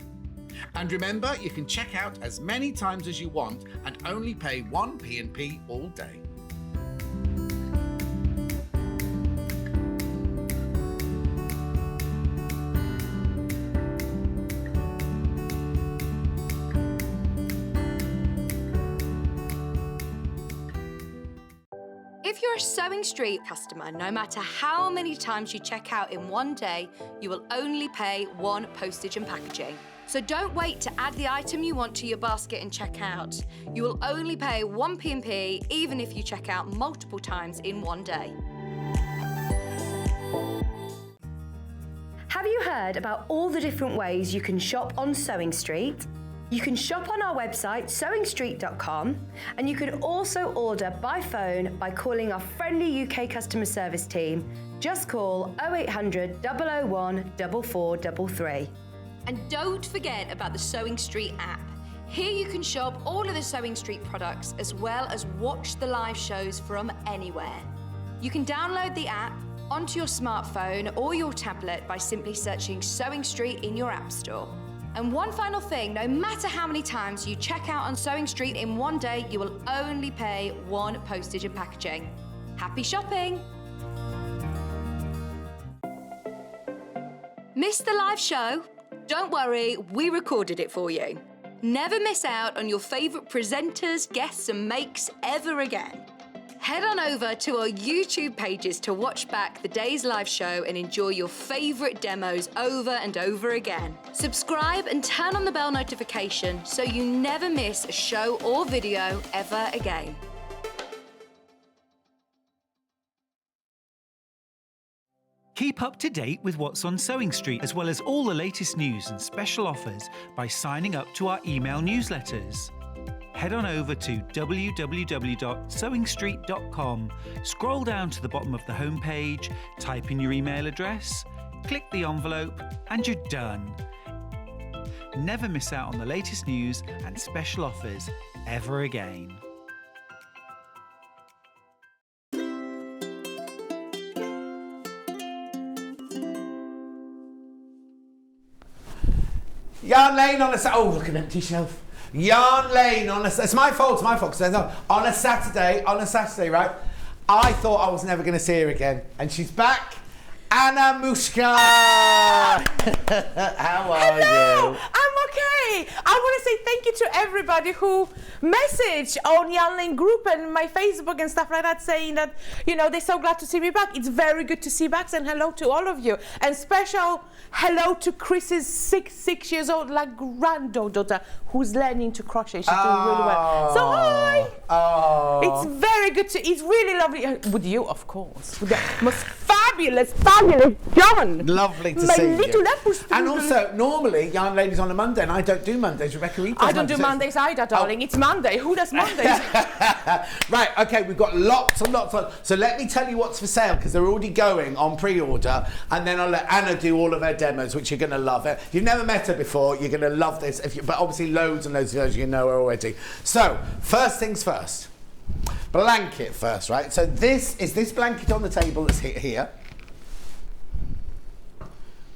And remember, you can check out as many times as you want and only pay 1 P&P all day. If you're a Sewing Street customer, no matter how many times you check out in one day, you will only pay 1 postage and packaging. So don't wait to add the item you want to your basket and check out. You will only pay 1 P&P even if you check out multiple times in one day. Have you heard about all the different ways you can shop on Sewing Street? You can shop on our website, sewingstreet.com, and you can also order by phone by calling our friendly UK customer service team. Just call 0800 001 4433. And don't forget about the Sewing Street app. Here you can shop all of the Sewing Street products as well as watch the live shows from anywhere. You can download the app onto your smartphone or your tablet by simply searching Sewing Street in your app store. And one final thing, no matter how many times you check out on Sewing Street in one day, you will only pay 1 postage and packaging. Happy shopping! Missed the live show? Don't worry, we recorded it for you. Never miss out on your favourite presenters, guests and makes ever again. Head on over to our YouTube pages to watch back the day's live show and enjoy your favourite demos over and over again. Subscribe and turn on the bell notification so you never miss a show or video ever again. Keep up to date with what's on Sewing Street, as well as all the latest news and special offers by signing up to our email newsletters. Head on over to www.sewingstreet.com, scroll down to the bottom of the homepage, type in your email address, click the envelope, and you're done. Never miss out on the latest news and special offers ever again. Yarn Lane on a oh, look, an empty shelf. Yarn Lane on a it's my fault, cause on a Saturday, right? I thought I was never going to see her again, and she's back. Anna Mushka! How are you? I'm okay. I want to say thank you to everybody who messaged on Yarn Lane group and my Facebook and stuff like that, saying that, you know, they're so glad to see me back. It's very good to see back, and hello to all of you. And special hello to Chris's six years old, like granddaughter, who's learning to crochet. She's doing really well. So hi. Oh. It's very good to. It's really lovely with you, of course. With the most fabulous John. Lovely to see you. And also, normally Yarn Lane is on a Monday, and I don't do Mondays. Rebecca Reed does I don't do Mondays either, darling. It's Monday. Who does Mondays? Right, okay, we've got lots and lots of... So let me tell you what's for sale, because they're already going on pre-order, and then I'll let Anna do all of her demos, which you're going to love. If you've never met her before, you're going to love this. But obviously loads and loads of those you know her already. So, first things first. Blanket first, right? So this is this blanket on the table that's here.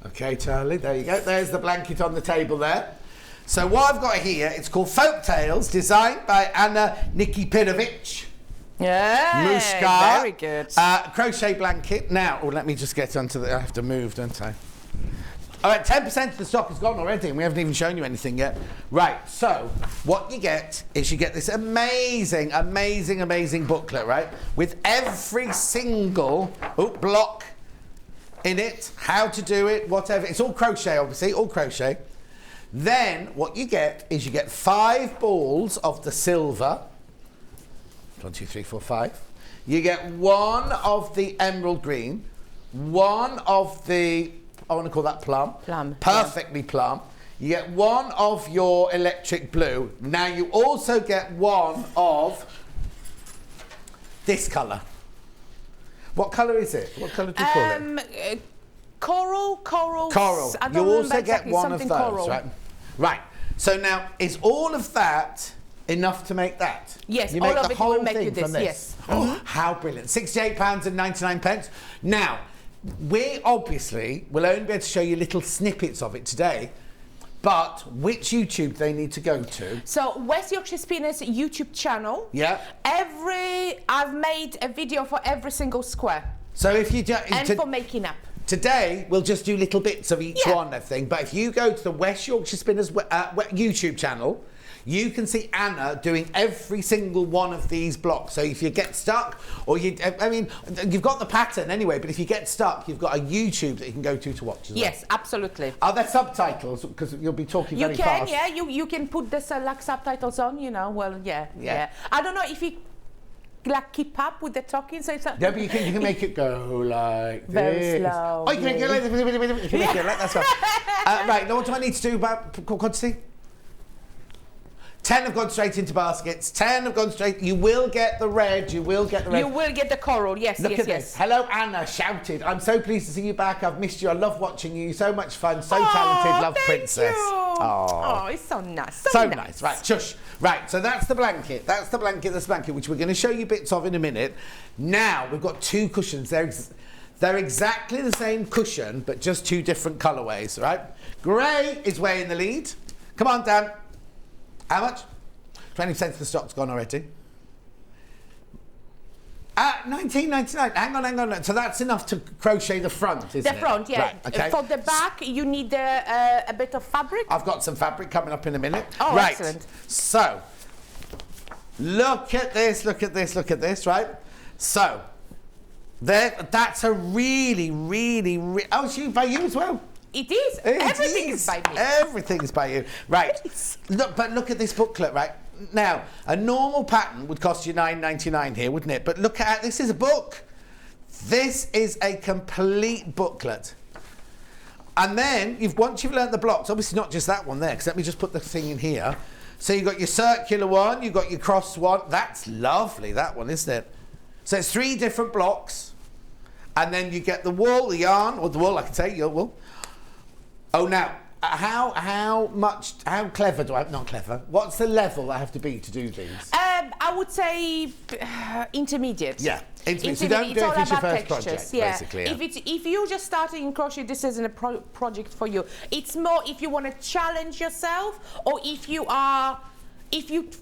Okay, Charlie, there you go. There's the blanket on the table there. So what I've got here, it's called Folk Tales, designed by Anna Nikipirovic. Yeah, Mushka. very good. Crochet blanket. Now, let me just get onto the... I have to move, don't I? All right, 10% of the stock is gone already, and we haven't even shown you anything yet. Right, so what you get is you get this amazing, amazing, amazing booklet, right? With every single block in it, how to do it, whatever. It's all crochet, obviously, all crochet. Then what you get is you get 5 balls of the silver. 1, 2, 3, 4, 5. You get 1 of the emerald green, 1 of the, I want to call that plum. Plum. Perfectly plum. You get 1 of your electric blue. Now you also get 1 of this colour. What colour is it? What colour do you call it? Coral. Coral. I don't You also remember get exactly, 1 of those, coral. right? Right. So now, is all of that enough to make that? Yes, you all make of the it whole will make thing you this, from this. yes. Oh, how brilliant. £68.99. Now, we obviously will only be able to show you little snippets of it today, but which YouTube they need to go to? So West Yorkshire Spinners YouTube channel. Yeah. I've made a video for every single square. So if you do... And for making up. Today, we'll just do little bits of each one, I think. But if you go to the West Yorkshire Spinners YouTube channel, you can see Anna doing every single one of these blocks. So if you get stuck, or I mean, you've got the pattern anyway, but if you get stuck, you've got a YouTube that you can go to watch as well. Yes, absolutely. Are there subtitles? Because you'll be talking very fast. You can, yeah. You can put the like subtitles on, you know. Well, yeah. I don't know if you like keep up with the talking, so it's yeah, but you can make it go like very this. slow. Oh, you can make it like this. You can make it like that's right. Right, now what do I need to do about quantity? 10 have gone straight into baskets. 10 have gone straight. You will get the red. You will get the red. You will get the coral. Yes, Look at yes. this. Hello, Anna shouted. I'm so pleased to see you back. I've missed you. I love watching you. So much fun. So talented. Love, Princess. Oh, it's so nice. So nice. Right, shush. Right, so that's the blanket. That's the blanket, which we're going to show you bits of in a minute. Now, we've got 2 cushions. They're exactly the same cushion, but just 2 different colourways, right? Grey is way in the lead. Come on, Dan. How much? 20% of the stock's gone already. $19.99. Hang on. So that's enough to crochet the front, isn't it? The front, yeah. Right, okay. For the back, you need a bit of fabric. I've got some fabric coming up in a minute. Oh, right. Excellent. So, look at this, right? So, that's a really... Oh, it's by you as well. It is. Everything is by me. Everything's by you. Right. Look at this booklet, right? Now, a normal pattern would cost you $9.99 here, wouldn't it? But look at this is a book. This is a complete booklet. And then, once you've learnt the blocks, obviously not just that one there, because let me just put the thing in here. So you've got your circular one, you've got your cross one. That's lovely, that one, isn't it? So it's 3 different blocks. And then you get the wool, the yarn, or the wool, I can say, your wool. Oh, now, how clever do I... Not clever. What's the level I have to be to do these? I would say intermediate. Yeah. So don't do it if it's your first project, yeah. basically. Yeah. If you're just starting in crochet, this isn't a project for you. It's more if you want to challenge yourself, or if you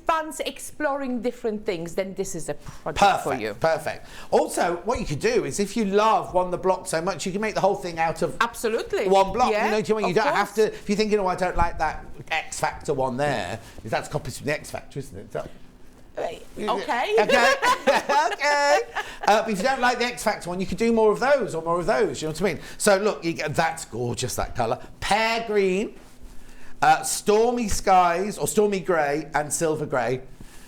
fancy exploring different things, then this is a project for you. Perfect. Also, what you could do is, if you love one of the blocks so much, you can make the whole thing out of one block. Yeah, you know, you don't have to. If you're thinking, oh, I don't like that X Factor one there, that's copies from the X Factor, isn't it? So, okay. Okay. But if you don't like the X Factor one, you could do more of those or more of those. You know what I mean? So look, that's gorgeous. That colour, pear green. Stormy skies, or stormy grey and silver grey.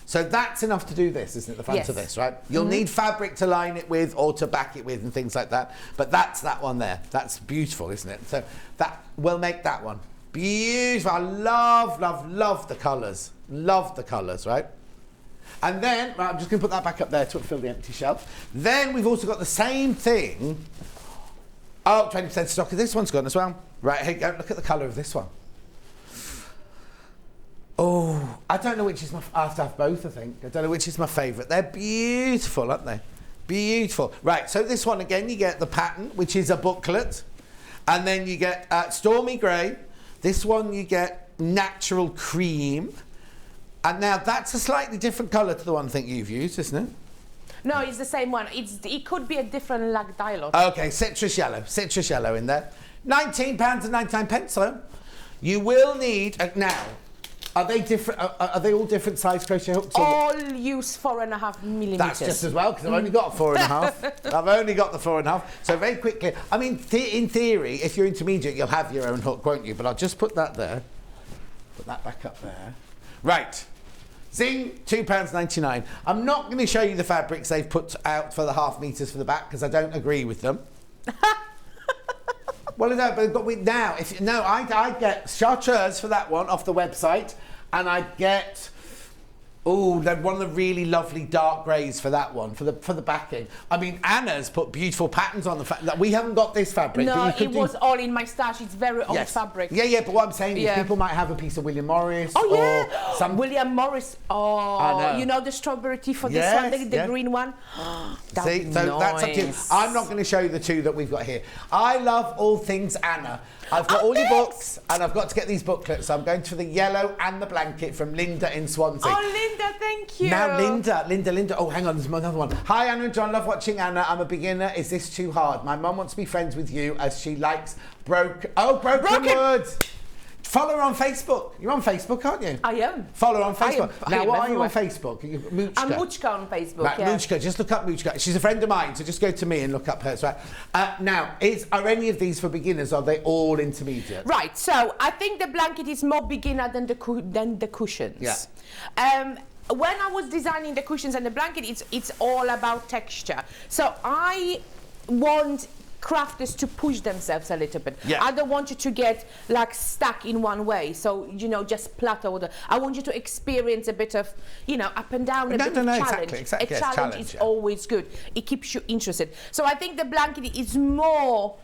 So that's enough to do this, isn't it? The front of this, right? You'll need fabric to line it with or to back it with and things like that. But that's that one there. That's beautiful, isn't it? So that will make that one beautiful. I love the colours. Love the colours, right? And then, right, I'm just going to put that back up there to fill the empty shelf. Then we've also got the same thing. Oh, 20% stock of this one's gone as well. Right, here you go. Look at the colour of this one. Oh, I don't know which is my... I have to have both, I think. I don't know which is my favourite. They're beautiful, aren't they? Beautiful. Right, so this one, again, you get the pattern, which is a booklet. And then you get Stormy Grey. This one, you get Natural Cream. And now that's a slightly different colour to the one I think you've used, isn't it? No, it's the same one. It could be a different like dialogue. Okay, citrus yellow in there. £19.99, though. You will need... now... Are they different? Are they all different size crochet hooks? All use 4.5 millimeters. That's just as well, because I've only got 4.5. I've only got the 4.5. So very quickly, I mean, in theory, if you're intermediate, you'll have your own hook, won't you? But I'll just put that there. Put that back up there. Right. Zing, £2.99. I'm not going to show you the fabrics they've put out for the ½ meters for the back, because I don't agree with them. Well, no, but now, I get chartreuse for that one off the website, and I get one of the really lovely dark greys for that one for the backing. I mean, Anna's put beautiful patterns on the fabric. We haven't got this fabric. No, it was all in my stash. It's very old fabric. Yeah, but what I'm saying is people might have a piece of William Morris. Oh yeah, some William Morris. Oh, I know. You know the strawberry tea for this one, the green one. That's See, so that's up to you. I'm not going to show you the two that we've got here. I love all things Anna. I've got all your books, and I've got to get these booklets. So I'm going for the yellow and the blanket from Linda in Swansea. Oh, Linda, thank you. Now, Linda. Oh, hang on, there's another one. Hi, Anna and John. Love watching Anna. I'm a beginner. Is this too hard? My mum wants to be friends with you as she likes broken wood. Follow her on Facebook. You're on Facebook, aren't you? I am. Follow her on Facebook. Now, what are you on Facebook? Muchka. I'm Muchka on Facebook, right, Muchka. Just look up Muchka. She's a friend of mine, so just go to me and look up hers. Right. Now, are any of these for beginners? Are they all intermediate? Right. So I think the blanket is more beginner than the cushions. Yeah. When I was designing the cushions and the blanket, it's all about texture. So I want crafters to push themselves a little bit. Yeah. I don't want you to get like stuck in one way, so just plateau. I want you to experience a bit of up and down, a bit of challenge. Exactly. A challenge is always good. It keeps you interested. So I think the blanket is more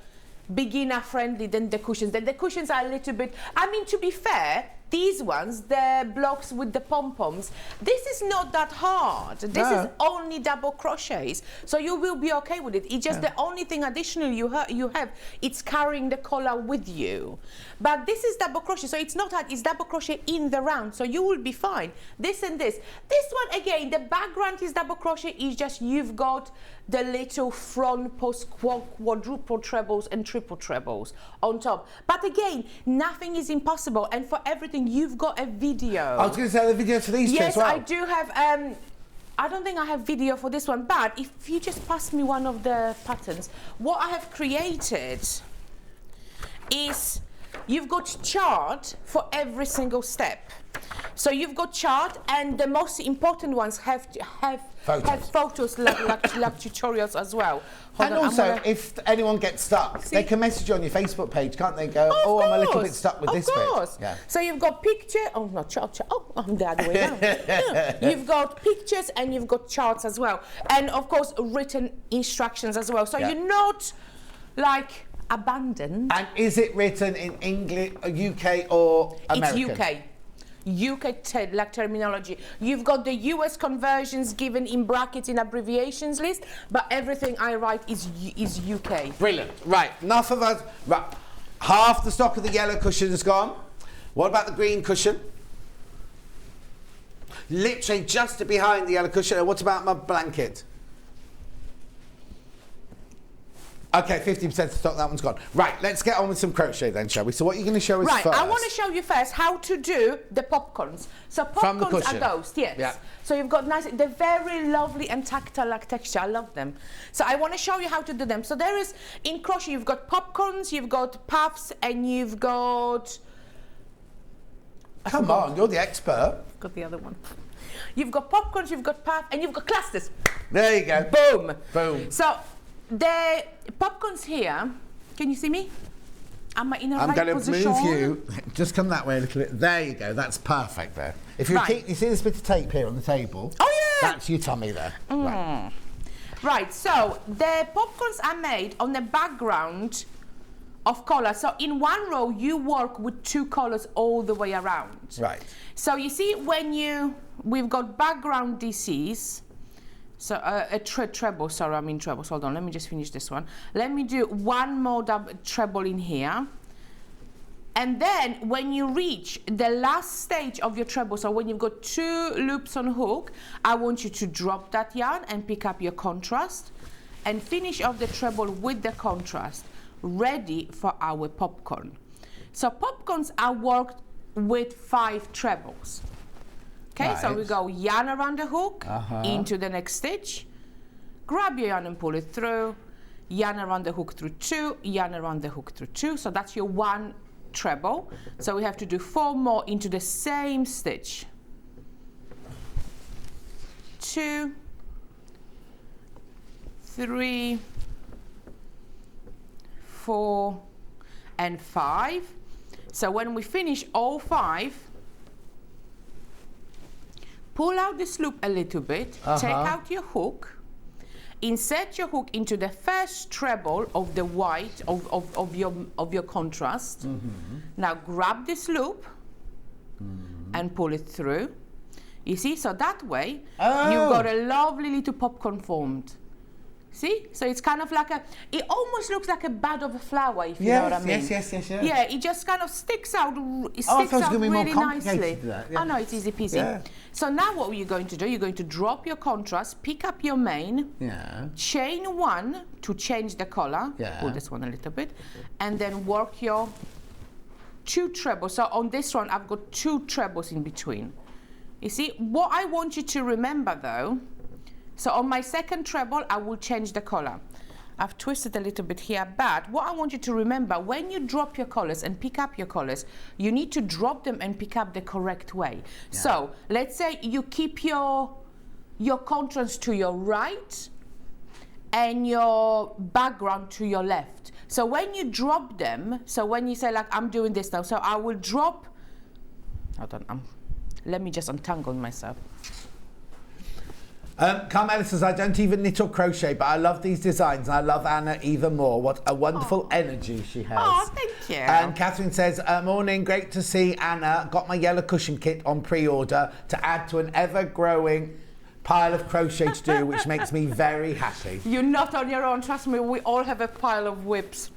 beginner friendly than the cushions. The cushions are a little bit, I mean, to be fair, these ones, the blocks with the pom-poms, this is not that hard. This is only double crochets, so you will be okay with it. It's just the only thing additional you have, it's carrying the collar with you. But this is double crochet, so it's not hard. It's double crochet in the round, so you will be fine. This and this. This one, again, the background is double crochet. It's just you've got the little front post quadruple trebles and triple trebles on top. But again, nothing is impossible, and for everything you've got a video. I was going to say the video for these two as well. Yes, I do have. I don't think I have video for this one, but if you just pass me one of the patterns, what I have created is you've got chart for every single step. So you've got chart, and the most important ones have photos like tutorials as well. And also, if anyone gets stuck, they can message you on your Facebook page, can't they? Go, I'm a little bit stuck with this bit. Of course. Yeah. So you've got picture. Oh, not chart. Oh, I'm the other way around. Yeah. You've got pictures and you've got charts as well, and of course written instructions as well. So you're not like abandoned. And is it written in English, UK or American? It's UK. UK terminology. You've got the US conversions given in brackets in abbreviations list, but everything I write is UK. Brilliant. Right, enough of us. Right. Half the stock of the yellow cushion is gone. What about the green cushion? Literally just behind the yellow cushion. And what about my blanket? Okay, 50% of stock, that one's gone. Right, let's get on with some crochet then, shall we? So what are you going to show us right, first? I want to show you first how to do the popcorns. So popcorns are ghost, yes. Yeah. So you've got nice, they're very lovely and tactile like texture. I love them. So I want to show you how to do them. So there is, in crochet, you've got popcorns, you've got puffs, and you've got... Come on, you're the expert. I've got the other one. You've got popcorns, you've got puff, and you've got clusters. There you go. Boom. Boom. So the popcorns here, can you see me? Am I in a right position? I'm going to move you. Just come that way a little bit. There you go. That's perfect there. If you Right. you see this bit of tape here on the table? Oh, yeah. That's your tummy there. Right. Right, so the popcorns are made on the background of colour. So in one row, you work with two colours all the way around. Right. So you see we've got background DCs. So a treble, sorry, I'm in trebles. Hold on, let me just finish this one. Let me do one more treble in here. And then when you reach the last stage of your treble, so when you've got two loops on hook, I want you to drop that yarn and pick up your contrast and finish off the treble with the contrast, ready for our popcorn. So popcorns are worked with 5 trebles. Okay, so we go yarn around the hook, into the next stitch, grab your yarn and pull it through, yarn around the hook through 2, yarn around the hook through 2, so that's your 1 treble. So we have to do 4 more into the same stitch. 2, 3, 4, and 5. So when we finish all 5, pull out this loop a little bit, take out your hook, insert your hook into the first treble of the white of your contrast. Now grab this loop and pull it through. You see, so that way you've got a lovely little popcorn formed. See? So it's kind of like it almost looks like a bud of a flower, if you know what I mean. Yes. Yeah, it just kind of sticks out, Be really more nicely. to that, yeah. Oh no, it's easy peasy. Yeah. So now what you're going to do, you're going to drop your contrast, pick up your main, chain 1 to change the color, pull this one a little bit, and then work your 2 trebles. So on this one, I've got 2 trebles in between. You see, what I want you to remember though, so on my second treble, I will change the color. I've twisted a little bit here, but what I want you to remember, when you drop your colors and pick up your colors, you need to drop them and pick up the correct way. So let's say you keep your contrast to your right and your background to your left. So when you drop them, so when you say like, I'm doing this now, so I will drop, hold on, let me just untangle myself. Carmela says, I don't even knit or crochet, but I love these designs and I love Anna even more. What a wonderful energy she has. Oh, thank you. And Catherine says, morning, great to see Anna. Got my yellow cushion kit on pre-order to add to an ever-growing pile of crochet to do, which makes me very happy. You're not on your own, trust me, we all have a pile of whips.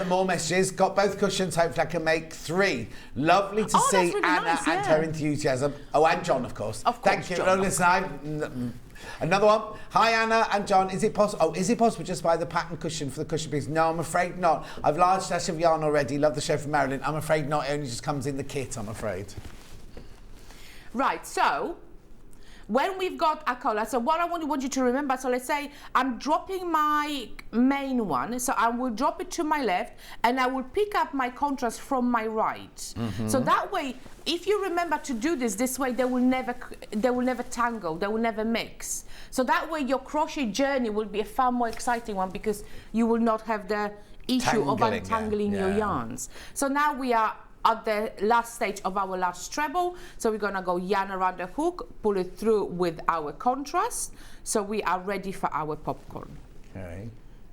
More messages. Got both cushions. Hopefully I can make 3. Lovely to see that's really Anna nice, and her enthusiasm. Oh, and John, of course. Of course, Thank you. John. Oh, listen, another one. Hi, Anna and John. Is it possible? Oh, is it possible just buy the pattern cushion for the cushion piece? No, I'm afraid not. I've large stash of yarn already. Love the show from Marilyn. I'm afraid not. It only just comes in the kit, I'm afraid. Right, so when we've got a color, so what I want you to remember, so let's say I'm dropping my main one, so I will drop it to my left and I will pick up my contrast from my right. So that way, if you remember to do this way, they will never tangle, they will never mix. So that way your crochet journey will be a far more exciting one because you will not have the issue of untangling your yarns. So now we are at the last stage of our last treble, so we're gonna go yarn around the hook, pull it through with our contrast, so we are ready for our popcorn. Okay.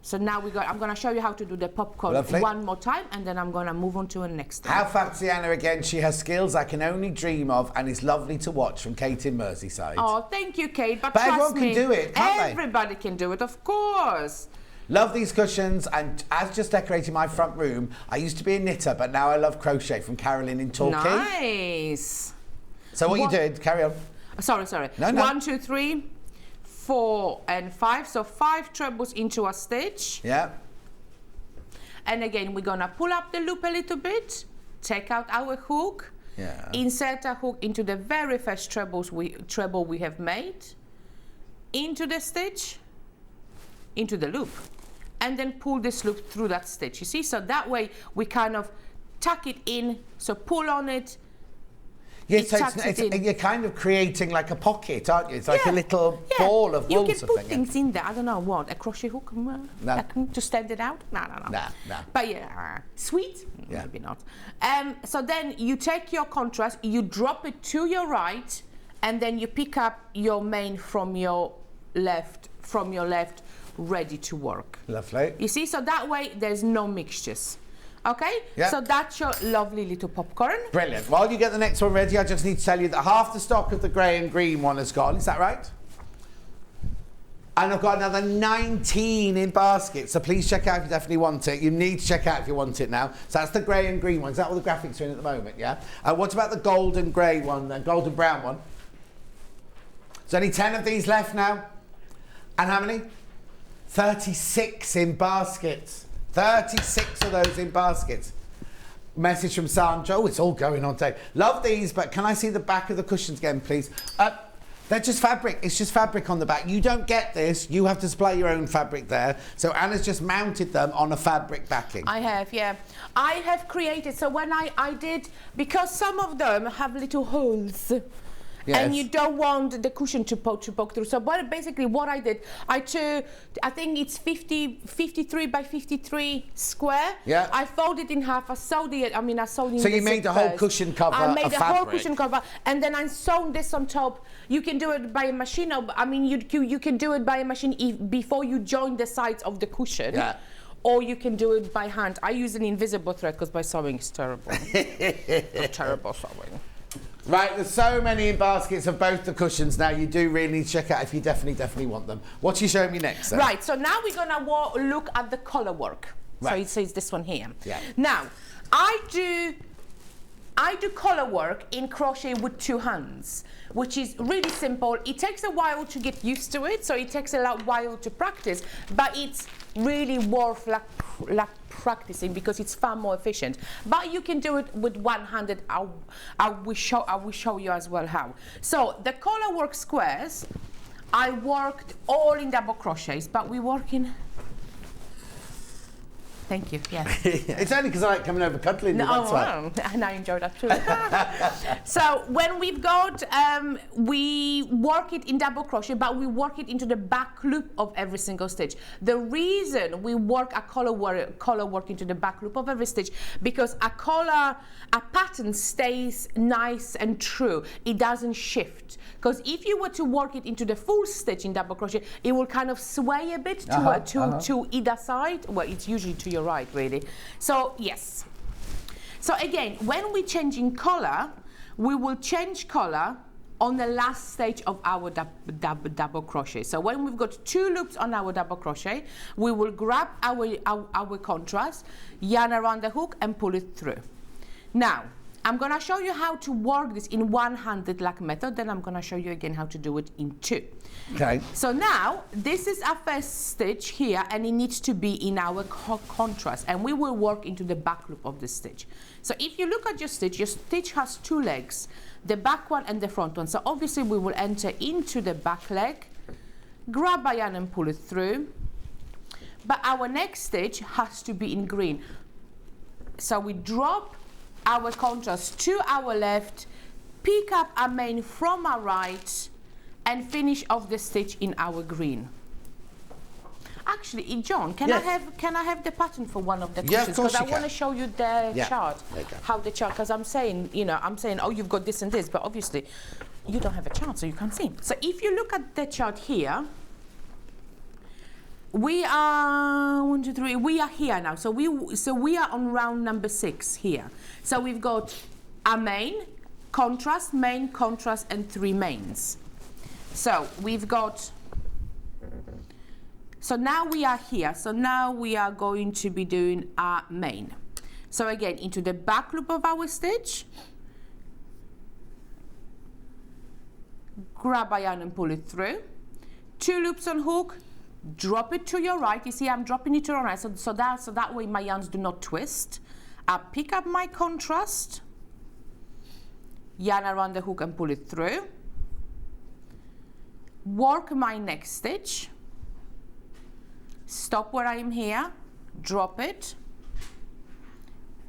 So now I'm going to show you how to do the popcorn Lovely. one more time, and then I'm going to move on to the next one. How fab's Anna again? She has skills I can only dream of and is lovely to watch from Kate in Merseyside. Oh, thank you, Kate. But everyone trust can me, do it, can't they? everybody can do it, of course. Love these cushions, and as just decorating my front room, I used to be a knitter, but now I love crochet from Carolyn in Torquay. Nice. So what you did, carry on. Sorry. No. 1, 2, 3, 4, and 5. So 5 trebles into a stitch. Yeah. And again, we're gonna pull up the loop a little bit, take out our hook, insert a hook into the very first treble we have made, into the stitch, into the loop, and then pull this loop through that stitch. You see, so that way we kind of tuck it in. So pull on it. Yes, so you're kind of creating like a pocket, aren't you? It's like a little ball of wool. You can put things in there. I don't know what, a crochet hook to stand it out. No. But yeah, sweet. Yeah. Maybe not. So then you take your contrast, you drop it to your right, and then you pick up your main from your left, ready to work. Lovely. You see, so that way there's no mixtures. Okay, so that's your lovely little popcorn. Brilliant. While you get the next one ready, I just need to tell you that half the stock of the grey and green one has gone. Is that right? And I've got another 19 in baskets, so please check out if you definitely want it. You need to check out if you want it now. So that's the grey and green one. Is that all the graphics are in at the moment, yeah? What about the golden grey one, the golden brown one? There's only 10 of these left now. And how many? 36 in baskets. 36 of those in baskets. Message from Sandra. Oh, it's all going on today. Love these, but can I see the back of the cushions again, please? They're just fabric. It's just fabric on the back. You don't get this. You have to supply your own fabric there. So Anna's just mounted them on a fabric backing. I have, yeah. I have created, so when I did, because some of them have little holes. Yes. And you don't want the cushion to poke through. So basically what I did, I took, I think it's 53 by 53 square. Yeah. I folded in half. I sewed it. So you made the whole cushion cover of fabric. I made the whole cushion cover, and then I sewn this on top. You can do it by a machine. You can do it by a machine before you join the sides of the cushion. Yeah. Or you can do it by hand. I use an invisible thread because my sewing is terrible. I'm terrible sewing. Right, there's so many in baskets of both the cushions now. You do really need to check out if you definitely want them. What are you showing me next, then? Right, so now we're going to look at the colour work. Right. So it's this one here. Yeah. Now, I do colour work in crochet with 2 hands, which is really simple. It takes a while to get used to it, so it takes a while to practice, but it's really worth practicing because it's far more efficient. But you can do it with one-handed. I will show you as well how. So the collar work squares, I worked all in double crochets, but we work in. Thank you. Yes. It's only because I like coming over cuddling. And I enjoy that too. So when we've got, we work it in double crochet, but we work it into the back loop of every single stitch. The reason we work a collar work into the back loop of every stitch, because a pattern stays nice and true. It doesn't shift. Because if you were to work it into the full stitch in double crochet, it will kind of sway a bit to either side. Well, it's usually to your right, really. So yes. So again, when we're changing color, we will change color on the last stage of our double crochet. So when we've got 2 loops on our double crochet, we will grab our contrast, yarn around the hook and pull it through. Now, I'm going to show you how to work this in one-handed like method, then I'm going to show you again how to do it in 2. Okay. So now, this is our first stitch here, and it needs to be in our contrast, and we will work into the back loop of the stitch. So if you look at your stitch has 2 legs, the back one and the front one. So obviously we will enter into the back leg, grab a yarn and pull it through, but our next stitch has to be in green. So we drop our contrast to our left, pick up our main from our right, and finish off the stitch in our green. Actually, John, can I have the pattern for one of the cushions? Because I want to show you the chart, how the chart. Because I'm saying, oh, you've got this and this, but obviously you don't have a chart, so you can't see. So if you look at the chart here, We are 1, 2, 3. We are here now. So we are on round number 6 here. So we've got a main, contrast, and 3 mains. So we've got. So now we are here. So now we are going to be doing our main. So again, into the back loop of our stitch. Grab a yarn and pull it through. 2 loops on hook. Drop it to your right. You see, I'm dropping it to your right, so that way my yarns do not twist. I pick up my contrast, yarn around the hook and pull it through. Work my next stitch. Stop where I am here, drop it,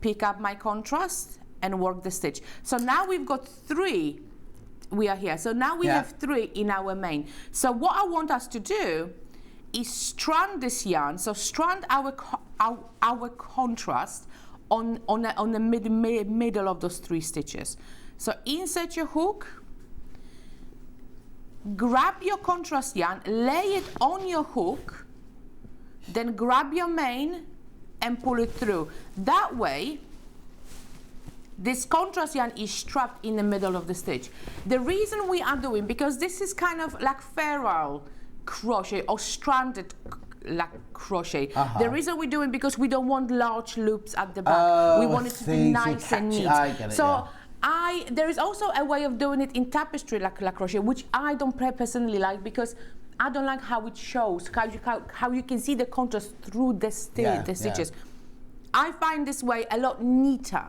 pick up my contrast and work the stitch. So now we've got 3. We are here. So now we have 3 in our main. So what I want us to do is strand this yarn. So strand our contrast on the middle of those 3 stitches. So insert your hook, grab your contrast yarn, lay it on your hook, then grab your main and pull it through. That way, this contrast yarn is strapped in the middle of the stitch. The reason we are doing, because this is kind of like ferrule crochet or stranded like crochet. The reason we're doing because we don't want large loops at the back. We want it to be nice and neat. I get it, so there is also a way of doing it in tapestry like crochet, which I don't personally like because I don't like how it shows, how you can see the contrast through the stitches. I find this way a lot neater.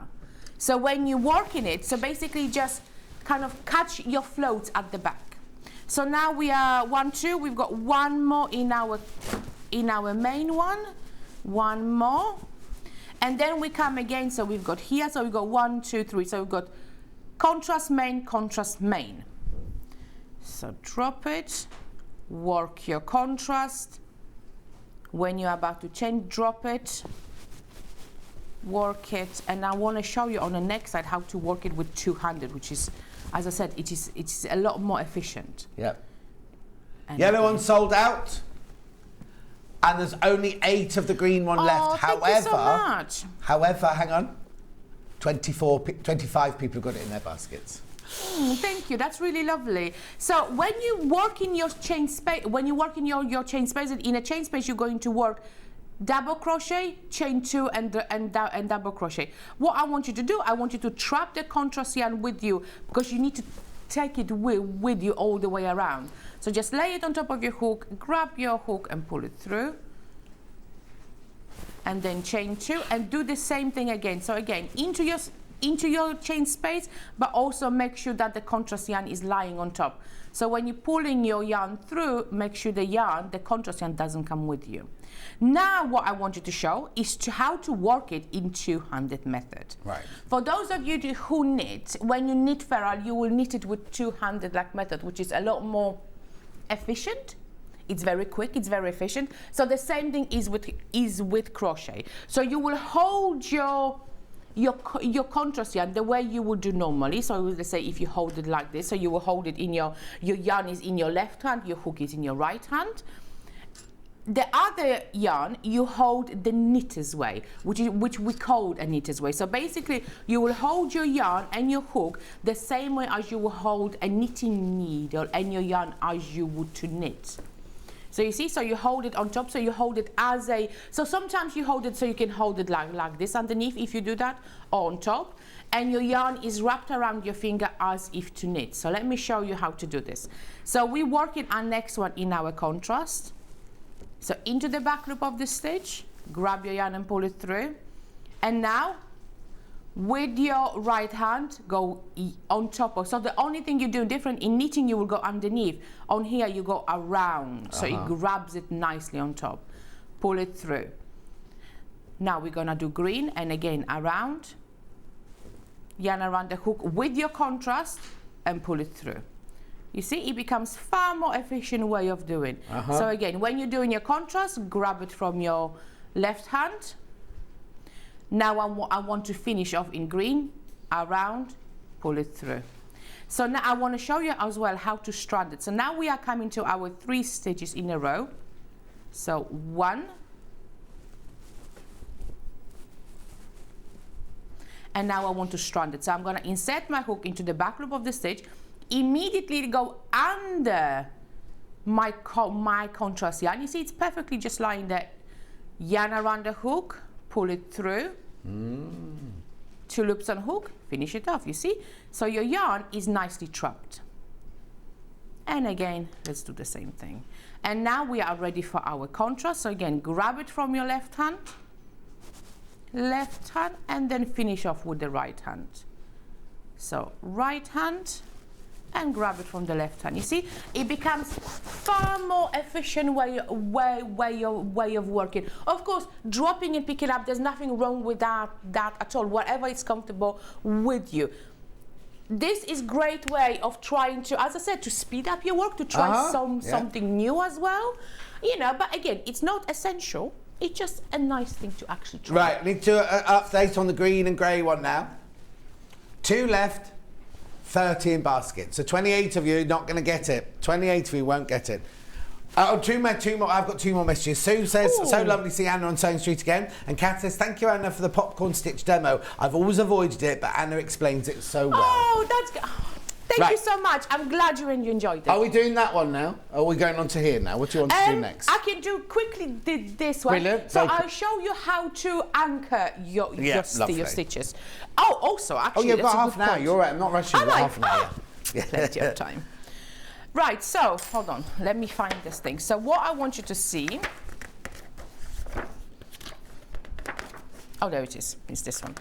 So when you work in it, so basically just kind of catch your floats at the back. So now we are 1, 2, we've got 1 more in our main one, 1 more. And then we come again, so we've got here, so we've got 1, 2, 3. So we've got contrast main. So drop it, work your contrast. When you're about to change, drop it, work it. And I want to show you on the next side how to work it with 200, which is, as I said, it's a lot more efficient. Yep. Yellow one sold out. And there's only 8 of the green one left. Thank you so much. However, hang on. 25 people have got it in their baskets. Thank you. That's really lovely. So when you work in your chain space, your chain space, in a chain space, you're going to work double crochet, chain 2, and double crochet. What I want you to do, I want you to trap the contrast yarn with you because you need to take it with you all the way around. So just lay it on top of your hook, grab your hook and pull it through. And then chain 2 and do the same thing again. So again, into your chain space, but also make sure that the contrast yarn is lying on top. So when you're pulling your yarn through, make sure the contrast yarn doesn't come with you. Now what I want you to show is how to work it in 200 method. Right. For those of you who knit, when you knit ferrule, you will knit it with 200 like method, which is a lot more efficient. It's very quick, it's very efficient. So the same thing is with crochet. So you will hold your contrast yarn the way you would do normally. So let's say if you hold it like this, so you will hold it in your yarn is in your left hand, your hook is in your right hand. The other yarn you hold the knitter's way, which we call a knitter's way. So basically you will hold your yarn and your hook the same way as you will hold a knitting needle and your yarn as you would to knit. So you see, so you hold it on top, so you hold it as so sometimes you hold it so you can hold it like this underneath if you do that, or on top, and your yarn is wrapped around your finger as if to knit. So let me show you how to do this. So we're working our next one in our contrast. So into the back loop of the stitch, grab your yarn and pull it through. And now, with your right hand, go on top of. So the only thing you do different in knitting, you will go underneath. On here, you go around. So it grabs it nicely on top. Pull it through. Now we're gonna do green, and again around. Yarn around the hook with your contrast and pull it through. You see, it becomes far more efficient way of doing. So again, when you're doing your contrast, grab it from your left hand. Now I want to finish off in green, around, pull it through. So now I want to show you as well how to strand it. So now we are coming to our 3 stitches in a row. So 1, and now I want to strand it. So I'm going to insert my hook into the back loop of the stitch, immediately go under my contrast yarn. You see, it's perfectly just lying there. Yarn around the hook, pull it through. 2 loops on hook, finish it off, you see? So your yarn is nicely trapped. And again, let's do the same thing. And now we are ready for our contrast. So again, grab it from your left hand, and then finish off with the right hand. So right hand, and grab it from the left hand. You see, it becomes far more efficient way of working. Of course, dropping and picking up, there's nothing wrong with that at all, whatever is comfortable with you. This is great way of trying to, as I said, to speed up your work, to try something new as well. You know, but again, it's not essential. It's just a nice thing to actually try. Right, need to update on the green and grey one now. 2 left. 30 in basket. So 28 of you not going to get it. 28 of you won't get it. Oh, two more. I've got 2 more messages. Sue says, so lovely to see Anna on Sewing Street again. And Kat says, thank you, Anna, for the popcorn stitch demo. I've always avoided it, but Anna explains it so well. Oh, that's good. Thank you so much. I'm glad you enjoyed it. Are we doing that one now? Or are we going on to here now? What do you want to do next? I can do quickly this one. Brilliant. So I'll show you how to anchor your stitches. Oh, also, actually, you've got half an hour. You're right. I'm not rushing. You've got half an hour. Plenty of time. Right, so hold on, let me find this thing. So what I want you to see, oh, there it is, it's this one.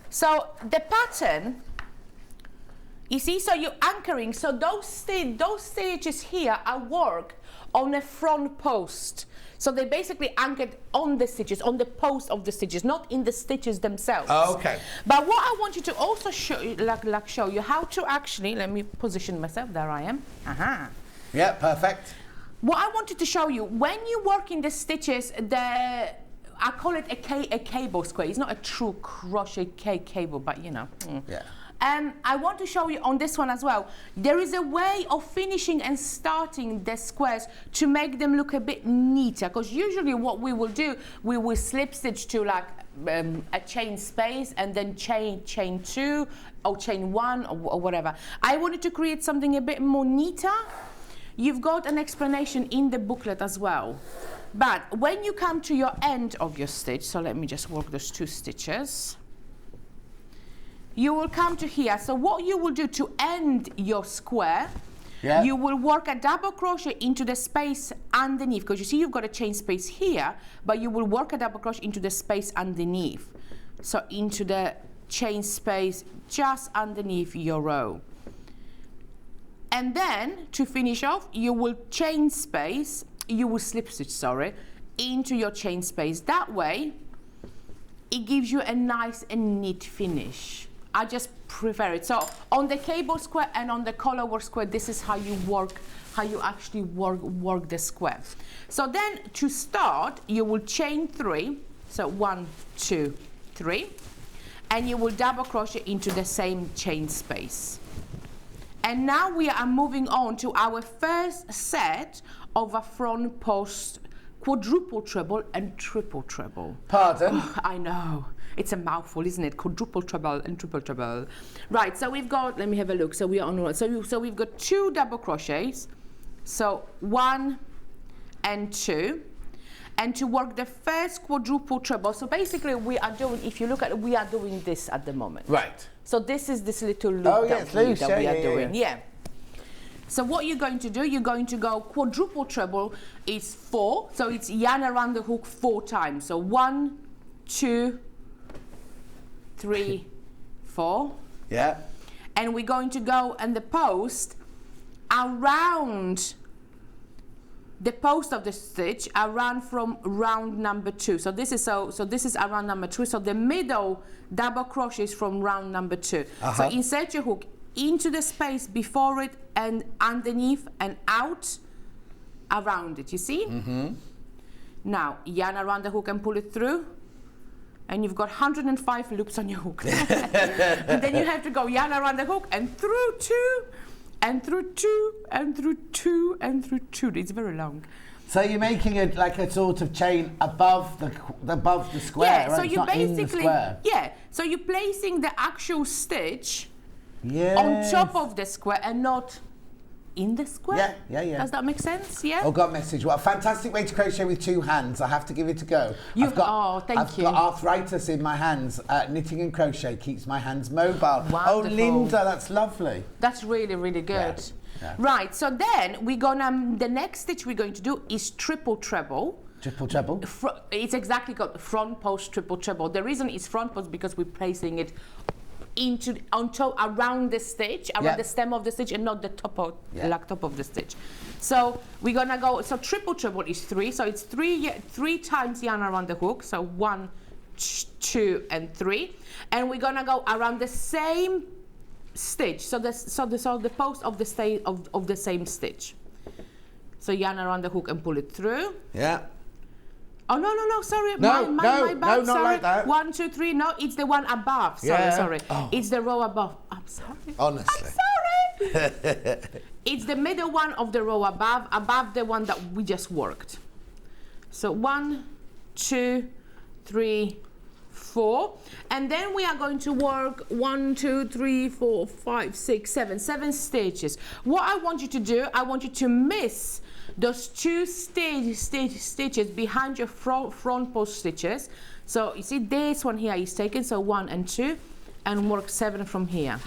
So the pattern, you see, so you're anchoring, so those stitches here are worked on a front post. So they basically anchored on the stitches, on the post of the stitches, not in the stitches themselves. Oh, okay. But what I want you to also show you, show you how to actually, let me position myself, there I am. Yeah, perfect. What I wanted to show you, when you work in the stitches, I call it a cable square. It's not a true crochet cable, but you know. Yeah. I want to show you on this one as well. There is a way of finishing and starting the squares to make them look a bit neater, because usually what we will do, we will slip stitch to like a chain space and then chain 2 or chain 1 or whatever. I wanted to create something a bit more neater. You've got an explanation in the booklet as well. But when you come to your end of your stitch, so let me just work those 2 stitches. You will come to here. So what you will do to end your square, you will work a double crochet into the space underneath, because you see you've got a chain space here, but you will work a double crochet into the space underneath. So into the chain space just underneath your row. And then to finish off, you will chain space, you will slip stitch, sorry, into your chain space. That way, it gives you a nice and neat finish. I just prefer it. So on the cable square and on the collar work square, this is how you work, how you actually work the square. So then to start, you will chain 3. So 1, 2, 3, and you will double crochet into the same chain space. And now we are moving on to our first set of a front post quadruple treble and triple treble. Pardon? Oh, I know. It's a mouthful, isn't it? Quadruple treble and triple treble. Right, so we've got, let me have a look. So we are on, so we've got 2 double crochets. So 1 and 2. And to work the first quadruple treble, so basically we are doing, if you look at it, we are doing this at the moment. Right. So this is this little loop that we are doing. Yeah. So what you're going to do, you're going to go quadruple treble is 4. So it's yarn around the hook 4 times. So 1, 2, 3, 4. Yeah. And we're going to go and the post around the post of the stitch around from round number 2. So this is this is around number 2. So the middle double crochet is from round number 2. So insert your hook into the space before it and underneath and out around it. You see? Now yarn around the hook and pull it through. And you've got 105 loops on your hook. And then you have to go yarn around the hook and through 2 and through 2 and through 2 and through 2. It's very long. So you're making it like a sort of chain above the square, Yeah, right? so It's you not in the basically, square. yeah, so you're placing the actual stitch Yes. on top of the square and not in the square. Yeah. Does that make sense? Yeah. Oh, got a message. What a fantastic way to crochet with 2 hands. I have to give it a go. I've got arthritis in my hands. Knitting and crochet keeps my hands mobile. Wonderful. Oh, Linda, that's lovely. That's really, really good. Yeah. Right, so then we're gonna, the next stitch we're going to do is triple treble. Triple treble? It's exactly called front post triple treble. The reason it's front post because we're placing it on top, around the stitch, around the stem of the stitch, and not the top of the stitch. So we're gonna go. So triple treble is 3. So it's 3 times yarn around the hook. So 1, 2, and 3, and we're gonna go around the same stitch. So the post of the same stitch. So yarn around the hook and pull it through. Yeah. Oh no, sorry. My bad, not sorry. like that. 1, 2, 3. No, it's the one above. Sorry. Oh. It's the row above. I'm sorry. Honestly. I'm sorry. It's the middle one of the row above the one that we just worked. So 1, 2, 3, 4, and then we are going to work 1, 2, 3, 4, 5, 6, 7 stitches. What I want you to do, I want you to miss those 2 stitches behind your front post stitches. So you see this one here is taken, so 1 and 2, and work 7 from here.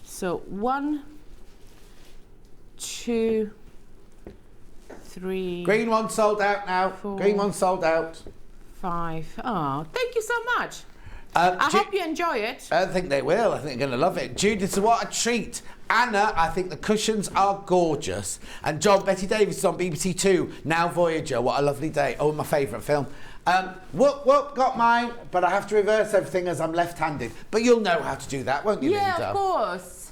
So 1, 2, 3. Green one sold out now. 4, Green one sold out. 5. Oh, thank you so much. I hope you enjoy it. I think they will. I think they're going to love it. Judith, what a treat. Anna, I think the cushions are gorgeous. And John, Betty Davis is on BBC Two, now Voyager. What a lovely day. Oh, my favourite film. Whoop, got mine, but I have to reverse everything as I'm left-handed. But you'll know how to do that, won't you, Linda? Yeah, of course.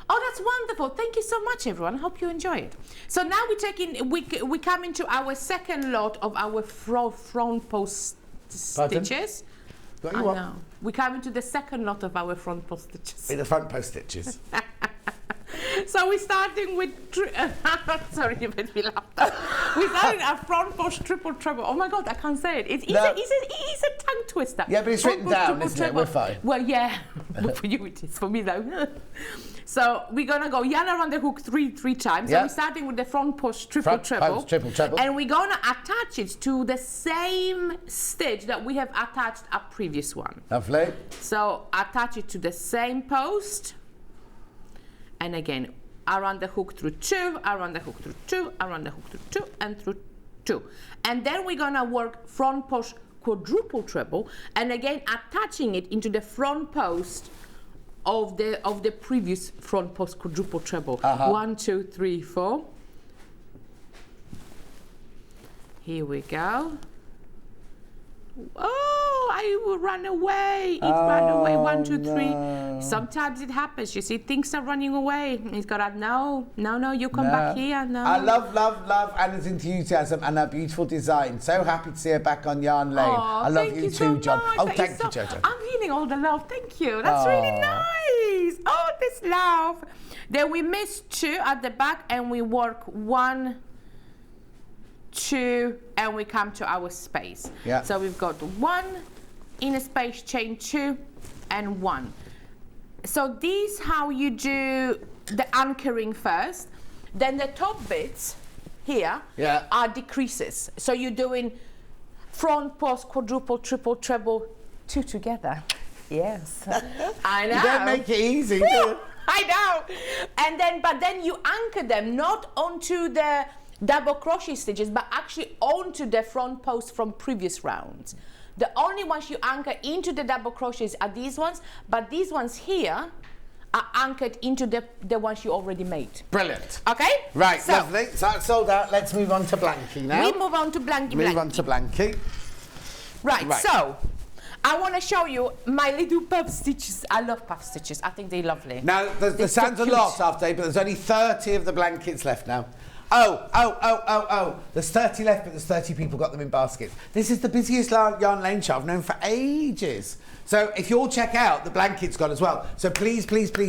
Oh, that's wonderful. Thank you so much, everyone. I hope you enjoy it. So now we come into our second lot of our front post stitches. What you want? We come into the second lot of our front post stitches. In the front post stitches. So we're starting with, sorry, you made me laugh. We're starting our front post triple treble. Oh my God, I can't say it. It's a tongue twister. Yeah, but it's written down, isn't it? We're fine. Well, yeah, for you it is, for me though. So we're gonna go yarn around the hook three times. So we're starting with the front post triple treble. And we're gonna attach it to the same stitch that we have attached a previous one. Lovely. So attach it to the same post. And again, around the hook through 2, around the hook through 2, around the hook through 2, and through 2. And then we're gonna work front post quadruple treble, and again attaching it into the front post of the previous front post quadruple treble. 1, 2, 3, 4. Here we go. Oh, I will run away. It ran away. 1, 2, 3. No. Sometimes it happens. You see, things are running away. He's got to, no, you come back here. No. I love Anna's enthusiasm and her beautiful design. So happy to see her back on Yarn Lane. I love you too, John. Oh, thank you, Jojo. I'm feeling all the love. Thank you. That's really nice. Oh, this love. Then we miss 2 at the back and we work 1, 2, and we come to our space. Yeah. So we've got 1 in a space, chain 2, and 1. So this how you do the anchoring first. Then the top bits here are decreases. So you're doing front post, quadruple, triple, treble, 2 together. Yes. I know. You don't make it easy, do you? I know. And then, but then you anchor them not onto the double crochet stitches, but actually onto the front post from previous rounds. The only ones you anchor into the double crochets are these ones, but these ones here are anchored into the ones you already made. Brilliant. Okay? Right, so, lovely. So that's sold out. Let's move on to Blanky now. We move on to Blanky. Move on to Blanky. Right, so I want to show you my little puff stitches. I love puff stitches. I think they're lovely. Now, there sounds a lot after, but there's only 30 of the blankets left now. Oh. There's 30 left, but there's 30 people got them in baskets. This is the busiest yarn lane show I've known for ages. So if you'll check out, the blanket's gone as well. So please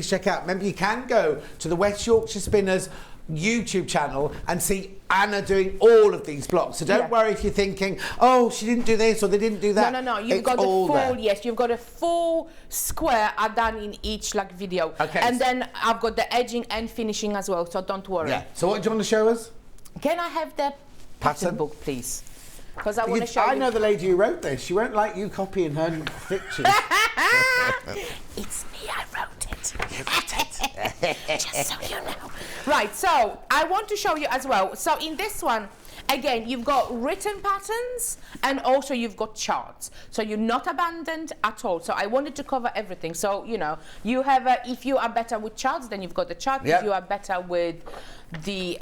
check out. Remember, you can go to the West Yorkshire Spinners YouTube channel and see Anna doing all of these blocks. So don't worry if you're thinking, oh, she didn't do this or they didn't do that. No. You've got the full, you've got a full square I've done in each video. Okay. And then I've got the edging and finishing as well, so don't worry. Yeah. So what do you want to show us? Can I have the pattern book, please? Because I want to show you. I know the lady who wrote this. She won't like you copying her fiction. It's me, I wrote it. You wrote it. Just so you know. Right, so I want to show you as well. So in this one, again, you've got written patterns and also you've got charts. So you're not abandoned at all. So I wanted to cover everything. So, you know, you have, if you are better with charts, then you've got the chart. If you are better with the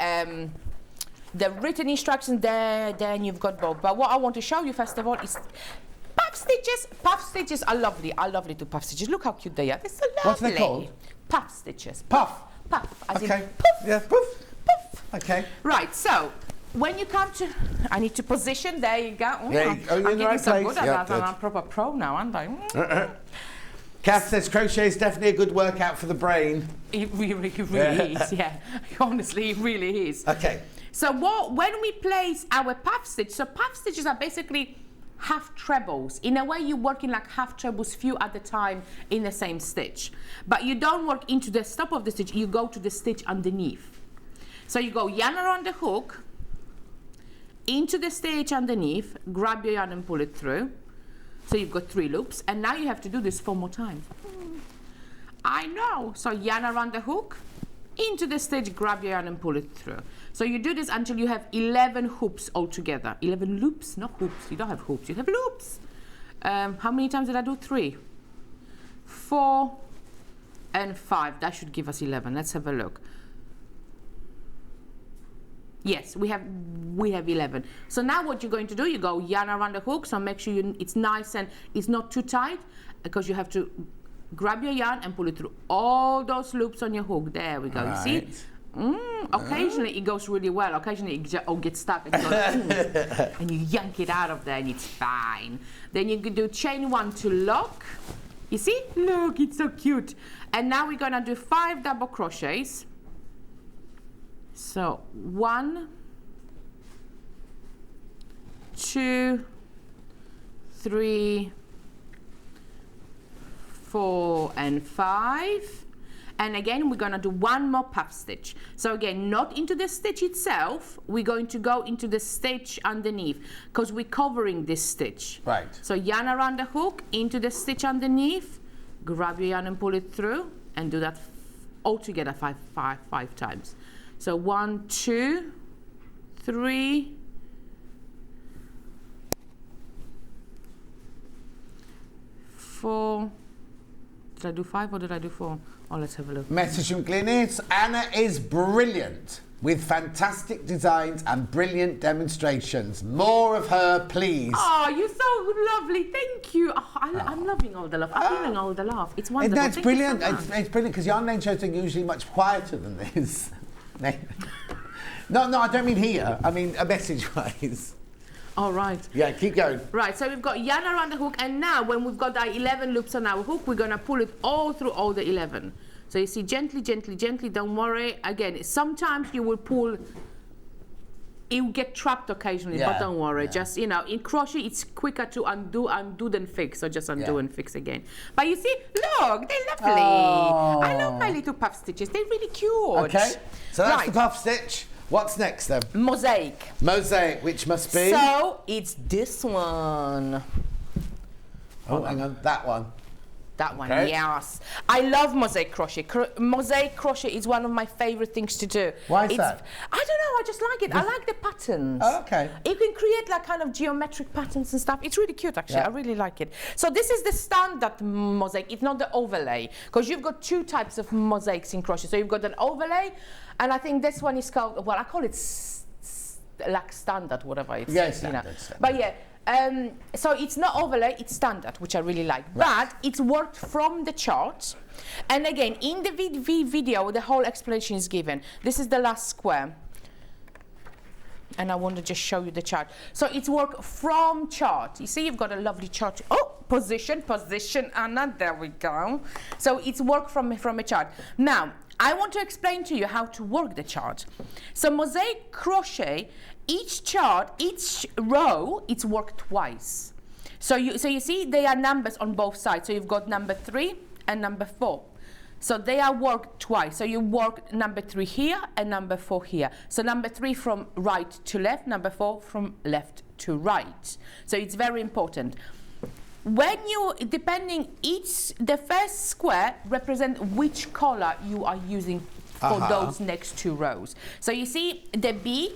written instructions there, then you've got both. But what I want to show you first of all is puff stitches. Puff stitches are lovely. I love little puff stitches. Look how cute they are. They're so lovely. What are they called? Puff stitches. Puff. As okay. in poof. Yeah. Poof. Okay. Right. So when you come to, I need to position. There you go. You're in the right so place. Good at that. I'm a proper pro now, aren't I? Kath says crochet is definitely a good workout for the brain. It really is. Yeah. Honestly, it really is. Okay. So when we place our puff stitch, so puff stitches are basically half trebles. In a way, you're working like half trebles, few at a time in the same stitch. But you don't work into the top of the stitch, you go to the stitch underneath. So you go yarn around the hook, into the stitch underneath, grab your yarn and pull it through. So you've got 3 loops, and now you have to do this 4 more times. I know. So yarn around the hook, into the stitch, grab your yarn and pull it through. So you do this until you have 11 hoops altogether. 11 loops, not hoops. You don't have hoops, you have loops. How many times did I do? 3, 4, and 5. That should give us 11. Let's have a look. Yes, we have 11. So now what you're going to do, you go yarn around the hook, so make sure it's nice and it's not too tight, because you have to grab your yarn and pull it through all those loops on your hook. There we go. Right. You see? Occasionally it goes really well. Occasionally it gets stuck and, and you yank it out of there and it's fine. Then you can do chain 1 to lock. You see? Look, it's so cute. And now we're gonna do 5 double crochets. So 1, 2, 3, 4, and 5. And again, we're going to do 1 more puff stitch. So again, not into the stitch itself, we're going to go into the stitch underneath, because we're covering this stitch. Right. So yarn around the hook, into the stitch underneath, grab your yarn and pull it through, and do that all together 5 times. So 1, 2, 3, 4. Did I do 5 or did I do 4? Oh, let's have a look. Message from Glynis. Anna is brilliant with fantastic designs and brilliant demonstrations. More of her, please. Oh, you're so lovely. Thank you. Oh, I'm loving all the love. I'm feeling all the love. It's wonderful. That's brilliant. It's brilliant, because yarn lane shows are usually much quieter than this. No, I don't mean here. I mean message-wise. All right. Yeah, keep going. Right, so we've got yarn around the hook, and now when we've got our 11 loops on our hook, we're going to pull it all through all the 11. So you see, gently, gently, gently, don't worry. Again, sometimes you will pull, it will get trapped occasionally, but don't worry. Just, you know, in crochet, it's quicker to undo than fix, so just undo and fix again. But you see, look, they're lovely. Oh. I love my little puff stitches. They're really cute. Okay, so that's the puff stitch. What's next then? Mosaic. Mosaic, which must be? So it's this one. Oh, hang on, that one. That one, Okay. yes. I love mosaic crochet. Mosaic crochet is one of my favorite things to do. Why is that? I don't know, I just like it. I like the patterns. Oh, okay. You can create like kind of geometric patterns and stuff. It's really cute, actually. Yeah. I really like it. So this is the standard mosaic. It's not the overlay, because you've got 2 types of mosaics in crochet. So you've got an overlay, and I think this one is called, well, I call it like standard, whatever it's. Yeah, you know. standard. But yeah. So it's not overlay, it's standard, which I really like. Right. But it's worked from the chart. And again, in the video, the whole explanation is given. This is the last square. and I want to just show you the chart. So it's work from chart. You see, you've got a lovely chart. Oh, position, Anna, there we go. So it's work from a chart. Now, I want to explain to you how to work the chart. So mosaic crochet, each chart, each row, it's worked twice. So you see, they are numbers on both sides. So you've got number 3 and number 4. So they are worked twice. So you work number 3 here and number 4 here. So number 3 from right to left, number 4 from left to right. So it's very important. When you, the first square represent which color you are using for those next 2 rows. So you see the B,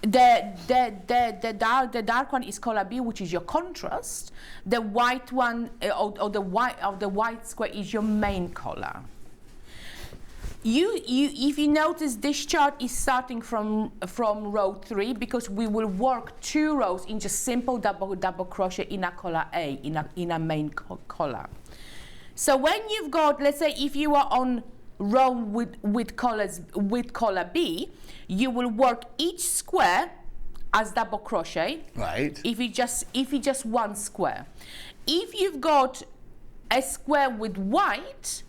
the dark one is color B, which is your contrast. The white one, or the white square is your main color. If you notice, this chart is starting from row 3 because we will work 2 rows in just simple double crochet in a color A, in a main color. So when you've got, let's say, if you are on row with color B, you will work each square as double crochet. Right. If it's just one square. If you've got a square with white,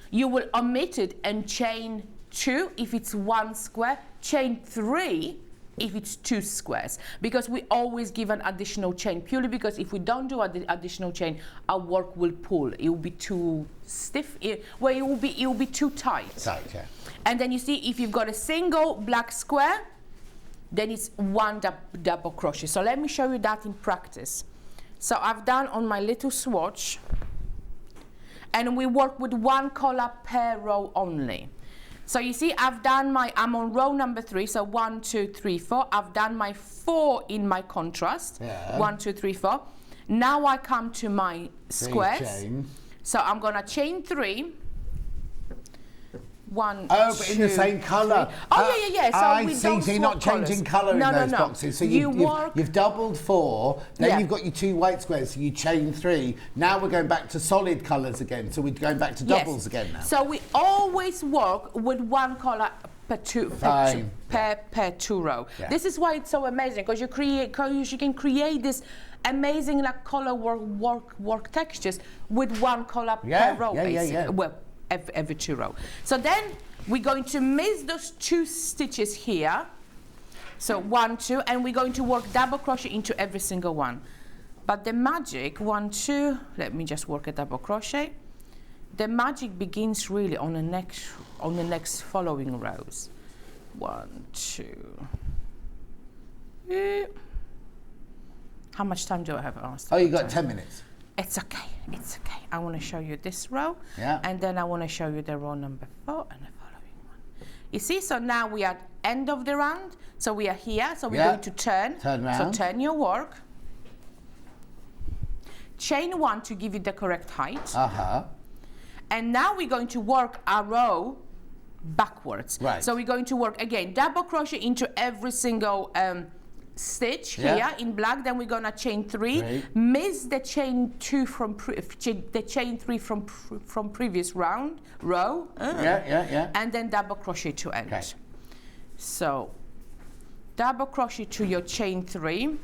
you will omit it and chain 2 if it's 1 square, chain 3 if it's 2 squares, because we always give an additional chain, purely because if we don't do additional chain, our work will pull. It will be too stiff. It will be too tight. Tight, yeah. And then you see, if you've got a single black square, then it's 1 double crochet. So let me show you that in practice. So I've done on my little swatch, and we work with 1 color per row only. So you see, I'm on row number 3, so 1, 2, 3, 4. I've done my 4 in my contrast. Yeah. 1, 2, 3, 4. Now I come to my squares. Chain. So I'm gonna chain 3. 1, but in the same colour. Oh, yeah. So I see. So you're not changing colour in those boxes. So you've doubled 4. Then you've got your 2 white squares. So you chain 3. Now we're going back to solid colours again. So we're going back to doubles again now. So we always work with 1 colour per 2 row. Yeah. This is why it's so amazing, because you can create this amazing colour work textures with 1 colour per row, basically. Well, every 2 row. So then we're going to miss those 2 stitches here. So 1, 2, and we're going to work double crochet into every single one. But the magic, 1, 2, let me just work a double crochet. The magic begins really on the next following rows. 1, 2. How much time do I have? You got 10 minutes. It's okay. I want to show you this row, and then I want to show you the row number 4 and the following one. You see, so now we are at end of the round, so we are here, so we're going to turn. Turn round. So turn your work. Chain 1 to give you the correct height. And now we're going to work our row backwards. Right. So we're going to work again, double crochet into every single stitch here in black. Then we're gonna chain 3, miss the chain 2 from the chain 3 from previous row, and then double crochet to end. Okay. So double crochet to your chain 3.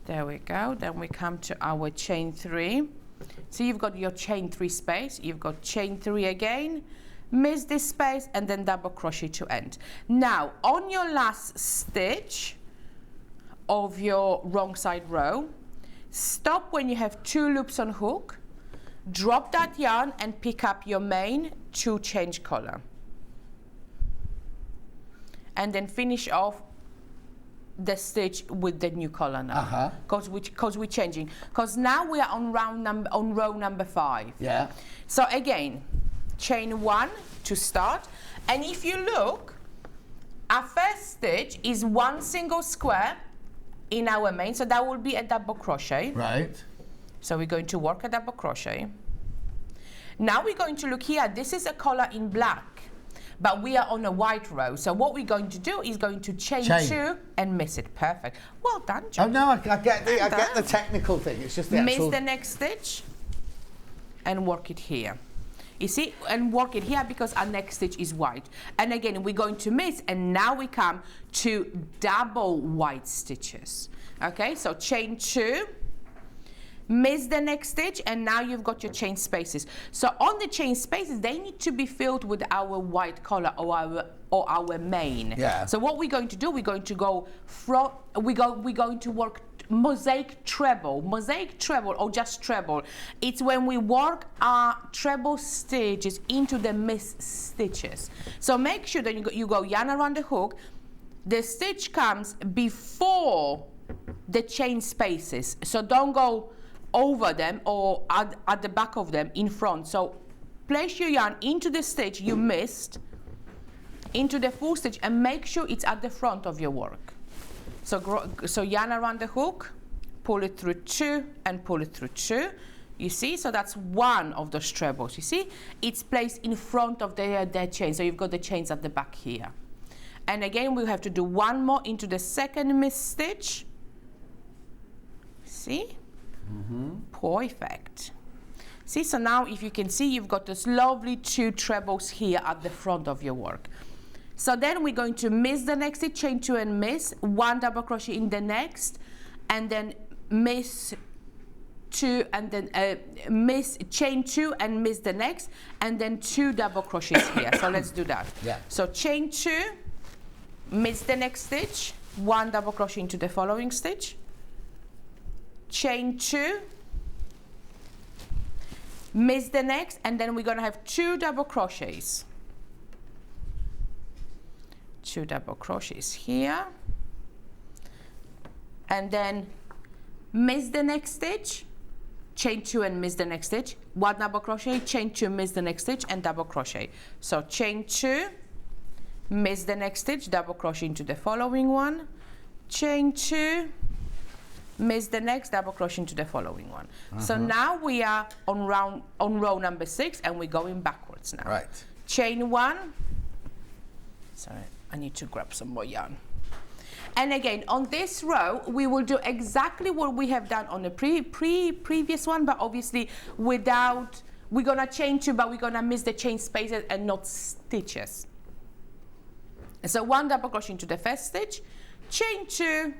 There we go. Then we come to our chain 3. So you've got your chain 3 space, you've got chain 3 again, miss this space, and then double crochet to end. Now on your last stitch of your wrong side row, stop when you have 2 loops on hook, drop that yarn and pick up your main to change color, and then finish off the stitch with the new color now, because we're changing, because now we are on row number 5. Yeah. So again, chain 1 to start, and if you look, our first stitch is 1 single square in our main, so that will be a double crochet. Right. So we're going to work a double crochet. Now we're going to look here. This is a color in black, but we are on a white row. So what we're going to do is going to chain 2 and miss it. Perfect. Well done, John. Oh no, I get the technical thing. It's just the actual... Miss the next stitch and work it here. You see, and work it here because our next stitch is white. And again, we're going to miss, and now we come to double white stitches. Okay, so chain 2, miss the next stitch, and now you've got your chain spaces. So on the chain spaces, they need to be filled with our white color or our main. Yeah. So what we're going to do, we're going to go from, we're going to work mosaic treble or just treble. It's when we work our treble stitches into the missed stitches. So make sure that you go yarn around the hook. The stitch comes before the chain spaces, so don't go over them or at the back of them, in front. So place your yarn into the stitch you missed, into the full stitch, and make sure it's at the front of your work. So yarn around the hook, pull it through 2 and pull it through 2. You see, so that's one of those trebles. You see, it's placed in front of the chain, so you've got the chains at the back here. And again, we have to do one more into the second missed stitch. See? Perfect. See, so now if you can see, you've got those lovely 2 trebles here at the front of your work. So then we're going to miss the next stitch, chain 2 and miss, 1 double crochet in the next, and then miss 2 and then miss, chain 2 and miss the next, and then 2 double crochets here. So let's do that. Yeah. So chain 2, miss the next stitch, 1 double crochet into the following stitch, chain 2, miss the next, and then we're going to have 2 double crochets. 2 double crochets here, and then miss the next stitch, chain 2 and miss the next stitch, 1 double crochet, chain 2, miss the next stitch, and double crochet. So chain 2, miss the next stitch, double crochet into the following one, chain 2, miss the next, double crochet into the following one. So now we are on row number 6, and we're going backwards now. Right. Chain 1. Sorry, I need to grab some more yarn. And again, on this row, we will do exactly what we have done on the previous one, but obviously without, we're gonna chain 2, but we're gonna miss the chain spaces and not stitches. And so 1 double crochet into the first stitch, chain 2,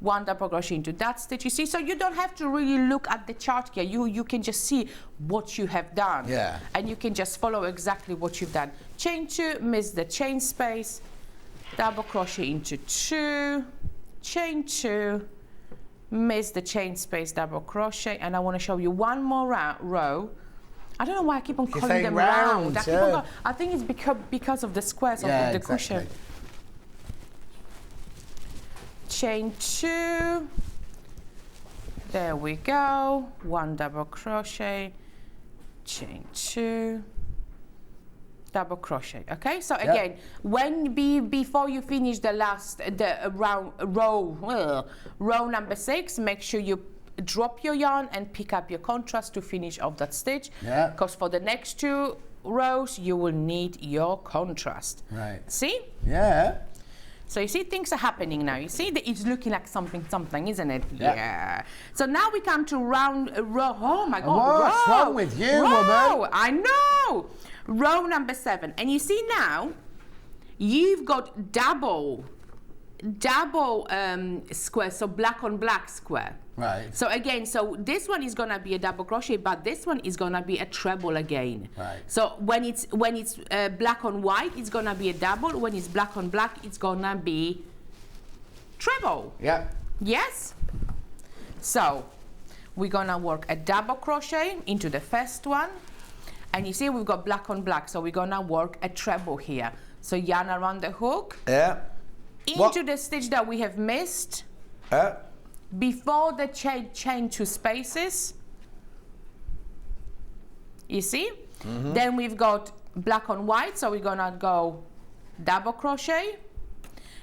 1 double crochet into that stitch. You see, so you don't have to really look at the chart here. You can just see what you have done. Yeah. And you can just follow exactly what you've done. Chain 2, miss the chain space, double crochet into 2, chain 2, miss the chain space, double crochet, and I want to show you one more row. I don't know why I keep on calling them round. I think it's because of the squares of the cushion. Chain 2, there we go, 1 double crochet, chain 2, double crochet. Okay, so again, before you finish the last row number 6, make sure you drop your yarn and pick up your contrast to finish off that stitch. Yeah. Because for the next 2 rows, you will need your contrast. Right. See? Yeah. So you see, things are happening now. You see that it's looking like something, isn't it? Yeah. So now we come to row. Oh my God! What's wrong with you, woman? I know. Row number 7, and you see now, you've got double square, so black on black square. Right. So again, so this one is gonna be a double crochet, but this one is gonna be a treble again. Right. So when it's black on white, it's gonna be a double. When it's black on black, it's gonna be treble. Yeah. Yes. So we're gonna work a double crochet into the first one, and you see we've got black on black, so we're gonna work a treble here. So yarn around the hook. Yeah. Into the stitch that we have missed. Before the chain 2 spaces, you see? Then we've got black on white, so we're gonna go double crochet.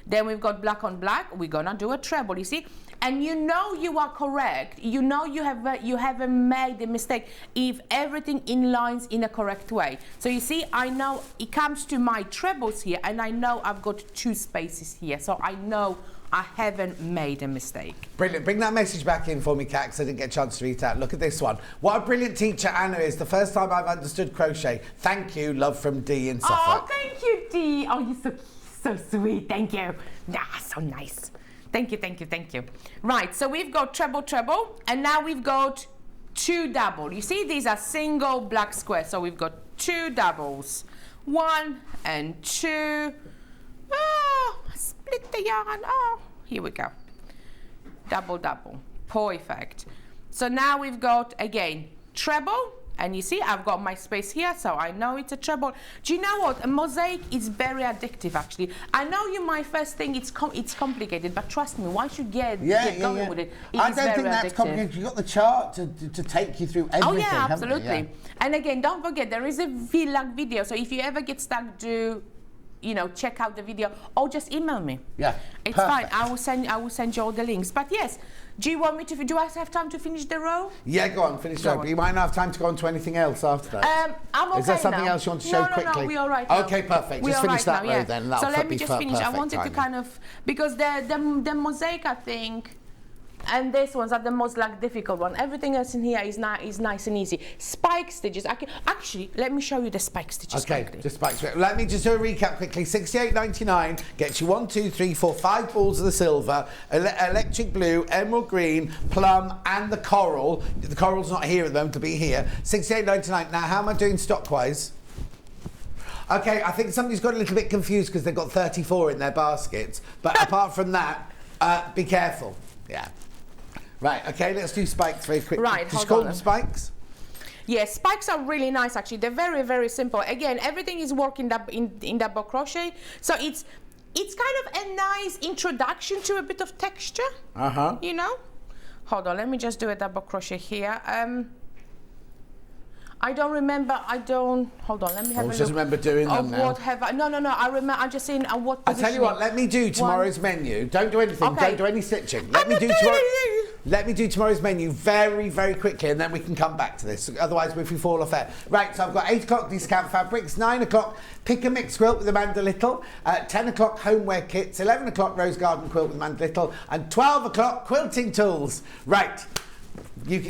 Then we've got black on black, we're gonna do a treble, you see? and you know you are correct. You know you haven't made a mistake if everything inlines in a correct way. So you see, I know it comes to my trebles here, and I know I've got 2 spaces here, so I know I haven't made a mistake. Brilliant. Bring that message back in for me, Kat, because I didn't get a chance to read it out. Look at this one. What a brilliant teacher Anna is. The first time I've understood crochet. Thank you. Love from Dee in Suffolk. Oh, thank you, Dee. Oh, you're so sweet. Thank you. So nice. Thank you. Right, so we've got treble, and now we've got 2 double. You see, these are single black squares, so we've got 2 doubles. 1 and 2. Oh, split the yarn. Oh, here we go. Double. Perfect. So now we've got, again, treble. And you see, I've got my space here, so I know it's a treble. Do you know what? A mosaic is very addictive, actually. I know you might first think it's complicated, but trust me, once you get going with it, I don't think that's complicated. You've got the chart to take you through everything. Oh, yeah, absolutely. Yeah. And again, don't forget, there is a vlog video, so if you ever get stuck, check out the video, or just email me. Yeah, it's fine. I will send you all the links. But yes, do you want me to? Do I have time to finish the row? Yeah, go on, finish the row. But you might not have time to go on to anything else after that. I'm okay. Is there something now. else you want to show quickly? No, we're all right now. Okay, perfect. We're Just finish that row yeah. then. So let me just finish. I wanted timing. to kind of, because the mosaic, I think, and these ones are the most difficult one. Everything else in here is nice and easy. Spike stitches. Actually, let me show you the spike stitches. Okay, quickly. just spike stitches. Let me just do a recap quickly. $68.99 gets you 1, 2, 3, 4, 5 balls of the silver, electric blue, emerald green, plum, and the coral. The coral's not here at the moment to be here. $68.99. Now, how am I doing stock-wise? Okay, I think somebody's got a little bit confused because they've got 34 in their baskets. But apart from that, be careful. Yeah. Right, okay, let's do spikes very quickly. Right, Just call them spikes? Yes, spikes are really nice, actually. They're very, very simple. Again, everything is working in double crochet. So it's kind of a nice introduction to a bit of texture. Uh-huh. You know? Hold on, let me just do a double crochet here. Hold on, let me have a look. Just remember doing them now. What have I, no, I remember, I'm just saying what I'll tell you what, let me do tomorrow's menu. Don't do anything, Okay. don't do any stitching. Let me do tomorrow's menu very, very quickly, and then we can come back to this. Otherwise, if we fall off air. Right, so I've got 8 o'clock discount fabrics, 9 o'clock pick and mix quilt with Amanda Little, 10 o'clock homeware kits, 11 o'clock rose garden quilt with Amanda Little, and 12 o'clock quilting tools. Right.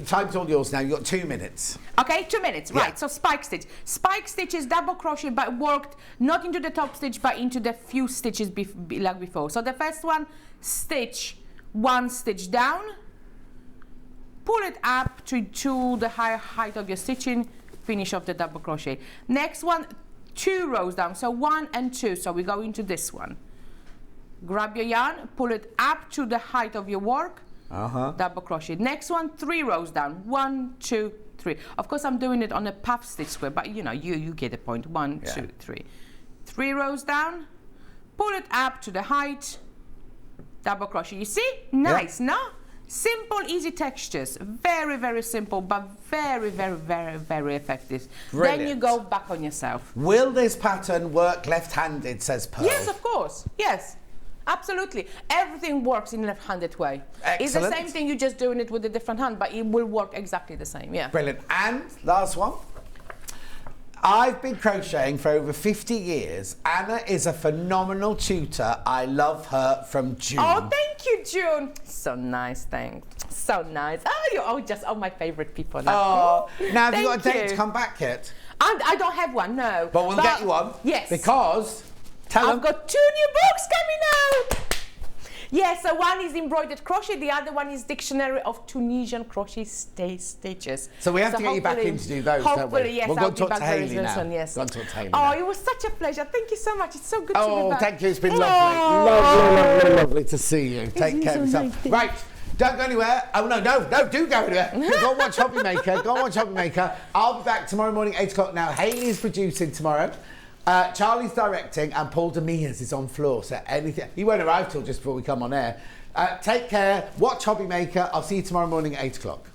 Time's all yours now. You've got 2 minutes. Okay, 2 minutes. Yeah. Right, so spike stitch. Spike stitch is double crochet, but worked not into the top stitch, but into the few stitches like before. So the first one, stitch 1 stitch down, pull it up to the higher height of your stitching, finish off the double crochet. Next one, 2 rows down, so 1 and 2. So we go into this one. Grab your yarn, pull it up to the height of your work, double crochet. Next one, 3 rows down. 1, 2, 3. Of course, I'm doing it on a puff stitch square, but you get the point. 1, 2, 3. 3 rows down, pull it up to the height, double crochet. You see? Nice, no? Simple, easy textures. Very, very simple, but very, very, very, very effective. Brilliant. Then you go back on yourself. Will this pattern work left-handed, says Pearl? Yes, of course. Yes. Absolutely. Everything works in left-handed way. Excellent. It's the same thing, you're just doing it with a different hand, but it will work exactly the same, yeah. Brilliant. And last one. I've been crocheting for over 50 years. Anna is a phenomenal tutor. I love her from June. Oh, thank you, June. So nice, thanks. So nice. Oh, you're just my favourite people now. Oh, now have you got a Thank date you. to come back yet? I don't have one, no. But we'll get you one. Yes. Because, I've got 2 new books coming out. Yes, so one is embroidered crochet, the other one is Dictionary of Tunisian Crochet Stitches. So we have to get you back in to do those, don't we? Hopefully, yes, We'll go I'll and be talk back to very Hayley now. soon, yes. Go and talk to Hayley Oh, now. it was such a pleasure. Thank you so much. It's so good to be back. Thank you. It's been lovely. Lovely to see you. Take care of yourself. Right. Don't go anywhere. Oh, no, do go anywhere. Go and watch Hobby Maker. I'll be back tomorrow morning, 8 o'clock. Now, Hayley is producing tomorrow. Charlie's directing, and Paul Demias is on floor. So anything, he won't arrive till just before we come on air. Take care. Watch Hobby Maker. I'll see you tomorrow morning at 8 o'clock.